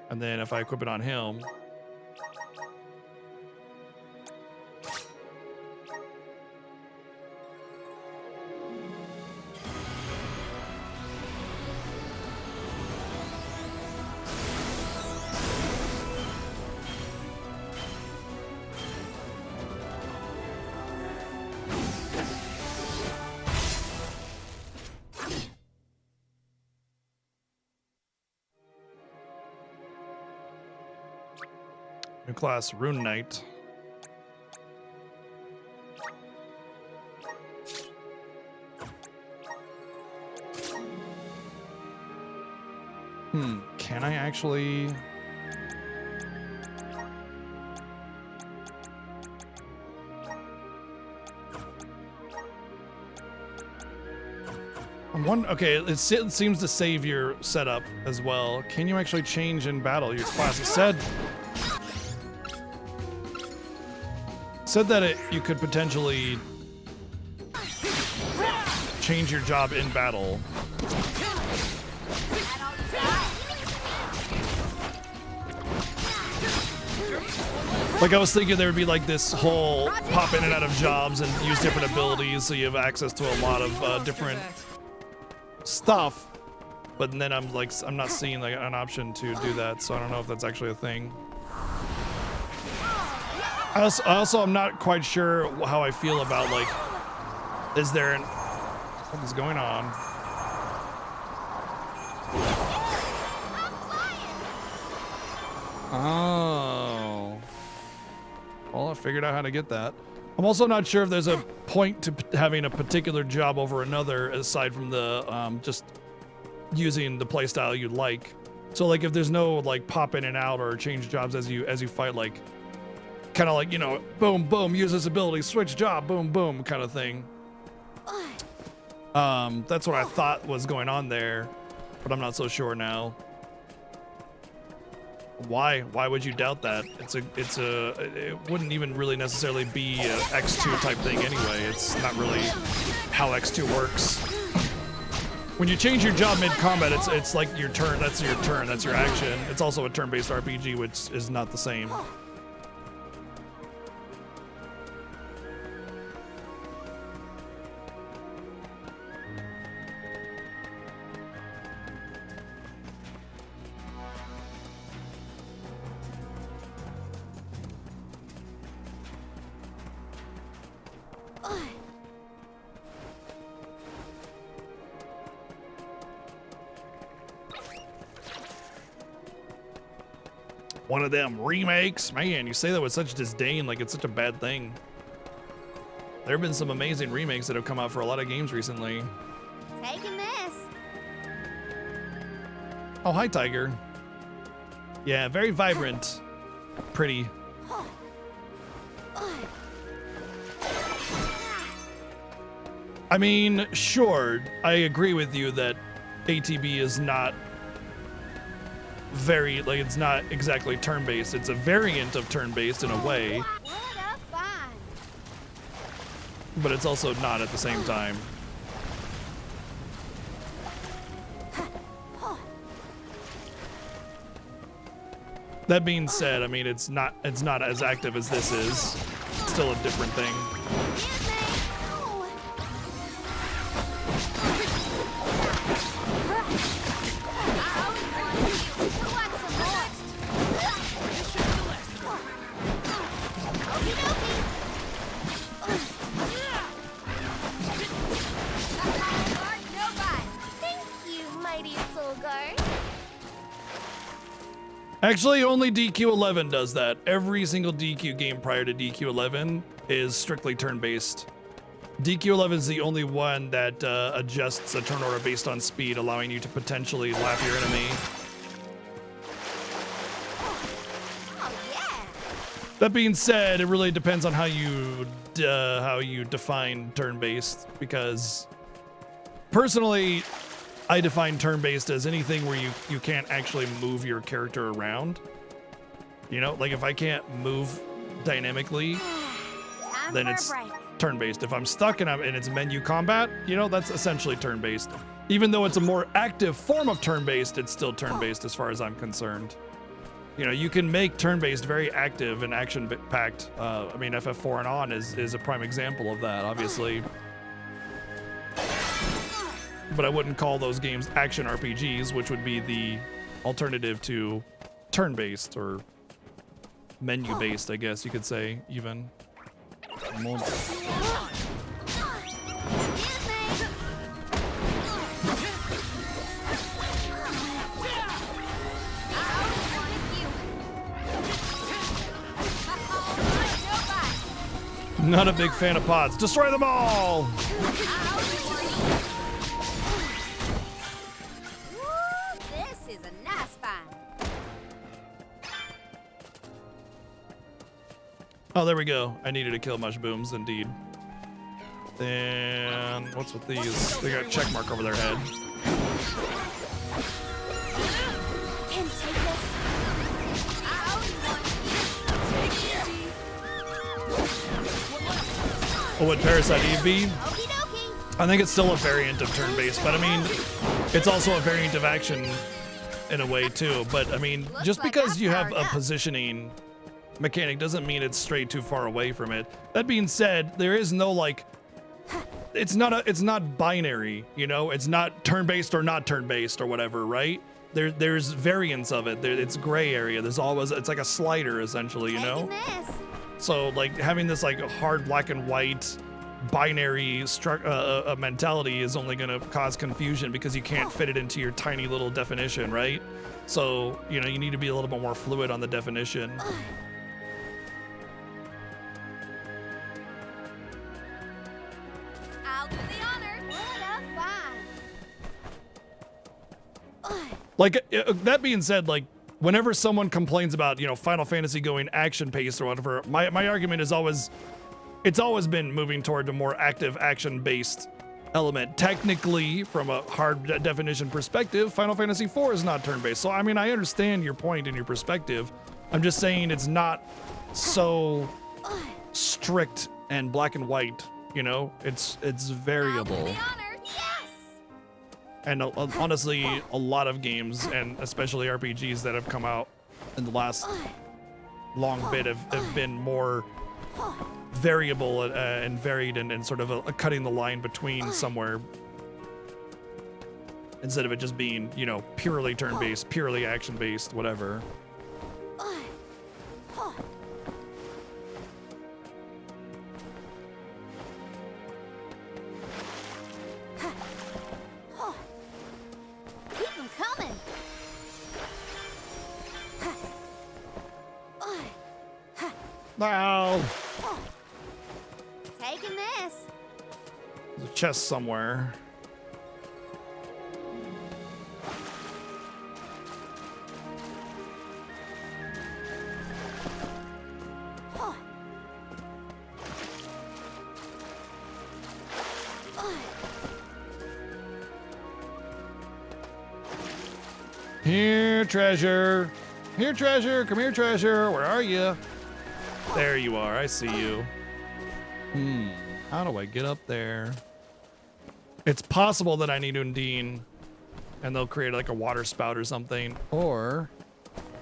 And then if I equip it on him, new class, Rune Knight. Can I actually... Okay, it seems to save your setup as well. Can you actually change in battle your class? It said that you could potentially change your job in battle. Like, I was thinking there would be like this whole pop in and out of jobs and use different abilities so you have access to a lot of different stuff, but then I'm not seeing like an option to do that, so I don't know if that's actually a thing. I also I'm not quite sure how I feel about, like, is there an... What is going on? Oh. Well, I figured out how to get that. I'm also not sure if there's a point to having a particular job over another aside from the just using the playstyle you like. So like if there's no like pop in and out or change jobs as you fight, like kind of like, you know, boom boom, use this ability, switch job, boom boom kind of thing. That's what I thought was going on there, but I'm not so sure now. Why would you doubt that? It wouldn't even really necessarily be a X2 type thing anyway. It's not really how X2 works. When you change your job mid-combat, it's like your turn, that's your turn, that's your action. It's also a turn-based RPG, which is not the same. One of them remakes? Man, you say that with such disdain, like it's such a bad thing. There have been some amazing remakes that have come out for a lot of games recently. Taking this. Oh, hi, Tiger. Yeah, very vibrant. Pretty. I mean, sure, I agree with you that ATB is not very, like, it's not exactly turn-based. It's a variant of turn-based in a way. but it's also not at the same time. That being said, I mean, it's not as active as this is. It's still a different thing. Thank you, mighty Soul Guard. Actually, only DQ11 does that. Every single DQ game prior to DQ11 is strictly turn-based. DQ11 is the only one that adjusts a turn order based on speed, allowing you to potentially lap your enemy. That being said, it really depends on how you define turn-based, because personally, I define turn-based as anything where you can't actually move your character around. You know, like if I can't move dynamically, then it's turn-based. If I'm stuck and it's menu combat, you know, that's essentially turn-based. Even though it's a more active form of turn-based, it's still turn-based as far as I'm concerned. You know, you can make turn-based very active and action-packed. I mean, FF4 and on is a prime example of that, obviously. But I wouldn't call those games action RPGs, which would be the alternative to turn-based or menu-based, I guess you could say, even. Not a big fan of pods. Destroy them all! This is a nice find. Oh, there we go. I needed to kill mush booms, indeed. And what's with these? They got a check mark over their head. Can take this. What would Parasite Eve be? I think it's still a variant of turn-based, but I mean, it's also a variant of action in a way too. But I mean, just because you have a positioning mechanic doesn't mean it's strayed too far away from it. That being said, there is no like, it's not binary, you know? It's not turn-based or not turn-based or whatever, right? There's variants of it. It's gray area. There's always, it's like a slider essentially, you know? So like having this like hard black and white binary mentality is only going to cause confusion because you can't fit it into your tiny little definition, right? So, you know, you need to be a little bit more fluid on the definition. I'll do the honor. What a find. Like that being said, like whenever someone complains about, you know, Final Fantasy going action paced or whatever, my argument is always, it's always been moving toward a more active action based element. Technically, from a hard definition perspective, Final Fantasy IV is not turn based. So I mean, I understand your point and your perspective. I'm just saying it's not so strict and black and white, you know? It's variable. And honestly, a lot of games, and especially RPGs that have come out in the last long bit have been more variable and varied and sort of a cutting the line between somewhere, instead of it just being, you know, purely turn-based, purely action-based, whatever. Keep them coming. Now, Taking this. there's a chest somewhere. Here, treasure. Here, treasure. Come here, treasure. Where are you? There you are. I see you. How do I get up there? It's possible that I need Undine and they'll create like a water spout or something. Or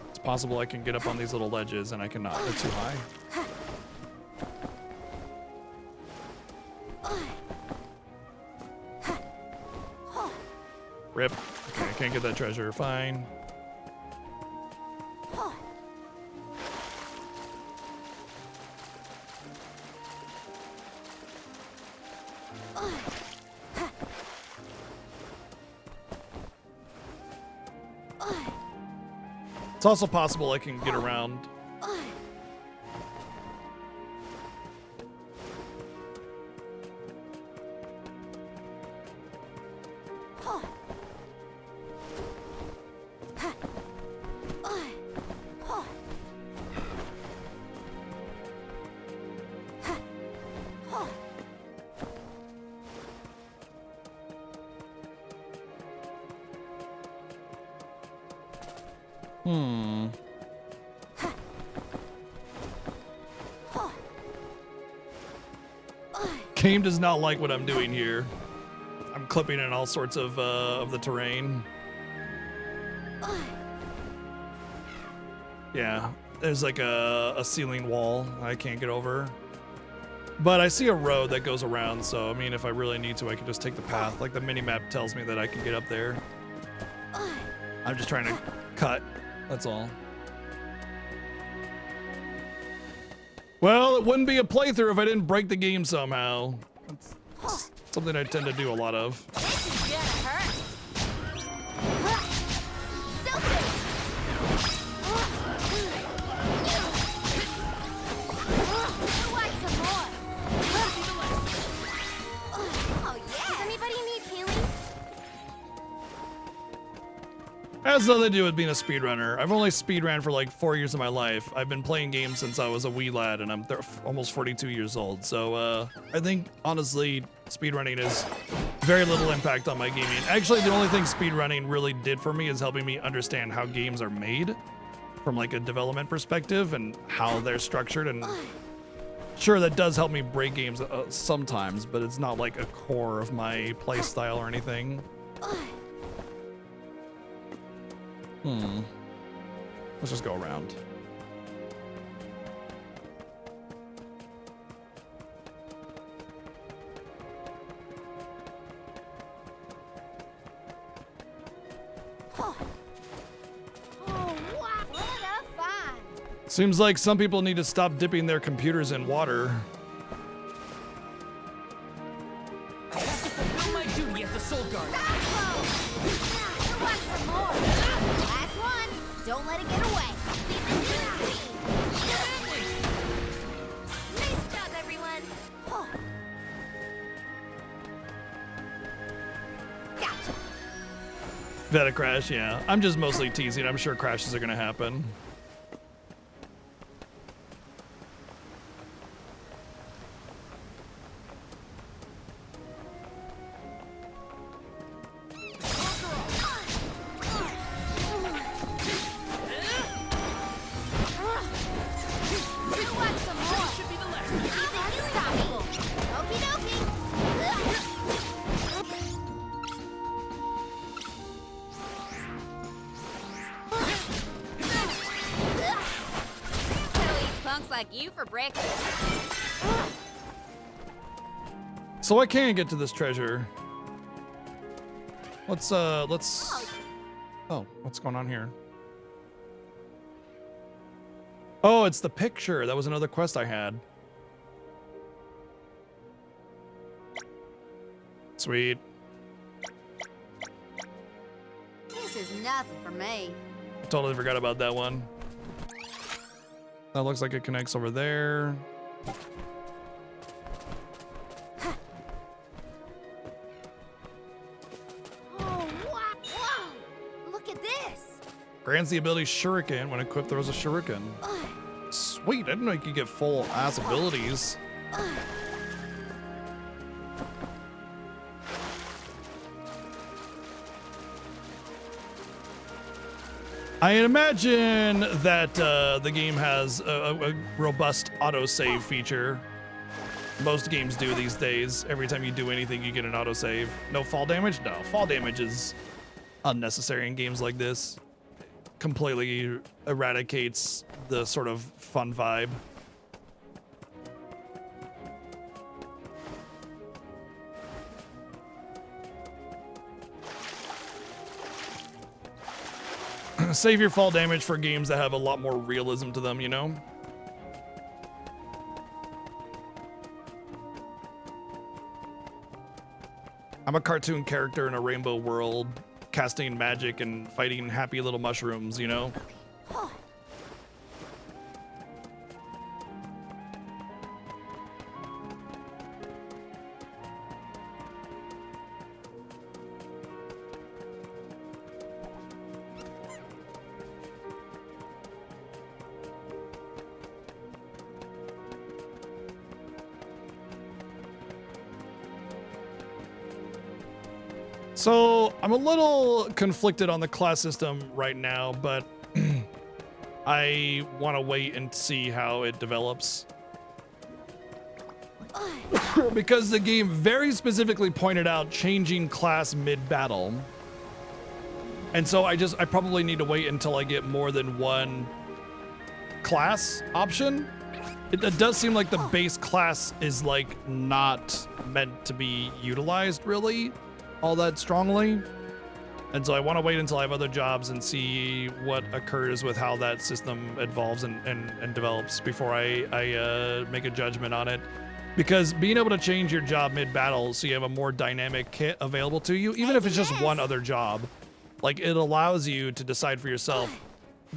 it's possible I can get up on these little ledges and I cannot. They're too high. Rip. Okay, I can't get that treasure. Fine. It's also possible I can get around. Game does not like what I'm doing here. I'm clipping in all sorts of the terrain. Yeah, there's like a ceiling wall I can't get over. But I see a road that goes around, so I mean, if I really need to, I can just take the path. Like the mini-map tells me that I can get up there. I'm just trying to cut, that's all. Well, it wouldn't be a playthrough if I didn't break the game somehow. That's something I tend to do a lot of. Has nothing to do with being a speedrunner. I've only speedrun for like 4 years of my life. I've been playing games since I was a wee lad, and I'm almost 42 years old. So I think, honestly, speedrunning is very little impact on my gaming. Actually, the only thing speedrunning really did for me is helping me understand how games are made from like a development perspective and how they're structured. And sure, that does help me break games sometimes, but it's not like a core of my play style or anything. Let's just go around. Seems like some people need to stop dipping their computers in water. I have to fulfill my duty as a soul guard. Last one. Don't let it get away. Nice job, everyone. Gotcha. Veta crash, yeah. I'm just mostly teasing. I'm sure crashes are gonna happen. Like you for breakfast. So I can get to this treasure. Let's oh, what's going on here? Oh, it's the picture. That was another quest I had. Sweet. This is nothing for me. Totally forgot about that one. That looks like it connects over there. Oh, wow. Look at this. Grants the ability Shuriken when equipped throws a Shuriken. Sweet, I didn't know you could get full ass abilities. I imagine that the game has a robust autosave feature. most games do these days. Every time you do anything, you get an autosave. No fall damage? No, fall damage is unnecessary in games like this. Completely eradicates the sort of fun vibe. Save your fall damage for games that have a lot more realism to them, you know? I'm a cartoon character in a rainbow world, casting magic and fighting happy little mushrooms, you know? So I'm a little conflicted on the class system right now, but I want to wait and see how it develops. Because the game very specifically pointed out changing class mid-battle. And so I probably need to wait until I get more than one class option. It does seem like the base class is like not meant to be utilized really all that strongly. And so I want to wait until I have other jobs and see what occurs with how that system evolves and develops before I make a judgment on it. Because being able to change your job mid-battle so you have a more dynamic kit available to you, even if it's just one other job, like it allows you to decide for yourself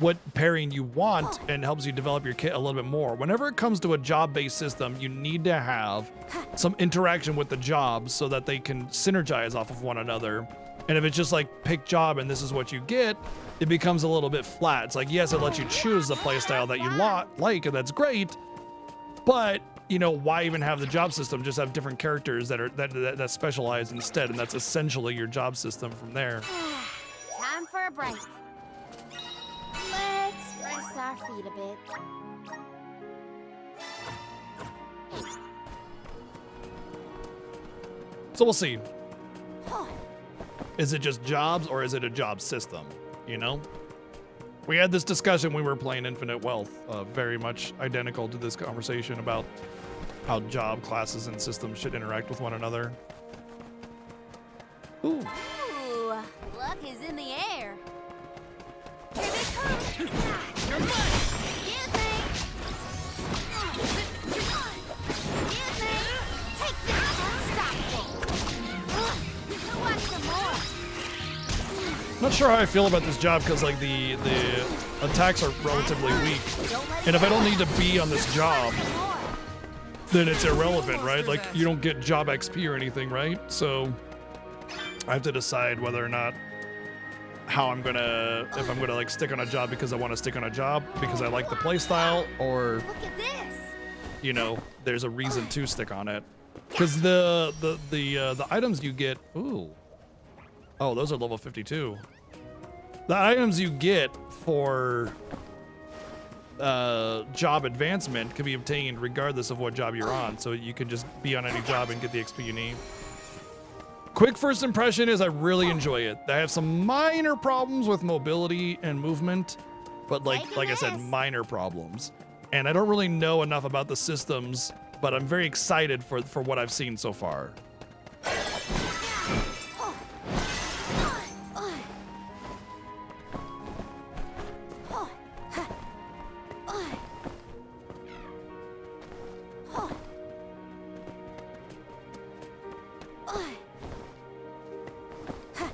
what pairing you want and helps you develop your kit a little bit more. Whenever it comes to a job-based system, you need to have some interaction with the jobs so that they can synergize off of one another. And if it's just like pick job and this is what you get, it becomes a little bit flat. It's like, yes, it lets you choose the playstyle that you like, and that's great, but you know, why even have the job system? Just have different characters that specialize instead, and that's essentially your job system from there. Time for a break. Let's rest our feet a bit. So we'll see. Is it just jobs or is it a job system? You know? We had this discussion when we were playing Infinite Wealth, very much identical to this conversation about how job classes and systems should interact with one another. Ooh. Ooh, luck is in the air. Here they come. You're mine. Excuse me. Excuse me. Take that. Unstoppable. Who wants some more? Not sure how I feel about this job because like the attacks are relatively weak, and if I don't need to be on this job, then it's irrelevant, right? Like you don't get job XP or anything, right? So I have to decide whether or not if I'm gonna like stick on a job because I want to stick on a job because I like the play style, or Look at this. you know, there's a reason to stick on it. Because the items you get, ooh, oh, those are level 52. The items you get for job advancement can be obtained regardless of what job you're on, so you can just be on any job and get the XP you need. Quick first impression is I really enjoy it. I have some minor problems with mobility and movement, but like I said, minor problems. And I don't really know enough about the systems, but I'm very excited for what I've seen so far.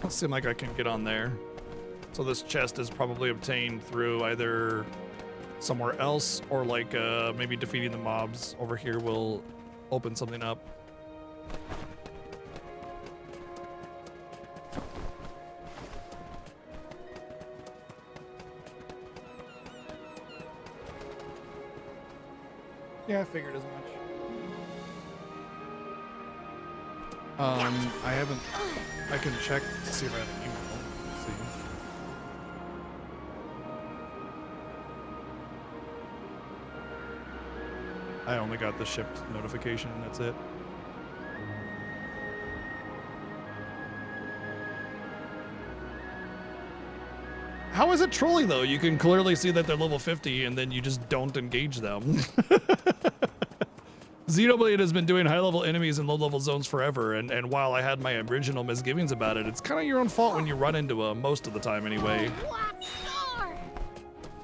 Doesn't seem like I can get on there. So this chest is probably obtained through either somewhere else or like maybe defeating the mobs over here will open something up. Yeah, I figured as much. I haven't. I can check to see if I have an email. Let's see. I only got the shipped notification and that's it. How is it trolling though? You can clearly see that they're level 50 and then you just don't engage them. Xenoblade has been doing high-level enemies in low-level zones forever, and while I had my original misgivings about it, it's kind of your own fault when you run into them, most of the time anyway.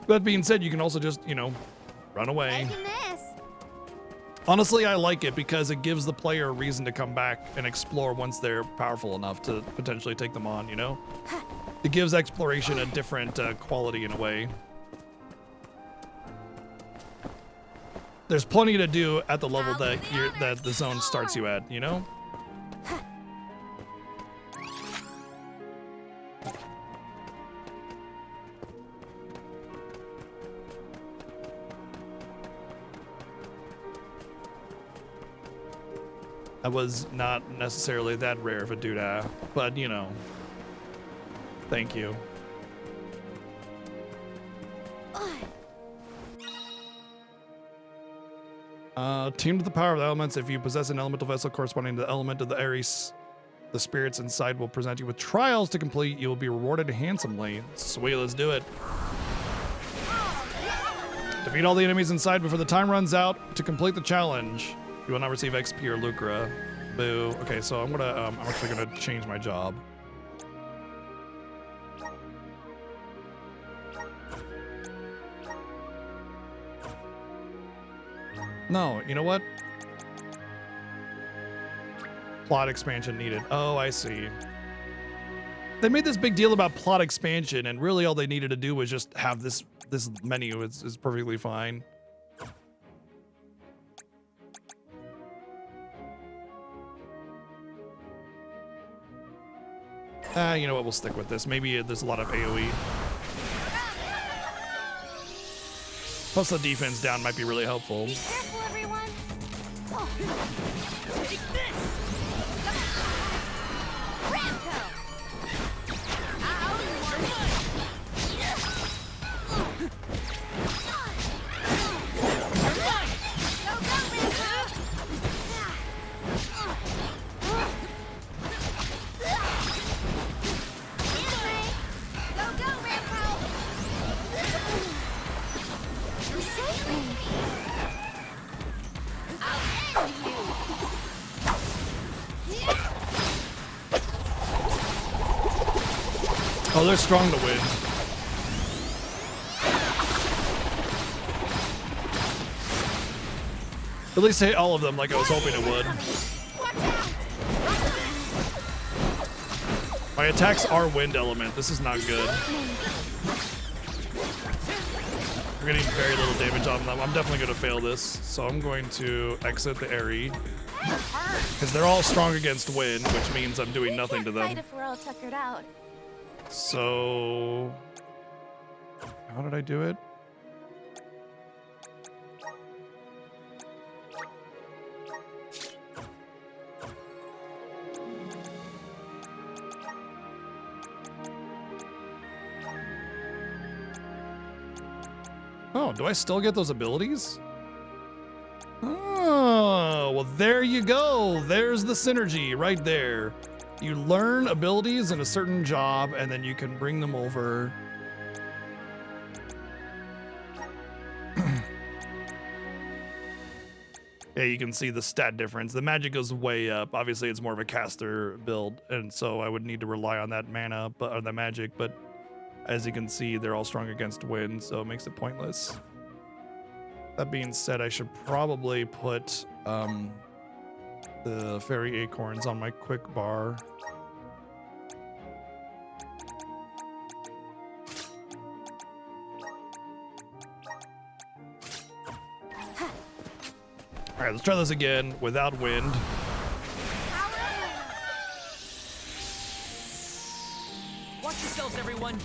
That being said, you can also just, you know, run away. Honestly, I like it because it gives the player a reason to come back and explore once they're powerful enough to potentially take them on, you know? It gives exploration a different quality in a way. There's plenty to do at the level that the zone starts you at, you know? That was not necessarily that rare of a doodah, but you know. Thank you. Team to the power of the elements. If you possess an elemental vessel corresponding to the element of the Ares, the spirits inside will present you with trials to complete. You will be rewarded handsomely. Sweet, let's do it. Defeat all the enemies inside before the time runs out to complete the challenge. You will not receive XP or Lucra. Boo. Okay, so I'm actually gonna change my job. No, you know what? Plot expansion needed. Oh, I see. They made this big deal about plot expansion, and really all they needed to do was just have this menu. It's perfectly fine. You know what? We'll stick with this. Maybe there's a lot of AoE. Plus the defense down might be really helpful. Be careful, everyone. Take this. Ramco. Oh, they're strong to win. At least hit all of them like I was hoping it would. My attacks are wind element. This is not good. We're getting very little damage on them. I'm definitely going to fail this. So I'm going to exit the area. Because they're all strong against wind, which means I'm doing nothing to them. Fight if we're all tuckered out. So, how did I do it? Oh, do I still get those abilities? Oh, well, there you go. There's the synergy right there. You learn abilities in a certain job, and then you can bring them over. Yeah, you can see the stat difference. The magic goes way up. Obviously, it's more of a caster build, and so I would need to rely on that mana, or the magic. But as you can see, they're all strong against wind, so it makes it pointless. That being said, I should probably put the fairy acorns on my quick bar. All right, let's try this again without wind. Watch yourselves, everyone.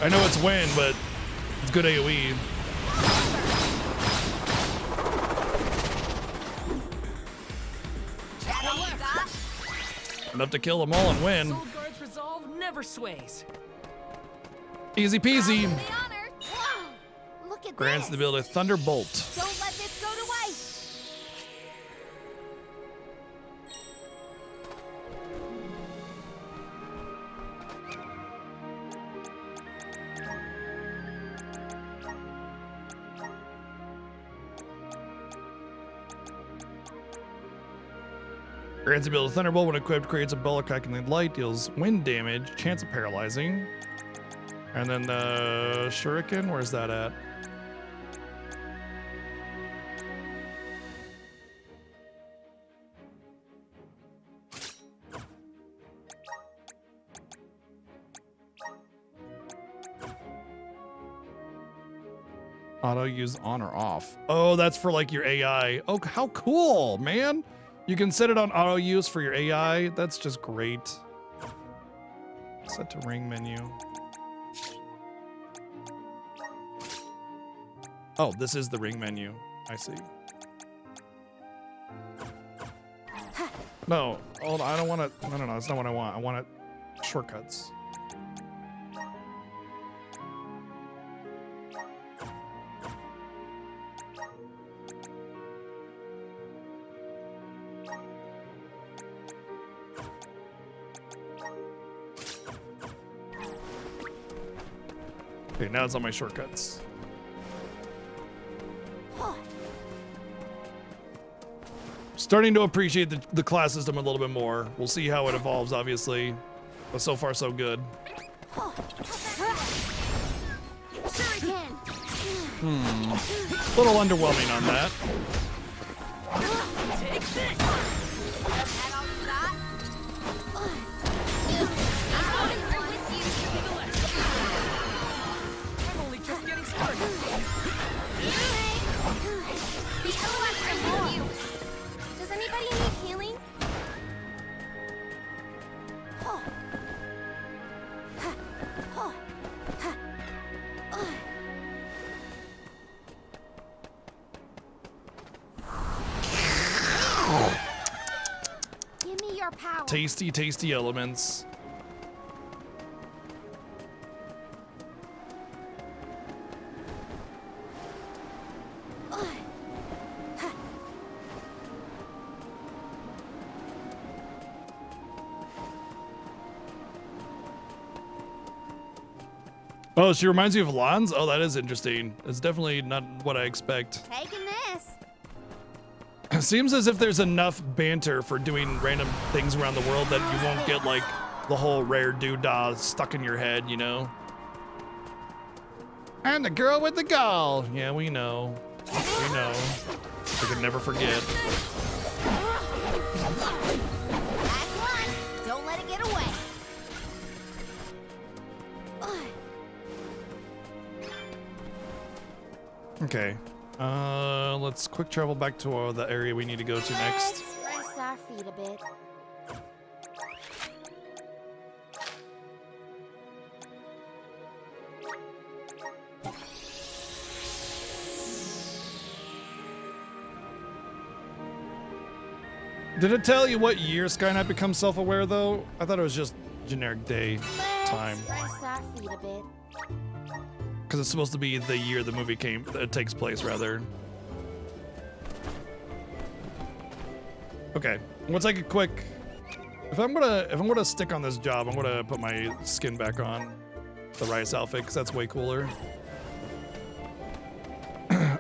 I know it's wind, but it's good AoE. Enough to kill them all and win. Soul Guard's resolve never sways. Easy peasy. Look at Grants this. the ability Thunderbolt. Don't let this go to waste. Grants the ability Thunderbolt when equipped, creates a ball of crackling light, deals wind damage, chance of paralyzing. And then the Shuriken, where's that at? Auto use on or off. Oh, that's for like your AI. Oh, how cool, man. You can set it on auto use for your AI. That's just great. Set to ring menu. Oh, this is the ring menu. I see. No, hold on. I don't want to. No, that's not what I want. I want it shortcuts. Okay, now it's on my shortcuts. Starting to appreciate the class system a little bit more. We'll see how it evolves, obviously. But so far, so good. A little underwhelming on that. Take this! I'm only just getting started. Does anybody need healing? Give me your power. Tasty, tasty elements. Oh, she reminds me of Lans? Oh, that is interesting. It's definitely not what I expect. Taking this. Seems as if there's enough banter for doing random things around the world that you won't get like the whole rare doodah stuck in your head, you know? And the girl with the gall. Yeah, we know. We know. We can never forget. Last one. Don't let it get away. Okay. Let's quick travel back to the area we need to go to next. Let's rest our feet a bit. Did it tell you what year Skynet becomes self-aware, though? I thought it was just generic day time. Rest our feet a bit. Because it's supposed to be the year the movie takes place, rather. Okay, let's take a quick. If I'm gonna stick on this job, I'm gonna put my skin back on, the Rice outfit, because that's way cooler.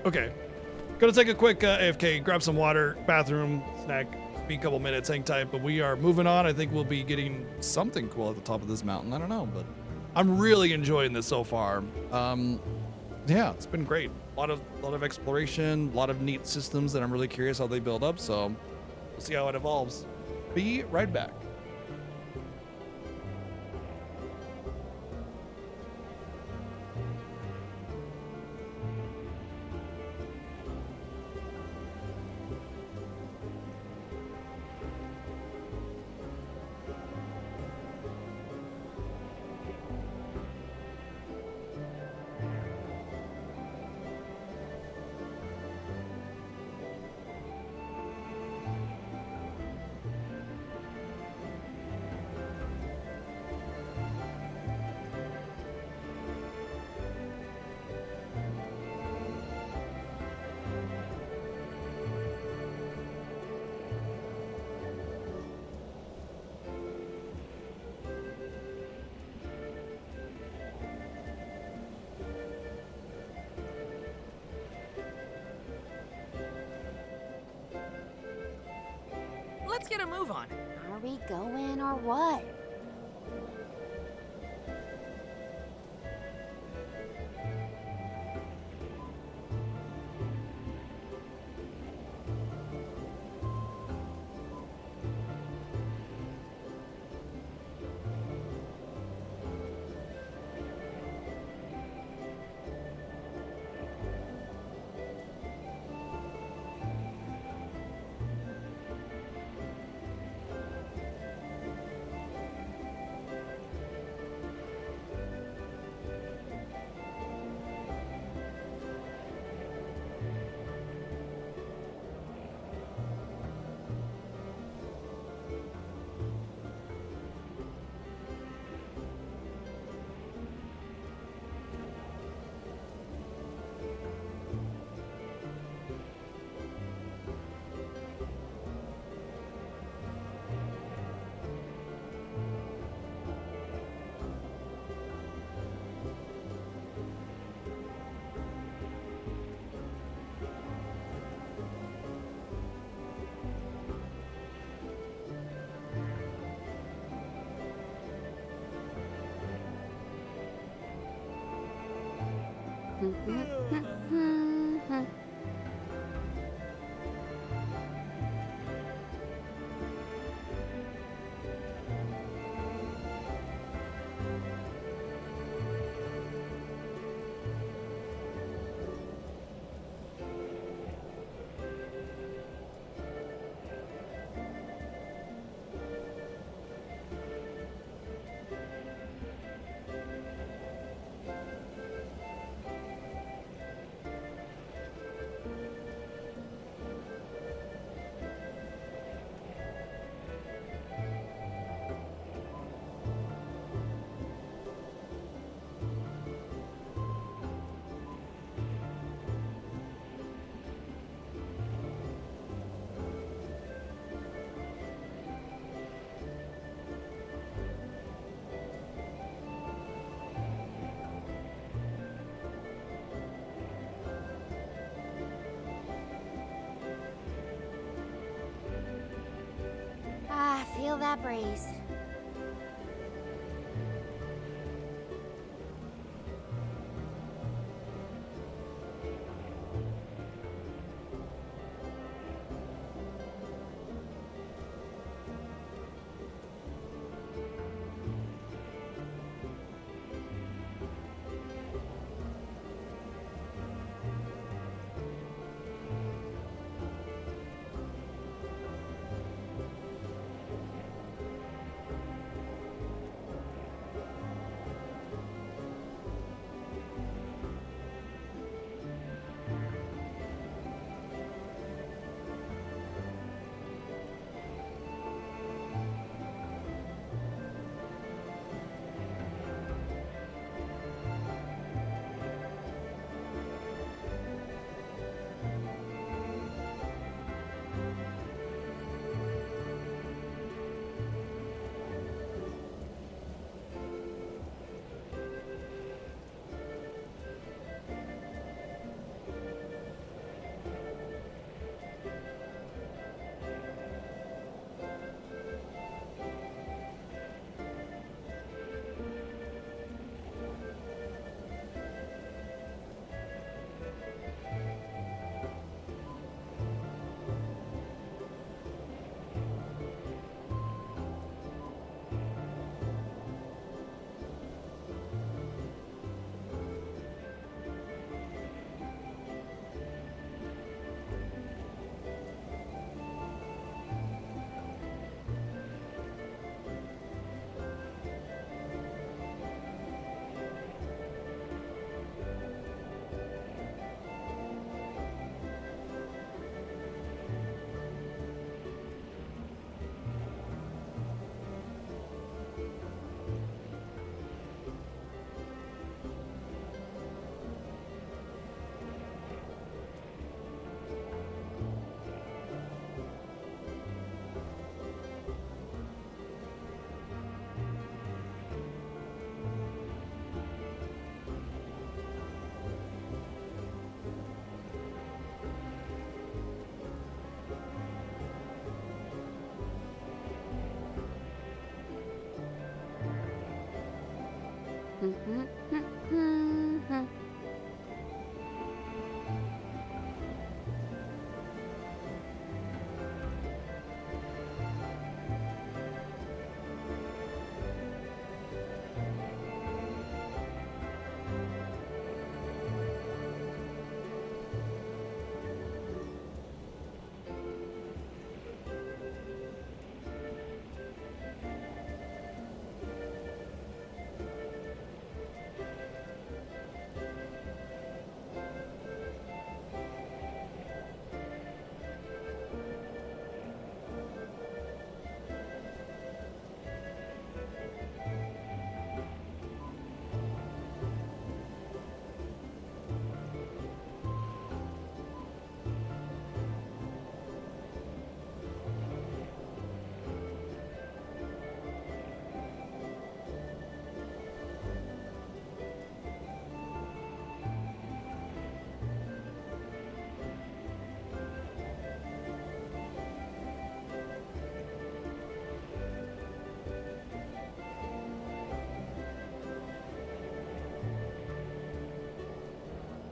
Okay, gonna take a quick AFK, grab some water, bathroom, snack, be a couple minutes, hang tight. But we are moving on. I think we'll be getting something cool at the top of this mountain. I don't know, but I'm really enjoying this so far. Yeah, it's been great. A lot of exploration, a lot of neat systems that I'm really curious how they build up. So we'll see how it evolves. Be right back. get a move on. Are we going or what? Ah, feel that breeze.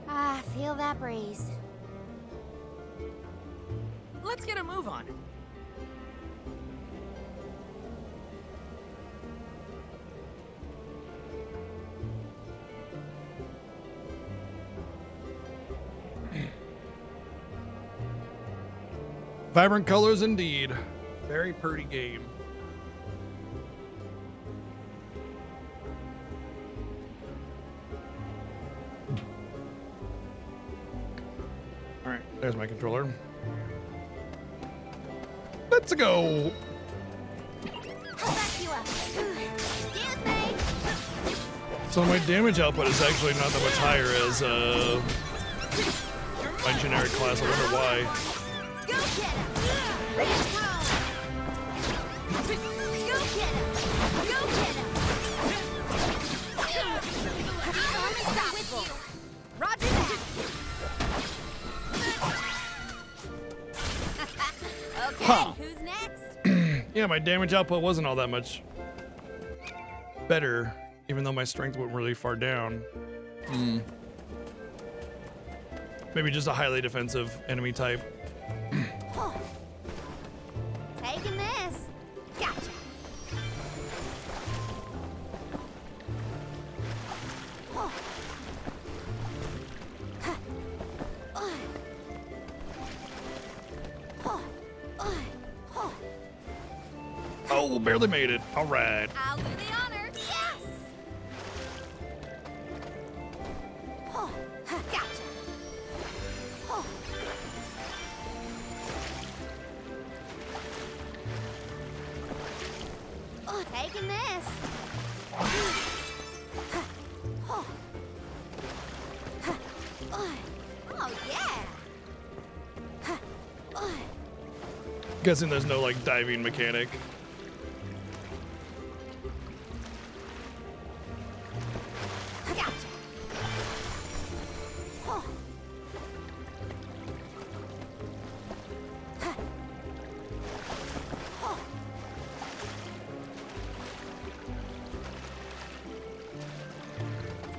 Ah, feel that breeze. Let's get a move on. Vibrant colors indeed. Very pretty game. All right, there's my controller. Let's go. So my damage output is actually not that much higher as my generic class. I wonder why. Roger that. Okay, Huh. who's next? Yeah, my damage output wasn't all that much better, even though my strength went really far down. Maybe just a highly defensive enemy type. Taking this. Gotcha. Oh, barely made it. All right. I'll do the honor. Yes. Gotcha. Taking this. Oh yeah. Guessing there's no like diving mechanic.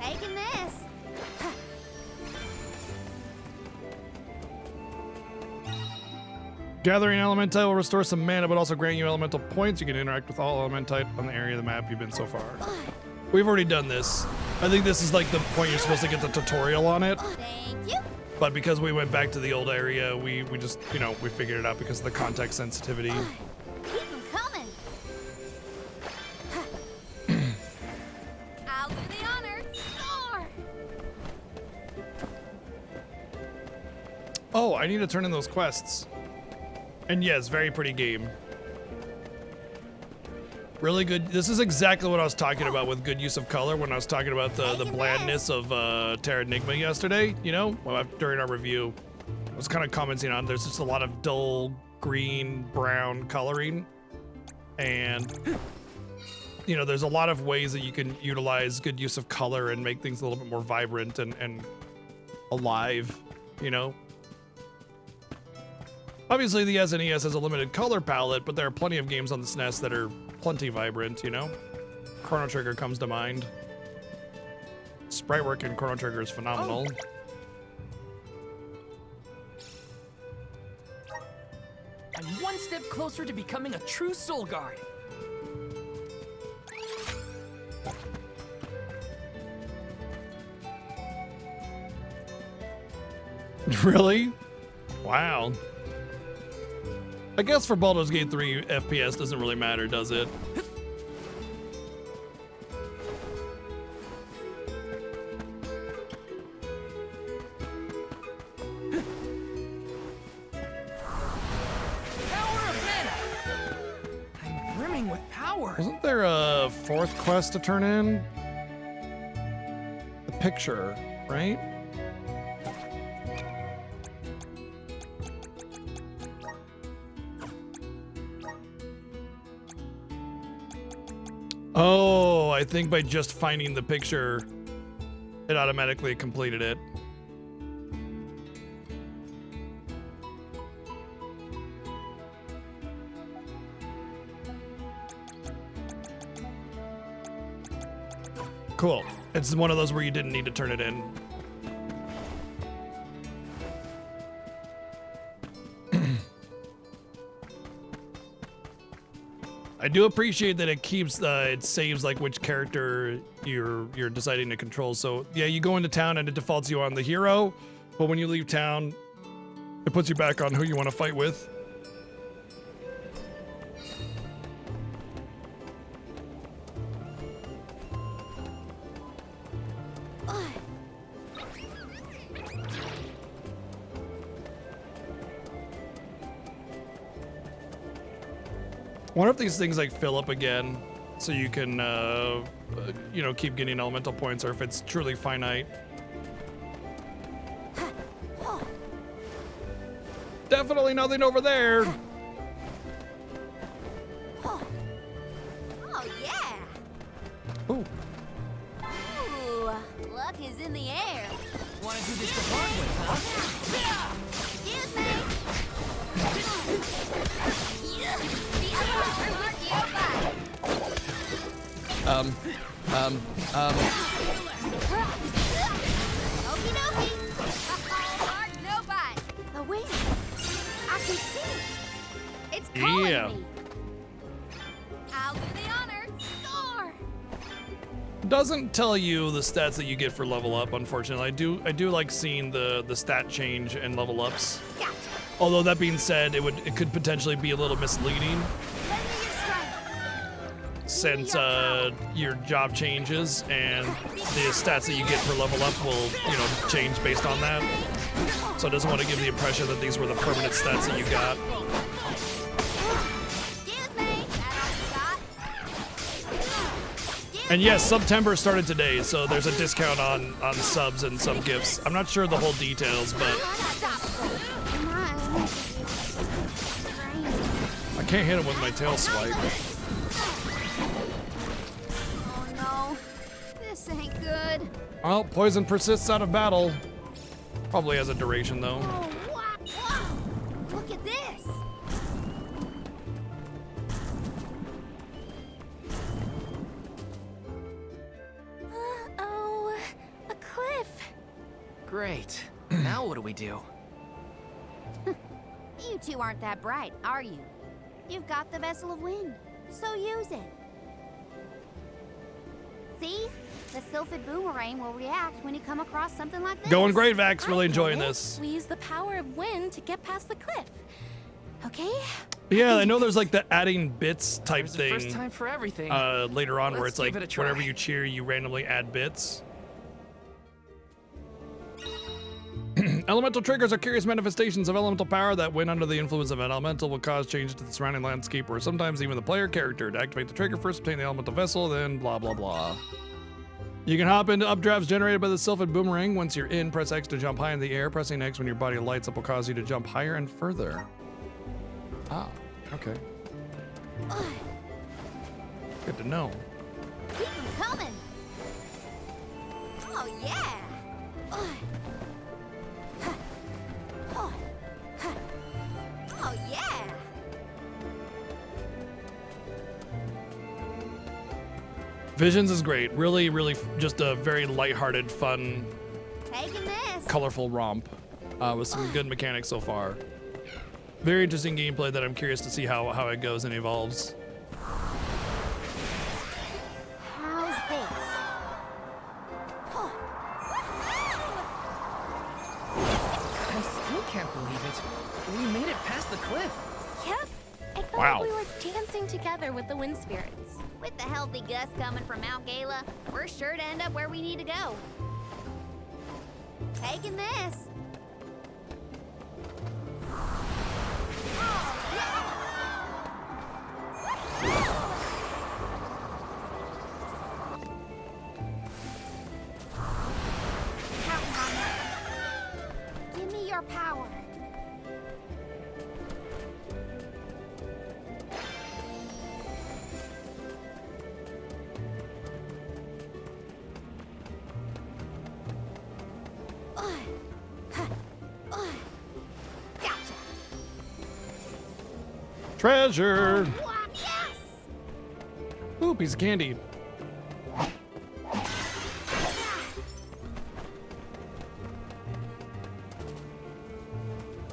Taking this. Gathering Elementite will restore some mana, but also grant you elemental points. You can interact with all Elementite on the area of the map you've been so far. We've already done this. I think this is like the point you're supposed to get the tutorial on it. Thank you. But because we went back to the old area, we just, you know, we figured it out because of the context sensitivity. Keep 'em coming. I'll do the honor. Score. Oh, I need to turn in those quests. And yes, very pretty game. Really good. This is exactly what I was talking about with good use of color when I was talking about the blandness of Terra Enigma yesterday. You know, during our review, I was kind of commenting on there's just a lot of dull green, brown coloring. And, you know, there's a lot of ways that you can utilize good use of color and make things a little bit more vibrant and alive, you know? Obviously, the SNES has a limited color palette, but there are plenty of games on the SNES that are plenty vibrant, you know? Chrono Trigger comes to mind. sprite work in Chrono Trigger is phenomenal. I'm one step closer to becoming a true Soul Guard. Really? Wow. I guess for Baldur's Gate 3, FPS doesn't really matter, does it? With power. Wasn't there a fourth quest to turn in? The picture, right? Oh, I think by just finding the picture, it automatically completed it. Cool. It's one of those where you didn't need to turn it in. I do appreciate that it keeps it saves like which character you're deciding to control. So yeah, you go into town and it defaults you on the hero, but when you leave town, it puts you back on who you want to fight with. I wonder if these things like fill up again so you can, you know, keep getting elemental points, or if it's truly finite. Definitely nothing over there. Oh yeah. Ooh. Ooh, luck is in the air. Want to do this the hard way, huh? Excuse me. The others are with you, bye. Okie dokie. Hard, no bite. The wind. I can see it. It's calling me. I'll do the honors. Score. Doesn't tell you the stats that you get for level up, unfortunately. I do like seeing the stat change and level ups. Although that being said, it could potentially be a little misleading since your job changes and the stats that you get for level up will, you know, change based on that. So it doesn't want to give the impression that these were the permanent stats that you got. And yes, September started today, so there's a discount on subs and some gifts. I'm not sure the whole details, but I can't hit him with my tail swipe. Oh no, this ain't good. Well, poison persists out of battle. Probably has a duration though. Oh, wow. Look at this. Oh, a cliff. Great. Now what do we do? You two aren't that bright, are you? You've got the Vessel of Wind, so use it. See? The Sylphid Boomerang will react when you come across something like this. Going great, Vax. Really I enjoying get it. this. We use the power of wind to get past the cliff. Okay? Yeah, I know there's like the adding bits type There's a thing. first time for everything. Later on, where Let's it's like give it a try. whenever you cheer, you randomly add bits. Elemental triggers are curious manifestations of elemental power that, when under the influence of an elemental, will cause changes to the surrounding landscape, or sometimes even the player character. To activate the trigger, first obtain the elemental vessel, then blah blah blah. You can hop into updrafts generated by the Sylphid Boomerang. Once you're in, press X to jump high in the air. Pressing X when your body lights up will cause you to jump higher and further. Ah, okay. Good to know. Keep them coming. Oh, yeah. Oh, yeah. Visions is great. Really, really just a very lighthearted, fun, Taking this. colorful romp with some good mechanics so far. Very interesting gameplay that I'm curious to see how it goes and evolves. How's this? I still can't believe it. We made it past the cliff. Yep. I felt Wow. like we were dancing together with the wind spirits. With the healthy gust coming from Mount Gala, we're sure to end up where we need to go. Taking this. Counting on you. Give me your power. Gotcha. Treasure! Yes! Ooh, piece of candy.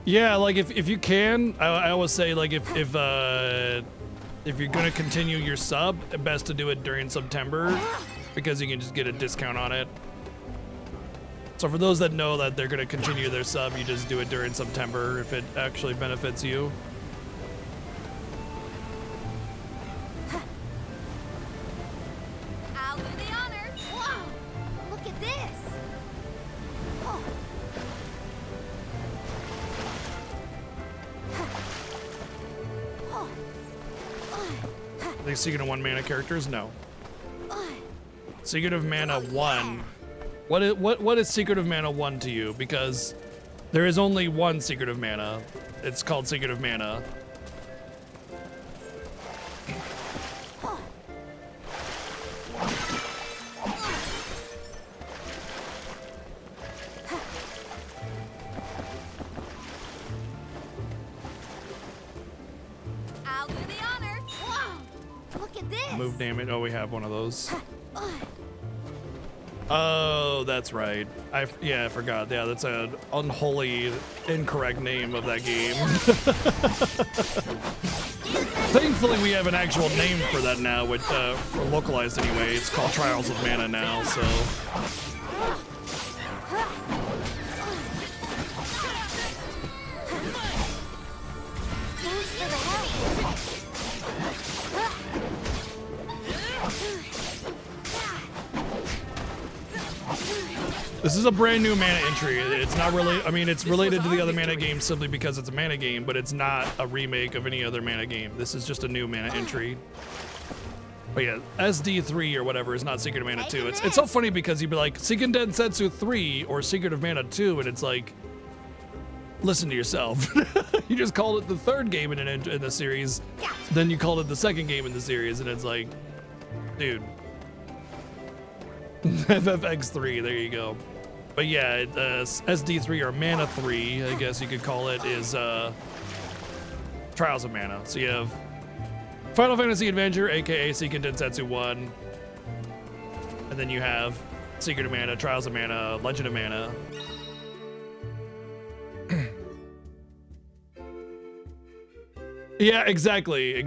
Yeah, like if you can, I always say like if you're gonna continue your sub, best to do it during September because you can just get a discount on it. So for those that know that they're gonna continue their sub, you just do it during September if it actually benefits you. I'll do the honor. Whoa! Look at this. Oh. Oh. Are they Secret of 1 mana characters? No. Secret of Mana 1. What is Secret of Mana 1 to you? Because there is only one Secret of Mana. It's called Secret of Mana. I'll do the honor. Whoa! Look at this. Move damage. Oh, we have one of those. Oh, that's right. I forgot. Yeah, that's an unholy, incorrect name of that game. Thankfully, we have an actual name for that now, which localized anyway. It's called Trials of Mana now. So. Thanks for the help. This is a brand new mana entry. It's not really, I mean, it's related to the other mana games simply because it's a mana game, but it's not a remake of any other mana game. This is just a new mana entry. But yeah, SD3 or whatever is not Secret of Mana 2. It's so funny because you'd be like, Seiken Densetsu 3 or Secret of Mana 2, and it's like, listen to yourself. You just called it the third game in the series, then you called it the second game in the series, and it's like, dude. FFX3, there you go. But yeah, SD3 or Mana 3, I guess you could call it, is Trials of Mana. So you have Final Fantasy Adventure, aka Seiken Densetsu 1, and then you have Secret of Mana, Trials of Mana, Legend of Mana. Yeah, exactly.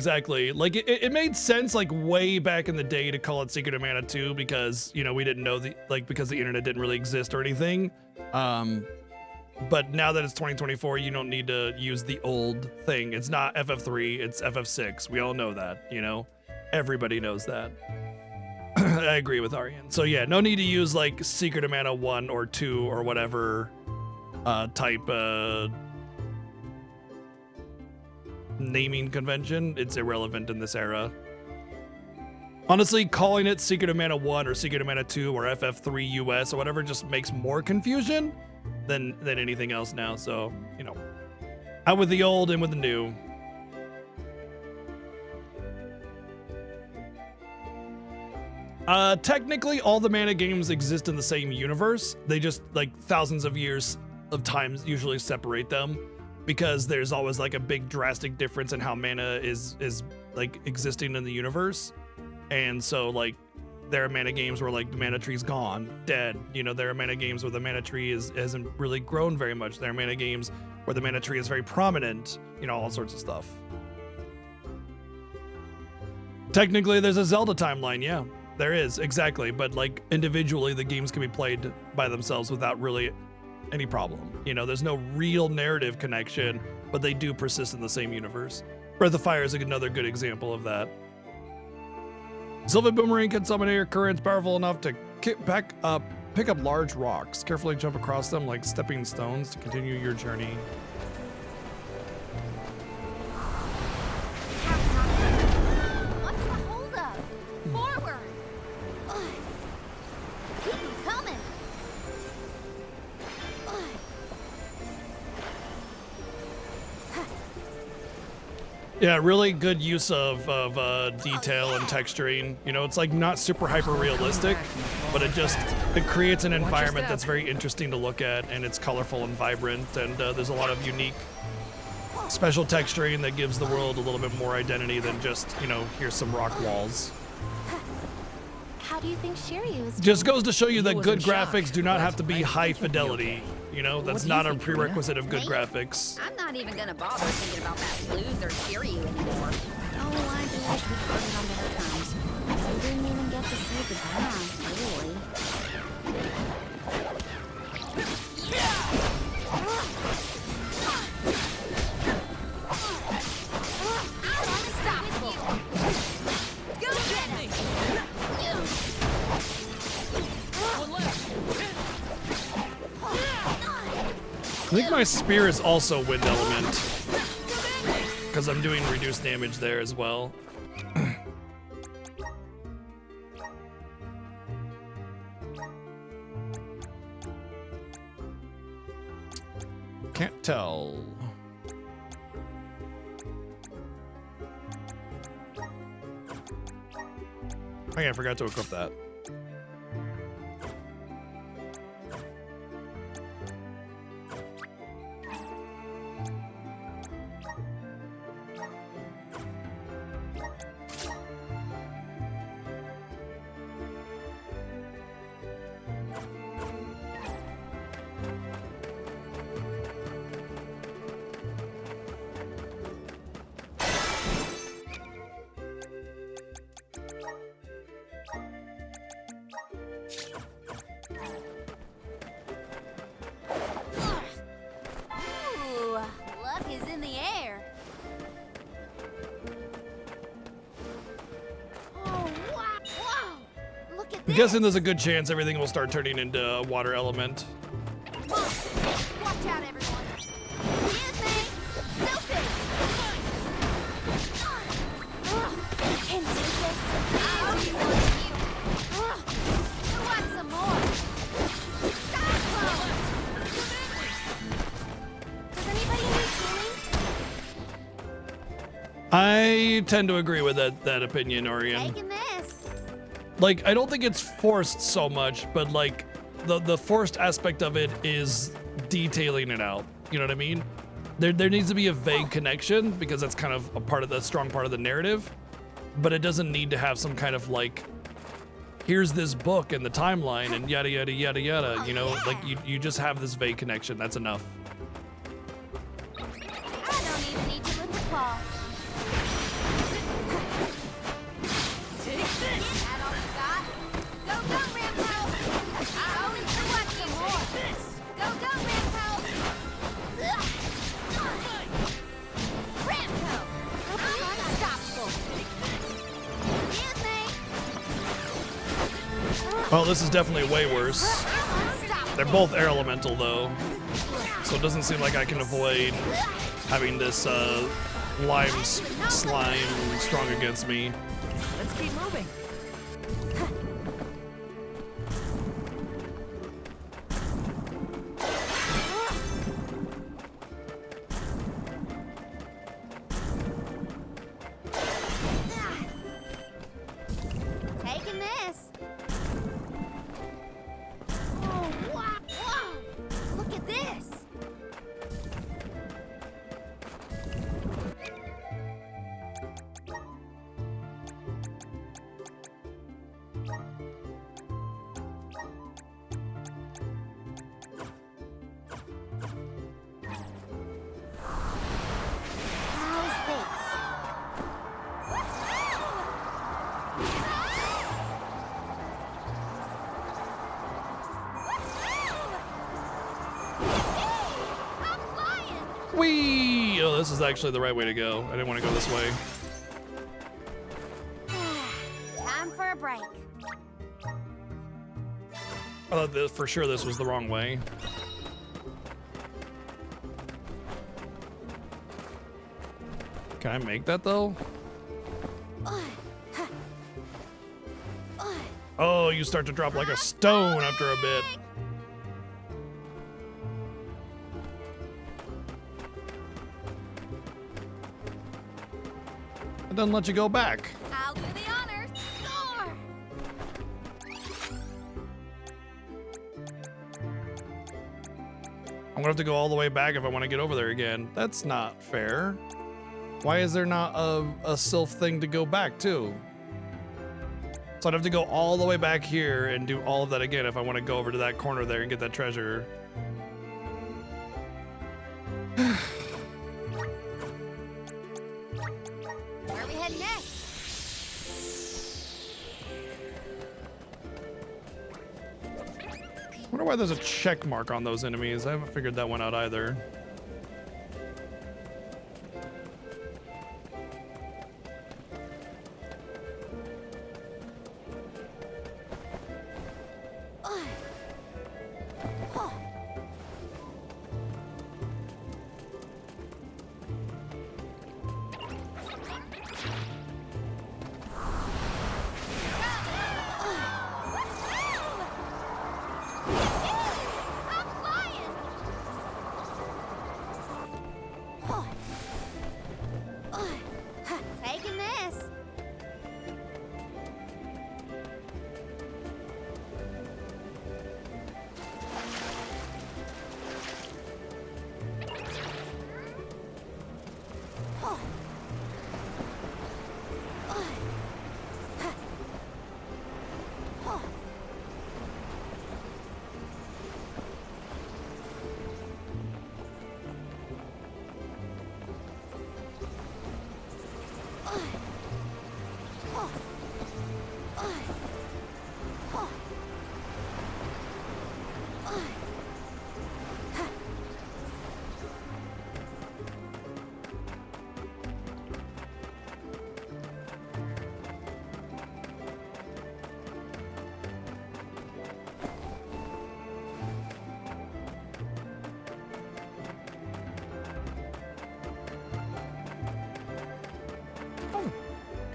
Like it made sense like way back in the day to call it Secret of Mana 2 because, you know, we didn't know because the internet didn't really exist or anything. But now that it's 2024, you don't need to use the old thing. It's not FF3, it's FF6. We all know that, you know? Everybody knows that. I agree with Aryan. So yeah, no need to use like Secret of Mana 1 or 2 or whatever type naming convention. It's irrelevant in this era. Honestly, calling it Secret of Mana 1 or Secret of Mana 2 or FF3 US or whatever just makes more confusion than anything else now. So, you know, out with the old and with the new. Technically, all the mana games exist in the same universe. They just, like, thousands of years of times usually separate them, because there's always like a big drastic difference in how mana is like existing in the universe. And so like there are mana games where like the mana tree's gone, dead. You know, there are mana games where the mana tree hasn't really grown very much. There are mana games where the mana tree is very prominent. You know, all sorts of stuff. Technically, there's a Zelda timeline, yeah. There is, exactly. But like individually, the games can be played by themselves without really any problem. You know, there's no real narrative connection, but they do persist in the same universe. Breath of Fire is another good example of that. Sylvan Boomerang can summon air currents powerful enough to pick up large rocks. Carefully jump across them like stepping stones to continue your journey. What's the holdup? Forward! Keep 'em coming! Yeah, really good use of detail and texturing. You know, it's like not super hyper realistic, but it creates an environment that's very interesting to look at, and it's colorful and vibrant, and there's a lot of unique special texturing that gives the world a little bit more identity than just, you know, here's some rock walls. How do you think Shiryu is Just doing? goes to show you that good graphics do not have to be high fidelity. You know, that's not a prerequisite of good graphics. I'm not even gonna bother thinking about that loser Shiryu anymore. Oh, I do wish we parted on better terms. We didn't even get to say goodbye, really. Go get me! I think my spear is also wind element, because I'm doing reduced damage there as well. Can't tell. Oh yeah, I forgot to equip that. Ooh, luck is in the air. Oh, wow! Whoa! Look at I'm this! guessing there's a good chance everything will start turning into a water element. Watch out, everyone! Excuse me! Stupid! You can do this! Easy one of you! You want some more? Cyclone! Does anybody need healing? I tend to agree with that opinion, Orion. Taking this! Like, I don't think it's forced so much, but like the forced aspect of it is detailing it out. You know what I mean? There needs to be a vague connection because that's kind of a part of the strong part of the narrative, but it doesn't need to have some kind of like, here's this book and the timeline and yada yada yada yada. You know, like you just have this vague connection. That's enough. I don't even need to lift the paw. Take this! That all you got? Go, go, Rampo! Oh, you want some more? Go, go, Rampo! Rampo! I'm unstoppable! Excuse me! Well, this is definitely way worse. They're both air elemental though, so it doesn't seem like I can avoid having this lime slime strong against me. Let's keep moving. Taking this! Oh, wow! Whoa! Look at this! Whee! Oh, this is actually the right way to go. I didn't want to go this way. Time for a break. I thought that for sure this was the wrong way. Can I make that though? Oh, you start to drop like a stone after a bit. It doesn't let you go back. I'll do the honors. Score! I'm gonna have to go all the way back if I want to get over there again. That's not fair. Why is there not a Sylph thing to go back to? So I'd have to go all the way back here and do all of that again if I want to go over to that corner there and get that treasure. Where are we heading next? I wonder why there's a check mark on those enemies. I haven't figured that one out either. Taking this.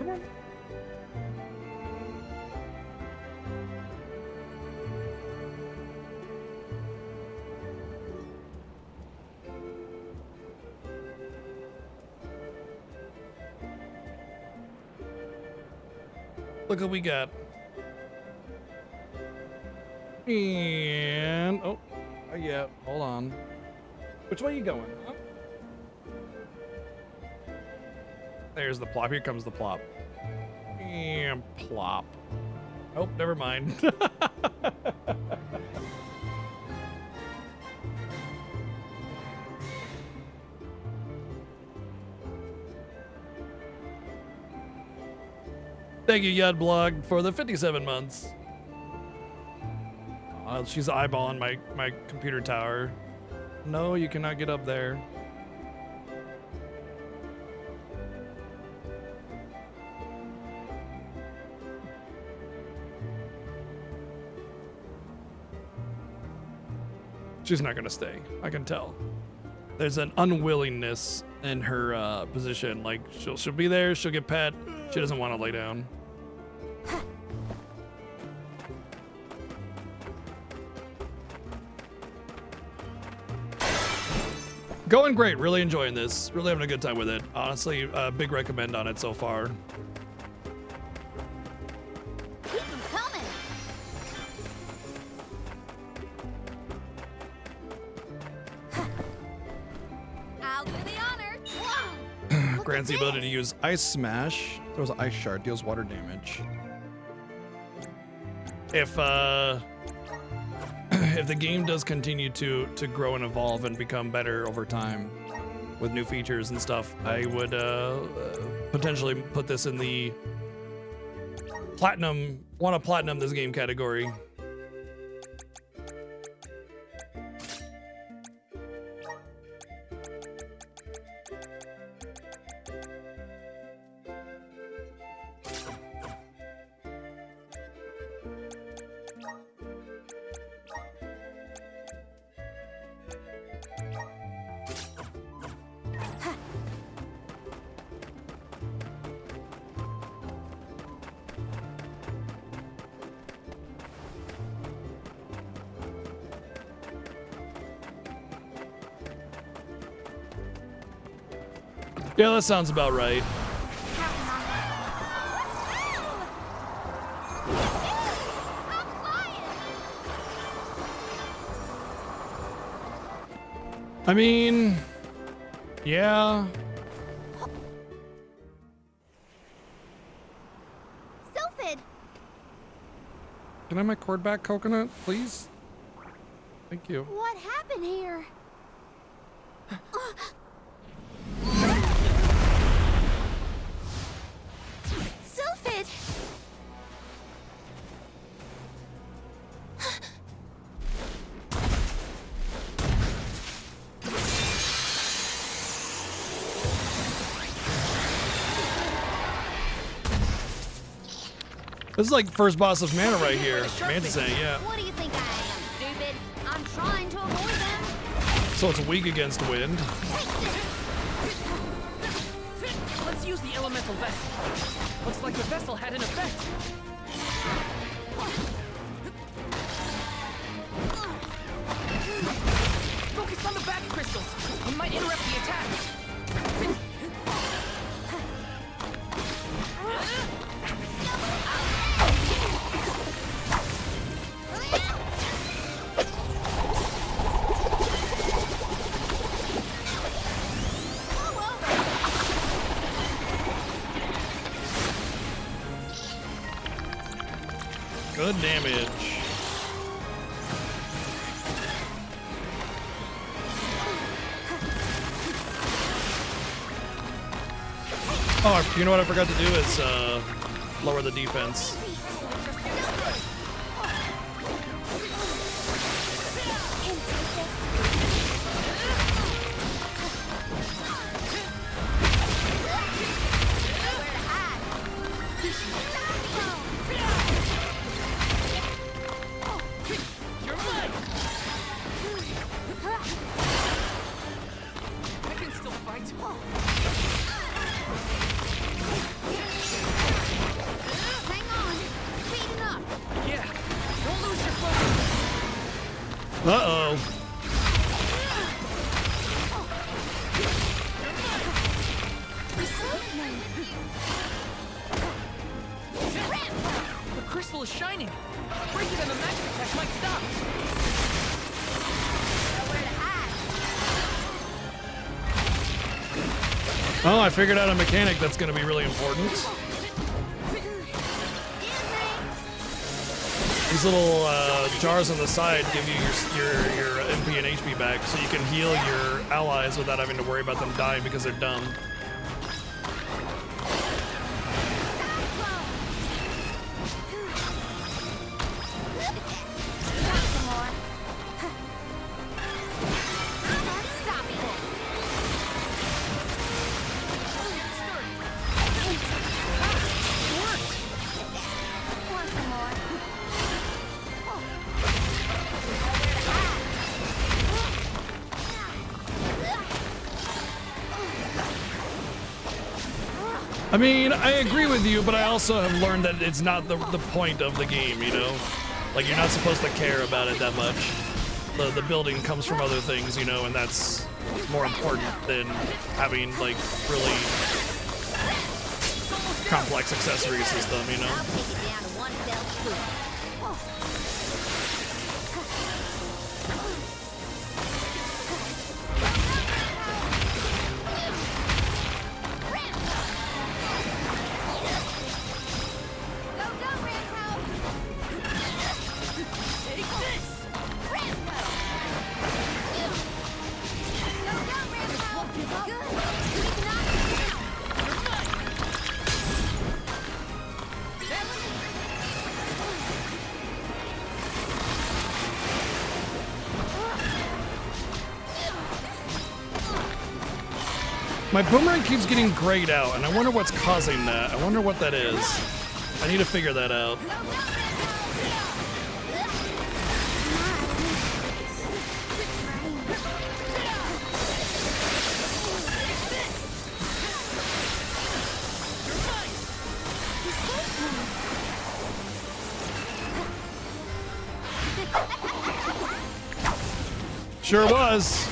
Come on. Look what we got. And oh yeah, hold on. Which way are you going? Huh? There's the plop. Here comes the plop. And plop. Oh, never mind. Thank you, Yudblog, for the 57 months. She's eyeballing my computer tower. No, you cannot get up there. She's not gonna stay. I can tell. There's an unwillingness in her position. Like she'll be there. She'll get pet. She doesn't want to lay down. Going great. Really enjoying this. Really having a good time with it. Honestly, big recommend on it so far. Keep 'em coming. I'll do the honors. Grants the ability to use Ice Smash. Throws an ice shard, deals water damage. If if the game does continue to grow and evolve and become better over time with new features and stuff, I would potentially put this in the platinum, want to platinum this game category. Yeah, that sounds about right. I mean, yeah. Sylphid! Can I have my cord back, Coconut, please? Thank you. What happened here? Sylphid! This is like first boss of Mana right here. Mantisane, yeah. What do you think I am, stupid? I'm trying to avoid them. So it's weak against wind. Let's use the elemental vessel. Looks like the vessel had an effect. Focus on the back crystals. It might interrupt the attack. Good damage. Oh, you know what I forgot to do is lower the defense. Uh-oh. The crystal is shining. Breaking and the magic attack might stop. Oh, I figured out a mechanic that's going to be really important. These little jars on the side give you your MP and HP back, so you can heal your allies without having to worry about them dying because they're dumb. I mean, I agree with you, but I also have learned that it's not the point of the game, you know? Like, you're not supposed to care about it that much. The building comes from other things, you know, and that's more important than having, like, really complex accessory system, you know? My boomerang keeps getting grayed out, and I wonder what's causing that. I wonder what that is. I need to figure that out. Sure was.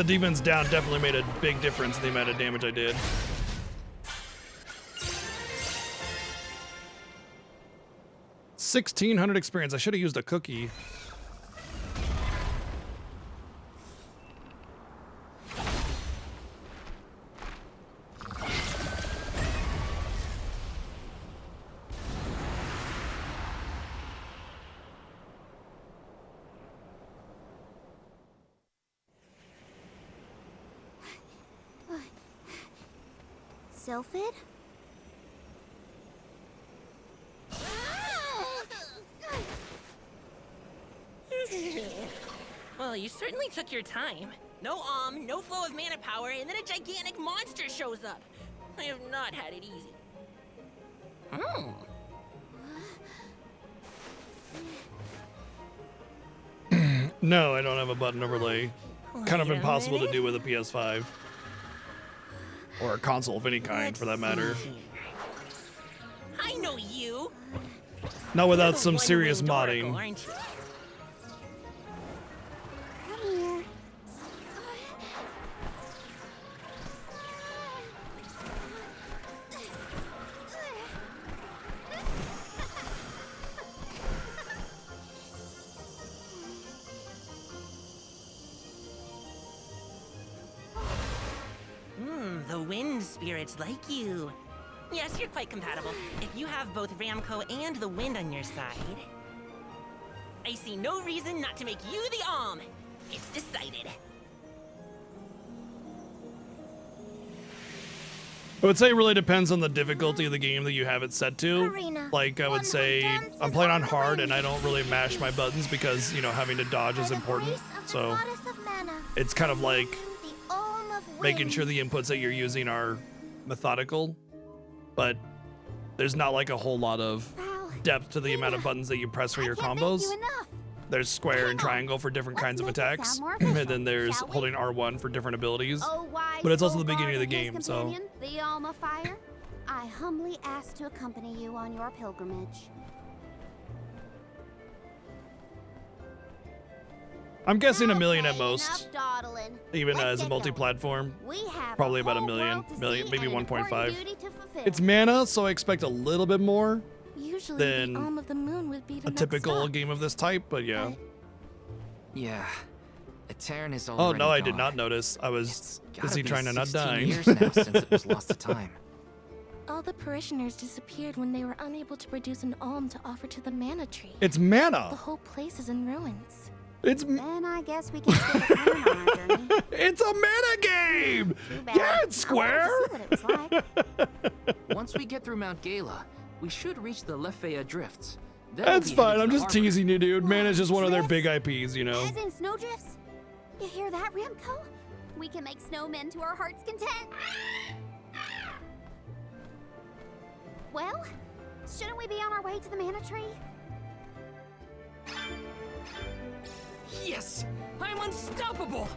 The defense down definitely made a big difference in the amount of damage I did. $1,600 experience. I should have used a cookie. Sylphid? Well, you certainly took your time. No no flow of mana power, and then a gigantic monster shows up. I have not had it easy. No, I don't have a button overlay. Kind of Wait a impossible to minute. do with a PS5. Or a console of any kind, for that matter. I know you. Not without You're the some serious one-winged oracle, modding. aren't you? Come here. The wind spirits like you. Yes, you're quite compatible. If you have both Ramco and the wind on your side, I see no reason not to make you the Alm. It's decided. I would say it really depends on the difficulty of the game that you have it set to. Arena. Like, I would say I'm playing on hard and I don't really mash my buttons because, you know, having to dodge is important. So it's kind of like making sure the inputs that you're using are methodical, but there's not like a whole lot of depth to the amount of buttons that you press for your combos. There's square and triangle for different kinds of attacks, and then there's holding R1 for different abilities. But it's also the beginning of the game, so. The Alma Fire, I humbly ask to accompany you on your pilgrimage. I'm guessing $1 million at most, Dawdling. even as a multi-platform. Probably about $1 million, maybe 1.5. It's mana, so I expect a little bit more Usually than the Alm of the Moon would be the a next typical stop. game of this type, but yeah. Yeah. Eterran is Oh already no, I did gone. not notice. I was busy be trying to not 16 die. years now since it was lost to time. All the parishioners disappeared when they were unable to produce an alm to offer to the mana tree. It's mana. The whole place is in ruins. It's Then I guess we can skip a turn on our journey. It's a mana game. Too bad. Yeah, it's Square. I wanted to see what it was like. Once we get through Mount Gala, we should reach the Lefeya Drifts. Then we'll That's be fine. headed I'm to the just harbor. teasing you, dude. Mana's just one of their big IPs, you know. As in snowdrifts? You hear that, Ramco? We can make snowmen to our heart's content. Well, shouldn't we be on our way to the mana tree? Yes! I'm unstoppable!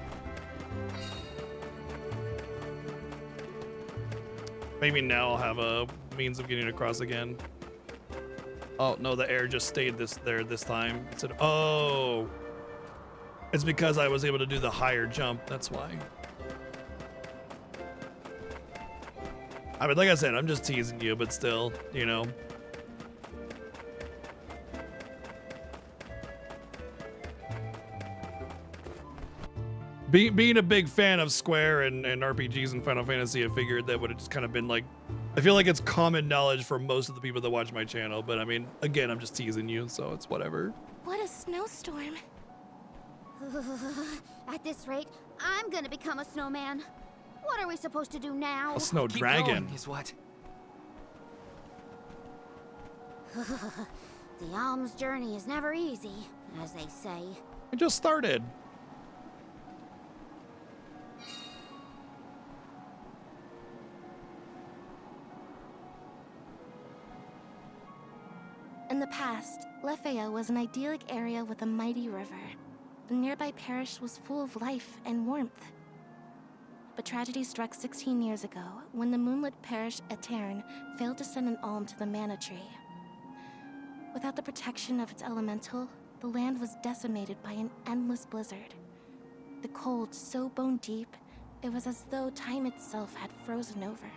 Maybe now I'll have a means of getting across again. Oh no, the air just stayed there this time. It said, oh, it's because I was able to do the higher jump. That's why. I mean, like I said, I'm just teasing you, but still, you know. Being a big fan of Square and RPGs and Final Fantasy, I figured that would have just kind of been like, I feel like it's common knowledge for most of the people that watch my channel, but I mean, again, I'm just teasing you, so it's whatever. What a snowstorm. At this rate, I'm gonna become a snowman. What are we supposed to do now? A snow Keep dragon. going is what. The alm's journey is never easy, as they say. I just started. In the past, Lefeya was an idyllic area with a mighty river. The nearby parish was full of life and warmth. But tragedy struck 16 years ago when the moonlit parish Eterran failed to send an alm to the mana tree. Without the protection of its elemental, the land was decimated by an endless blizzard. The cold so bone deep, it was as though time itself had frozen over.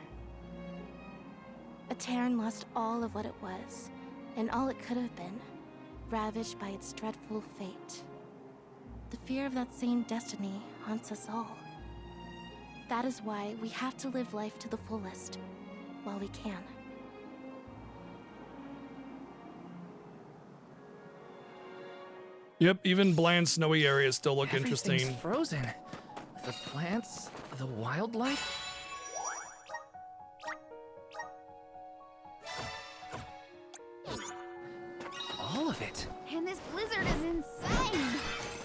A Terran lost all of what it was, and all it could have been, ravaged by its dreadful fate. The fear of that same destiny haunts us all. That is why we have to live life to the fullest, while we can. Yep, even bland snowy areas still look interesting. Everything's frozen. The plants, the wildlife. All of it. And this blizzard is insane!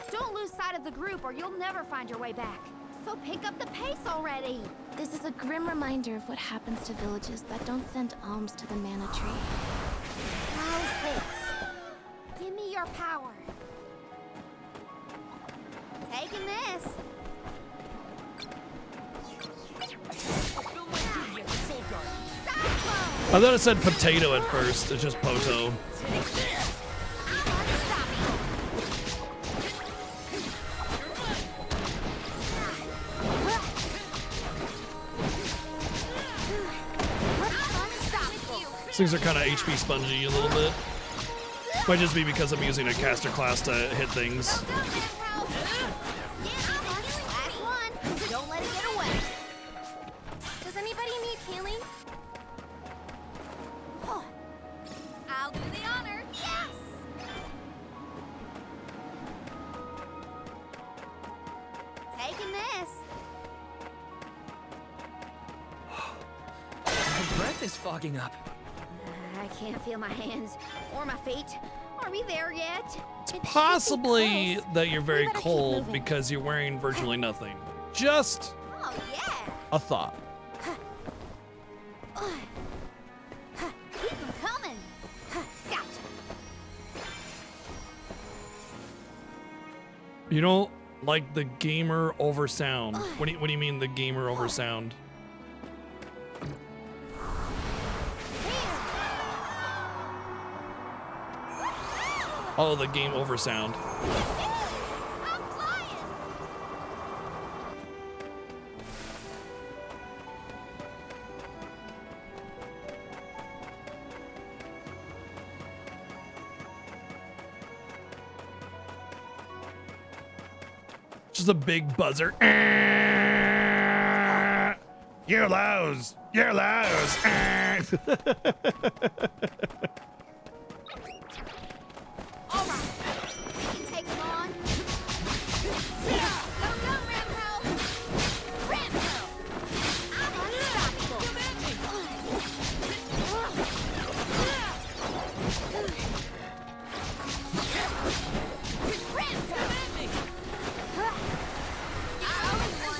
Don't lose sight of the group or you'll never find your way back. So pick up the pace already! This is a grim reminder of what happens to villages that don't send alms to the mana tree. How's this? Give me your power. Taking this. I thought it said potato at first. It's just poto. These things are kind of HP spongy a little bit. Might just be because I'm using a caster class to hit things. Last one. Don't let it get away. Does anybody need healing? Oh. I'll do the honor. Yes! Taking this. My breath is fogging up. I can't feel my hands or my feet. Are we there yet? Possibly that you're very cold because you're wearing virtually nothing. Just Oh yeah. a thought. Keep them coming. Gotcha. You don't like the gamer over sound. What do you mean the gamer over sound? Oh, the game over sound. Just a big buzzer. You lose. You lose. All right. We can take them on. Go, go, Rampo. Rampo. I'm unstoppable.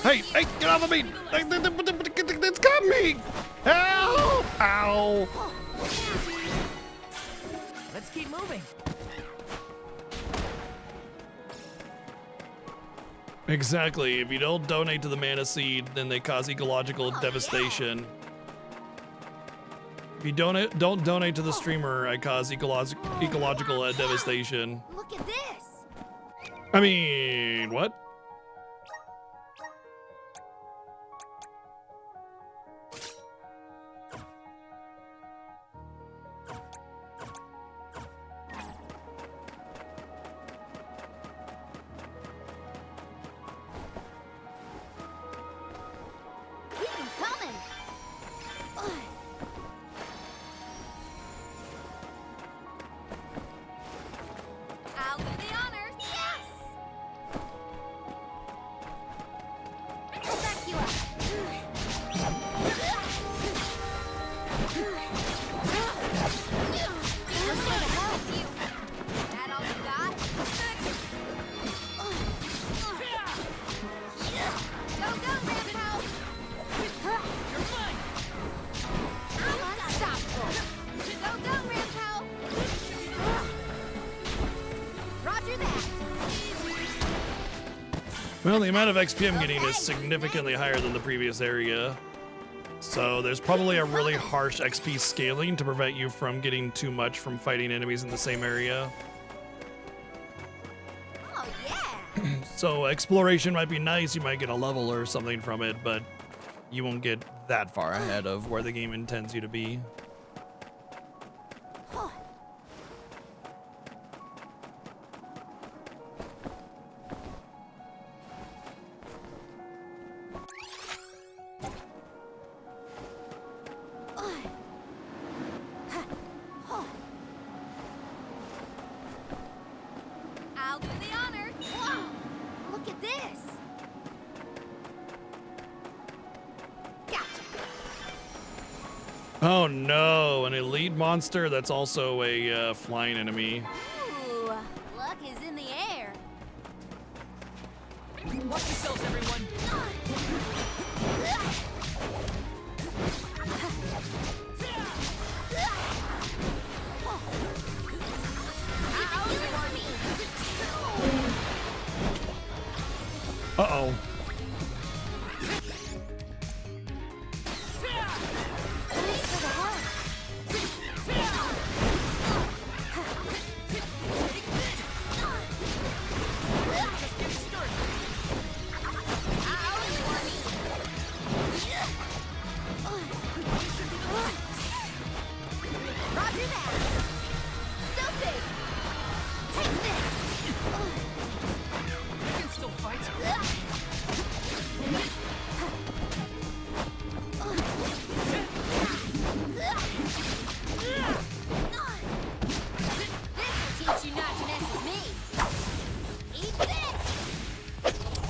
Hey, hey, get off of me! It's got me! Help! Ow! Let's keep moving. Exactly. If you don't donate to the Mana Seed, then they cause ecological devastation. If you don't donate to the streamer, I cause ecological devastation. Look at this. I mean, what? Keep them coming. I'll do the honors. Yes. Back you up. Let's go to help you. That all you got? Go, go, Rampo. You're mine. I'm unstoppable. Go, go, Rampo. Roger that. Well, the amount of XP I'm getting is significantly higher than the previous area. So there's probably a really harsh XP scaling to prevent you from getting too much from fighting enemies in the same area. Oh, yeah. So exploration might be nice, you might get a level or something from it, but you won't get that far ahead of where the game intends you to be. I'll do the honor. Whoa! Look at this. Oh no, an elite monster that's also a flying enemy. Ooh, luck is in the air. Watch yourselves, everyone. Uh-oh. Roger that. Sophie, take this. You can still fight. Teach you not to mess with me. Eat this.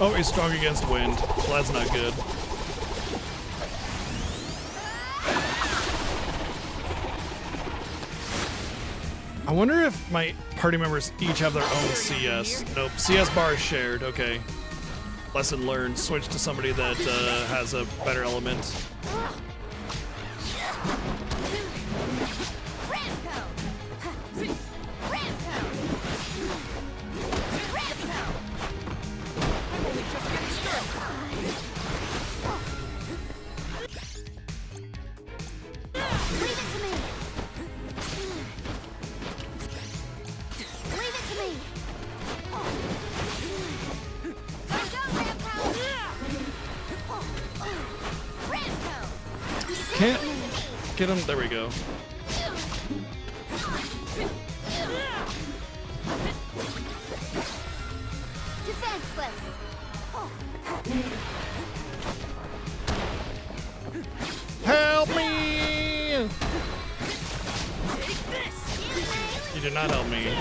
Oh, he's strong against wind. Well, that's not good. I wonder if my party members each have their own CS. Nope, CS bar is shared. Okay. Lesson learned. Switch to somebody that has a better element. Can't get him. There we go. Defenseless. Help me! You did not help me.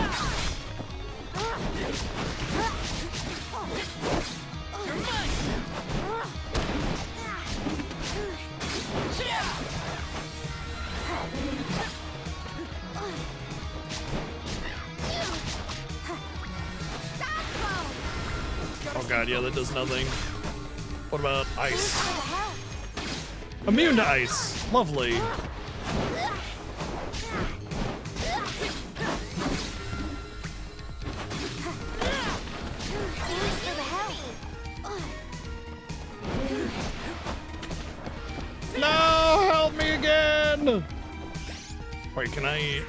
Oh god, yeah, that does nothing. What about ice? Immune to ice. Lovely. No, help me again. Wait, can I?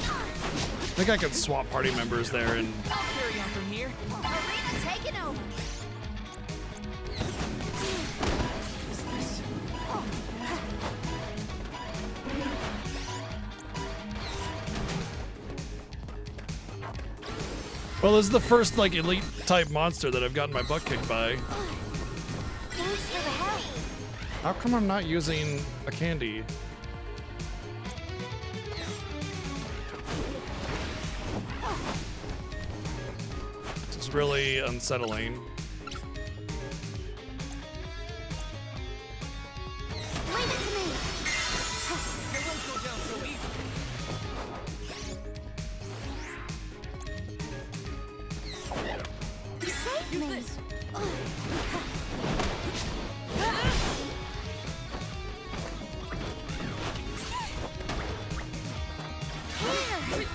I think I could swap party members there and. I'll carry on from here. Arena taken over. Well, this is the first like elite type monster that I've gotten my butt kicked by. Thanks for the help. How come I'm not using a candy? This is really unsettling. Leave it to me. They won't go down so easy. You saved me. Here.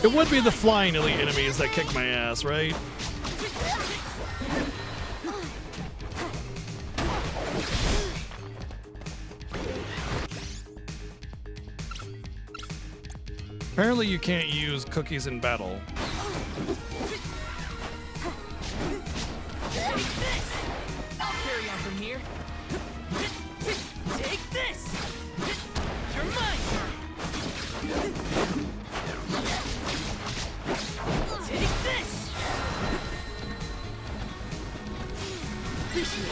It would be the flying elite enemies that kick my ass, right? Apparently you can't use cookies in battle. I'll carry on from here. Take this! You're mine! Take this! Appreciate it.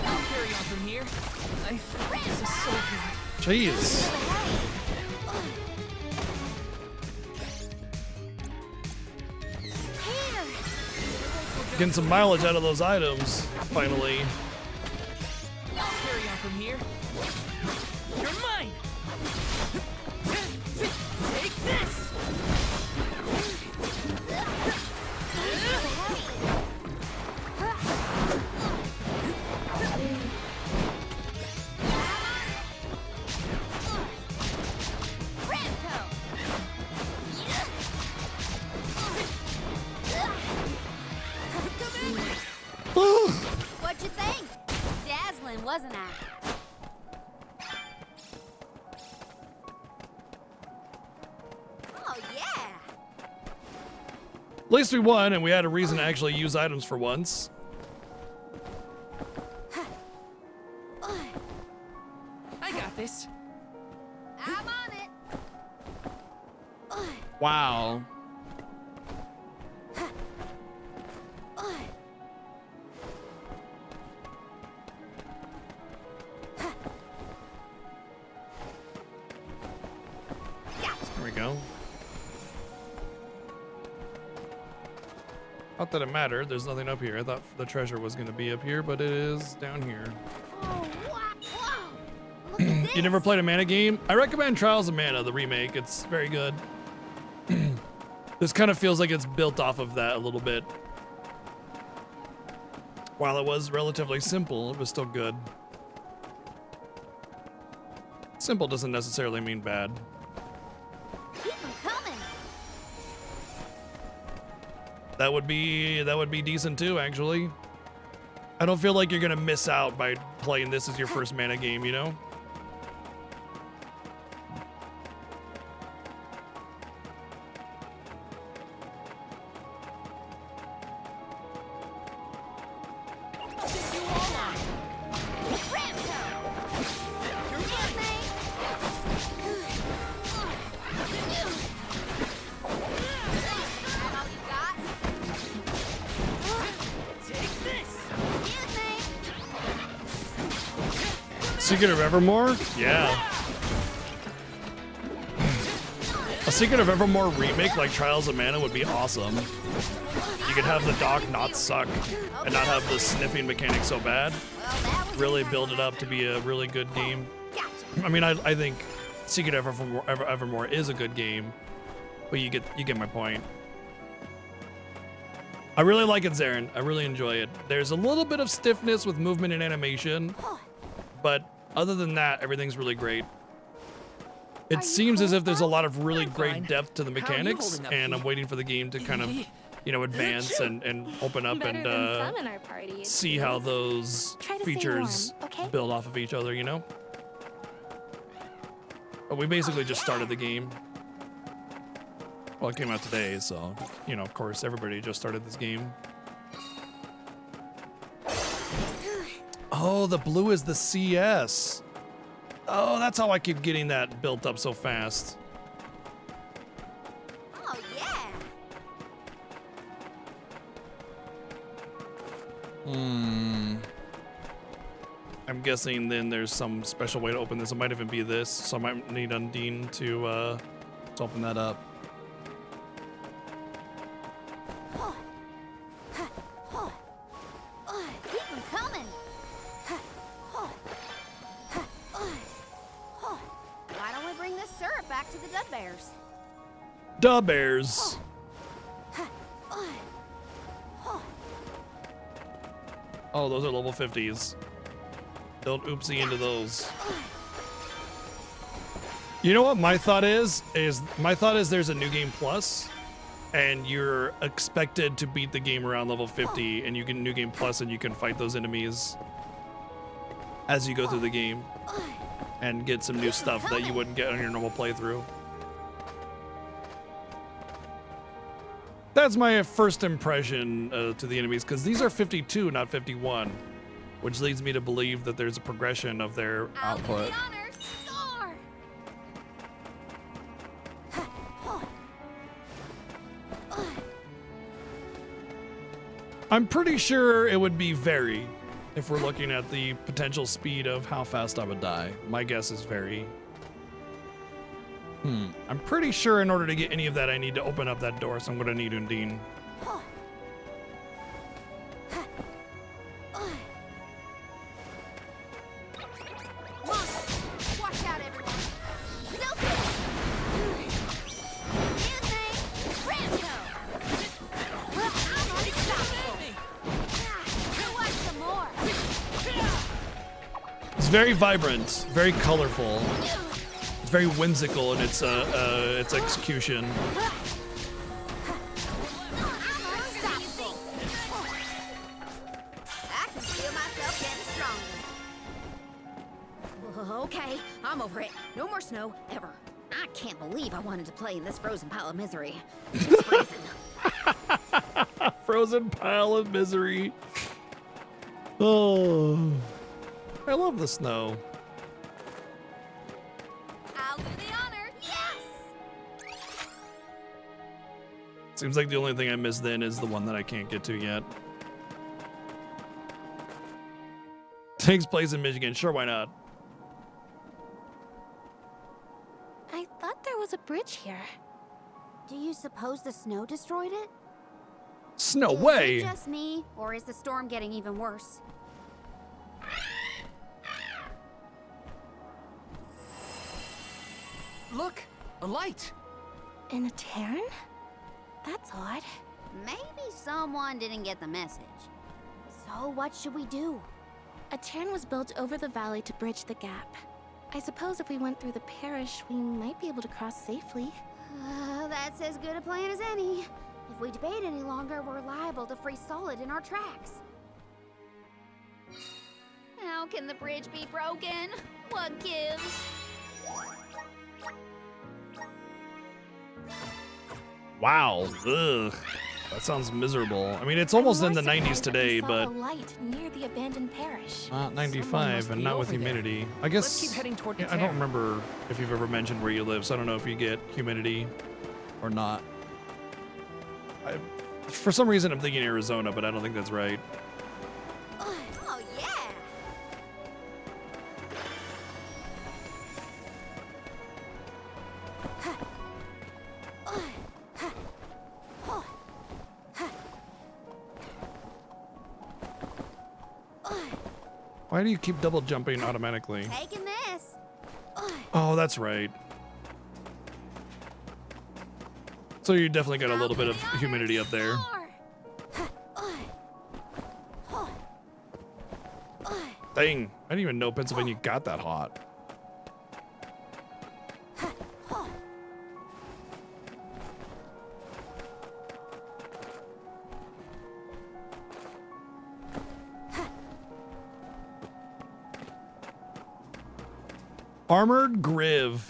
I'll carry on from here. I think this is so good. Jeez. Getting some mileage out of those items, finally. I'll carry on from here. You're mine! Take this! What'd you think? Dazzling, wasn't I? Oh, yeah. At least we won, and we had a reason to actually use items for once. I got this. I'm on it. Wow. There we go. Not that it mattered. There's nothing up here. I thought the treasure was going to be up here, but it is down here. You never played a Mana game? I recommend Trials of Mana, the remake. It's very good. This kind of feels like it's built off of that a little bit. While it was relatively simple, it was still good. Simple doesn't necessarily mean bad. Keep 'em coming. That would be decent too, actually. I don't feel like you're gonna miss out by playing this as your first Mana game, you know? Secret of Evermore? Yeah. A Secret of Evermore remake like Trials of Mana would be awesome. You could have the dock not suck and not have the sniffing mechanic so bad. Really build it up to be a really good game. I mean, I think Secret of Evermore is a good game, but you get my point. I really like it, Zarin. I really enjoy it. There's a little bit of stiffness with movement and animation, but other than that, everything's really great. It seems as if there's a lot of really great depth to the mechanics, and I'm waiting for the game to kind of, you know, advance and open up and see how those features build off of each other, you know? But we basically just started the game. Well, it came out today, so, you know, of course, everybody just started this game. Oh, the blue is the CS. Oh, that's how I keep getting that built up so fast. Oh, yeah. I'm guessing then there's some special way to open this. It might even be this, so I might need Undine to open that up. Keep 'em coming. Why don't we bring this syrup back to the Dud Bears? Da Bears. Oh, those are level 50s. Don't oopsie into those. You know what my thought is? My thought is there's a new game plus, and you're expected to beat the game around level 50, and you can new game plus, and you can fight those enemies as you go through the game, and get some new stuff that you wouldn't get on your normal playthrough. That's my first impression to the enemies, because these are 52, not 51, which leads me to believe that there's a progression of their output. I'm pretty sure it would be vary if we're looking at the potential speed of how fast I would die. My guess is vary. I'm pretty sure in order to get any of that, I need to open up that door, so I'm gonna need Undine. Watch out, everyone. It's very vibrant, very colorful. It's very whimsical in its execution. I can feel myself getting stronger. Okay, I'm over it. No more snow, ever. I can't believe I wanted to play in this frozen pile of misery. It's freezing. Frozen pile of misery. Oh, I love the snow. I'll do the honor. Yes! Seems like the only thing I missed then is the one that I can't get to yet. Takes place in Michigan. Sure, why not? I thought there was a bridge here. Do you suppose the snow destroyed it? Snow Is way. it just me, or is the storm getting even worse? Look, a light. In a Terran? That's odd. Maybe someone didn't get the message. So what should we do? A Terran was built over the valley to bridge the gap. I suppose if we went through the parish, we might be able to cross safely. That's as good a plan as any. If we debate any longer, we're liable to freeze solid in our tracks. How can the bridge be broken? What gives? Wow. Ugh. That sounds miserable. I mean, it's almost in the 90s today, but A light near the abandoned parish. not 95 and not with humidity. I guess. Let's keep heading toward the I don't town. remember if you've ever mentioned where you live, so I don't know if you get humidity or not. For some reason, I'm thinking Arizona, but I don't think that's right. Oh, yeah! Why do you keep double jumping automatically? Taking this. Oh, that's right. So you definitely got a little bit of humidity up there. Dang, I didn't even know Pennsylvania got that hot. Armored Griv.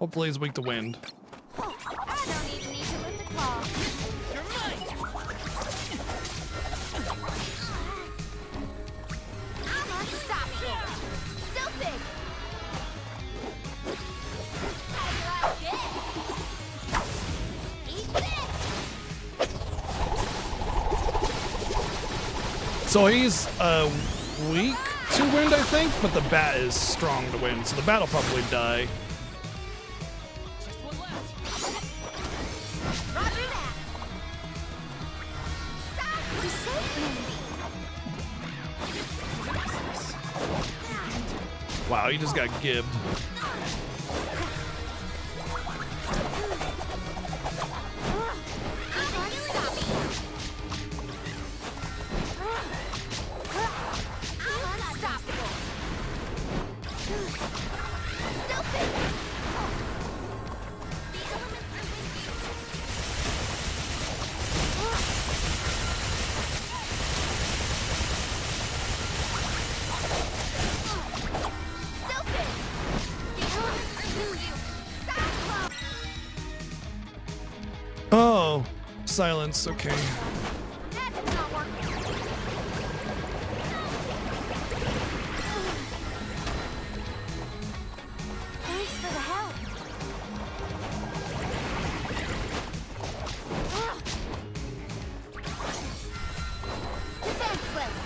Hopefully he's weak to wind. I don't even need to lift a claw. I'm unstoppable. Stupid. How do I get? Eat this. So he's weak to wind, I think, but the bat is strong to wind, so the bat will probably die. Roger that. Stop! You saved me. Wow, he just got gibbed. I'm unstoppable. Stupid. silence. Okay. That's not working. Thanks for the help. Defenseless.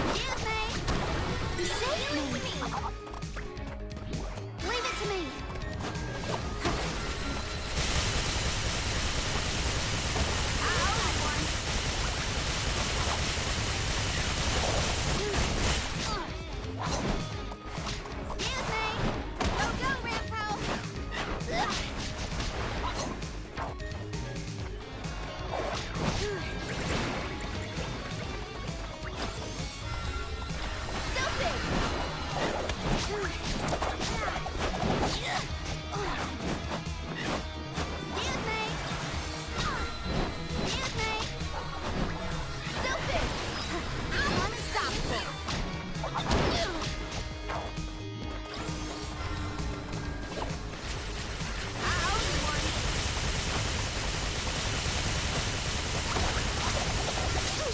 Excuse me. You saved me. Leave it to me. Excuse me. Go, go, Rampo.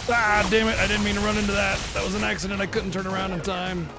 Ah, damn it. I didn't mean to run into that. That was an accident. I couldn't turn around in time.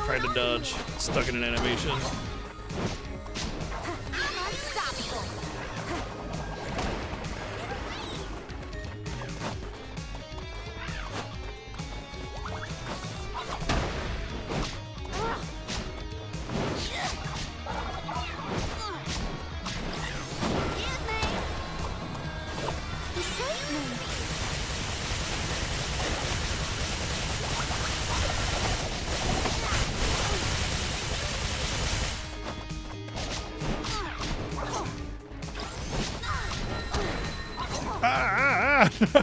Tried to dodge. Stuck in an animation.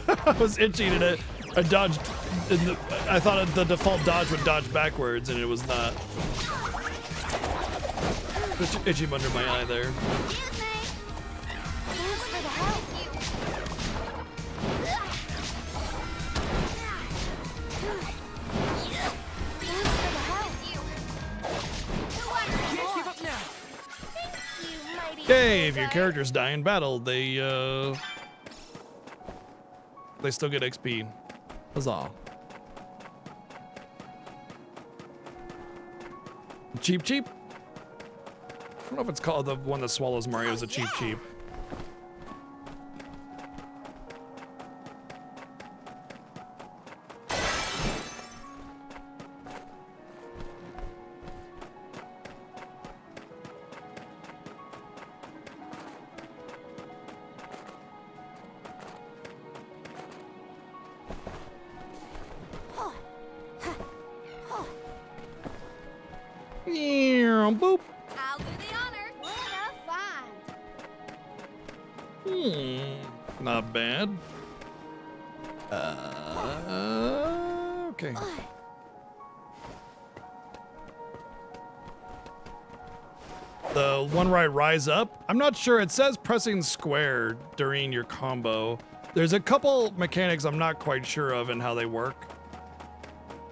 I was itching and I dodged. I thought the default dodge would dodge backwards, and it was not. Itching under my eye there. Hey, if your characters die in battle, they still get XP. Huzzah. Cheap cheap? I don't know if it's called the one that swallows Mario is a cheap cheap. Boop. I'll do the honor. What a find. Not bad. Okay. The one where I rise up, I'm not sure. It says pressing square during your combo. There's a couple mechanics I'm not quite sure of and how they work.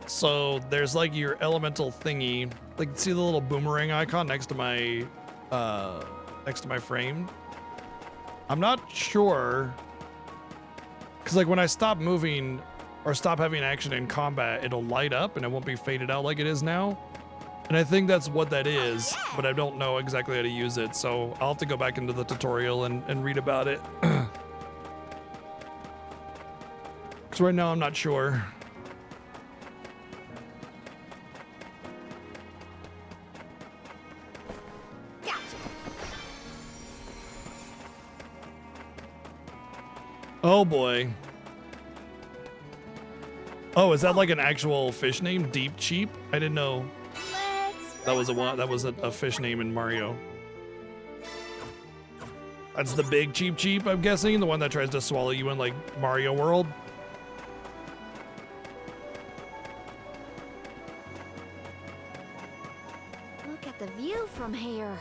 So there's like your elemental thingy, like see the little boomerang icon next to my frame. I'm not sure, because like when I stop moving or stop having action in combat, it'll light up and it won't be faded out like it is now. And I think that's what that is, but I don't know exactly how to use it. So I'll have to go back into the tutorial and read about it. So right now I'm not sure. Oh boy. Oh, is that like an actual fish name? Deep Cheap? I didn't know that was a fish name in Mario. That's the big Cheep, I'm guessing, the one that tries to swallow you in like Mario World. Look at the view from here.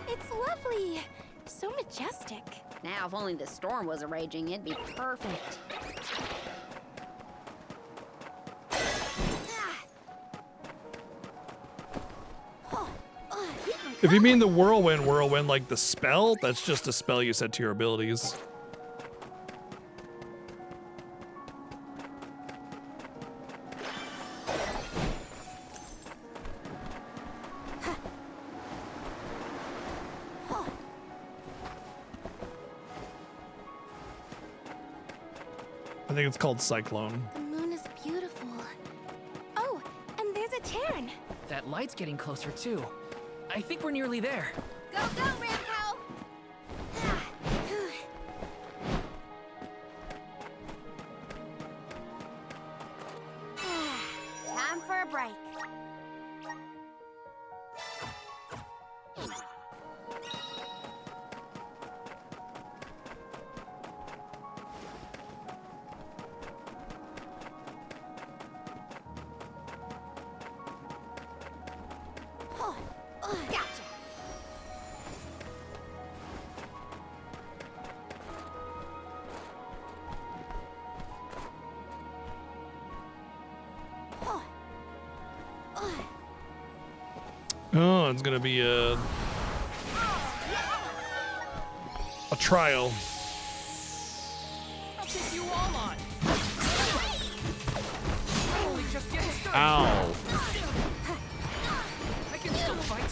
It's lovely. So majestic. Now, if only the storm wasn't raging, it'd be perfect. If you mean the whirlwind like the spell, that's just a spell you set to your abilities. I think it's called Cyclone. The moon is beautiful. Oh, and there's a Terran. That light's getting closer too. I think we're nearly there. Go, go, Ramco! Time for a break. Oh, it's gonna be a trial. I'll take you all on. Only just getting started. Ow. I can still fight.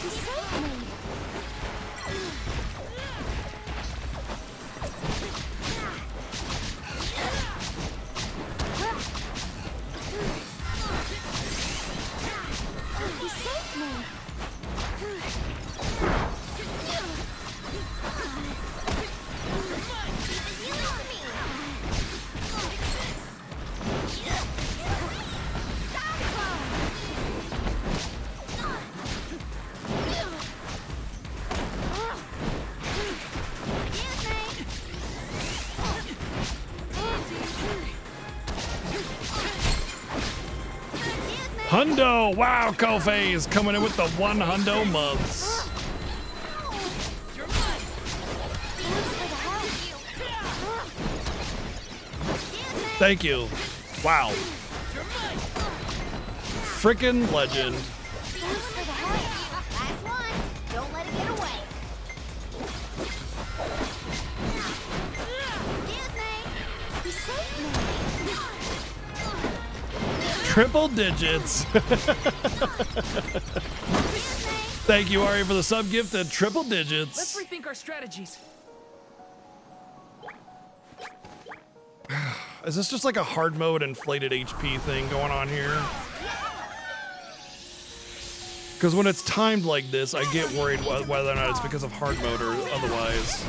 You saved me. You saved me. Hundo! Wow, Kofi's coming in with the 1 hundo months. Thank you. Wow. Frickin' legend. Thanks for the help. Last one. Don't let it get away. Excuse me. You saved me. Triple digits. Thank you, Ari, for the sub gift at triple digits. Let's rethink our strategies. Is this just like a hard mode inflated HP thing going on here? Because when it's timed like this, I get worried whether or not it's because of hard mode or otherwise.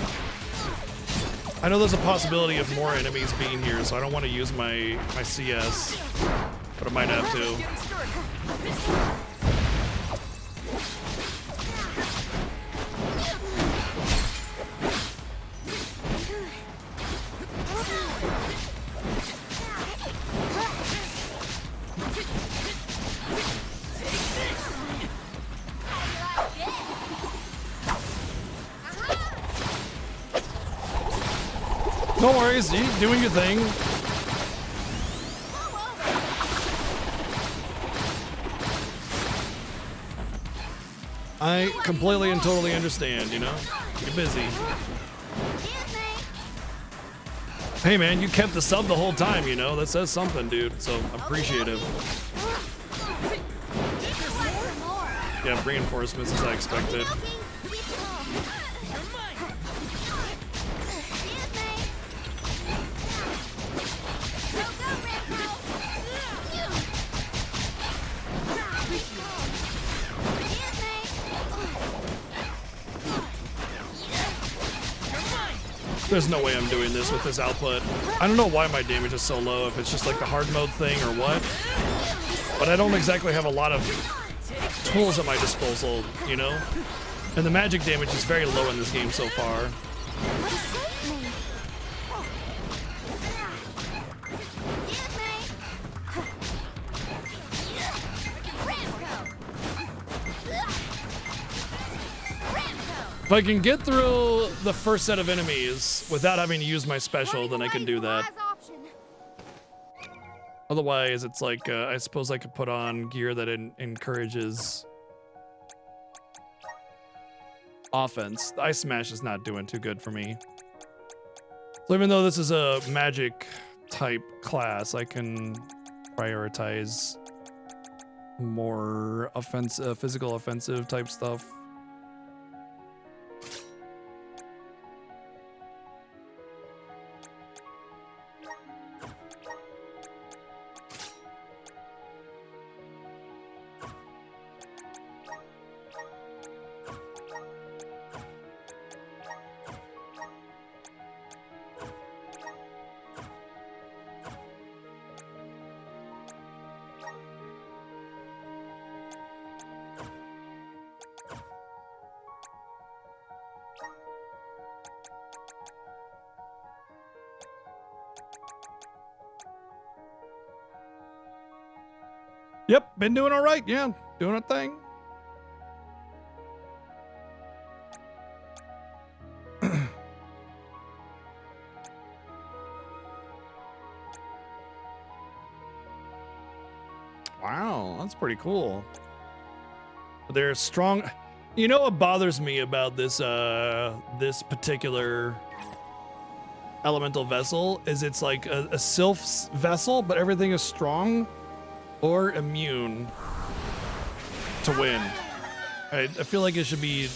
I know there's a possibility of more enemies being here, so I don't want to use my CS, but I might have to. No worries, you doing your thing. I completely and totally understand, you know? You're busy. Hey man, you kept the sub the whole time, you know? That says something, dude, so I'm appreciative. Yeah, reinforcements as I expected. There's no way I'm doing this with this output. I don't know why my damage is so low, if it's just like the hard mode thing or what. But I don't exactly have a lot of tools at my disposal, you know? And the magic damage is very low in this game so far. If I can get through the first set of enemies without having to use my special, then I can do that. Otherwise, it's like, I suppose I could put on gear that encourages offense. The Ice Smash is not doing too good for me. So even though this is a magic type class, I can prioritize more offensive, physical offensive type stuff. Yep, been doing all right. Yeah, doing a thing. Wow, that's pretty cool. They're strong. You know what bothers me about this this particular elemental vessel is it's like a Sylph's vessel, but everything is strong or immune to win. I feel like it should be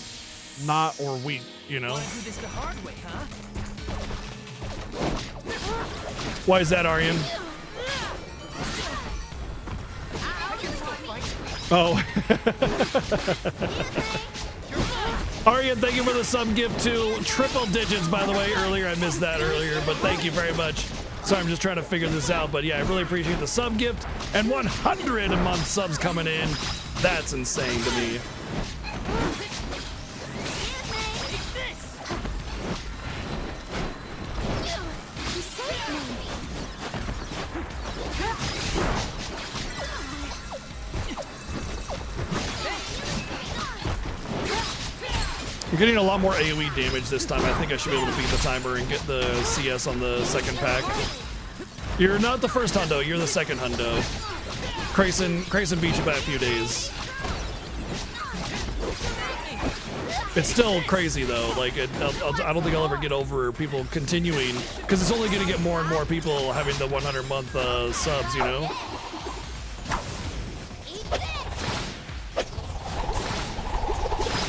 not or weak, you know? Do this the hard way, huh? Why is that, Aryan? Oh. Aryan, thank you for the sub gift too. Triple digits, by the way, earlier. I missed that earlier, but thank you very much. Sorry, I'm just trying to figure this out, but yeah, I really appreciate the sub gift and 100 a month subs coming in. That's insane to me. I'm getting a lot more AoE damage this time. I think I should be able to beat the timer and get the CS on the second pack. You're not the first hundo, you're the second hundo. Crayson beat you by a few days. It's still crazy though. Like, I don't think I'll ever get over people continuing, because it's only going to get more and more people having the 100-month subs, you know?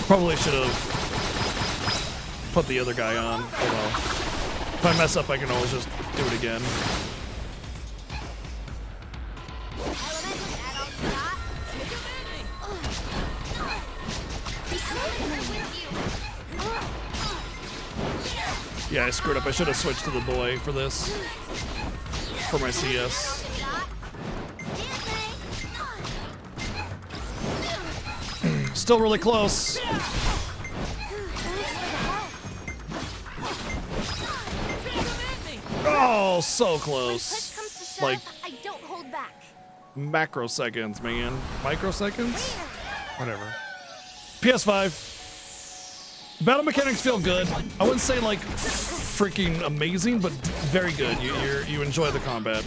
Probably should have put the other guy on. Oh well. If I mess up, I can always just do it again. Yeah, I screwed up. I should have switched to the boy for this. For my CS. Still really close. Oh, so close. Like, I don't hold back. macroseconds, man. Microseconds? Whatever. PS5. Battle mechanics feel good. I wouldn't say like freaking amazing, but very good. You enjoy the combat.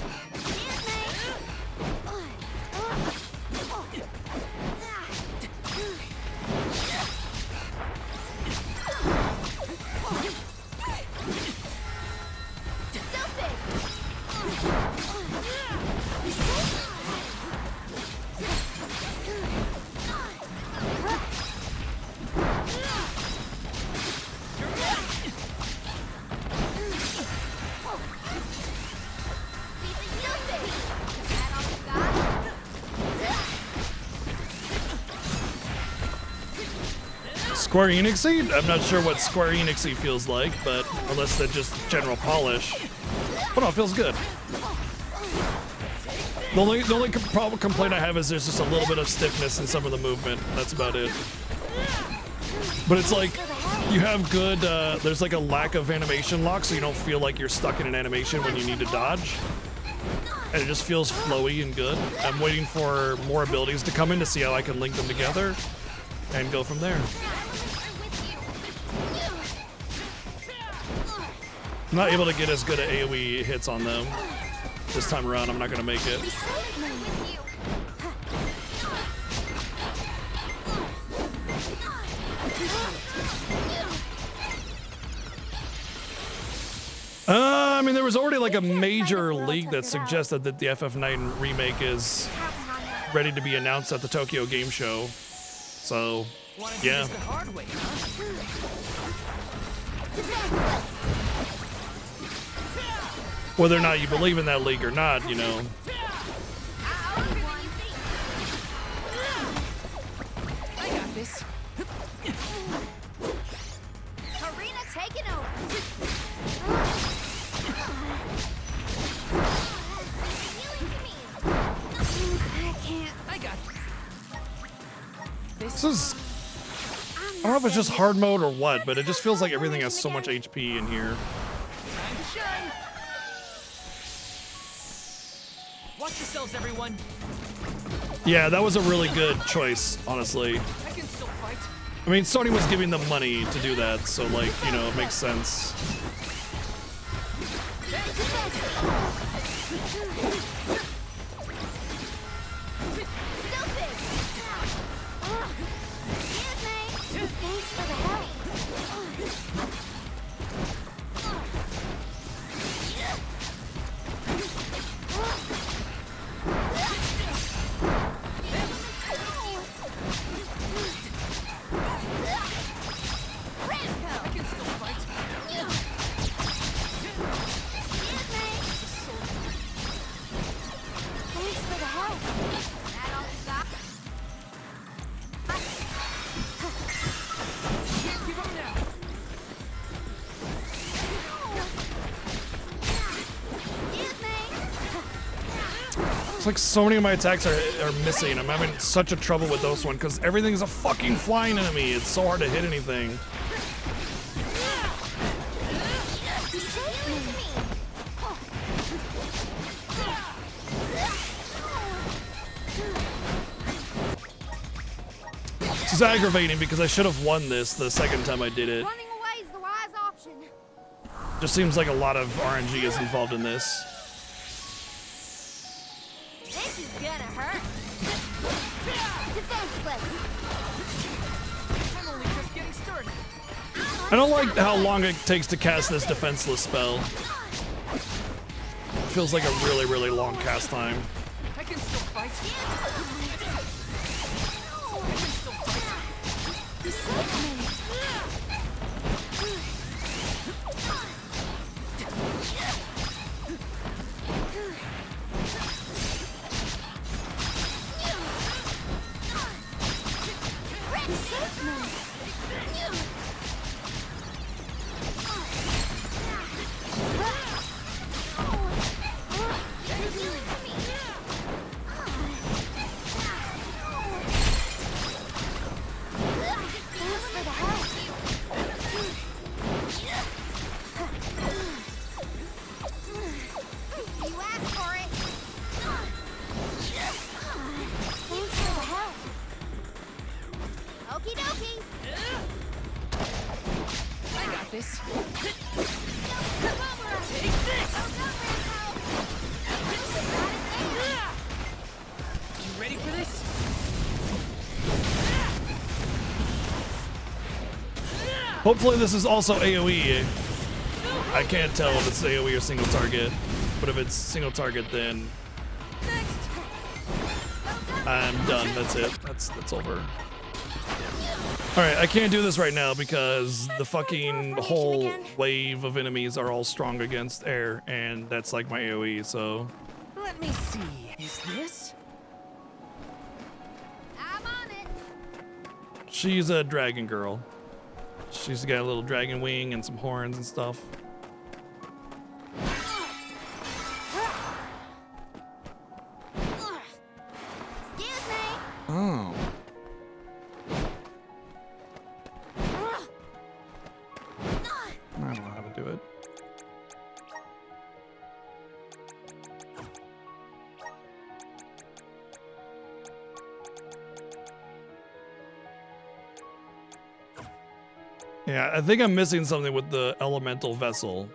Square Enixy? I'm not sure what Square Enixy feels like, but unless they're just general polish. But no, it feels good. The only complaint I have is there's just a little bit of stiffness in some of the movement. That's about it. But it's like, you have good, there's like a lack of animation lock, so you don't feel like you're stuck in an animation when you need to dodge. And it just feels flowy and good. I'm waiting for more abilities to come in to see how I can link them together and go from there. I'm not able to get as good at AoE hits on them. This time around, I'm not gonna make it. I mean, there was already like a major leak that suggested that the FF9 remake is ready to be announced at the Tokyo Game Show. So, yeah. Whether or not you believe in that leak or not, you know. I got this. Karina taking over. I can't. I got This is, I don't know if it's just hard mode or what, but it just feels like everything has so much HP in here. Time to shine. Watch yourselves, everyone. Yeah, that was a really good choice, honestly. I can still fight. I mean, Sony was giving them money to do that, so like, you know, it makes sense. It's like so many of my attacks are missing. I'm having such a trouble with those one because everything's a fucking flying enemy. It's so hard to hit anything. This is aggravating because I should have won this the second time I did it. Running away is the wise option. Just seems like a lot of RNG is involved in this. This is gonna hurt. Defenseless. I'm only just getting started. I don't like how long it takes to cast this defenseless spell. It feels like a really, really long cast time. I can still fight. Hopefully this is also AoE. I can't tell if it's AoE or single target, but if it's single target, then I'm done. That's it. That's over. All right, I can't do this right now because the fucking whole wave of enemies are all strong against air, and that's like my AoE. So Let me see. Is this? I'm on it. she's a dragon girl. She's got a little dragon wing and some horns and stuff. Excuse me. Oh. I don't know how to do it. Yeah, I think I'm missing something with the elemental vessel.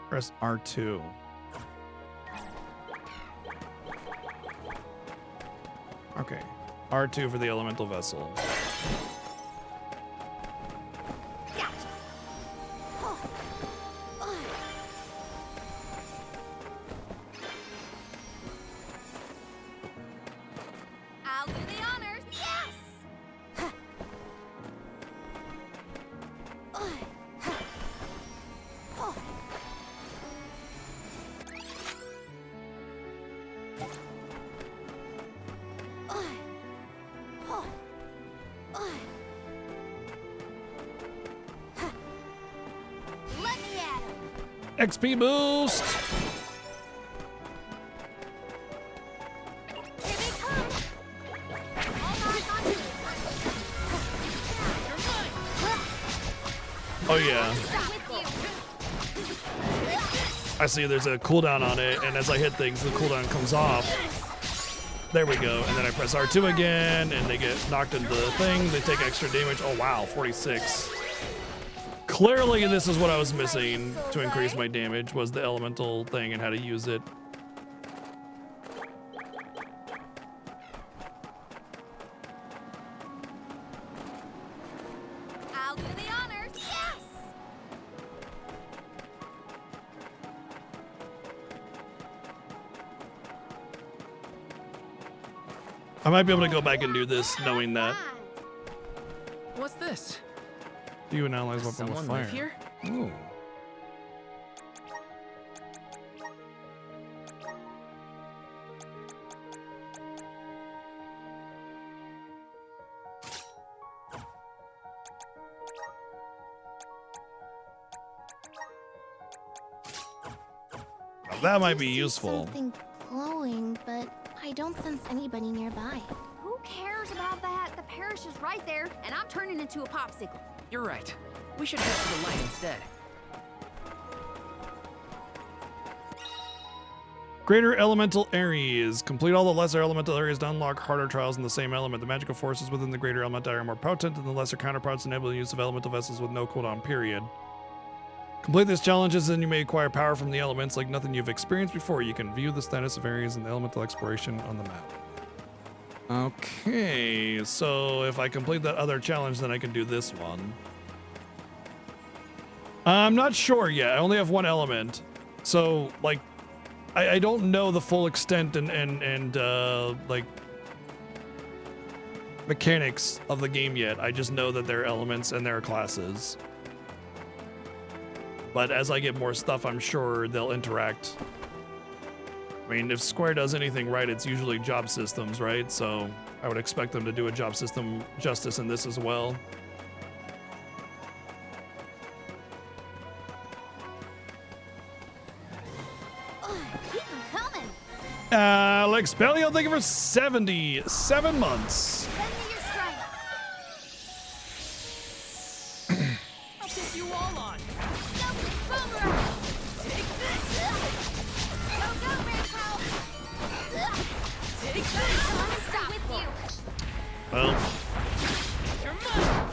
Press R2. Okay. R2 for the elemental vessel. I'll do the honors. Yes! Let me at him. XP boost! Here they come. All eyes on me. Oh yeah. Stop with you. I see there's a cooldown on it, and as I hit things, the cooldown comes off. There we go. And then I press R2 again, and they get knocked into the thing. They take extra damage. Oh wow, 46. Clearly this is what I was missing to increase my damage, was the elemental thing and how to use it. I'll do the honors. Yes! I might be able to go back and do this knowing that. What's this? You analyze Does weapon with someone fire. live here? Ooh. That might be useful. Something glowing, but I don't sense anybody nearby. Who cares about that? The parish is right there, and I'm turning into a popsicle. You're right. We should head to the light instead. Greater elemental areas. Complete all the lesser elemental areas to unlock harder trials in the same element. The magical forces within the greater elemental area are more potent than the lesser counterparts, enabling use of elemental vessels with no cooldown period. Complete these challenges and you may acquire power from the elements like nothing you've experienced before. You can view the status of areas in the elemental exploration on the map. Okay, so if I complete that other challenge, then I can do this one. I'm not sure yet. I only have one element. So, like, I don't know the full extent and like, mechanics of the game yet. I just know that there are elements and there are classes. But as I get more stuff, I'm sure they'll interact. I mean, if Square does anything right, it's usually job systems, right? So I would expect them to do a job system justice in this as well. Keep them coming. Alex Pelio, thank you for 77 months. Send me your strength. I'll take you all on. Go, Boomerang. Take this. Go, Manpower. Take this. I'm gonna stop with you. Well, You're mine.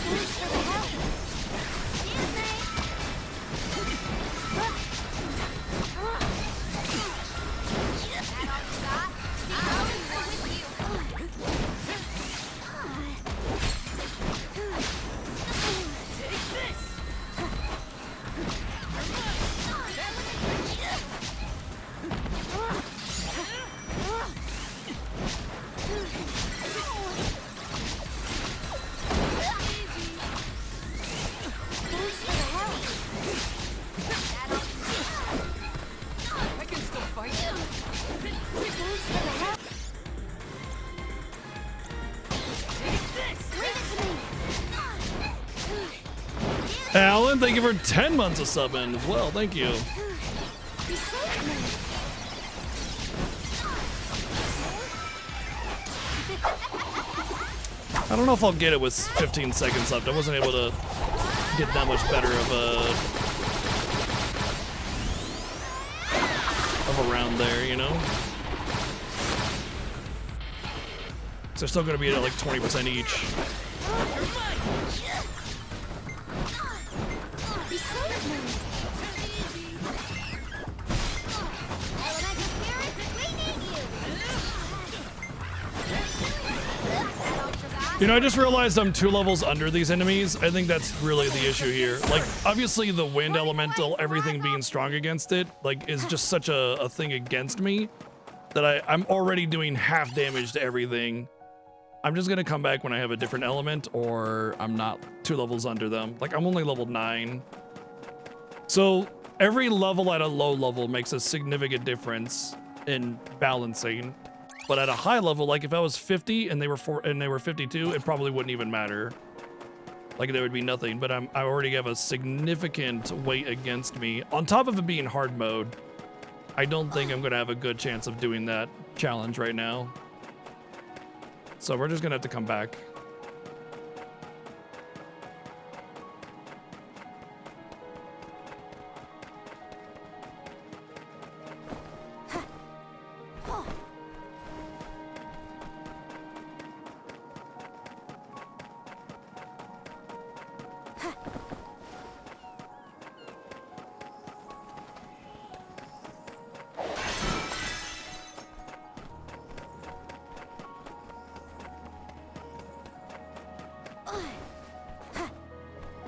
Thanks for the help. Excuse me. Alan, thank you for 10 months of subbing as well. Thank you. I don't know if I'll get it with 15 seconds left. I wasn't able to get that much better of a round there, you know? So they're still going to be at like 20% each. You know, I just realized I'm 2 levels under these enemies. I think that's really the issue here. Like, obviously the wind elemental, everything being strong against it, like, is just such a thing against me that I'm already doing half damage to everything. I'm just gonna come back when I have a different element or I'm not 2 levels under them. Like, I'm only level 9. So every level at a low level makes a significant difference in balancing. But at a high level, like if I was 50 and they were 52, it probably wouldn't even matter. Like there would be nothing, but I already have a significant weight against me. On top of it being hard mode, I don't think I'm gonna have a good chance of doing that challenge right now. So we're just gonna have to come back.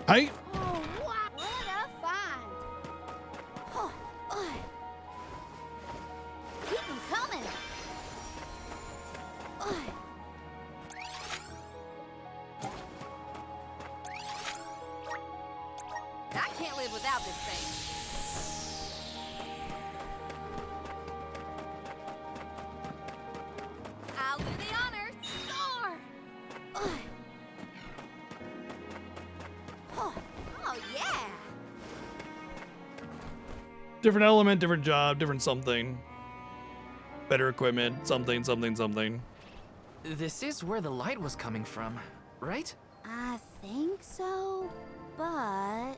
Hi. Oh, what a find! Keep them coming. I can't live without this thing. I'll do the honors. Score! Oh, yeah! Different element, different job, different something. Better equipment, something, something, something. This is where the light was coming from, right? I think so, but...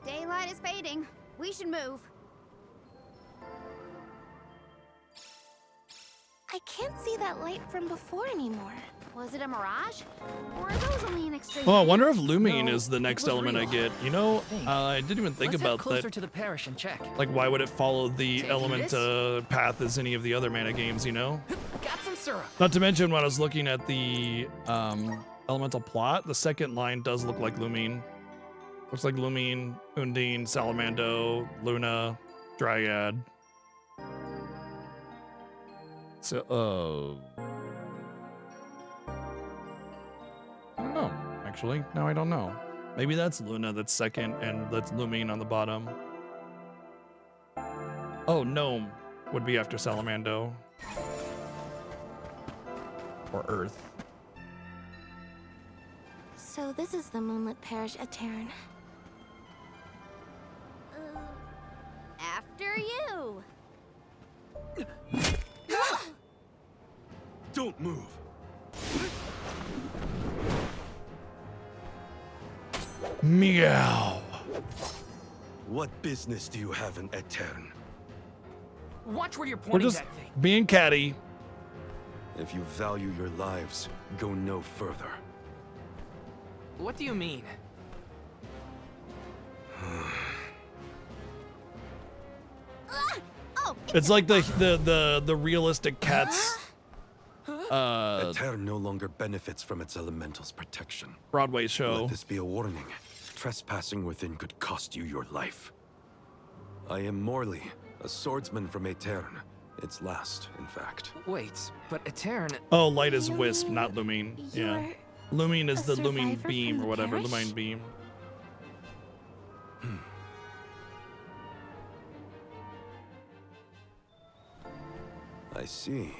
Daylight is fading. We should move. I can't see that light from before anymore. Was it a mirage? Or are those only an extreme? Oh, I wonder if Lumine is the next element I get. You know, I didn't even think Let's about head closer that. to the parish and check. Like, why would it follow the Taking element this? path as any of the other mana games, you know? Got some syrup. Not to mention, when I was looking at the elemental plot, the second line does look like Lumine. Looks like Lumine, Undine, Salamando, Luna, Dryad. So, I don't know, actually. No, I don't know. Maybe that's Luna that's second, and that's Lumine on the bottom. Oh, Gnome would be after Salamando. Or Earth. So this is the Moonlit Parish at Terran. After you. Don't move. Meow. What business do you have in Aetern? Watch where you're We're pointing just that thing. being catty. If you value your lives, go no further. What do you mean? It's like the realistic cats. Aetern no longer benefits from its elemental's protection. Broadway show. Let this be a warning. Trespassing within could cost you your life. I am Morley, a swordsman from Aetern. Its last, in fact. Wait, but Aetern... Oh, light is Wisp, not Lumine. Yeah. You're Lumine is a the Lumine survivor beam from or the whatever. parish? Lumine beam. I see.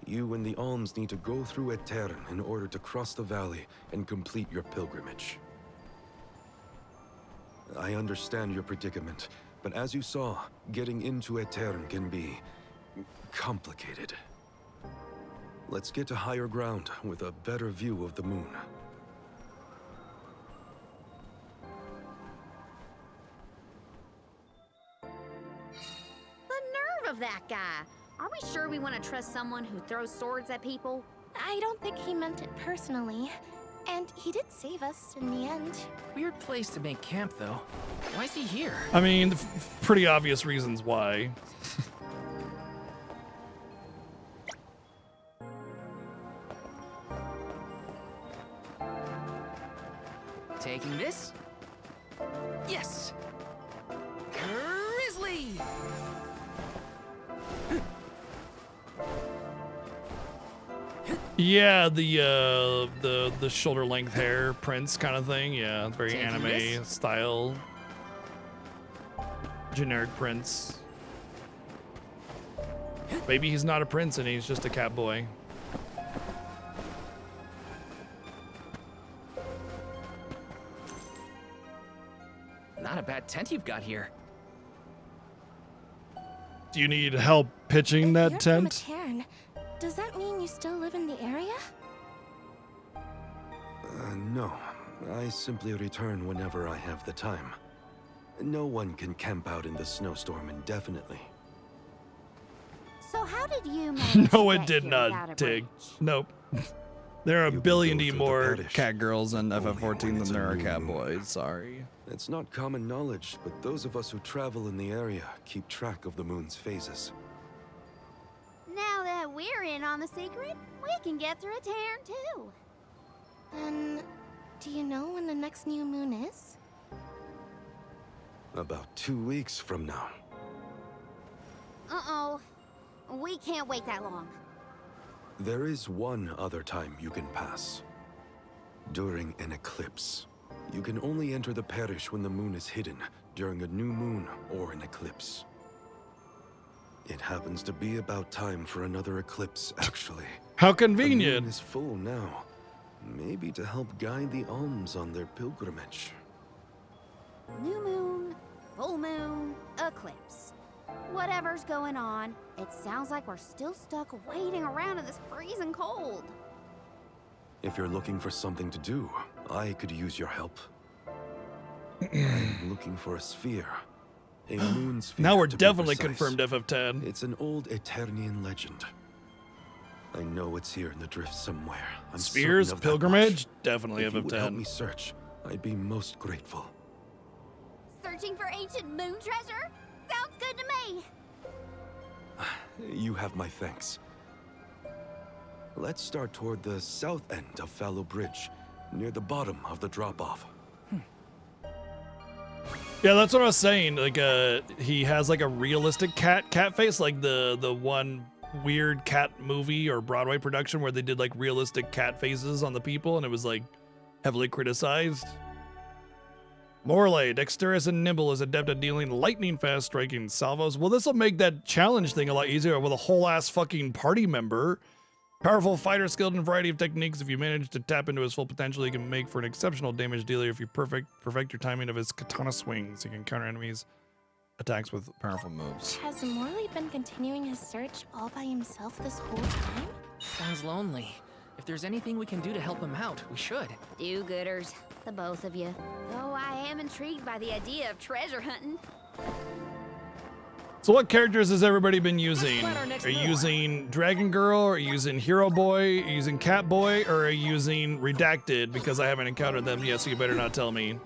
You and the Alms need to go through Aetern in order to cross the valley and complete your pilgrimage. I understand your predicament, but as you saw, getting into Aetern can be complicated. Let's get to higher ground with a better view of the moon. The nerve of that guy! Are we sure we want to trust someone who throws swords at people? I don't think he meant it personally. And he did save us in the end. Weird place to make camp, though. Why is he here? I mean, pretty obvious reasons why. Taking this? Yes! Grizzly! Yeah, the shoulder length hair prince kind of thing. Yeah, it's very Taking anime this? style. Generic prince. Maybe he's not a prince and he's just a cat boy. Not a bad tent you've got here. Do you need help pitching that You're tent? from Aetern. Does that mean you still live in the area? No. I simply return whenever I have the time. No one can camp out in the snowstorm indefinitely. So how did you manage No, to it get did here not, without a Tig. bridge? Nope. There are a billion go through the more parish. cat girls in Only FF14 when than it's a there are new cat moon. boys. Sorry. It's not common knowledge, but those of us who travel in the area keep track of the moon's phases. Now that we're in on the secret, we can get through a Aetern too. Then, do you know when the next new moon is? About 2 weeks from now. Uh-oh. We can't wait that long. There is one other time you can pass. During an eclipse. You can only enter the parish when the moon is hidden, during a new moon or an eclipse. It happens to be about time for another eclipse, actually. How The convenient. moon is full now. Maybe to help guide the alms on their pilgrimage. New moon, full moon, eclipse. Whatever's going on, it sounds like we're still stuck waiting around in this freezing cold. If you're looking for something to do, I could use your help. I'm looking for a sphere. A moon sphere. Now we're to be definitely precise. confirmed FF10. It's an old Eternian legend. I know it's here in the drift somewhere. I'm Spheres, certain of that pilgrimage, much. definitely If you would help FF10. me search, I'd be most grateful. Searching for ancient moon treasure? Sounds good to me. You have my thanks. Let's start toward the south end of Fallow Bridge, near the bottom of the drop-off. Yeah, that's what I was saying. Like, he has like a realistic cat face, like the one weird cat movie or Broadway production where they did like realistic cat faces on the people, and it was like heavily criticized. Morley, dexterous and nimble, is adept at dealing lightning-fast striking salvos. Well, this will make that challenge thing a lot easier with a whole-ass fucking party member. Powerful fighter, skilled in a variety of techniques. If you manage to tap into his full potential, he can make for an exceptional damage dealer. If you perfect your timing of his katana swings, he can counter enemies' attacks with powerful moves. Has Morley been continuing his search all by himself this whole time? Sounds lonely. If there's anything we can do to help him out, we should. Do-gooders, the both of you. Though I am intrigued by the idea of treasure hunting. So what characters has everybody been using? plan our next Are you move. using Dragon Girl? Are you using Hero Boy? Are you using Cat Boy? Or are you using Redacted? Because I haven't encountered them yet, so you better not tell me.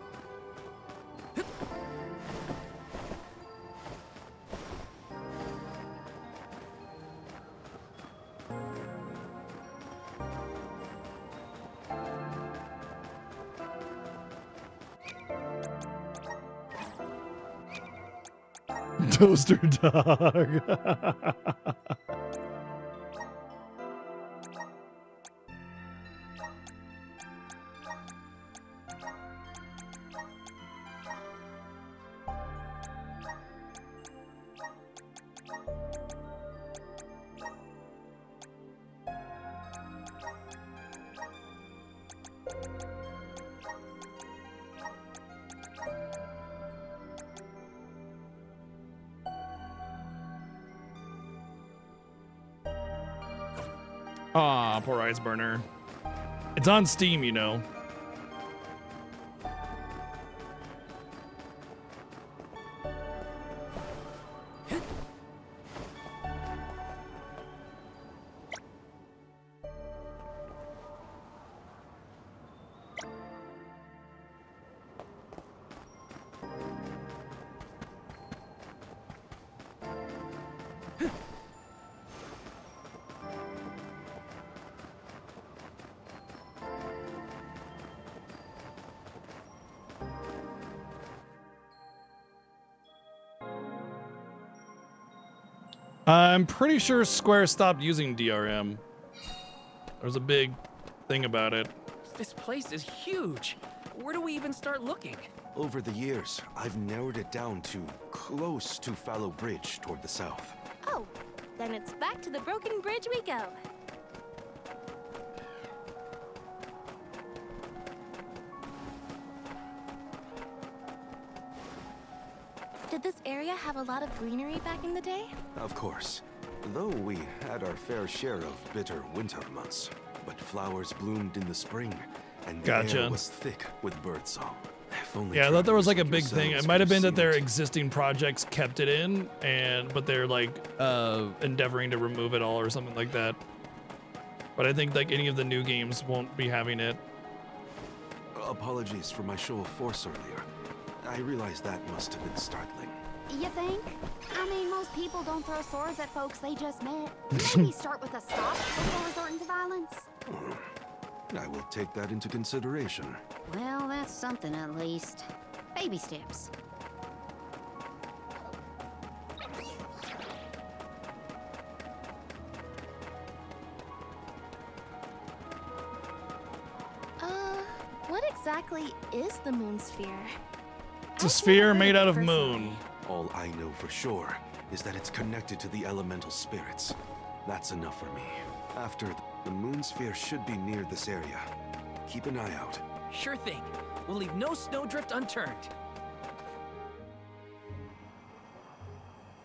Toaster dog. Aw, poor Ice Burner. It's on Steam, you know. I'm pretty sure Square stopped using DRM. There was a big thing about it. This place is huge. Where do we even start looking? Over the years, I've narrowed it down to close to Fallow Bridge toward the south. Oh, then it's back to the broken bridge we go. Did this area have a lot of greenery back in the day? Of course. Though we had our fair share of bitter winter months. But flowers bloomed in the spring, and the Gotcha. air was thick with birdsong. If only Yeah, I thought there was like a travelers big thing. yourselves It might have could been that see their it. existing projects kept it in, but they're like endeavoring to remove it all or something like that. But I think like any of the new games won't be having it. Apologies for my show of force earlier. I realize that must have been startling. You think? I mean, most people don't throw swords at folks they just met. Maybe start with a stop before resorting to violence. I will take that into consideration. Well, that's something at least. Baby steps. What exactly is the moon sphere? It's a sphere made out of moon. All I know for sure is that it's connected to the elemental spirits. That's enough for me. After, the moon sphere should be near this area. Keep an eye out. Sure thing. We'll leave no snowdrift unturned.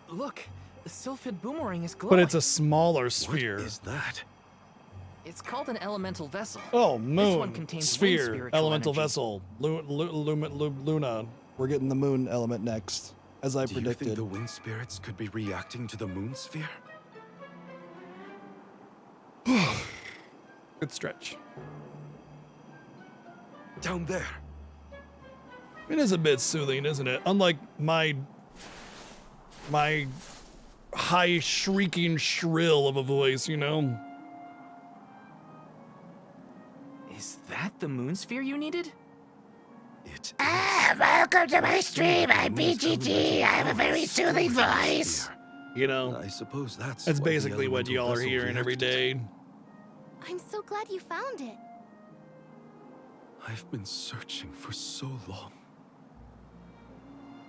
Look, the Sylphid boomerang is glowing. But it's a smaller sphere. What is that? It's called an elemental vessel. Oh, This moon, one contains wind sphere, spiritual elemental energy. vessel, Luna. We're getting the moon element next, as I Do you predicted. think the wind spirits could be reacting to the moon sphere? Good stretch. Down there. It is a bit soothing, isn't it? Unlike my high shrieking shrill of a voice, you know? Is that the moon sphere you needed? Welcome to my stream. I'm BGG. I have a very soothing voice. You know, I suppose that's that's why the basically what elemental y'all are vessel hearing every day. I'm so glad you found it. I've been searching for so long.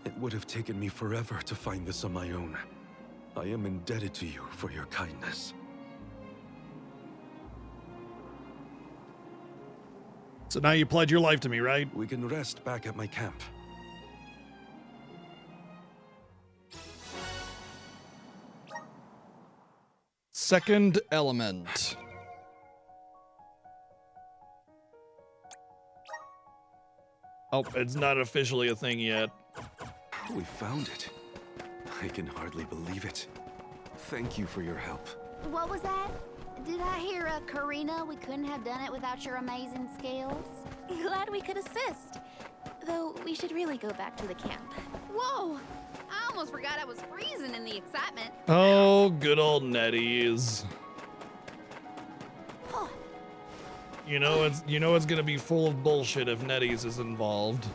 It would have taken me forever to find this on my own. I am indebted to you for your kindness. So now you pledge your life to me, right? We can rest back at my camp. Second element. Oh, it's not officially a thing yet. We found it. I can hardly believe it. Thank you for your help. What was that? Did I hear Karina? We couldn't have done it without your amazing skills. Glad we could assist. Though we should really go back to the camp. Whoa! I almost forgot I was freezing in the excitement. Oh, good old Nettie's. You know it's gonna be full of bullshit if Nettie's is involved.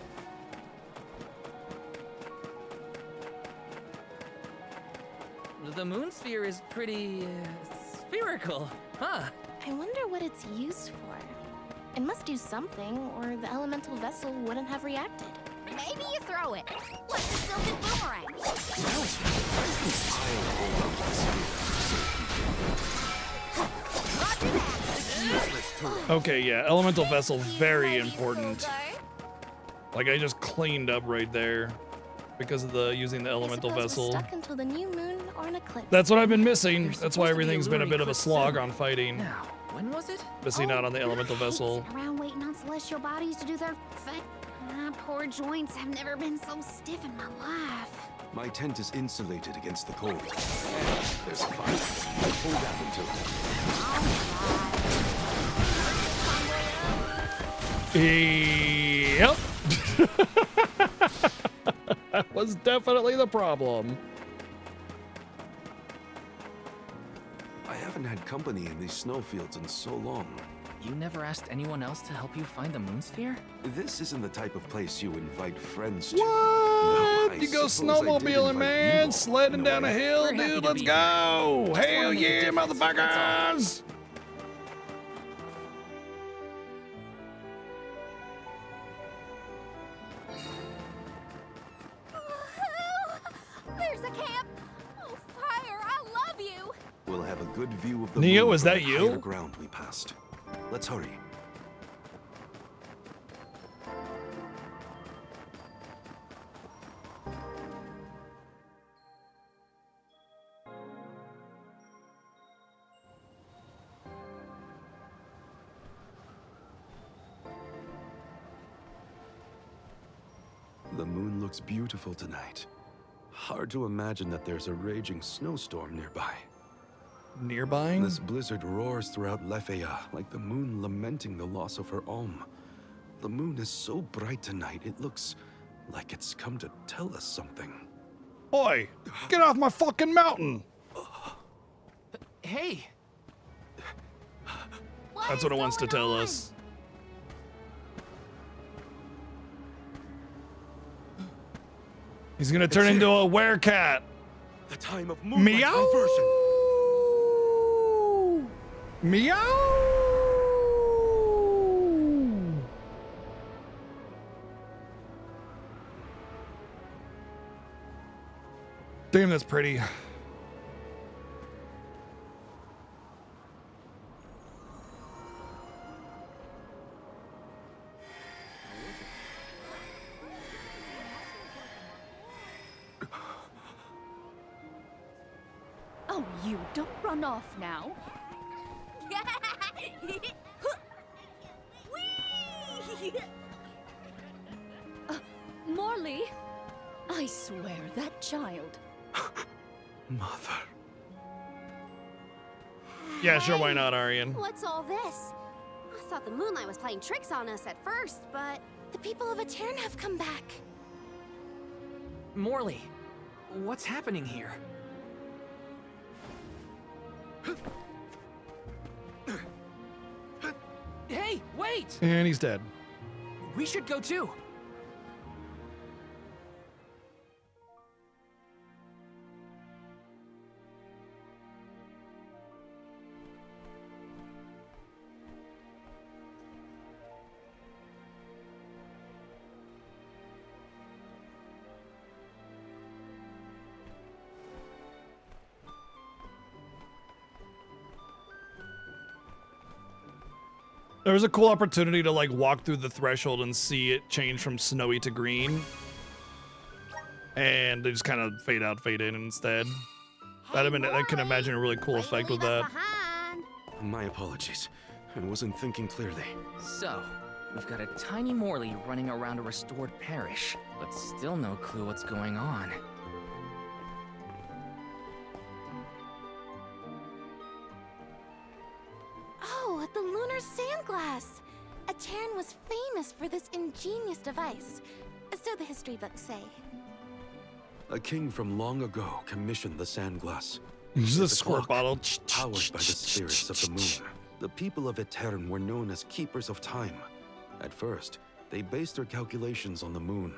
The moon sphere is pretty spherical, huh? I wonder what it's used for. It must do something, or the elemental vessel wouldn't have reacted. Maybe you throw it. Like the Sylphid boomerang. Okay, yeah, elemental vessel, very important. Like I just cleaned up right there. because of the using the elemental I suppose vessel. we're stuck until the new moon or an eclipse. That's what I've been missing. That's why supposed to be a everything's been a lunar bit of a eclipse slog soon. on fighting. Now, when was it? Missing out on the elemental vessel. Sitting around waiting on celestial bodies to do their thing. My poor joints have never been so stiff in my life. My tent is insulated against the cold. There's a fire. Hold that Yep. That was definitely the problem. I haven't had company in these snowfields in so long. You never asked anyone else to help you find the moon sphere? This isn't the type of place you invite friends to. What? No, I You go suppose I did snowmobiling, invite man. you all, Sledding in a down a way. hill, We're happy dude. to Let's be go. here. Just Hell wanna make a yeah, difference, that's all. motherfuckers. There's a camp. Oh, fire! I love you. We'll have a good view of the Neo, moon is from that the you? higher ground we passed. Let's hurry. The moon looks beautiful tonight. Hard to imagine that there's a raging snowstorm nearby. Nearby? This blizzard roars throughout Lefeya, like the moon lamenting the loss of her Alm. The moon is so bright tonight, it looks like it's come to tell us something. Oi, get off my fucking mountain. Hey! That's what it wants to tell us. He's gonna turn into a werecat. The time of moonlight Meow. conversion. Meow. Damn, that's pretty. Oh, you don't run off now. Morley, I swear that child. Mother. Yeah, sure, why not, Aryan? What's all this? I thought the moonlight was playing tricks on us at first, but The people of Etern have come back. Morley, what's happening here? Hey, wait! And he's dead. We should go too. There was a cool opportunity to like walk through the threshold and see it change from snowy to green. And they just kind of fade out, fade in instead. That'd have been, I can imagine a really cool effect with that. My apologies. I wasn't thinking clearly. So, we've got a tiny Morley running around a restored parish, but still no clue what's going on. Oh, the lunar sandglass! Etern was famous for this ingenious device. So the history books say. A king from long ago commissioned the sandglass. This is a It's squirt clock bottle. Powered by the spirits of the moon. The people of Etern were known as keepers of time. At first, they based their calculations on the moon.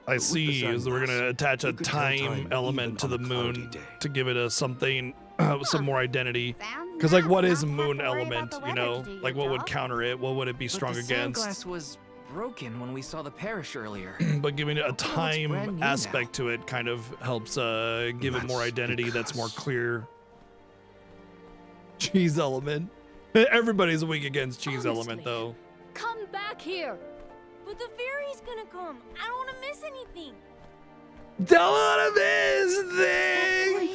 I But with the see, is that we're sandglass, gonna attach a you could tell time time element even to on the a cloudy moon day. to give it a something, some more identity. Sounds Because like, what nice. is Not moon have to worry about element? the You weather know, to do your like what would job. counter it? What would it be strong but the against? sandglass was broken when we saw the parish earlier. But giving it a brand time new aspect to it kind of helps give it more That's identity that's more because- clear. Cheese element. Everybody's weak against cheese element Honestly. though. Come back here. But the fairy's gonna come. I don't want to miss anything. Don't want to miss thing.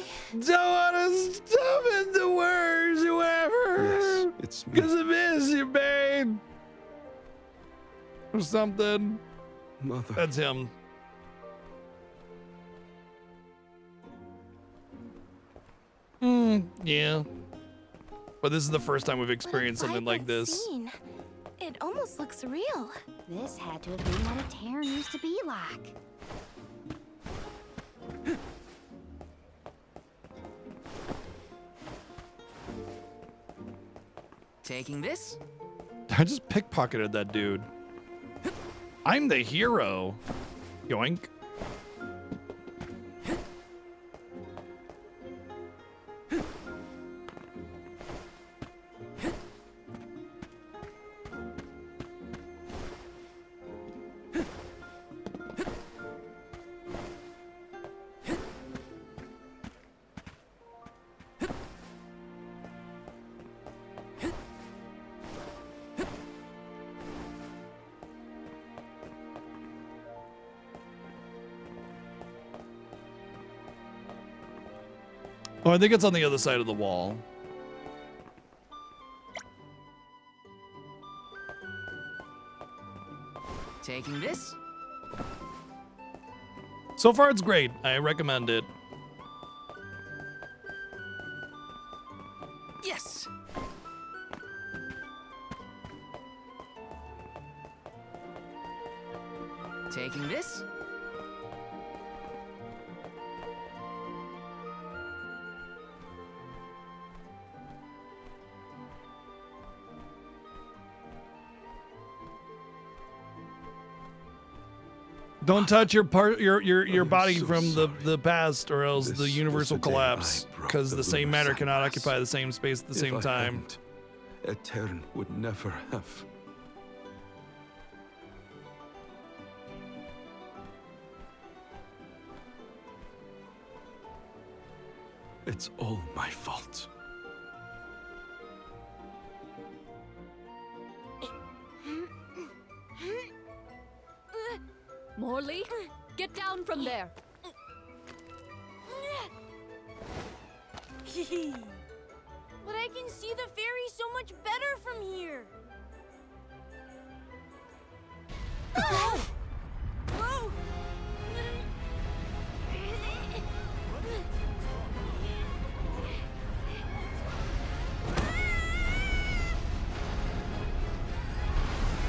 Don't want to stop in the words, whoever. Yes, it's me. Because I miss you, babe. Or something. Mother. That's him. Yeah. But this is the first time we've experienced something like this. Scene. It almost looks real. This had to have been what a Terran used to be like. Taking this? I just pickpocketed that dude. I'm the hero. Yoink. Oh, I think it's on the other side of the wall. Taking this? So far, it's great. I recommend it. Yes. Taking this? Don't touch your body so from the past, or else This the universe was will the day I collapse. broke Because the the same lunar matter cannot cycles. occupy the same space at the same If I time. hadn't, Etern would never have. It's all my fault. Morley, get down from there. But I can see the fairy so much better from here. Whoa!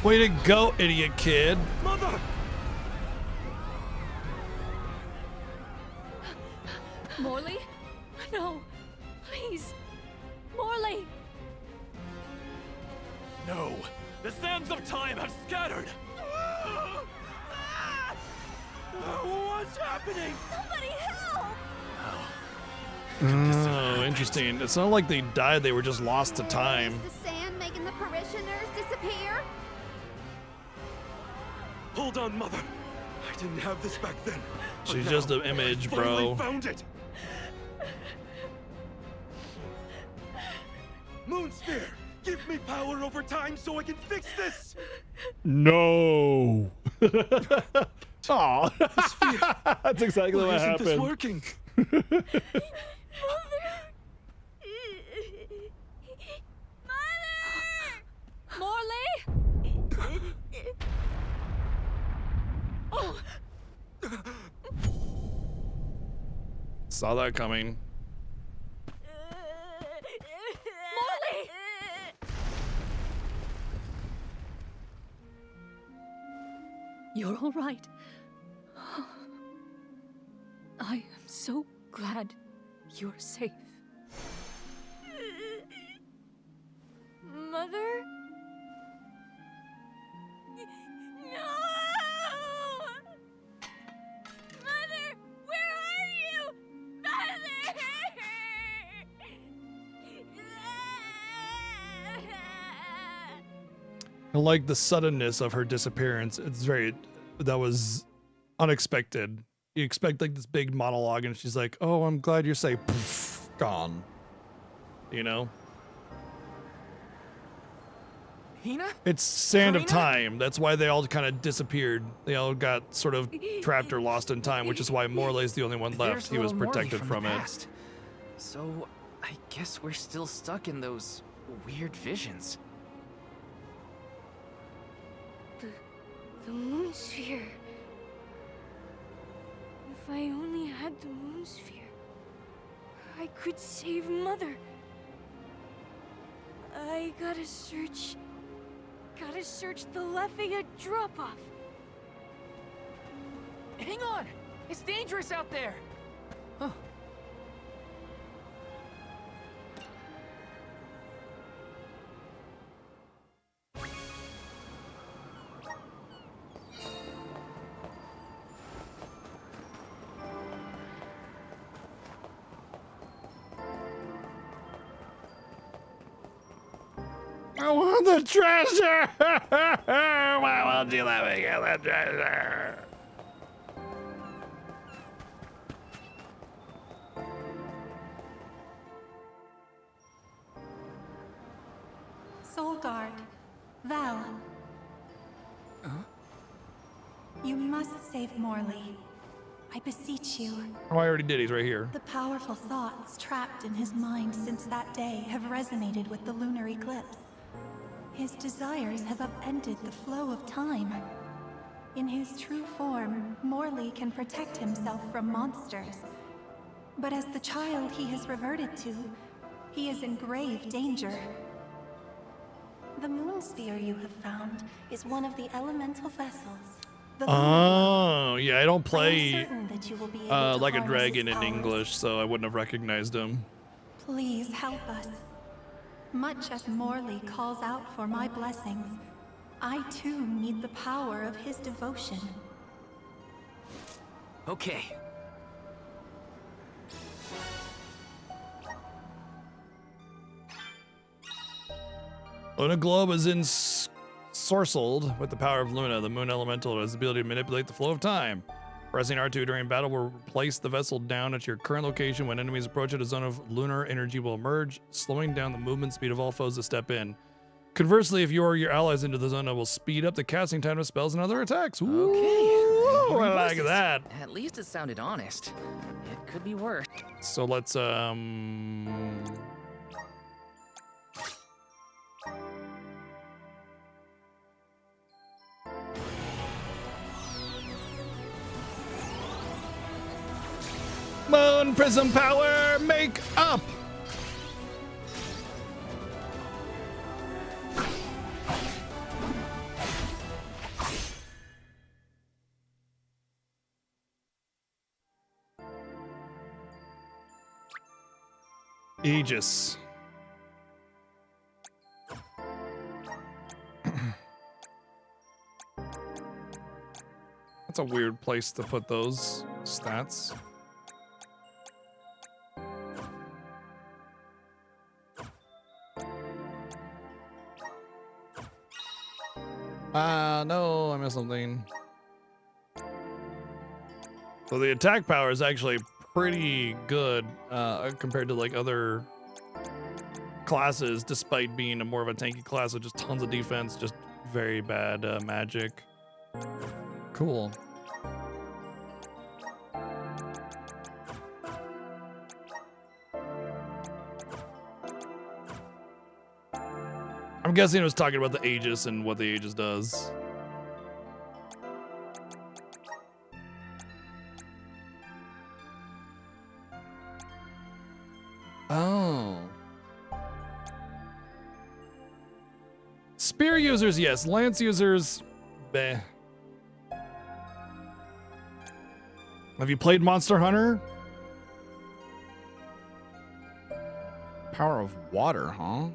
Way to go, idiot kid. Mother! Morley? No. Please. Morley! No! The sands of time have scattered! What's happening? Somebody help! Oh, interesting. It's not like they died, they were just lost to time. The sand making the parishioners disappear? Hold on, Mother. I didn't have this back then. But She's now, just an image, I finally bro. found it. Moonsphere, give me power over time so I can fix this. No. Aw. That's exactly Why what isn't happened. this working? Morley! Oh! Saw that coming. Morley! You're all right. I am so glad you're safe. Mother? No! Mother, where are you? Mother! I like the suddenness of her disappearance. It's very, that was unexpected. You expect like this big monologue and she's like, oh, I'm glad you're safe. Poof, gone. You know? Hina? It's Sand of Karina? Time. That's why they all kind of disappeared. They all got sort of trapped or lost in time, which is why Morley's the only one left. There's He was little Morley protected from the it. past. So, I guess we're still stuck in those weird visions. The moon sphere. If I only had the moon sphere, I could save Mother. I gotta search the Lafayette drop-off. Hang on! It's dangerous out there! Huh. I want the treasure! Why won't you let me get the treasure? Soul Guard, Val. You must save Morley. I beseech you. Oh, I already did. He's right here. The powerful thoughts trapped in his mind since that day have resonated with the lunar eclipse. His desires have upended the flow of time. In his true form, Morley can protect himself from monsters. But as the child he has reverted to, he is in grave danger. The moon sphere you have found is one of the elemental vessels. The Oh, yeah, I don't play certain that you will be able to like a harness dragon its in powers. English, so I wouldn't have recognized him. Please help us. Much as Morley calls out for my blessings, I too need the power of his devotion. Okay. Luna Globe is ensorcelled with the power of Luna. The moon elemental has the ability to manipulate the flow of time. Pressing R2 during battle will place the vessel down at your current location. When enemies approach it, a zone of lunar energy will emerge, slowing down the movement speed of all foes to step in. Conversely, if you or your allies into the zone, it will speed up the casting time of spells and other attacks. Ooh, I like that. At least it sounded honest. It could be worse. So let's Moon Prism Power, make up! Aegis. That's a weird place to put those stats. No, I missed something. So the attack power is actually pretty good compared to like other classes, despite being more of a tanky class with just tons of defense, just very bad magic. Cool. I'm guessing it was talking about the Aegis and what the Aegis does. Oh. Spear users, yes. Lance users, meh. Have you played Monster Hunter? Power of water, huh?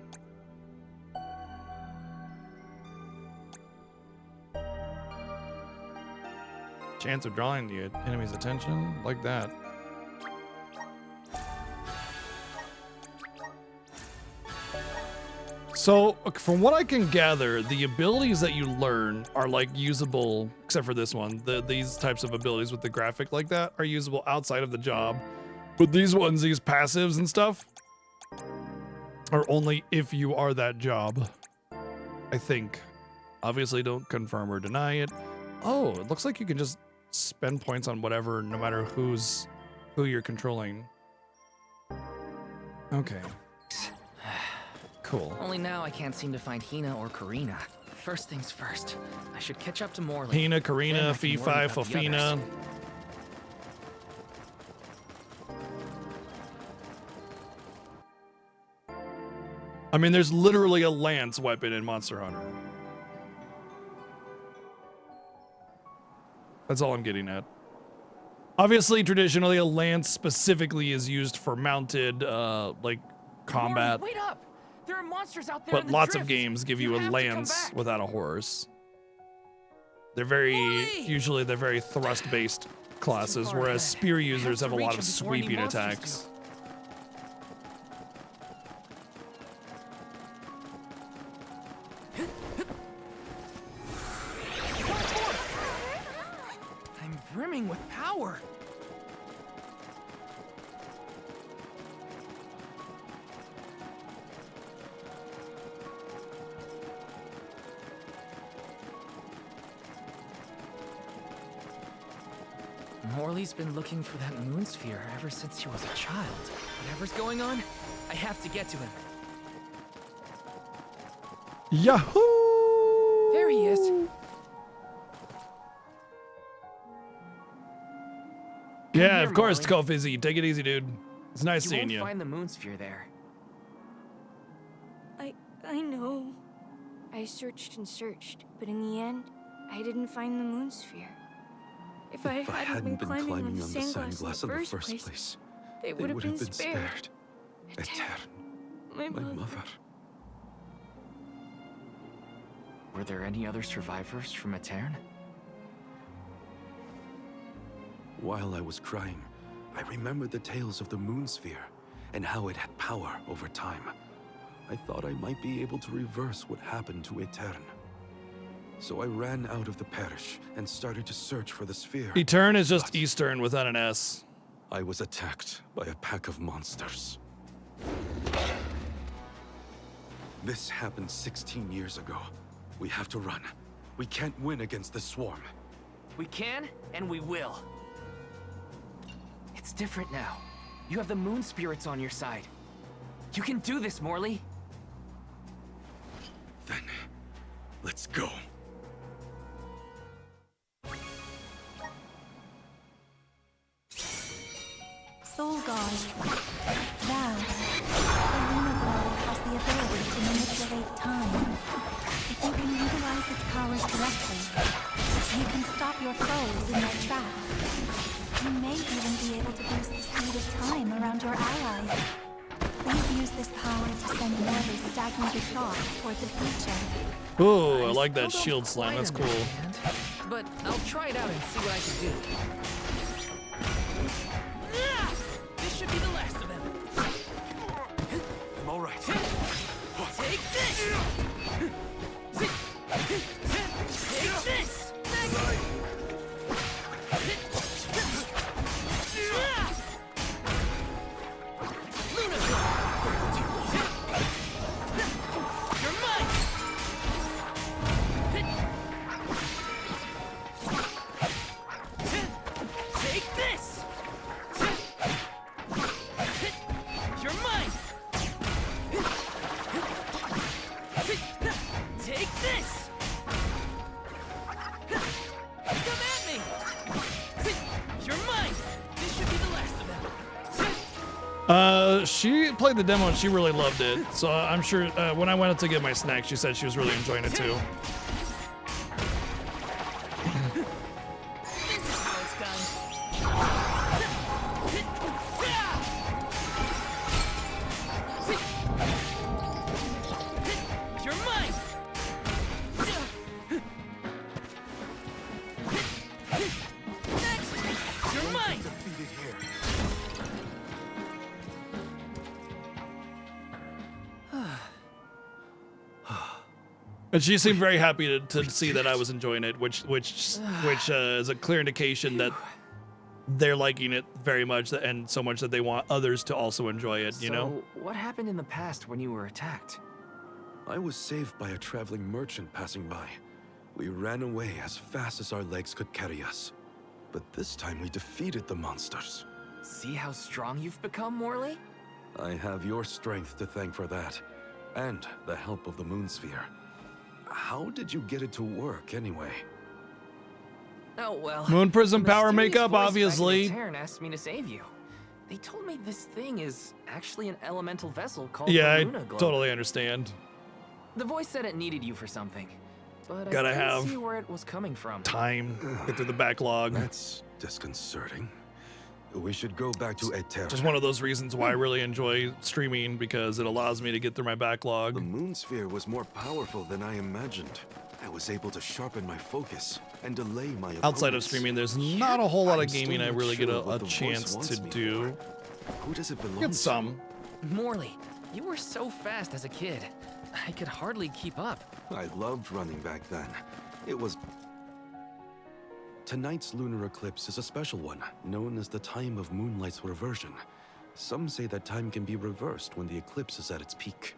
Chance of drawing the enemy's attention, like that. So, from what I can gather, the abilities that you learn are like usable, except for this one. These types of abilities with the graphic like that are usable outside of the job. But these ones, these passives and stuff, are only if you are that job. I think. Obviously, don't confirm or deny it. Oh, it looks like you can just spend points on whatever, no matter who you're controlling. Okay. Cool. Only now I can't seem to find Hina or Karina. First things first, I should catch up to Morley. Hina, Karina, Then I can worry Fee-Fi, about the Fofina. others. I mean, there's literally a lance weapon in Monster Hunter. That's all I'm getting at. Obviously, traditionally, a lance specifically is used for mounted, like, combat. Morley, wait up! There are monsters out there. But in the lots of drift. games give you a have to come lance back. without a horse. They're usually they're very thrust-based classes, far whereas ahead. spear We have users to have a reach lot him of before any sweeping monsters attacks. I'm brimming with power. Morley's been looking for that moon sphere ever since he was a child. Whatever's going on, I have to get to him. Yahoo! There he is. Yeah, here, of course, Morley. Kofizzy. Take it easy, dude. It's nice You seeing won't you. find the moon sphere there. I know. I searched and searched, but in the end, I didn't find the moon sphere. If I hadn't been climbing on the sandglass in the first place, they would have been spared. My mother. Were there any other survivors from Etern? While I was crying, I remembered the tales of the moon sphere and how it had power over time. I thought I might be able to reverse what happened to Etern. So I ran out of the parish and started to search for the sphere. Etern is just Eastern without an S. I was attacked by a pack of monsters. This happened 16 years ago. We have to run. We can't win against the swarm. We can, and we will. It's different now. You have the moon spirits on your side. You can do this, Morley. Then, let's go. Soul God, thou, the Luna Glow has the ability to manipulate time. If you can utilize its powers correctly, you can stop your foes in their tracks. You may even be able to boost the speed of time around your allies. Please use this power to send Morley's stagnated thoughts toward the future. Ooh, I like that shield slam. That's cool. But I'll try it out and see what I can do. This should be the last of them. I'm all right. Take this! Take this! You're mine! Take this! You're mine! Take this! Come at me! You're mine! This should be the last of them. She played the demo and she really loved it. So I'm sure when I went up to get my snack, she said she was really enjoying it too. This is how it's done. You're mine! Next! You're mine! Defeated here. And she seemed very happy to see that I was enjoying it, which is a clear indication that they're liking it very much, and so much that they want others to also enjoy it. You know. So, what happened in the past when you were attacked? I was saved by a traveling merchant passing by. We ran away as fast as our legs could carry us. But this time we defeated the monsters. See how strong you've become, Morley? I have your strength to thank for that, and the help of the Moonsphere. How did you get it to work, anyway? Oh, well. Moon Prism the power mysterious makeup, voice back obviously. in Aetern asked me to save you. They told me this thing is actually an elemental vessel called Yeah, the I Luna Globe. totally understand. The voice said it needed you for something, but Gotta I couldn't have see where it was coming from. Time. Get through the backlog. That's disconcerting. We should go back to Aetern. Just one of those reasons why I really enjoy streaming, because it allows me to get through my backlog. The Moonsphere was more powerful than I imagined. I was able to sharpen my focus and delay my Outside of opponents. streaming, there's not a whole lot of I'm still gaming I not really get sure a what the voice chance wants to me do. for. Who does it belong Get to? some. Morley, you were so fast as a kid. I could hardly keep up. I loved running back then. It was... Tonight's lunar eclipse is a special one, known as the time of moonlight's reversion. Some say that time can be reversed when the eclipse is at its peak.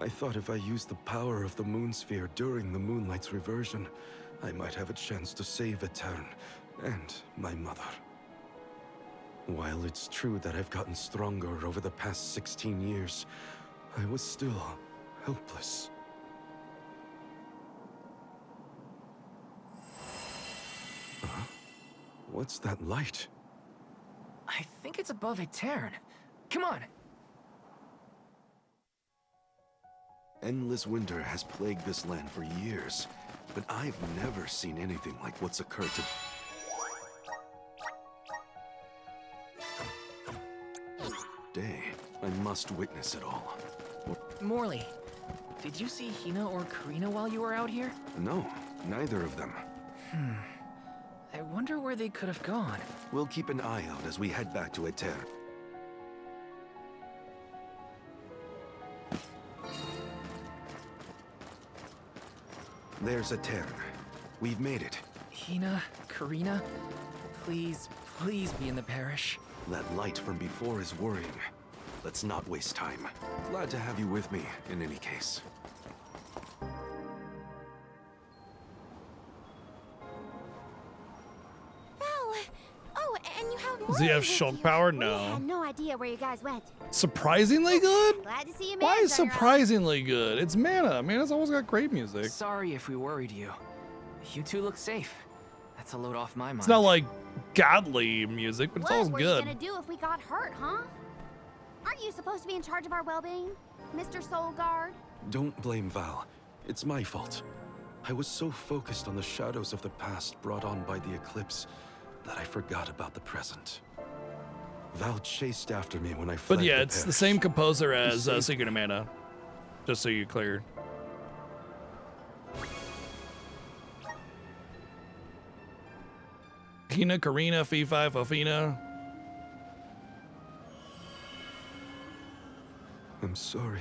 I thought if I used the power of the Moonsphere during the moonlight's reversion, I might have a chance to save Aetern and my mother. While it's true that I've gotten stronger over the past 16 years, I was still helpless. Huh? What's that light? I think it's above Aetern. Come on. Endless winter has plagued this land for years, but I've never seen anything like what's occurred to... Day, I must witness it all. Morley, did you see Hina or Karina while you were out here? No, neither of them. I wonder where they could have gone. We'll keep an eye out as we head back to Aetern. There's Aetern. We've made it. Hina, Karina, please, please be in the parish. That light from before is worrying. Let's not waste time. Glad to have you with me, in any case. Oh, and you have more. Does he have shock power? We No. had no idea where you guys went. Surprisingly good? Glad to see you, Why man. is surprisingly good? It's Mana. Mana's always got great music. Sorry if we worried you. You two look safe. That's a load off my mind. It's not like godly music, but it's always What were good. you gonna do if we got hurt, huh? Aren't you supposed to be in charge of our well-being, Mr. Soul Guard? Don't blame Val. It's my fault. I was so focused on the shadows of the past brought on by the eclipse that I forgot about the present. Val chased after me when I fled But yeah, the it's the parish. same composer He as saved Secret of Mana. Just so you clear. Hina, Karina, Fifi, Fafina. I'm sorry,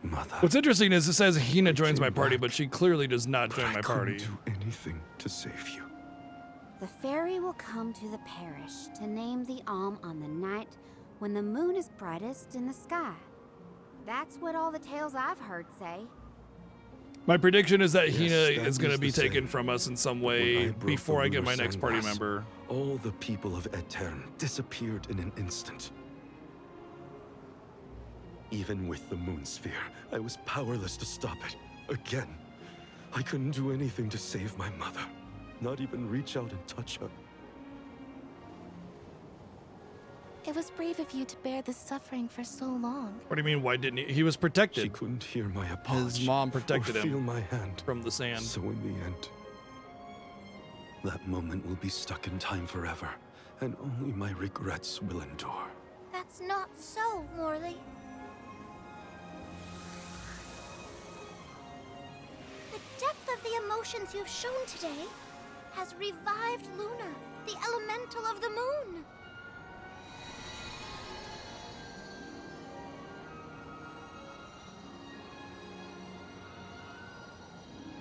Mother. What's interesting is it says Hina joins my party, but she clearly does not join my party. Do anything to save you. The fairy will come to the parish to name the Alm on the night when the moon is brightest in the sky. That's what all the tales I've heard say. My prediction is that Yes, Hina that is going to is be the taken same. from us in some When way I broke before the I get my lunar next party sandglass, member. All the people of Aetern disappeared in an instant. Even with the Moonsphere, I was powerless to stop it. Again, I couldn't do anything to save my mother. Not even reach out and touch her. It was brave of you to bear this suffering for so long. What do you mean, why didn't he? He was protected. She couldn't hear my apology. His mom protected or feel him my hand from the sand. So in the end, that moment will be stuck in time forever, and only my regrets will endure. That's not so, Morley. The depth of the emotions you've shown today has revived Luna, the elemental of the moon.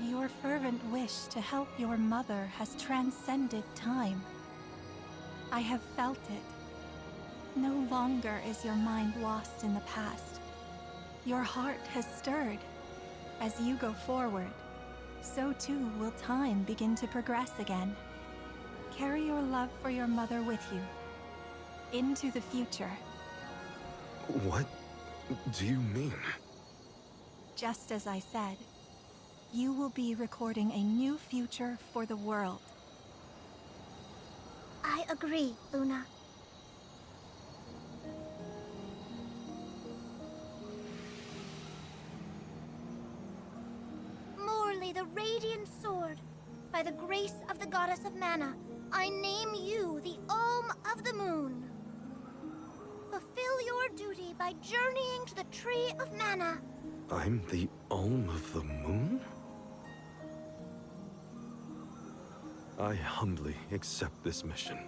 Your fervent wish to help your mother has transcended time. I have felt it. No longer is your mind lost in the past. Your heart has stirred. As you go forward, so too will time begin to progress again. Carry your love for your mother with you into the future. What do you mean? Just as I said, you will be recording a new future for the world. I agree, Luna. Morley, the Radiant Sword. By the grace of the Goddess of Mana, I name you the Alm of the Moon. Fulfill your duty by journeying to the Tree of Mana. I'm the Alm of the Moon? I humbly accept this mission.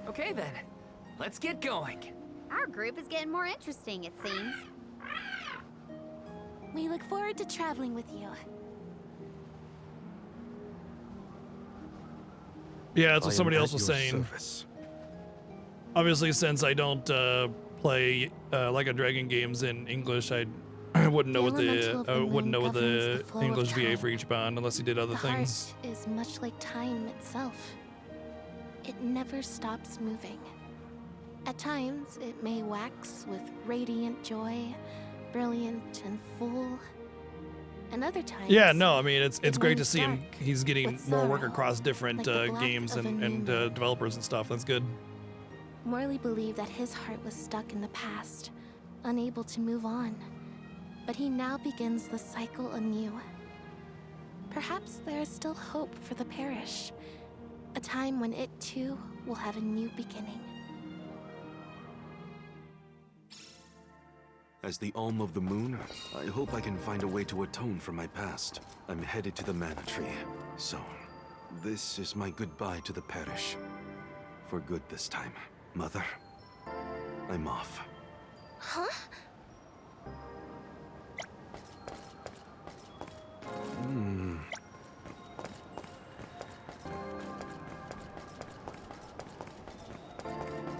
Okay then, let's get going. Our group is getting more interesting, it seems. We look forward to traveling with you. Yeah, that's what I am somebody else at was your saying. service. Obviously, since I don't play Like a Dragon games in English, I wouldn't know what the English VA for each bond unless he did other The things. heart is much like time itself. It never stops moving. At times, it may wax with radiant joy, brilliant and full. And other times, Yeah, no, I mean it's great to wanes see him. dark He's getting with more work sorrow, across different like the black games of a and new moon. developers and stuff. That's good. Morley believed that his heart was stuck in the past, unable to move on. But he now begins the cycle anew. Perhaps there is still hope for the parish, a time when it too will have a new beginning. As the Alm of the Moon, I hope I can find a way to atone for my past. I'm headed to the Mana Tree, so this is my goodbye to the parish. For good this time, Mother. I'm off. Huh?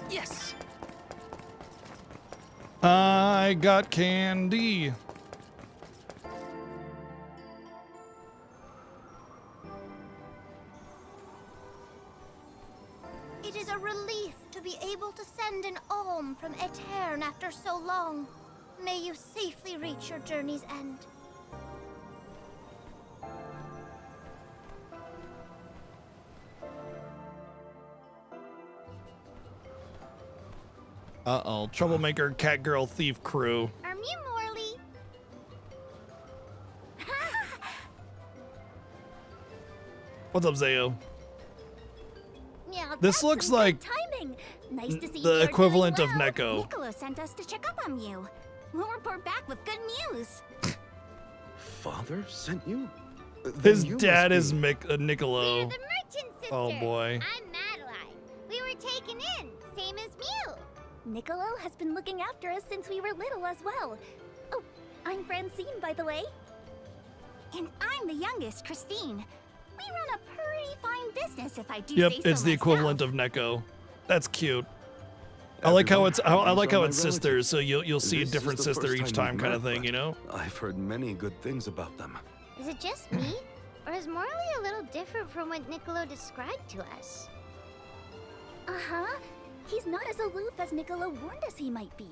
Yes! I got candy. It is a relief to be able to send an alm from Aeterne after so long. May you safely reach your journey's end. Uh-oh, troublemaker, cat girl, thief crew. Are you Morley? What's up, Zayo? Yeah, This that's looks some like good timing. Nice to see the you're equivalent doing of well. Neko. Niccolo sent us to check up on you. We'll report back with good news. Father sent you? His Then you dad must is be- Niccolo. Merchant sisters. Oh boy. I'm Madeline. We were taken in, same as Mew. Niccolo has been looking after us since we were little as well. Oh, I'm Francine, by the way. And I'm the youngest, Christine. We run a pretty fine business, if I do Yep, say so it's the myself. equivalent of Neko. That's cute. I like how it's I like how my it's sisters, so you'll see a This is different the sister first each time time, we've kind of met, thing, but you know? I've heard many good things about them. Is it just me? Or is Morley a little different from what Niccolo described to us? Uh-huh. He's not as aloof as Niccolo warned us he might be.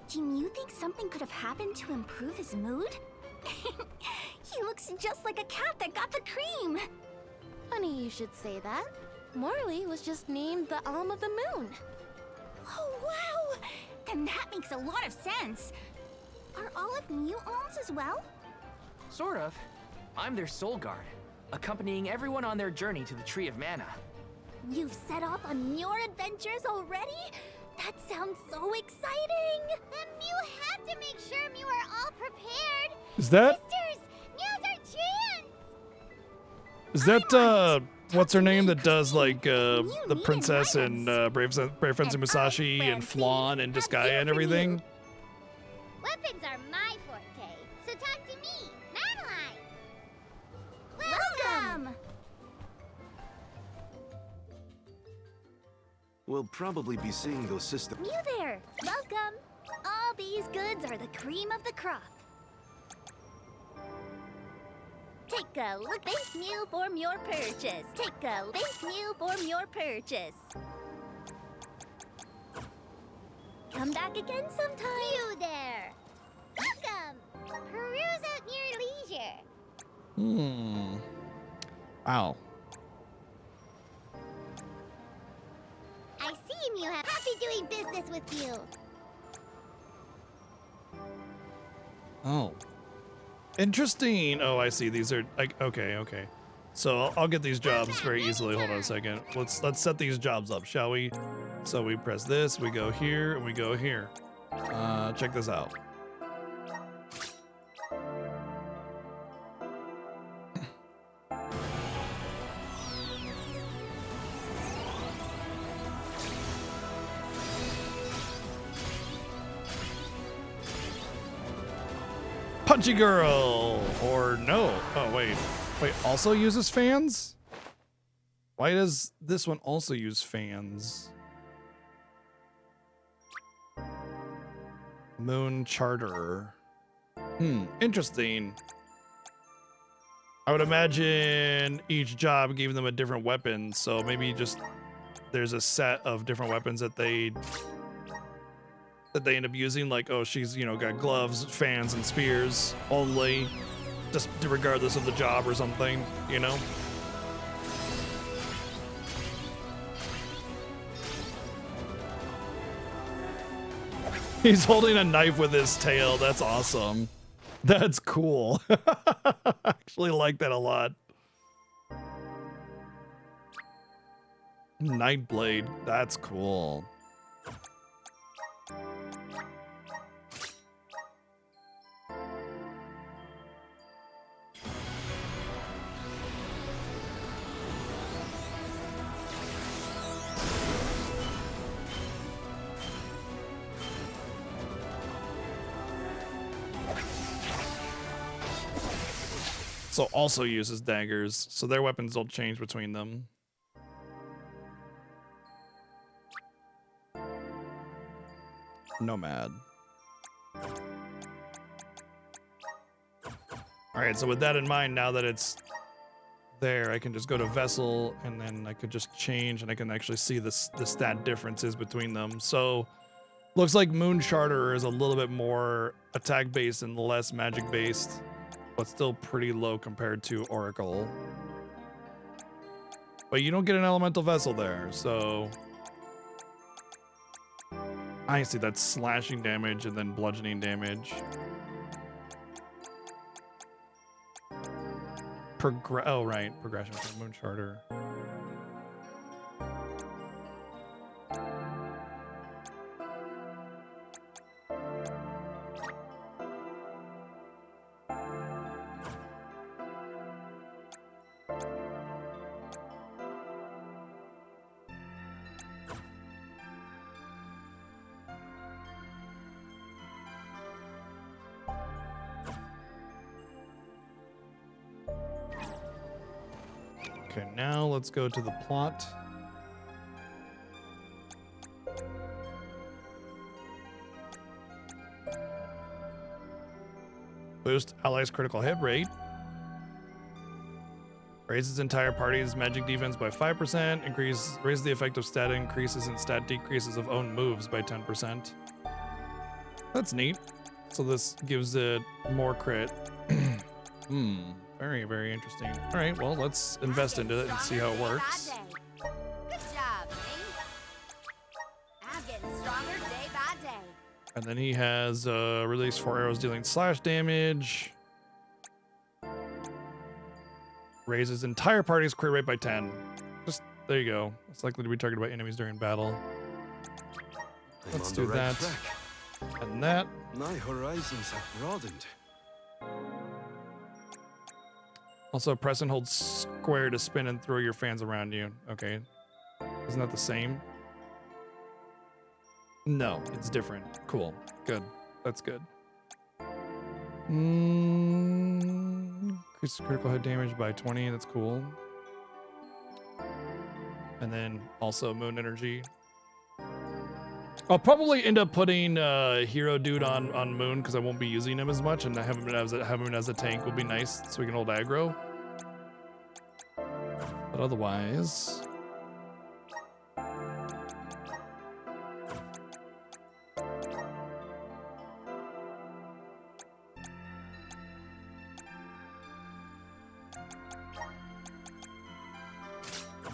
Do you think something could have happened to improve his mood? He looks just like a cat that got the cream. Funny you should say that. Morley was just named the Alm of the Moon. Oh, wow! Then that makes a lot of sense. Are all of Mew alms as well? Sort of. I'm their soul guard, accompanying everyone on their journey to the Tree of Mana. You've set off on your adventures already? That sounds so exciting! Then Mew had to make sure Mew are all prepared. Is that Sisters, now's our chance! is that what's her name that does like the princess and Brave Fencer Musashi and Flan and Disgaea and everything? Weapons are my forte, so talk to me, Madeline! Welcome! We'll probably be seeing those systems. You there! Welcome! All these goods are the cream of the crop. Take a look. Thank you for your purchase. Take a thank you for your purchase. Come back again sometime. You there! Welcome! Peruse at your leisure. Ow. I seem you have happy doing business with you. Oh. Interesting. Oh, I see. These are like okay. So I'll get these jobs very easily. Hold on a second. Let's set these jobs up, shall we? So we press this, we go here, and we go here. Check this out. Punchy Girl! Or no. Oh, wait. Wait, also uses fans? Why does this one also use fans? Moon Charter. Interesting. I would imagine each job gave them a different weapon, so maybe just there's a set of different weapons that they end up using, like, oh, she's, you know, got gloves, fans, and spears only, just regardless of the job or something, you know? He's holding a knife with his tail. That's awesome. That's cool. I actually like that a lot. Nightblade. That's cool. So also uses daggers, so their weapons don't change between them. Nomad. Alright, so with that in mind, now that it's there, I can just go to Vessel, and then I could just change, and I can actually see the stat differences between them. So, looks like Moon Charter is a little bit more attack-based and less magic-based, but still pretty low compared to Oracle. But you don't get an elemental vessel there, so I see that slashing damage and then bludgeoning damage. Oh, right, progression from Moon Charter. Okay, now let's go to the plot. Boost allies' critical hit rate. Raises entire party's magic defense by 5%. Raises the effect of stat increases and stat decreases of own moves by 10%. That's neat. So this gives it more crit. Very, very interesting. All right, well, let's invest into it and see how it works. Good job, me. I'm getting stronger day by day. And then he has release 4 arrows dealing slash damage. Raises entire party's crit rate by 10. Just, there you go. It's likely to be targeted by enemies during battle. Let's do that. And that. My horizons have broadened. Also, press and hold square to spin and throw your fans around you. Okay. Isn't that the same? No, it's different. Cool. Good. That's good. Increases critical hit damage by 20. That's cool. And then also Moon Energy. 20 damage I'll probably end up putting Hero Dude on Moon because I won't be using him as much, and having him as a tank will be nice so we can hold aggro. But otherwise...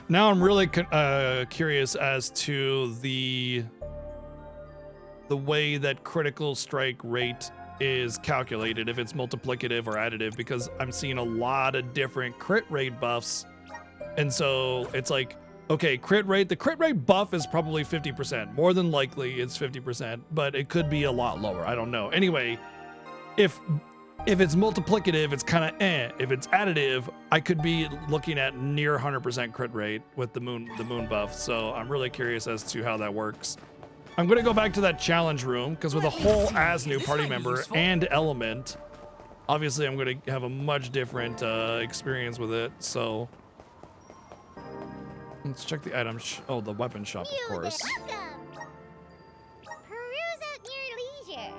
Now I'm really curious as to the way that critical strike rate is calculated, if it's multiplicative or additive, because I'm seeing a lot of different crit rate buffs. And so it's like, okay, crit rate, the crit rate buff is probably 50%. More than likely it's 50%, but it could be a lot lower. I don't know. Anyway, if it's multiplicative, it's kind of eh. If it's additive, I could be looking at near 100% crit rate with the moon buff. So I'm really curious as to how that works. I'm gonna go back to that challenge room because with a whole as new party member and element, obviously I'm gonna have a much different experience with it. So let's check the item. The weapon shop, of course. Peruse at your leisure.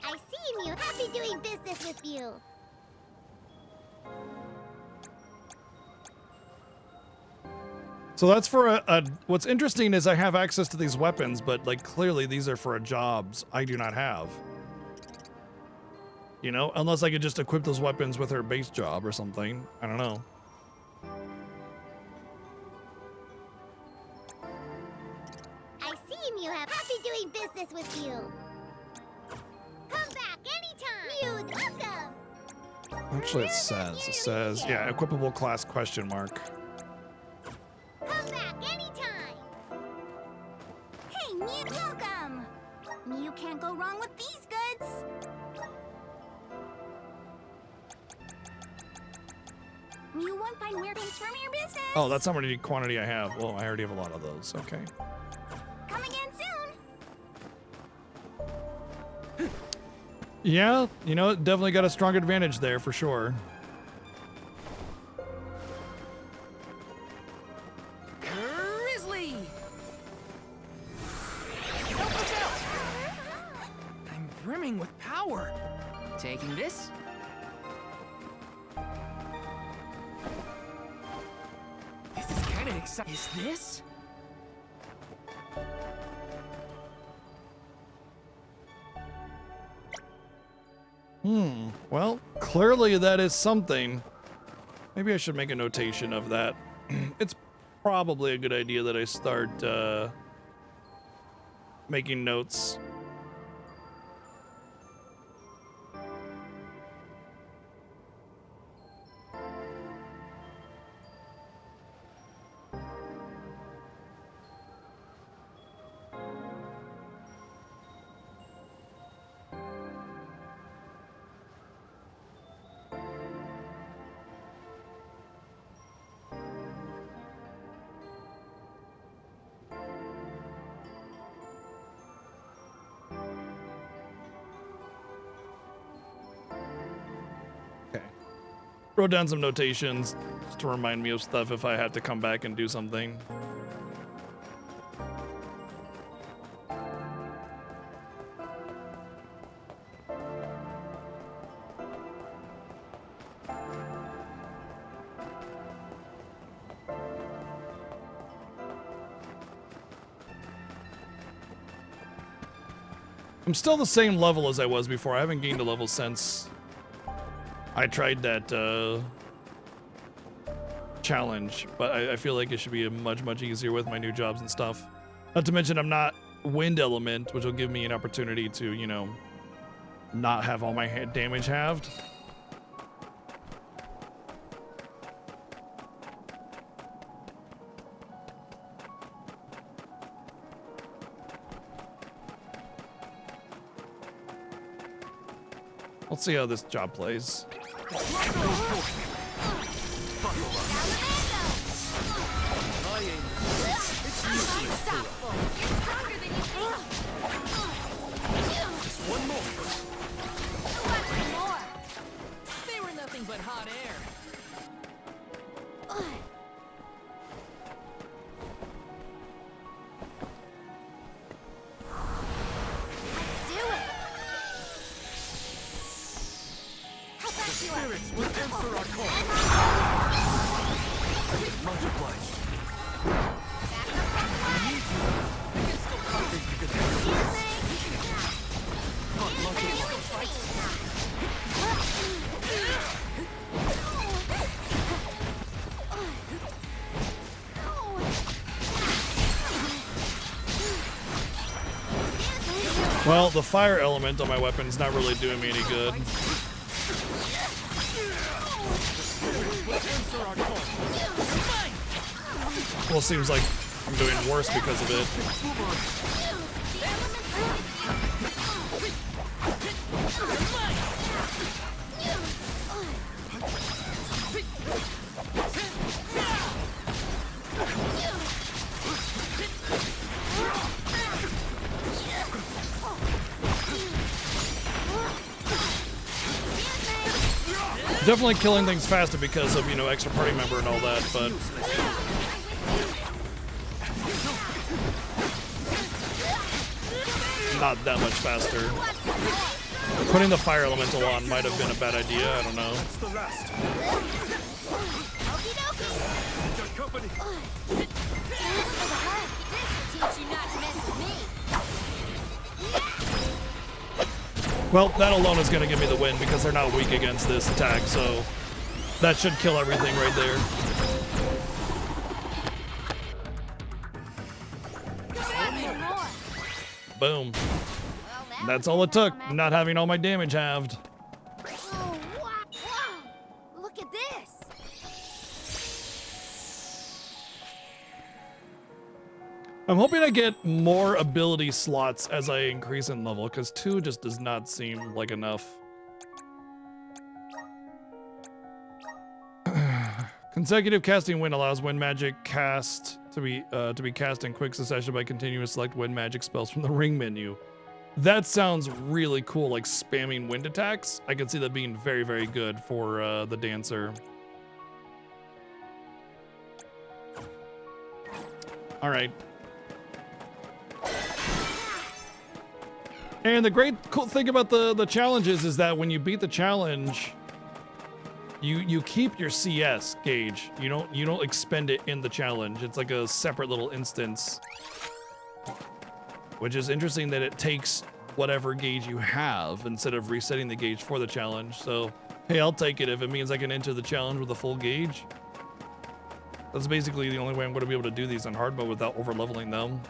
I see you. Happy doing business with you. So that's for what's interesting is I have access to these weapons, but like clearly these are for jobs I do not have. You know, unless I could just equip those weapons with her base job or something. I don't know. I see you have happy doing business with you. Come back anytime. You're welcome. Actually, it says, yeah, equipable class question mark. Come back anytime. Hey, Mew, welcome. Mew can't go wrong with these goods. Mew won't find weird things from your business. Oh, that's how many quantity I have. Well, I already have a lot of those. Okay. Come again soon. Yeah, you know, definitely got a strong advantage there for sure. Grizzly! Help us out! I'm brimming with power. Taking this? This is kind of exciting. Is this? Well, clearly that is something. Maybe I should make a notation of that. It's probably a good idea that I start making notes. Wrote down some notations just to remind me of stuff if I have to come back and do something. I'm still the same level as I was before. I haven't gained a level since I tried that challenge, but I feel like it should be much easier with my new jobs and stuff. Not to mention I'm not wind element, which will give me an opportunity to, you know, not have all my damage halved. Let's see how this job plays. One more. They were nothing but hot air. spirits will answer our call. Much obliged. I need you. I can still fight. You can handle this. Much obliged. Well, the fire element on my weapon's not really doing me any good. Well, it seems like I'm doing worse because of it. Definitely killing things faster because of, you know, extra party member and all that, but not that much faster. Putting the fire elemental on might have been a bad idea, I don't know. That's the rest. Your company. Teach you not to mess with me. Well, that alone is going to give me the win because they're not weak against this attack, so that should kill everything right there. Boom. That's all it took, not having all my damage halved. Oh, wow. Look at this. I'm hoping I get more ability slots as I increase in level, because 2 just does not seem like enough. Consecutive casting wind allows wind magic cast to be cast in quick succession by continuing to select wind magic spells from the ring menu. That sounds really cool, like spamming wind attacks. I can see that being very, very good for the dancer. All right. And the great cool thing about the challenges is that when you beat the challenge, you keep your CS gauge. You don't expend it in the challenge. It's like a separate little instance. Which is interesting that it takes whatever gauge you have instead of resetting the gauge for the challenge. So, hey, I'll take it if it means I can enter the challenge with a full gauge. That's basically the only way I'm going to be able to do these on hard mode without over leveling them.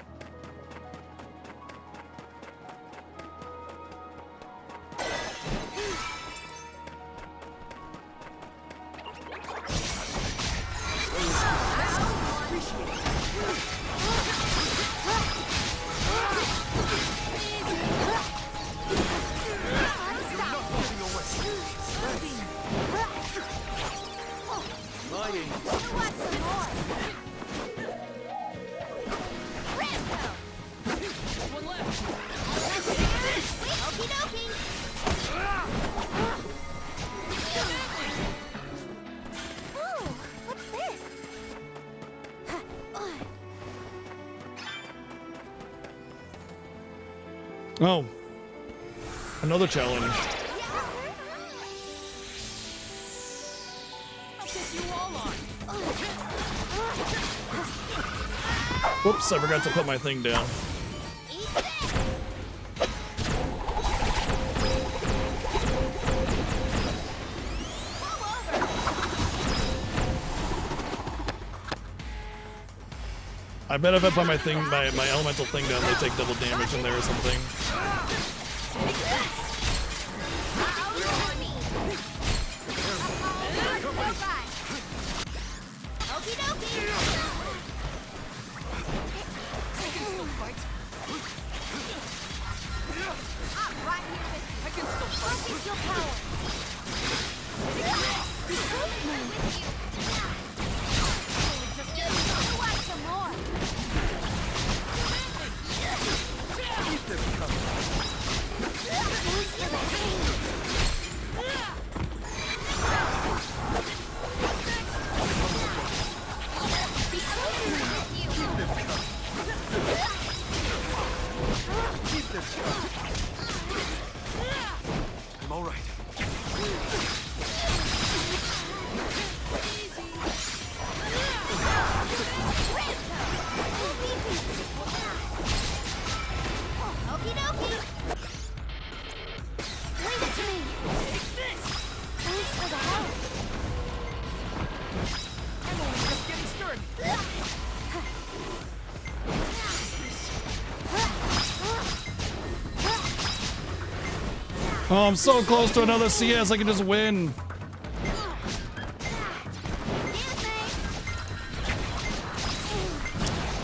Oh, another challenge. Whoops, I forgot to put my thing down. I bet if I put my elemental thing down, they take double damage in there or something. I'm all right. Oh, I'm so close to another CS. I can just win.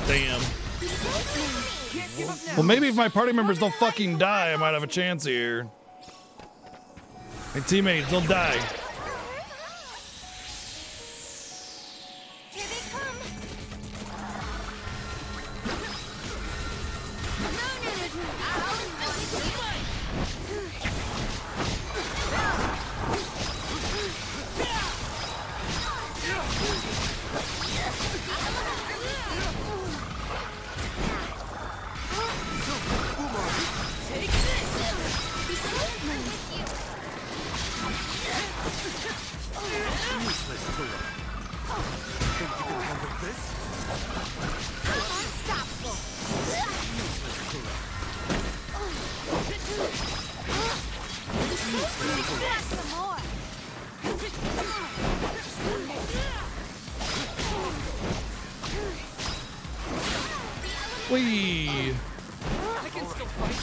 Damn. Well, maybe if my party members don't fucking die, I might have a chance here. My teammates, don't die. Whee! I can still fight.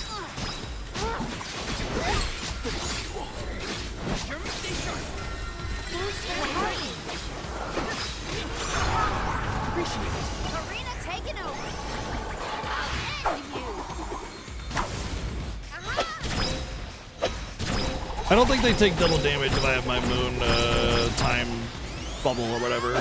Stay sharp. Appreciate it. Arena taken over. I'll end you. I don't think they take double damage if I have my moon time bubble or whatever.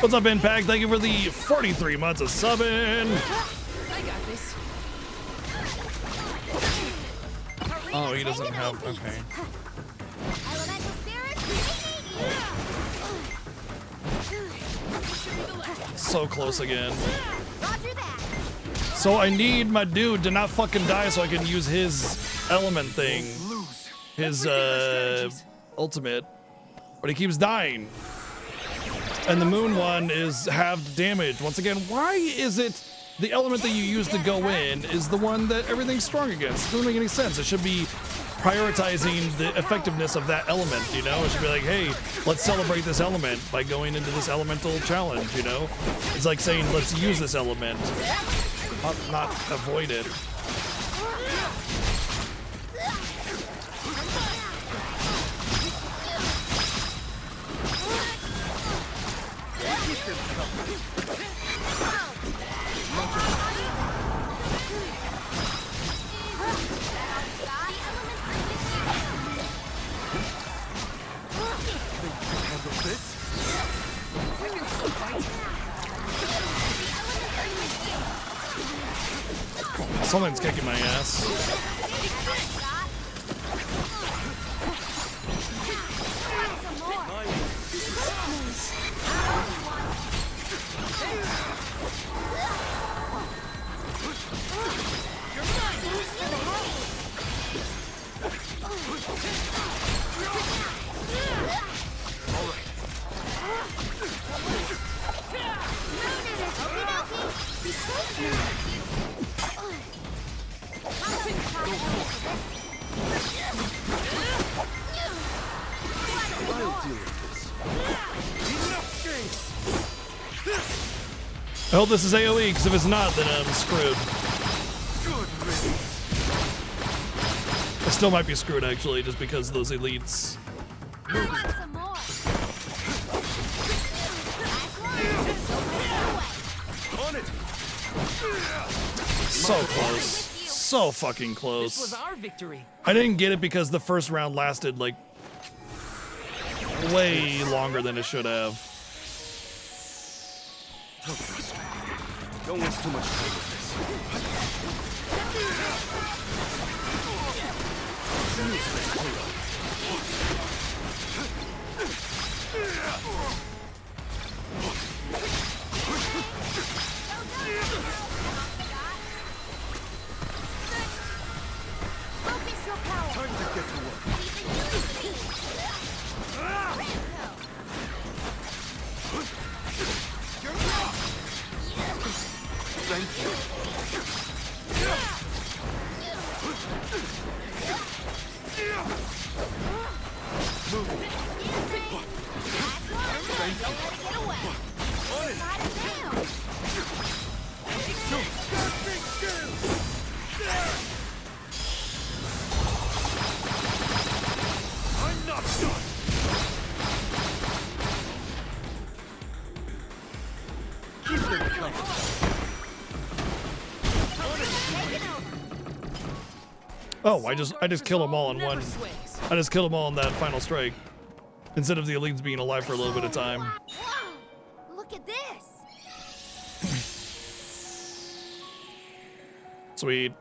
What's up, Impact? Thank you for the 43 months of subbing. I got this. Oh, he doesn't have. Okay. Elemental spirits, So close again. Roger that. So I need my dude to not fucking die so I can use his element thing. His ultimate. But he keeps dying. And the moon one is halved damage. Once again, why is it the element that you use to go in is the one that everything's strong against? It doesn't make any sense. It should be prioritizing the effectiveness of that element, you know? It should be like, hey, let's celebrate this element by going into this elemental challenge, you know? It's like saying, let's use this element, not avoid it. Something's kicking my ass. I hope this is AoE, because if it's not, then I'm screwed. I still might be screwed, actually, just because of those elites. So close. So fucking close. This was our victory. I didn't get it because the first round lasted, like, way longer than it should have. Don't waste too much time with this. Focus your power. Time to get to work. Thank you. moving. I'm not done. Keep them coming. Oh, I just kill them all in one. I just kill them all in that final strike. Instead of the elites being alive for a little bit of time. Whoa! Look at this! Sweet.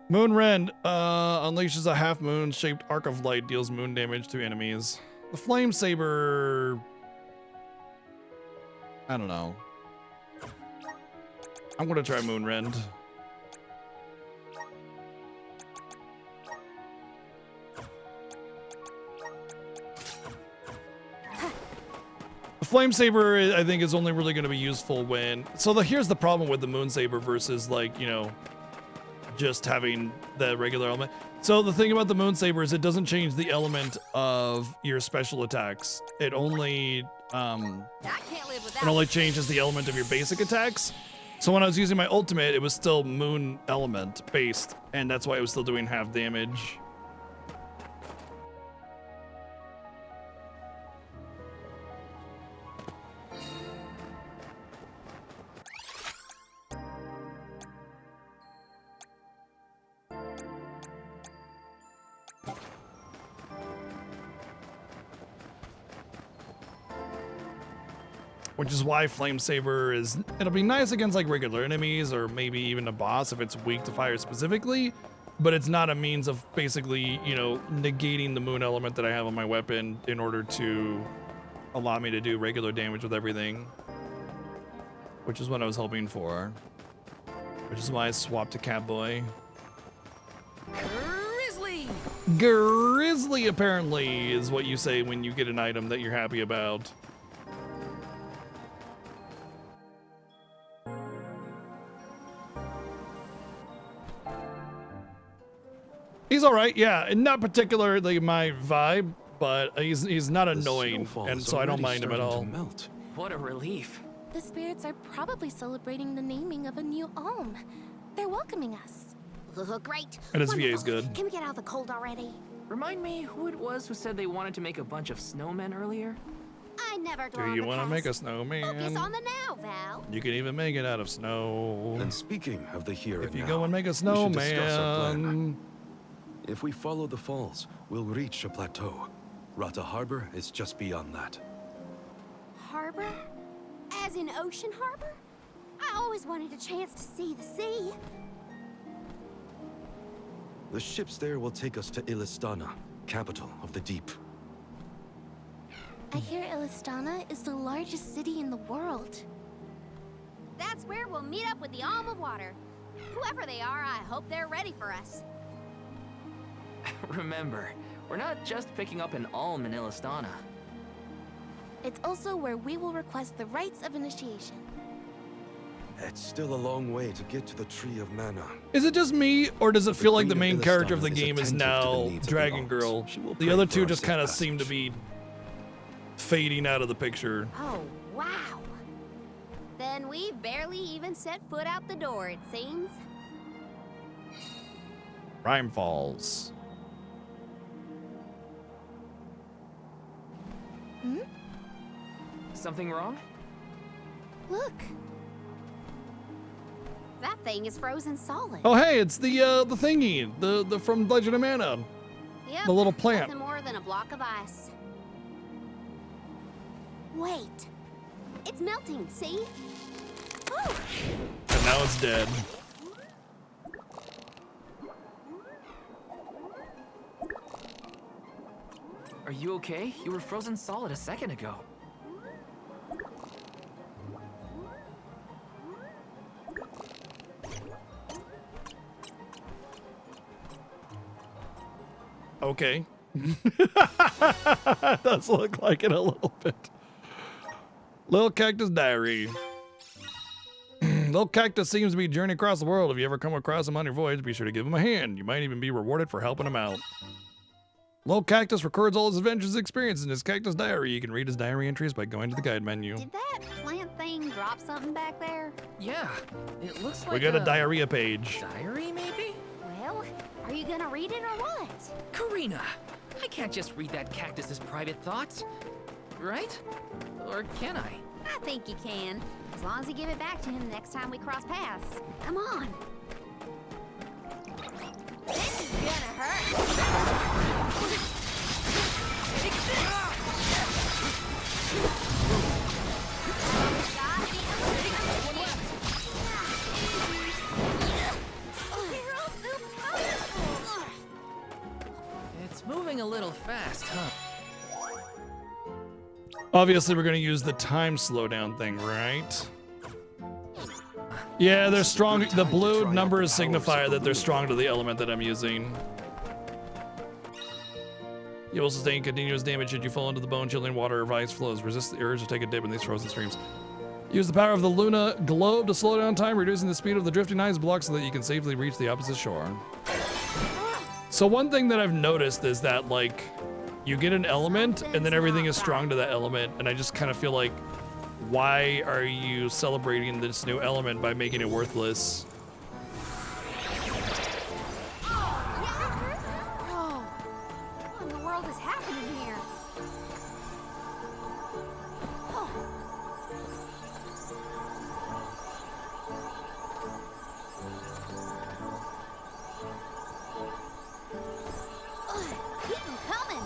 Moon Rend unleashes a half moon shaped arc of light, deals moon damage to enemies. The Flame Saber. I don't know. I'm gonna try Moon Rend. The Flame Saber, I think, is only really going to be useful when... So here's the problem with the Moon Saber versus, like, you know, just having the regular element. So the thing about the Moon Saber is it doesn't change the element of your special attacks. It only changes the element of your basic attacks. So when I was using my ultimate, it was still Moon element based, and that's why it was still doing half damage. Which is why Flame Saber is... It'll be nice against like regular enemies or maybe even a boss if it's weak to fire specifically, but it's not a means of basically, you know, negating the moon element that I have on my weapon in order to allow me to do regular damage with everything. Which is what I was hoping for. Which is why I swapped to Catboy. Grizzly! Grizzly apparently is what you say when you get an item that you're happy about. He's all right, yeah, and not particularly my vibe, but he's not annoying, and so I don't mind him at all. What a relief. The spirits are probably celebrating the naming of a new Alm. They're welcoming us. Great. And his VA is good. Can we get out of the cold already? Remind me who it was who said they wanted to make a bunch of snowmen earlier? I never dwell Do on you the want to past. make a snowman? Focus on the now, Val. You can even make it out of snow. And speaking of the here if and you now, go and make a we should discuss our plan. snowman. If we follow the falls, we'll reach a plateau. Rata Harbor is just beyond that. Harbor? As in Ocean Harbor? I always wanted a chance to see the sea. The ships there will take us to Illistana, capital of the deep. I hear Illistana is the largest city in the world. That's where we'll meet up with the Alm of Water. Whoever they are, I hope they're ready for us. Remember, we're not just picking up an Alm in Illistana. It's also where we will request the rites of initiation. It's still a long way to get to the Tree of Mana. Is it just me, or does it feel like the Queen of main character of the Illistana is game is attentive to the now needs of the Dragon Alms. Girl? She will The pray other for two our just safe kind of passage. seem to be fading out of the picture. Oh, wow. Then we've barely even set foot out the door, it seems. Rhyme Falls. Hmm? Something wrong? Look. That thing is frozen solid. Oh hey, it's the thingy, the from Legend of Mana. Yep, The little plant. nothing more than a block of ice. Wait. It's melting, see? Oh. And now it's dead. Are you okay? You were frozen solid a second ago. Okay. Does look like it a little bit. Little Cactus Diary. Though Cactus seems to be journeying across the world, if you ever come across him on your voyage, be sure to give him a hand. You might even be rewarded for helping him out. Lil Cactus records all his adventures and experiences in his Cactus Diary. You can read his diary entries by going to the guide menu. Did that plant thing drop something back there? Yeah, it looks like We got a diarrhea page. Diary, maybe? Well, are you gonna read it or what? Karina, I can't just read that cactus's private thoughts, right? Or can I? I think you can, as long as you give it back to him the next time we cross paths. Come on. This is gonna hurt. It's moving a little fast, huh? Obviously, we're going to use the time slowdown thing, right? Yeah, they're strong. The blue numbers signify that they're strong to the element that I'm using. You will sustain continuous damage should you fall into the bone-chilling water or ice flows. Resist the urge to take a dip in these frozen streams. Use the power of the Luna globe to slow down time, reducing the speed of the drifting ice block so that you can safely reach the opposite shore. So one thing that I've noticed is that, like, you get an element and then everything is strong to that element, and I just kind of feel like, why are you celebrating this new element by making it worthless? Whoa. What in the world is happening here? Oh. Keep them coming.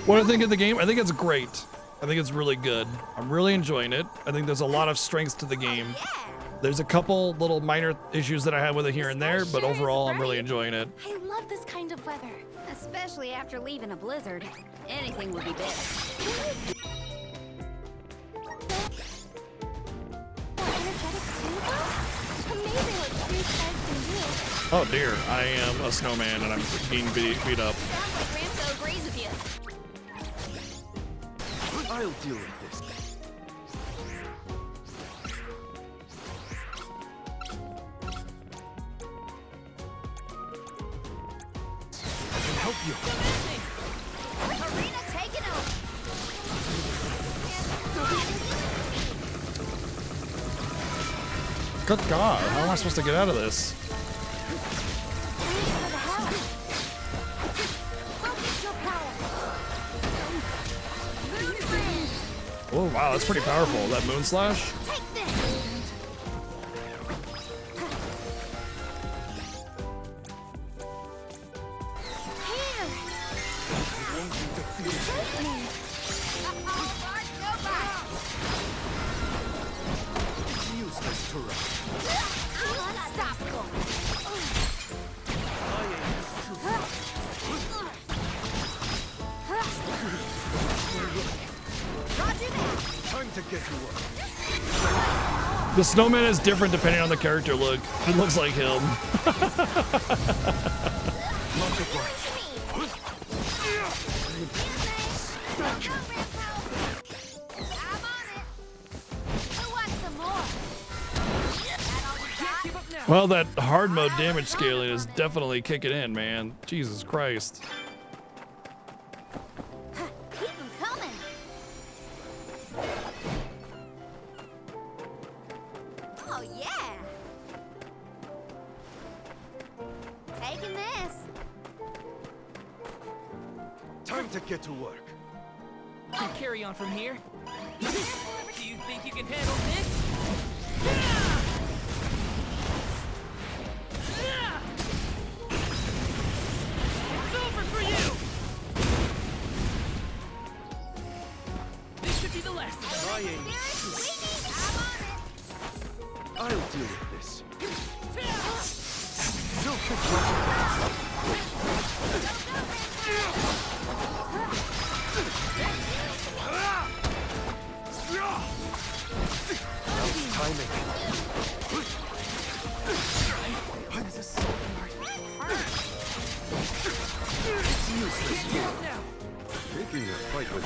What do I think of the game? I think it's great. I think it's really good. I'm really enjoying it. I think there's a lot of strengths to the game. There's a couple little minor issues that I have with it here and there, but overall I'm really enjoying it. I love this kind of weather. Especially after leaving a blizzard. Anything would be better. Amazing what blue skies can do. Oh dear, I am a snowman and I'm being beat up. Sounds like Ramco agrees with you. I'll deal with this. I can help you. Karina, take it over. Good God, how am I supposed to get out of this? Oh wow, that's pretty powerful. That moon slash. Useless to run. Unstoppable. Roger that. Time to get to work. The snowman is different depending on the character look. It looks like him. Well, that hard mode damage scaling is definitely kicking in, man. Jesus Christ. Keep them coming. Oh, yeah. Taking this. Time to get to work. Can carry on from here. Do you think you can handle this? It's over for you! This should be the last of them. I ain't. I'll deal with this. Don't pick timing. This is so hard. It's useless. Picking a fight with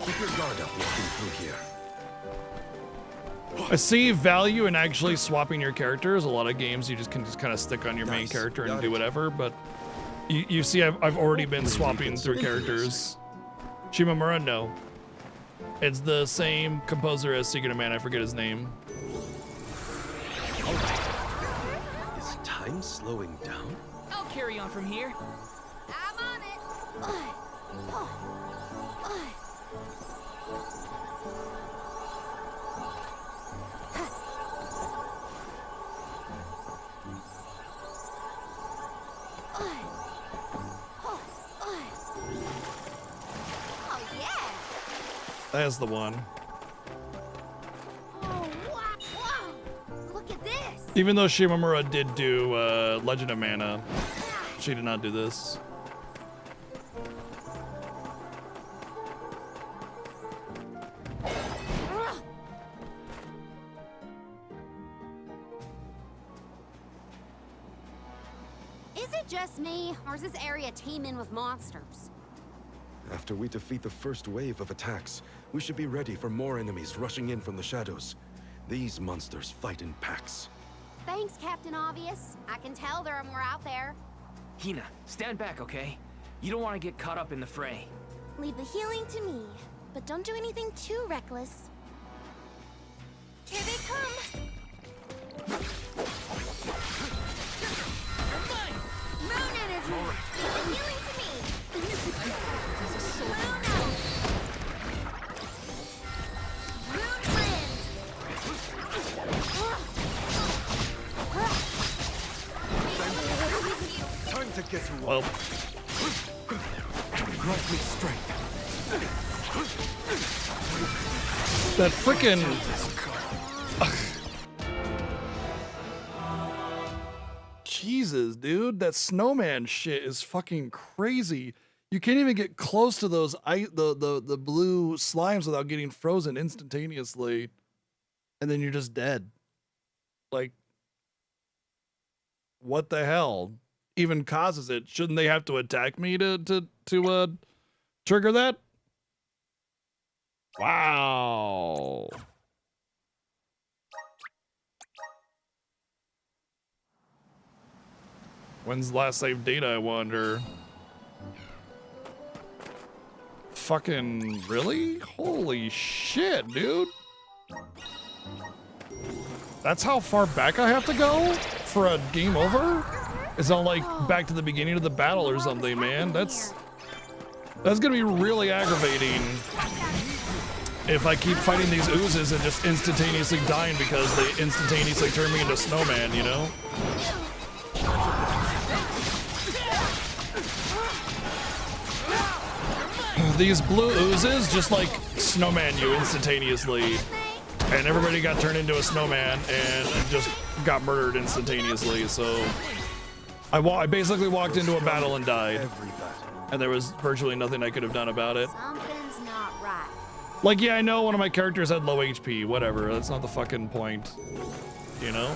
Keep your guard up walking through here. I see value in actually swapping your characters. A lot of games you just can kind of stick on your main character and do whatever, but you see I've already been swapping through characters. Shimamura, no. It's the same composer as Secret of Mana, I forget his name. Is time slowing down? I'll carry on from here. I'm on it. Oh, yeah. That's the one. Oh, wow. Look at this. Even though Shimamura did do Legend of Mana, she did not do this. Is it just me, or is this area teeming with monsters? After we defeat the first wave of attacks, we should be ready for more enemies rushing in from the shadows. These monsters fight in packs. Thanks, Captain Obvious. I can tell there are more out there. Hina, stand back, okay? You don't want to get caught up in the fray. Leave the healing to me, but don't do anything too reckless. Here they come! Moon energy! Leave the healing to me! Moon wind! Time to get to work. Well, grant me strength. that frickin' Jesus, dude, that snowman shit is fucking crazy. You can't even get close to those the blue slimes without getting frozen instantaneously, and then you're just dead. Like, what the hell even causes it? Shouldn't they have to attack me to trigger that? Wow. When's the last save data, I wonder? Fucking really? Holy shit, dude. That's how far back I have to go for a game over? It's not like back to the beginning of the battle or something, man. That's gonna be really aggravating if I keep fighting these oozes and just instantaneously dying because they instantaneously turn me into a snowman, you know? These blue oozes just like snowman you instantaneously, and everybody got turned into a snowman and just got murdered instantaneously. So I basically walked into a battle and died, and there was virtually nothing I could have done about it. Something's not right. Like, yeah, I know one of my characters had low HP, whatever. That's not the fucking point, you know?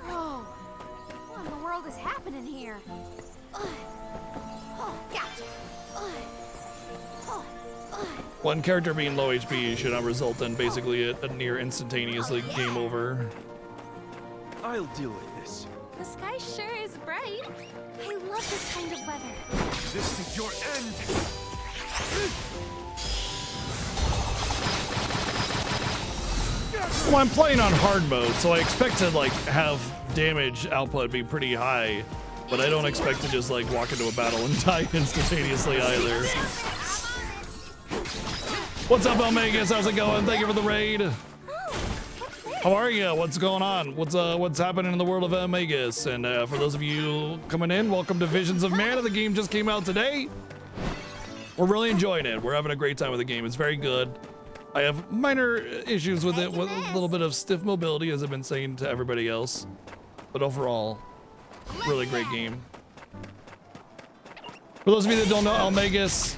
Whoa. What in the world is happening here? Gotcha. One character being low HP should not result in basically a near instantaneously game over. I'll deal with this. The sky sure is bright. I love this kind of weather. This is your end. Well, I'm playing on hard mode, so I expect to like have damage output be pretty high, but I don't expect to just like walk into a battle and die instantaneously either. What's up, Elmagus? How's it going? Thank you for the raid. How are you? What's going on? What's happening in the world of Elmagus? And for those of you coming in, welcome to Visions of Mana. The game just came out today. We're really enjoying it. We're having a great time with the game. It's very good. I have minor issues with it, with a little bit of stiff mobility, as I've been saying to everybody else. But overall, really great game. For those of you that don't know, Elmagus,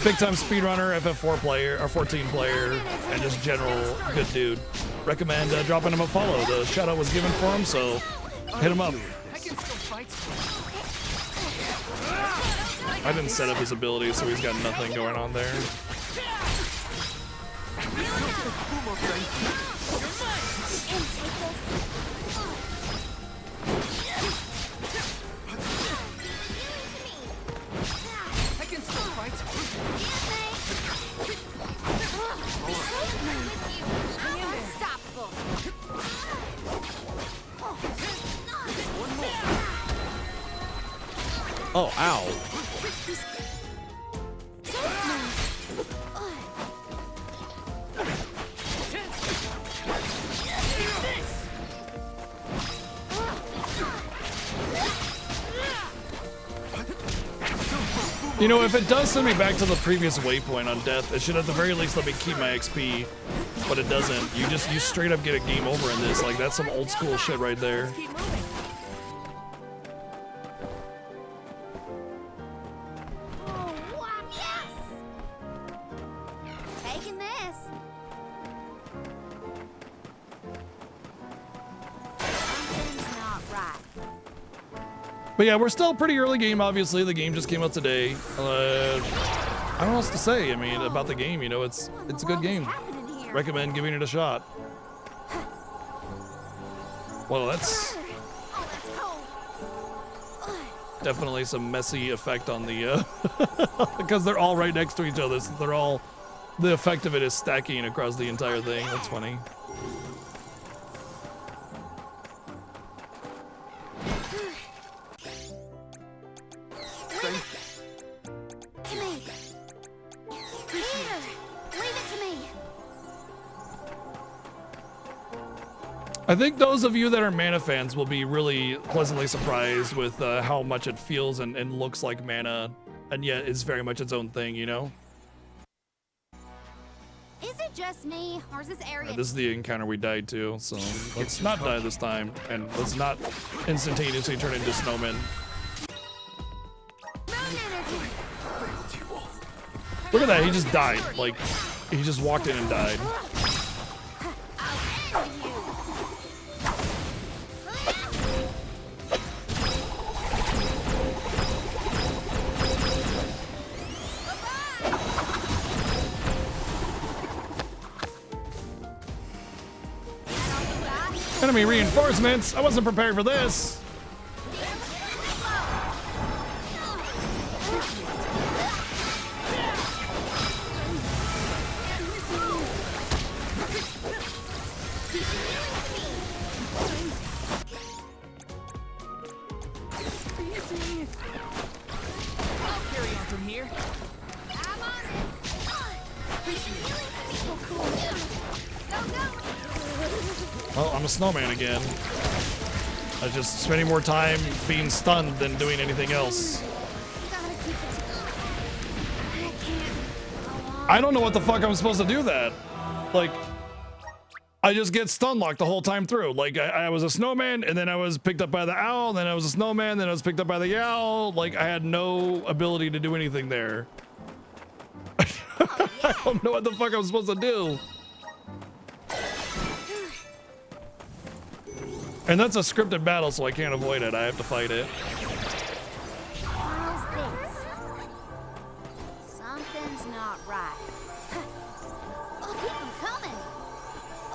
big time speedrunner, FF4 player, or 14 player, and just general good dude. Recommend dropping him a follow. The shout out was given for him, so hit him up. I didn't set up his ability, so he's got nothing going on there. I can still fight. Unstoppable. Oh, ow. You know, if it does send me back to the previous waypoint on death, it should at the very least let me keep my XP, but it doesn't. You straight up get a game over in this. Like, that's some old school shit right there. Taking this. Something's not right. But yeah, we're still pretty early game, obviously. The game just came out today. I don't know what else to say, I mean, about the game. You know, it's a good game. Recommend giving it a shot. Well, that's definitely some messy effect on the, because they're all right next to each other. So they're all, the effect of it is stacking across the entire thing. That's funny. To me. Here, leave it to me. I think those of you that are mana fans will be really pleasantly surprised with how much it feels and looks like mana, and yet is very much its own thing, you know? Is it just me, or is this area? This is the encounter we died to, so let's not die this time, and let's not instantaneously turn into snowmen. Look at that, he just died. Like, he just walked in and died. Enemy reinforcements! I wasn't prepared for this! I'll carry on from here. I'm on it. Well, I'm a snowman again. I just spending more time being stunned than doing anything else. I don't know what the fuck I'm supposed to do that. Like, I just get stun locked the whole time through. Like, I was a snowman, and then I was picked up by the owl, then I was a snowman, then I was picked up by the owl. Like, I had no ability to do anything there. I don't know what the fuck I'm supposed to do. And that's a scripted battle, so I can't avoid it. I have to fight it. Something's not right. Oh, keep them coming.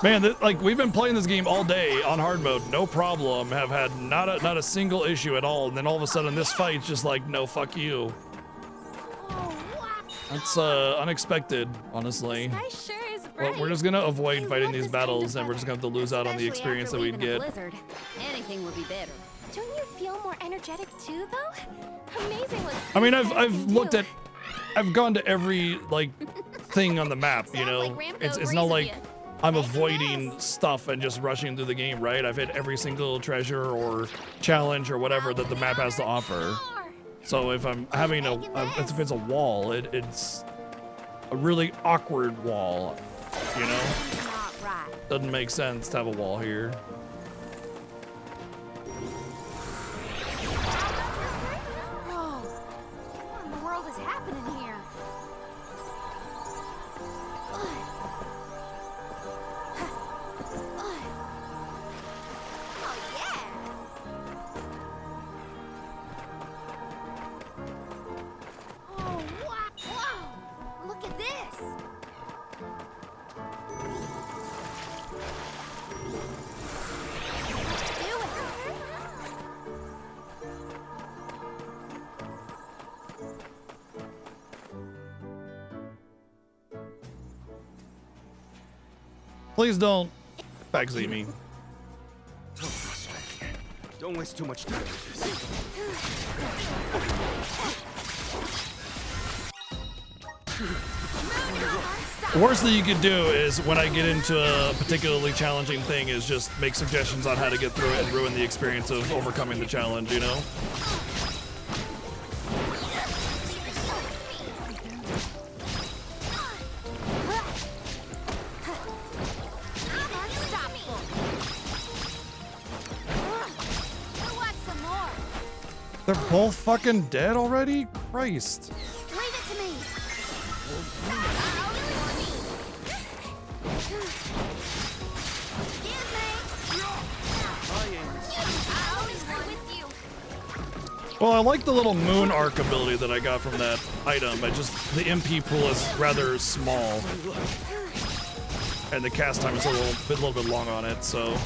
Man, like, we've been playing this game all day on hard mode, no problem. Have had not a single issue at all, and then all of a sudden this fight's just like, no, fuck you. That's unexpected, honestly. Sure is Well, we're just gonna avoid fighting these battles, and we're just gonna have to lose out on the experience that we'd get. Blizzard. Anything would be better. Don't you feel more energetic too, though? Amazing what I mean, I've looked at, I've gone to every like thing on the map. You know, it's not like I'm avoiding stuff and just rushing through the game, right? I've hit every single treasure or challenge or whatever that the map has to offer. So if I'm having if it's a wall, it's a really awkward wall, you know? Doesn't make sense to have a wall here. Whoa. What in the world is happening here? Please don't backseat me. So frustrating. Don't waste too much time with this. The worst thing you could do is when I get into a particularly challenging thing is just make suggestions on how to get through it and ruin the experience of overcoming the challenge, you know? They're both fucking dead already? Christ. Leave it to me. Well, I like the little moon arc ability that I got from that item. The MP pool is rather small. And the cast time is a little bit long on it, so.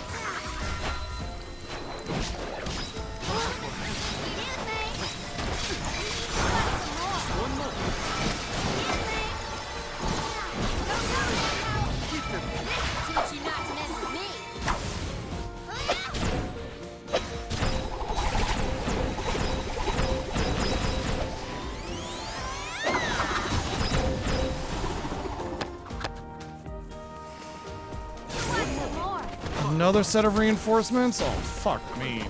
Another set of reinforcements? Oh, fuck me.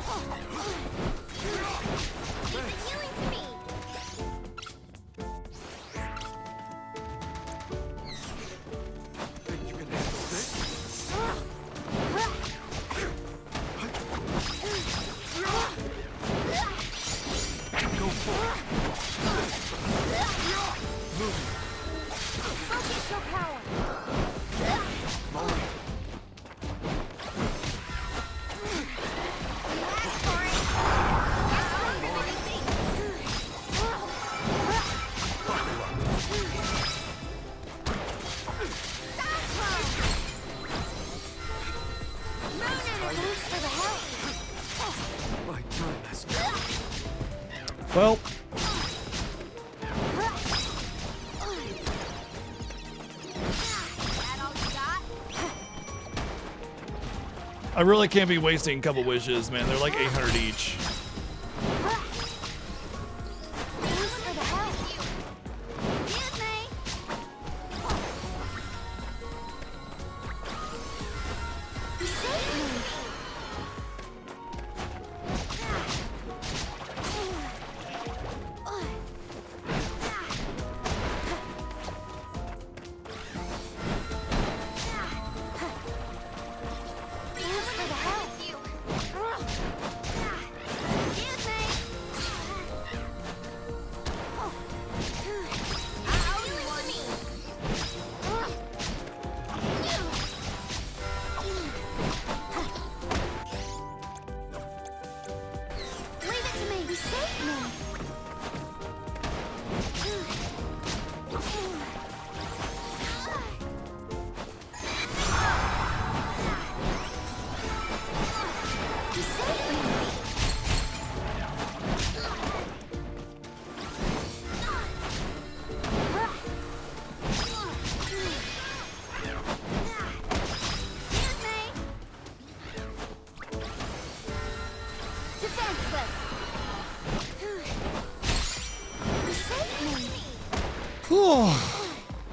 Focus your power. Well. I really can't be wasting a couple wishes, man. They're like 800 each.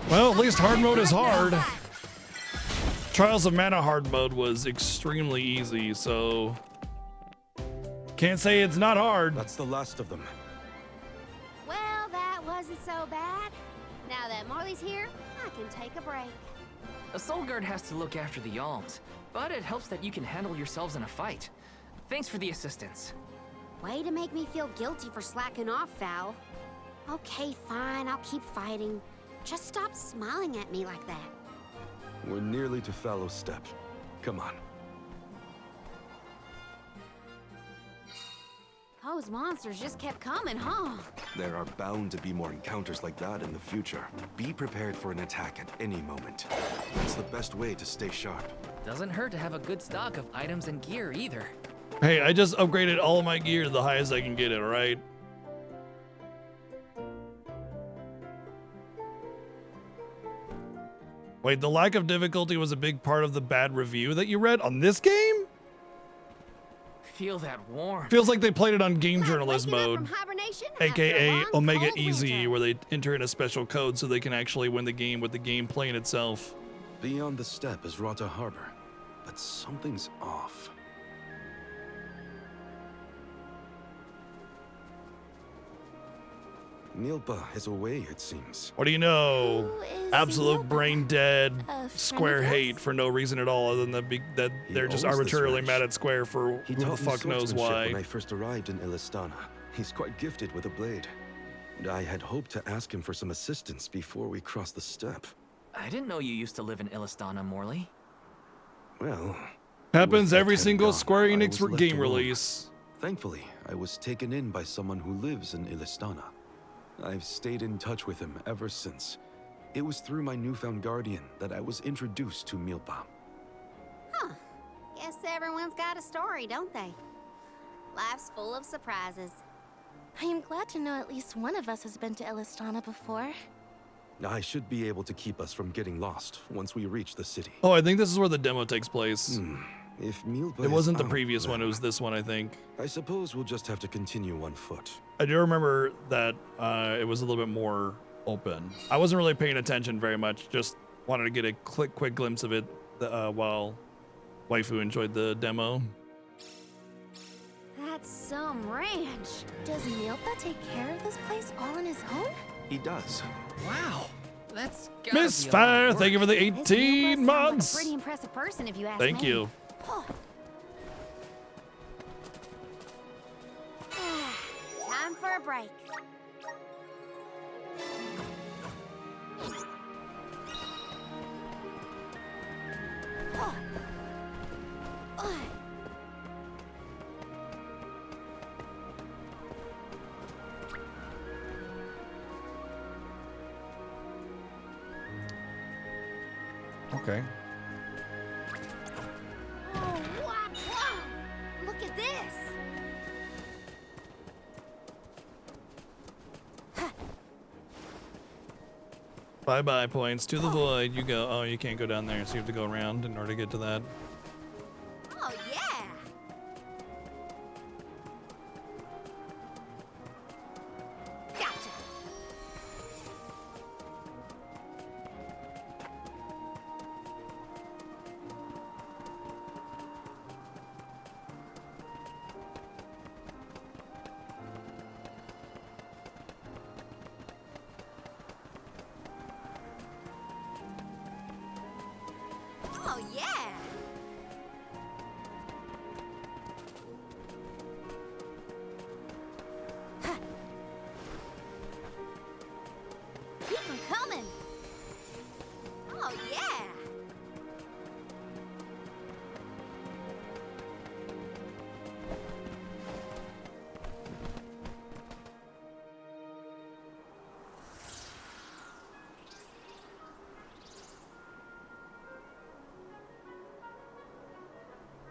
Well, at least hard mode is hard. Trials of Mana hard mode was extremely easy, so can't say it's not hard. That's the last of them. Well, that wasn't so bad. Now that Marley's here, I can take a break. A Soul Guard has to look after the alms, but it helps that you can handle yourselves in a fight. Thanks for the assistance. Way to make me feel guilty for slacking off, Val. Okay, fine, I'll keep fighting. Just stop smiling at me like that. We're nearly to Fallow Step. Come on. Those monsters just kept coming, huh? There are bound to be more encounters like that in the future. Be prepared for an attack at any moment. It's the best way to stay sharp. Doesn't hurt to have a good stock of items and gear either. Hey, I just upgraded all of my gear to the highest I can get it, alright? Wait, the lack of difficulty was a big part of the bad review that you read on this game? Feel that warmth. Feels like they played it on game journalist mode, aka long, Omega cold Easy, winter. where they enter in a special code so they can actually win the game with the game playing itself. Beyond the steppe is Rata Harbor, but something's off. Milpa is away, it seems. What do you know? Absolute brain dead friend Square of hate for no reason at all, other than that they're just owns this arbitrarily ranch. mad at Square for He who the taught me fuck knows swordsmanship why. when I first arrived in Illistana. He's quite gifted with a blade. And I had hoped to ask him for some assistance before we crossed the steppe. I didn't know you used to live in Illistana, Morley. Well, Happens with that every head single gone, Square I Enix was left game alone. release. Thankfully, I was taken in by someone who lives in Illistana. I've stayed in touch with him ever since. It was through my newfound guardian that I was introduced to Milpa. Huh. Guess everyone's got a story, don't they? Life's full of surprises. I am glad to know at least one of us has been to Illistana before. I should be able to keep us from getting lost once we reach the city. Oh, I think this is where the demo takes place. If Milpa It is wasn't the out, previous one, it then was this one, I think. I suppose we'll just have to continue on foot. I do remember that it was a little bit more open. I wasn't really paying attention very much, just wanted to get a quick glimpse of it while Waifu enjoyed the demo. That's some ranch. Does Milpa take care of this place all on his own? He does. Wow. That's Miss Fire, thank you for the 18 Sounds like a months. pretty impressive person, if you ask Thank me. you. Time for a break. Okay. Oh, wow. Look at this. Bye-bye points to the void. You go. Oh, you can't go down there, so you have to go around in order to get to that. Oh, yeah. Gotcha. Oh, yeah. Keep 'em coming. Oh, yeah.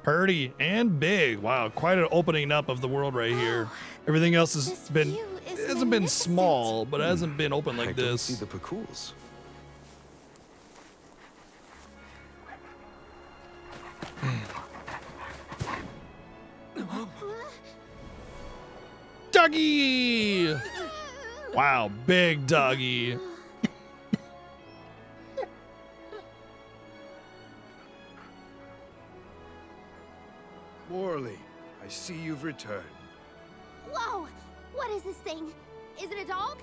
Pretty and big. Wow, quite an opening up of the world right here. Everything else has been hasn't been small, but it hasn't been open like I this. don't see the Pakuls. Doggy! Wow, big doggy. Morley, I see you've returned. Whoa! What is this thing? Is it a dog?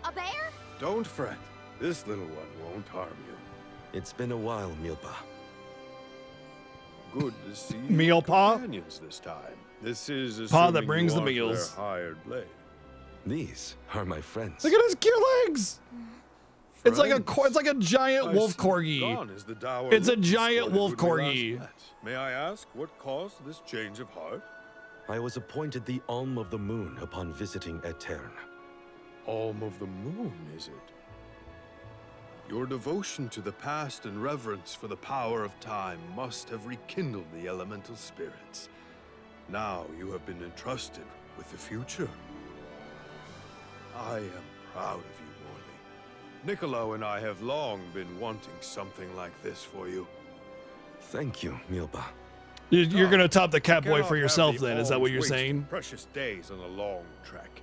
A bear? Don't fret. This little one won't harm you. It's been a while, Milpa. Good to see you Meal paw? companions this time. This is Paw that assuming brings you the aren't their meals. hired blade. These are my friends. Look at his cute legs. It's like Friends? it's like a giant I wolf see corgi. gone is the dour It's a look giant distorted wolf when we last corgi. met. May I ask what caused this change of heart? I was appointed the Alm of the Moon upon visiting Aetern. Alm of the Moon, is it? Your devotion to the past and reverence for the power of time must have rekindled the elemental spirits. Now you have been entrusted with the future. I am proud of you, Niccolo and I have long been wanting something like this for you. Thank you, Milpa. You're gonna top the Catboy Cannot for have yourself the then, is that what Alms you're waste saying? Precious days on a long trek.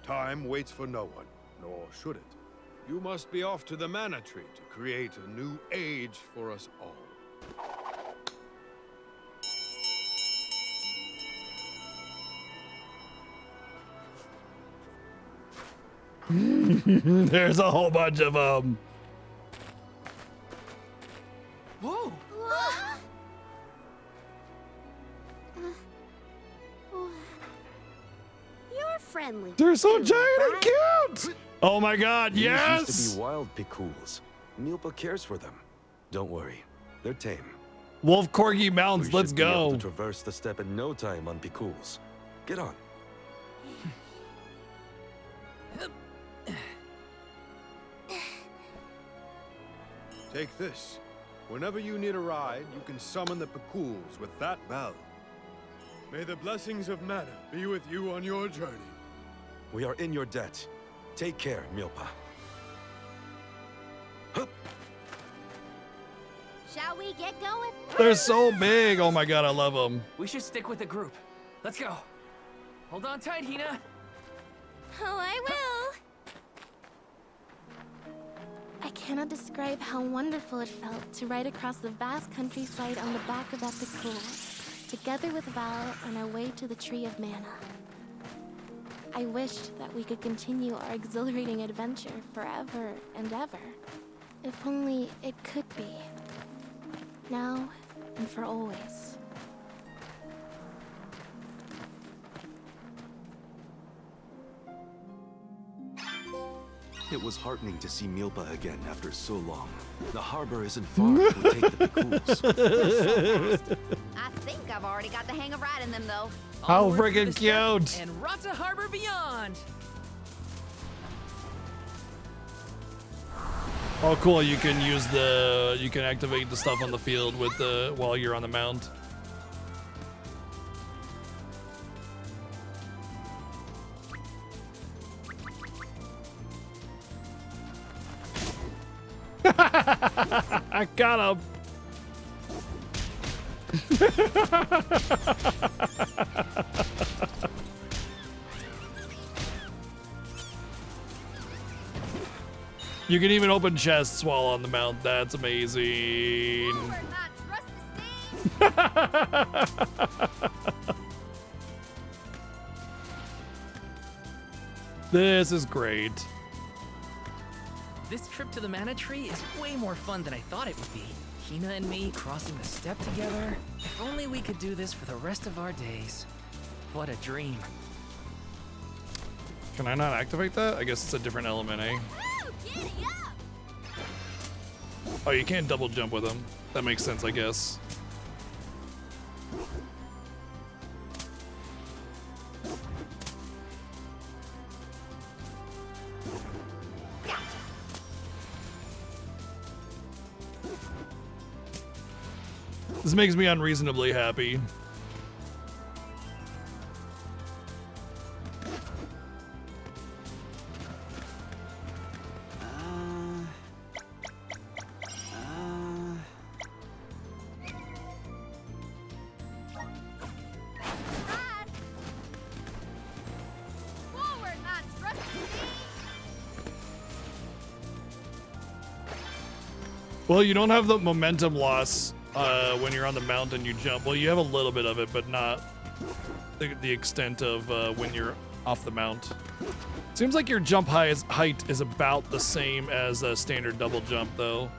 Time waits for no one, nor should it. You must be off to the Mana Tree to create a new age for us all. There's a whole bunch of them. Whoa! You're friendly. They're so too, giant and right? cute. Oh my God! These Yes. used to be wild Picools. Milpa cares for them. Don't worry, they're tame. Wolf Corgi Mounds. We Let's should be able go. to traverse the steppe in no time on Picools. Get on. Take this. Whenever you need a ride, you can summon the Picools with that bell. May the blessings of Mana be with you on your journey. We are in your debt. Take care, Milpa. Shall we get going? They're so big. Oh my God, I love them. We should stick with the group. Let's go. Hold on tight, Hina. Oh, I will. I cannot describe how wonderful it felt to ride across the vast countryside on the back of that Picool, together with Val on our way to the Tree of Mana. I wished that we could continue our exhilarating adventure forever and ever. If only it could be. Now and for always. It was heartening to see Milpa again after so long. The harbor isn't far if we take the Picools. I think I've already got the hang of riding them, though. How Onward through freaking the steppe cute. And Rata Harbor beyond. Oh, cool. You can use you can activate the stuff on the field with while you're on the mount. I got him. You can even open chests while on the mount. That's amazing. This is great. This trip to the Mana Tree is way more fun than I thought it would be. Hina and me crossing the steppe together. If only we could do this for the rest of our days. What a dream. Can I not activate that? I guess it's a different element, eh? Oh, you can't double jump with them. That makes sense, I guess. This makes me unreasonably happy. Well, you don't have the momentum loss when you're on the mountain. You jump. Well, you have a little bit of it, but not the extent of when you're off the mount. Seems like your jump height is about the same as a standard double jump, though.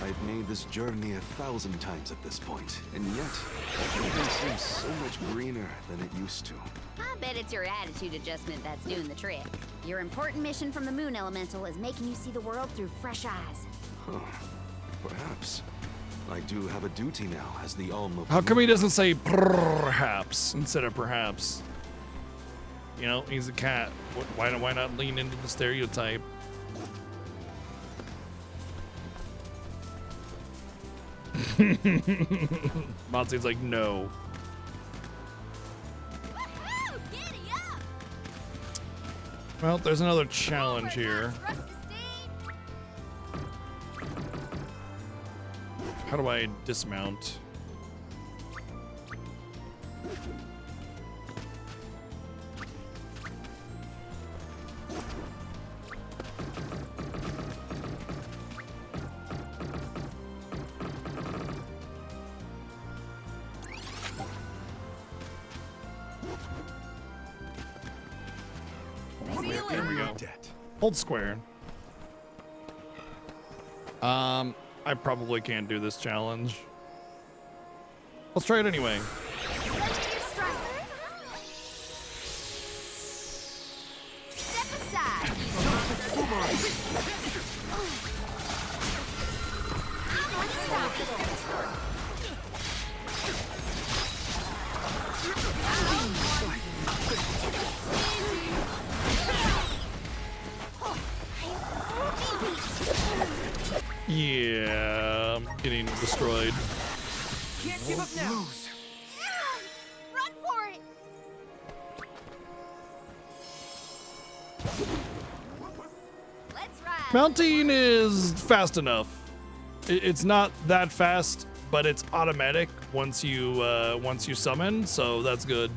I've made this journey 1,000 times at this point, and yet everything seems so much greener than it used to. I bet it's your attitude adjustment that's doing the trick. Your important mission from the Moon Elemental is making you see the world through fresh eyes. Huh. Perhaps. I do have a duty now as the Alm of How the come he Moon. doesn't say perhaps instead of perhaps? You know, he's a cat. Why not lean into the stereotype? Monty's like, no. Well, there's another challenge here. How do I dismount? There we go. Hold square. I probably can't do this challenge. Let's try it anyway. Step aside. Yeah, I'm getting destroyed. Can't give up now. Run for it. Let's ride. Mounting is fast enough. It's not that fast, but it's automatic once you summon, so that's good.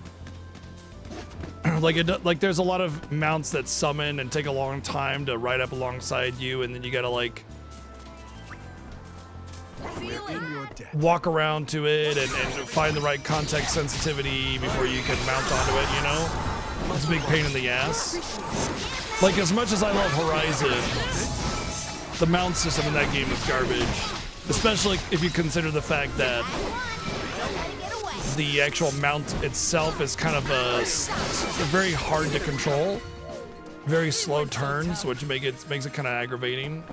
Like there's a lot of mounts that summon and take a long time to ride up alongside you, and then you gotta like walk around to it and find the right context sensitivity before you can mount onto it, you know? It's a big pain in the ass. Like, as much as I love Horizon, the mount system in that game is garbage. Especially if you consider the fact that the actual mount itself is kind of very hard to control. Very slow turns, which makes it kind of aggravating.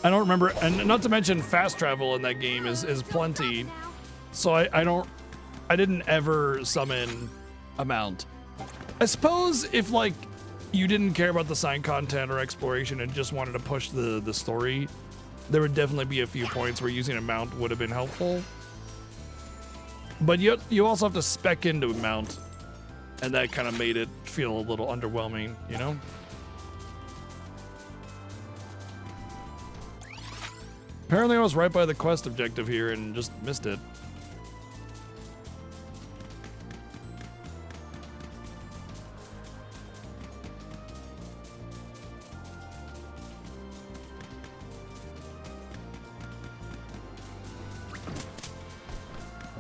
I don't remember, and not to mention fast travel in that game is plenty. So I didn't ever summon a mount. I suppose if like you didn't care about the side content or exploration and just wanted to push the story, there would definitely be a few points where using a mount would have been helpful. But you also have to spec into a mount, and that kind of made it feel a little underwhelming, you know? Apparently I was right by the quest objective here and just missed it.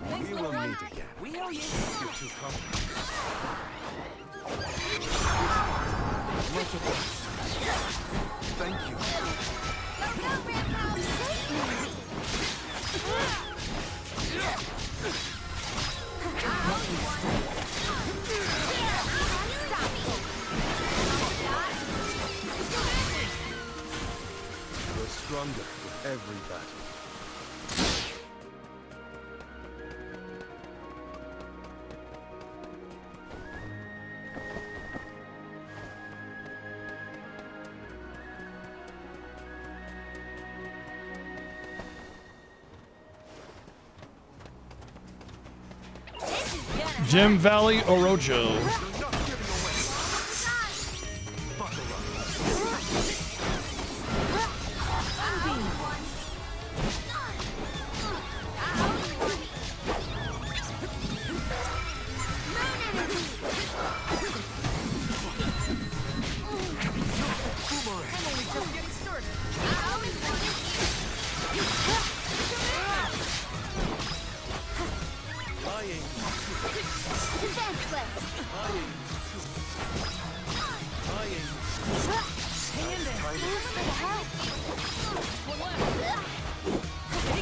We will meet again. We owe you. You're too comfortable. Much obliged. Thank you. You're stronger with every battle. Gem Valley Orojo.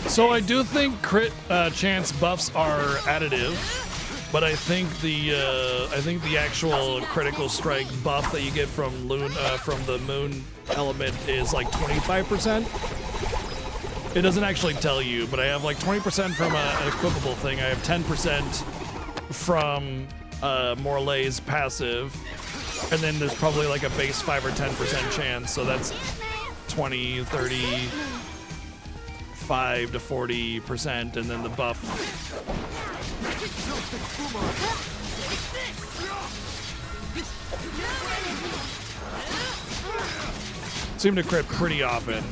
So I do think crit chance buffs are additive, but I think the actual critical strike buff that you get from the moon element is like 25%. It doesn't actually tell you, but I have like 20% from an equipable thing. I have 10% from Morlae's passive, and then there's probably like a base 5 or 10% chance. So that's 20, 30. 5 to 40%, and then the buff Seem to crit pretty often.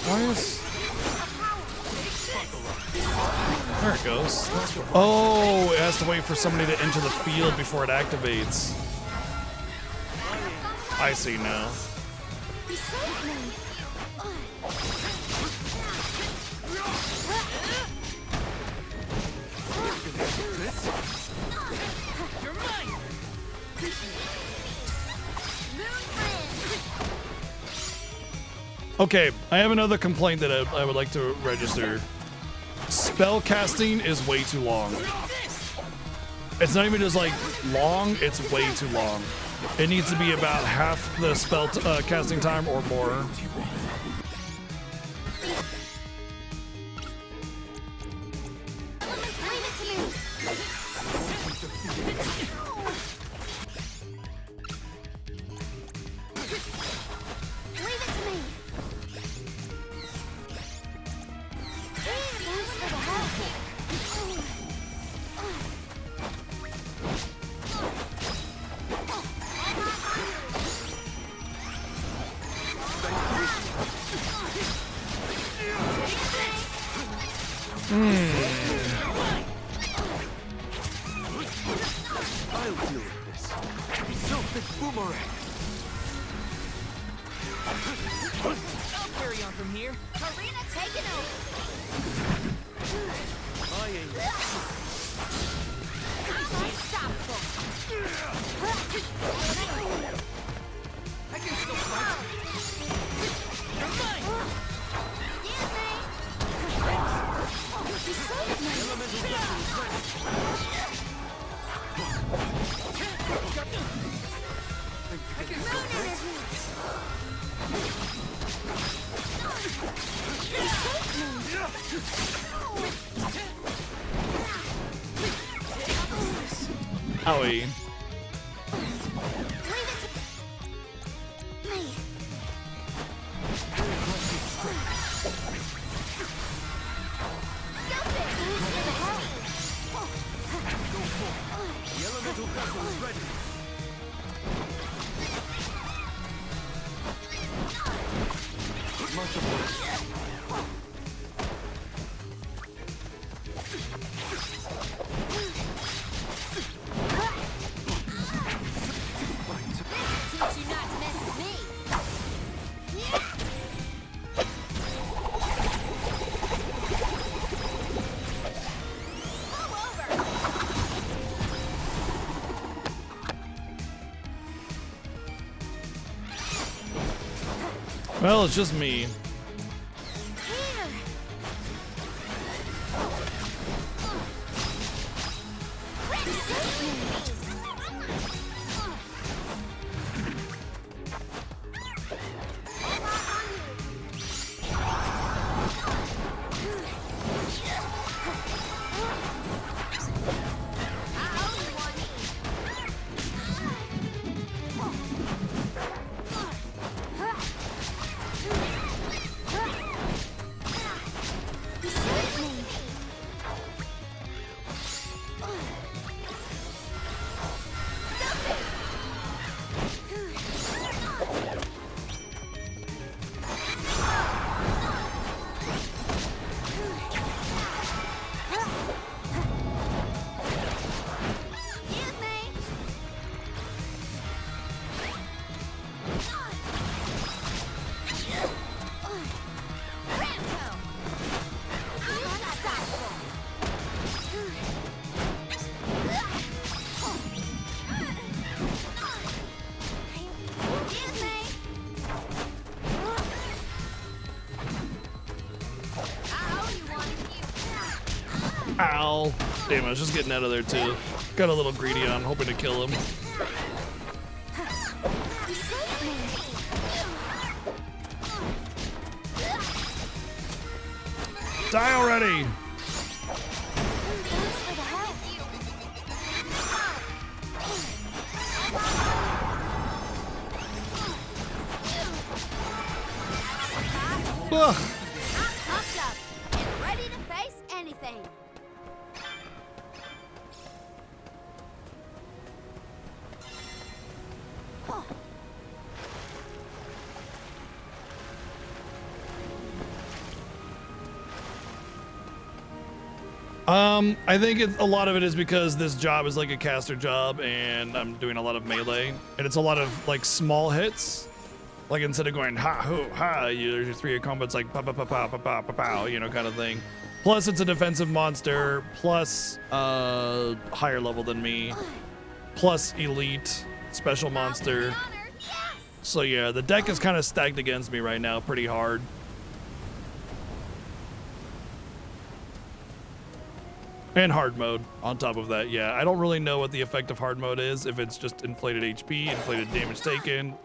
Why is... There it goes. Oh, it has to wait for somebody to enter the field before it activates. I see now. Okay, I have another complaint that I would like to register. Spell casting is way too long. It's not even just like long, it's way too long. It needs to be about half the spell casting time or more. Owie. Well, it's just me. Ow. Damn, I was just getting out of there too. Got a little greedy on, hoping to kill him. Die already! Ugh. I'm pumped up and ready to face anything. I think a lot of it is because this job is like a caster job and I'm doing a lot of melee and it's a lot of like small hits. Like instead of going ha hoo ha, there's your 3 combo, it's like pa pa pa pa pa pa pa pow, you know, kind of thing. Plus it's a defensive monster, plus higher level than me, plus elite special monster. So yeah, the deck is kind of stacked against me right now pretty hard. And hard mode on top of that, yeah. I don't really know what the effect of hard mode is, if it's just inflated HP, inflated damage taken,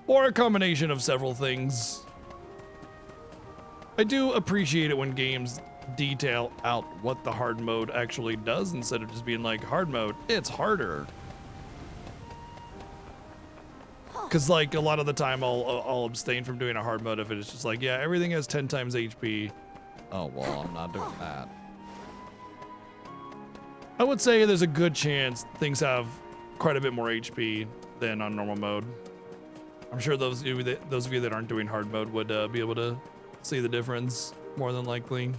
or a combination of several things. I do appreciate it when games detail out what the hard mode actually does instead of just being like, hard mode, it's harder. Because like a lot of the time I'll abstain from doing a hard mode if it's just like, yeah, everything has 10 times HP. Oh, well, I'm not doing that. I would say there's a good chance things have quite a bit more HP than on normal mode. I'm sure those of you that aren't doing hard mode would be able to see the difference more than likely.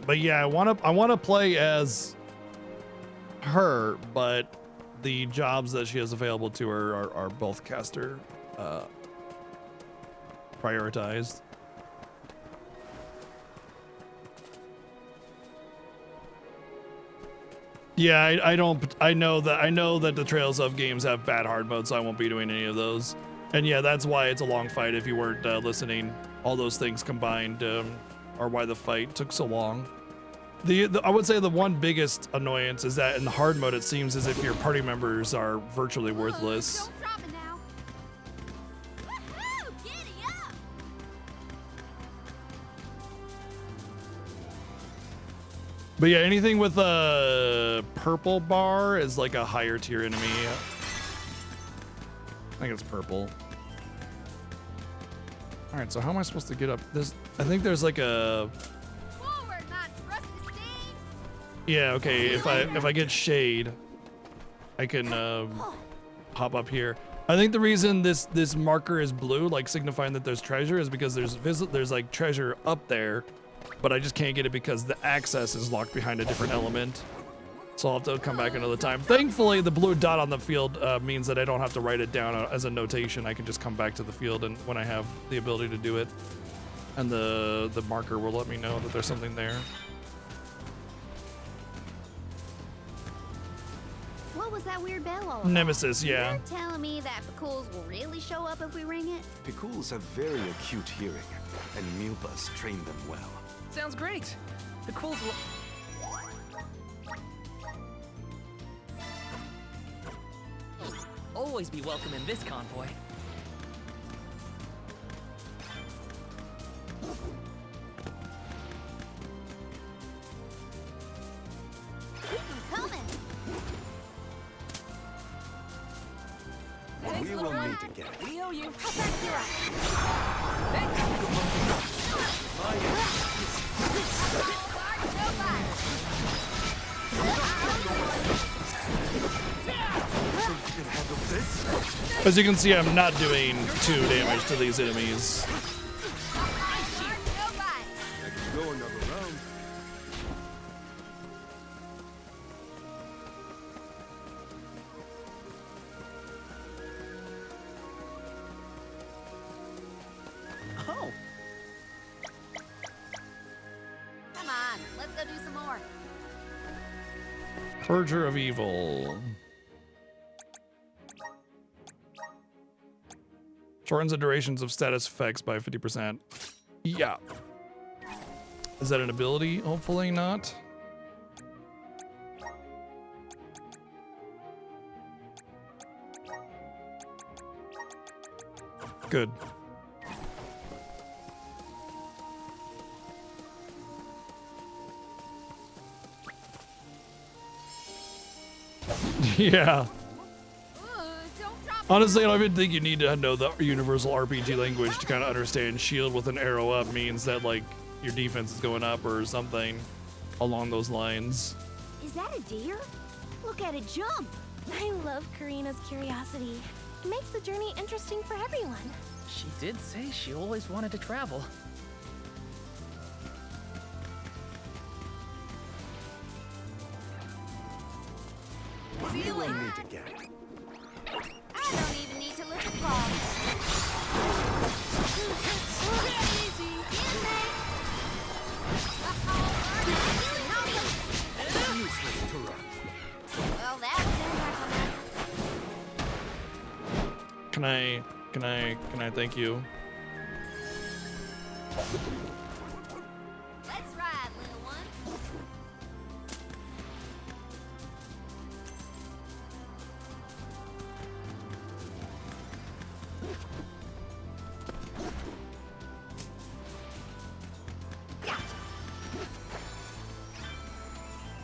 But yeah, I want to play as her, but the jobs that she has available to her are both caster prioritized. Yeah, I know that the Trails of games have bad hard mode, so I won't be doing any of those. And yeah, that's why it's a long fight if you weren't listening. All those things combined are why the fight took so long. I would say the one biggest annoyance is that in the hard mode, it seems as if your party members are virtually worthless. But yeah, anything with a purple bar is like a higher tier enemy. I think it's purple. All right, so how am I supposed to get up this? I think there's like a. Forward, my trusty steed. Yeah, okay. If I get shade, I can hop up here. I think the reason this marker is blue, like signifying that there's treasure, is because there's like treasure up there. But I just can't get it because the access is locked behind a different element. So I'll have to come back another time. Thankfully, the blue dot on the field means that I don't have to write it down as a notation. I can just come back to the field and when I have the ability to do it. And the marker will let me know that there's something there. What was that weird bell all about? Nemesis, yeah. You're telling me that Picools will really show up if we ring it? Picools have very acute hearing, and Mulpas trained them well. Sounds great. The Cools will... always be welcome in this convoy. Coming. We will meet again. We owe you. I'll back you As you can see, I'm not doing 2 damage to these enemies. Go another round. Oh. Come on, let's go do some more. Purger of Evil. Shortens the durations of status effects by 50%. Yeah. Is that an ability? Hopefully not. Good. Yeah. Honestly, I don't even think you need to know the universal RPG language to kind of understand shield with an arrow up means that like your defense is going up or something along those lines. Is that a deer? Look at it jump. I love Karina's curiosity. It makes the journey interesting for everyone. She did say she always wanted to travel. See you later. Meet again. I don't even need to lift the clock. Well, that Can I thank you? Let's ride, little one.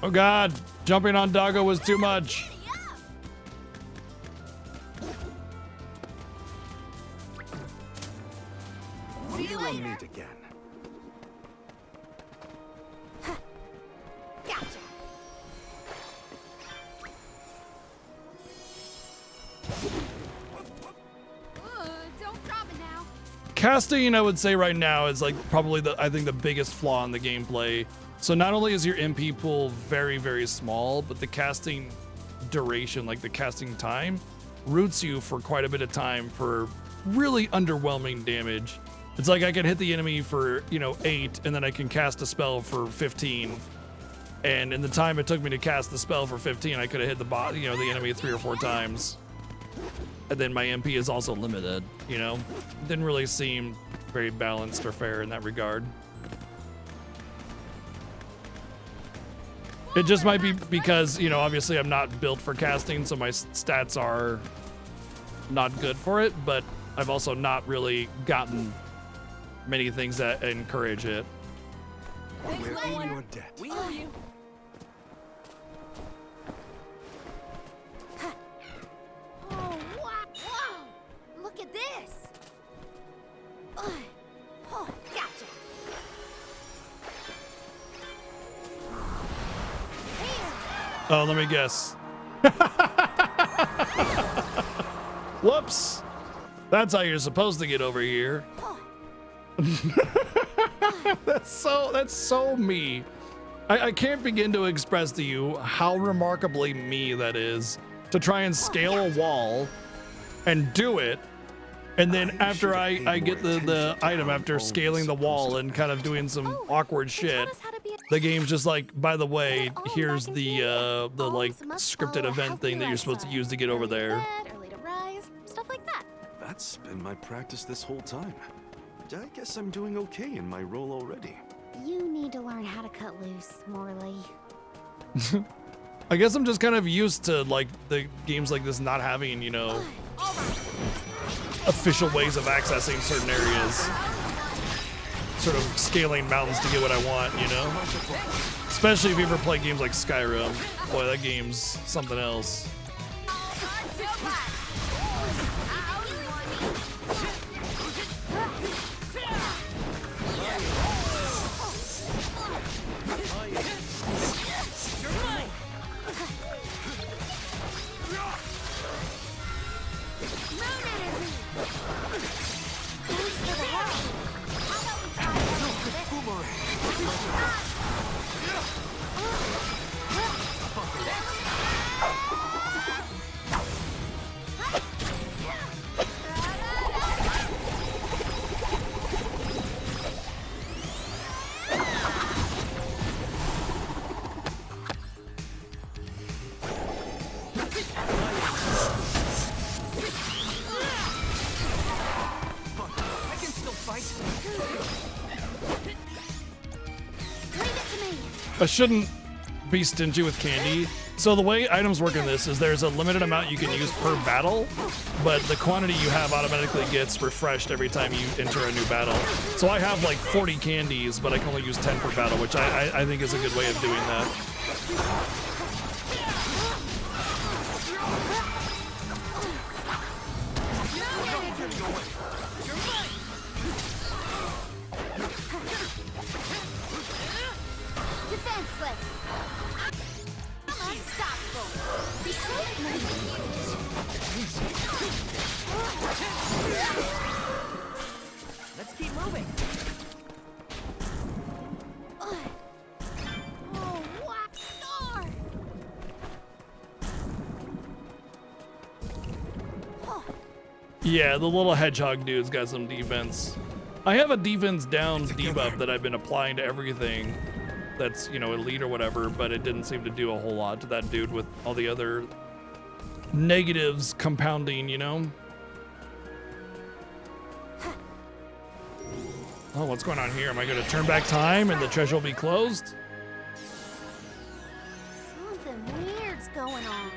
Oh God, jumping on Doggo was too much. See you later. Meet again. Gotcha. Don't drop it now. Casting, I would say right now is like probably I think the biggest flaw in the gameplay. So not only is your MP pool very, very small, but the casting duration, like the casting time, roots you for quite a bit of time for really underwhelming damage. It's like I can hit the enemy for, 8, and then I can cast a spell for 15. And in the time it took me to cast the spell for 15, I could have hit the enemy 3 or 4 times. And then my MP is also limited, Didn't really seem very balanced or fair in that regard. It just might be because, obviously I'm not built for casting, so my stats are not good for it, but I've also not really gotten many things that encourage it. We're in your debt. We owe you. Oh, wow. Look at this. Oh, gotcha. Oh, let me guess. Whoops. That's how you're supposed to get over here. That's so me. I can't begin to express to you how remarkably me that is to try and scale a wall and do it. And then after I get the item after scaling the wall and kind of doing some awkward shit, the game's just like, by the way, here's the like scripted event thing that you're supposed to use to get over there. Early to rise, stuff like that. That's been my practice this whole time. I guess I'm doing okay in my role already. You need to learn how to cut loose, Morley. I guess I'm just kind of used to like the games like this not having, official ways of accessing certain areas. Sort of scaling mountains to get what I want, Especially if you ever play games like Skyrim. Boy, that game's something else. I shouldn't be stingy with candy. So the way items work in this is there's a limited amount you can use per battle, but the quantity you have automatically gets refreshed every time you enter a new battle. So I have like 40 candies, but I can only use 10 per battle, which I think is a good way of doing that. Let's keep moving. Oh, Wax Star! Yeah, the little hedgehog dude's got some defense. I have a defense down debuff that I've been applying to everything that's, you know, elite or whatever, but it didn't seem to do a whole lot to that dude with all the other negatives compounding, you know? Oh, what's going on here? Am I going to turn back time and the treasure will be closed? Something weird's going on.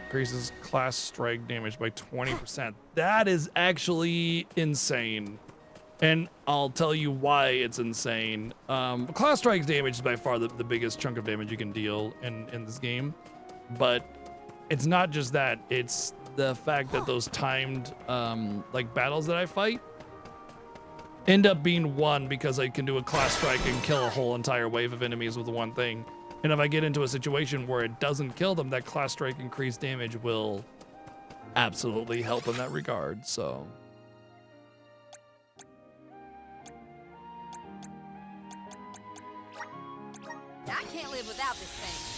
Increases class strike damage by 20%. That is actually insane. And I'll tell you why it's insane. Class strike damage is by far the biggest chunk of damage you can deal in this game. But it's not just that. It's the fact that those timed like battles that I fight end up being won because I can do a class strike and kill a whole entire wave of enemies with one thing. And if I get into a situation where it doesn't kill them, that class strike increased damage will absolutely help in that regard, so. I can't live without this thing.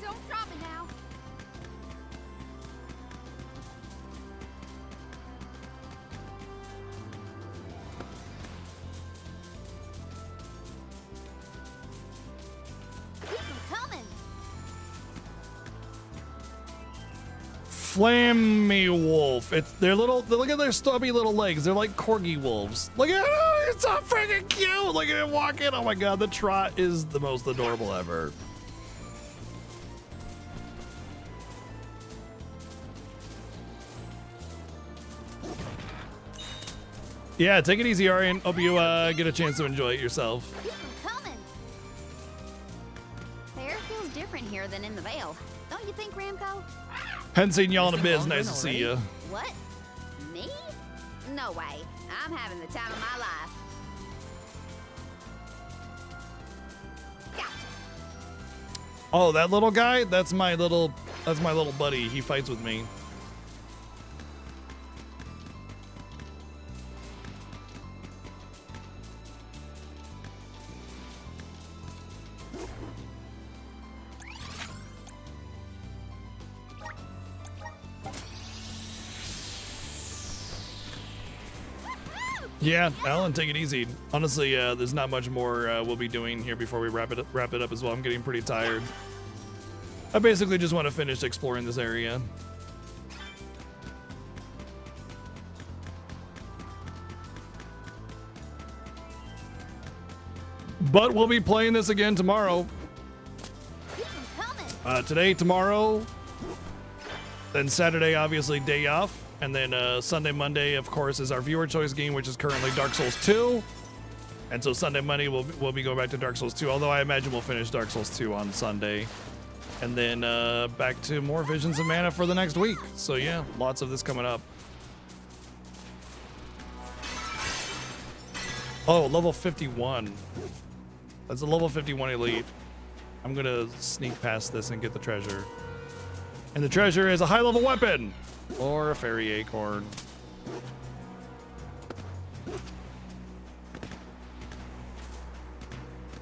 Don't drop it now. Keep 'em coming. Flammy wolf. They're little. Look at their stubby little legs. They're like corgi wolves. Look at it. It's so freaking cute. Look at it walking. Oh my god, the trot is the most adorable ever. Yeah, take it easy, Arian. Hope you get a chance to enjoy it yourself. Keep 'em coming. The air feels different here than in the Vale. Don't you think, Ramco? Hadn't seen y'all in a bit. Nice to see you. What? Me? No way. I'm having the time of my life. Gotcha. Oh, that little guy? That's my little buddy. He fights with me. Yeah, Alan, take it easy. Honestly, there's not much more we'll be doing here before we wrap it up as well. I'm getting pretty tired. I basically just want to finish exploring this area. But we'll be playing this again tomorrow. Today, tomorrow, then Saturday, obviously, day off. And then Sunday, Monday, of course, is our viewer choice game, which is currently Dark Souls 2. And so Sunday, Monday, we'll be going back to Dark Souls 2, although I imagine we'll finish Dark Souls 2 on Sunday. And then back to more Visions of Mana for the next week. So yeah, lots of this coming up. Oh, level 51. That's a level 51 elite. I'm gonna sneak past this and get the treasure. And the treasure is a high level weapon! Or a fairy acorn.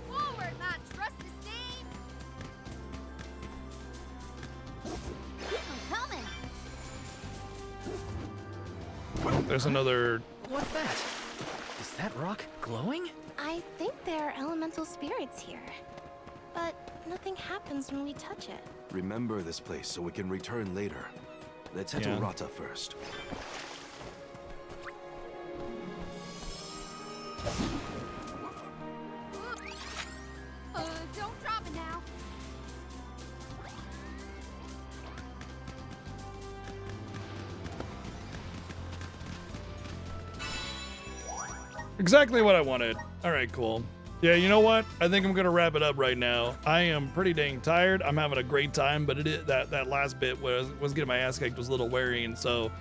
Forward, my trusty steed. Keep 'em coming. There's another. What's that? Is that rock glowing? I think there are elemental spirits here. But nothing happens when we touch it. Remember this place so we can return later. Let's head to Rata first. Don't drop it now. Exactly what I wanted. All right, cool. Yeah, you know what? I think I'm gonna wrap it up right now. I am pretty dang tired. I'm having a great time, but it is that last bit was getting my ass kicked was a little wearying. So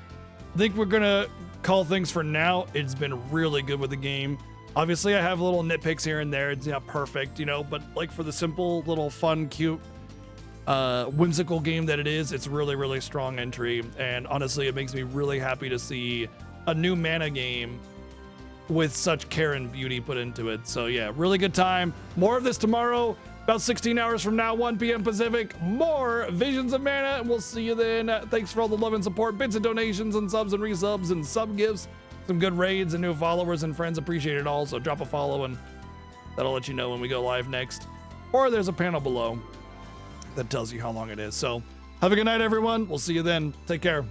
I think we're gonna call things for now. It's been really good with the game. Obviously, I have little nitpicks here and there. It's not perfect, you know, but like for the simple, little, fun, cute, whimsical game that it is, it's really, really strong entry. And honestly, it makes me really happy to see a new mana game with such care and beauty put into it. So yeah, really good time. More of this tomorrow, about 16 hours from now, 1 p.m. Pacific. More Visions of Mana, and we'll see you then. Thanks for all the love and support, bits and donations and subs and resubs and sub gifts. Some good raids and new followers and friends. Appreciate it all. So drop a follow and that'll let you know when we go live next. Or there's a panel below that tells you how long it is. So have a good night, everyone. We'll see you then. Take care.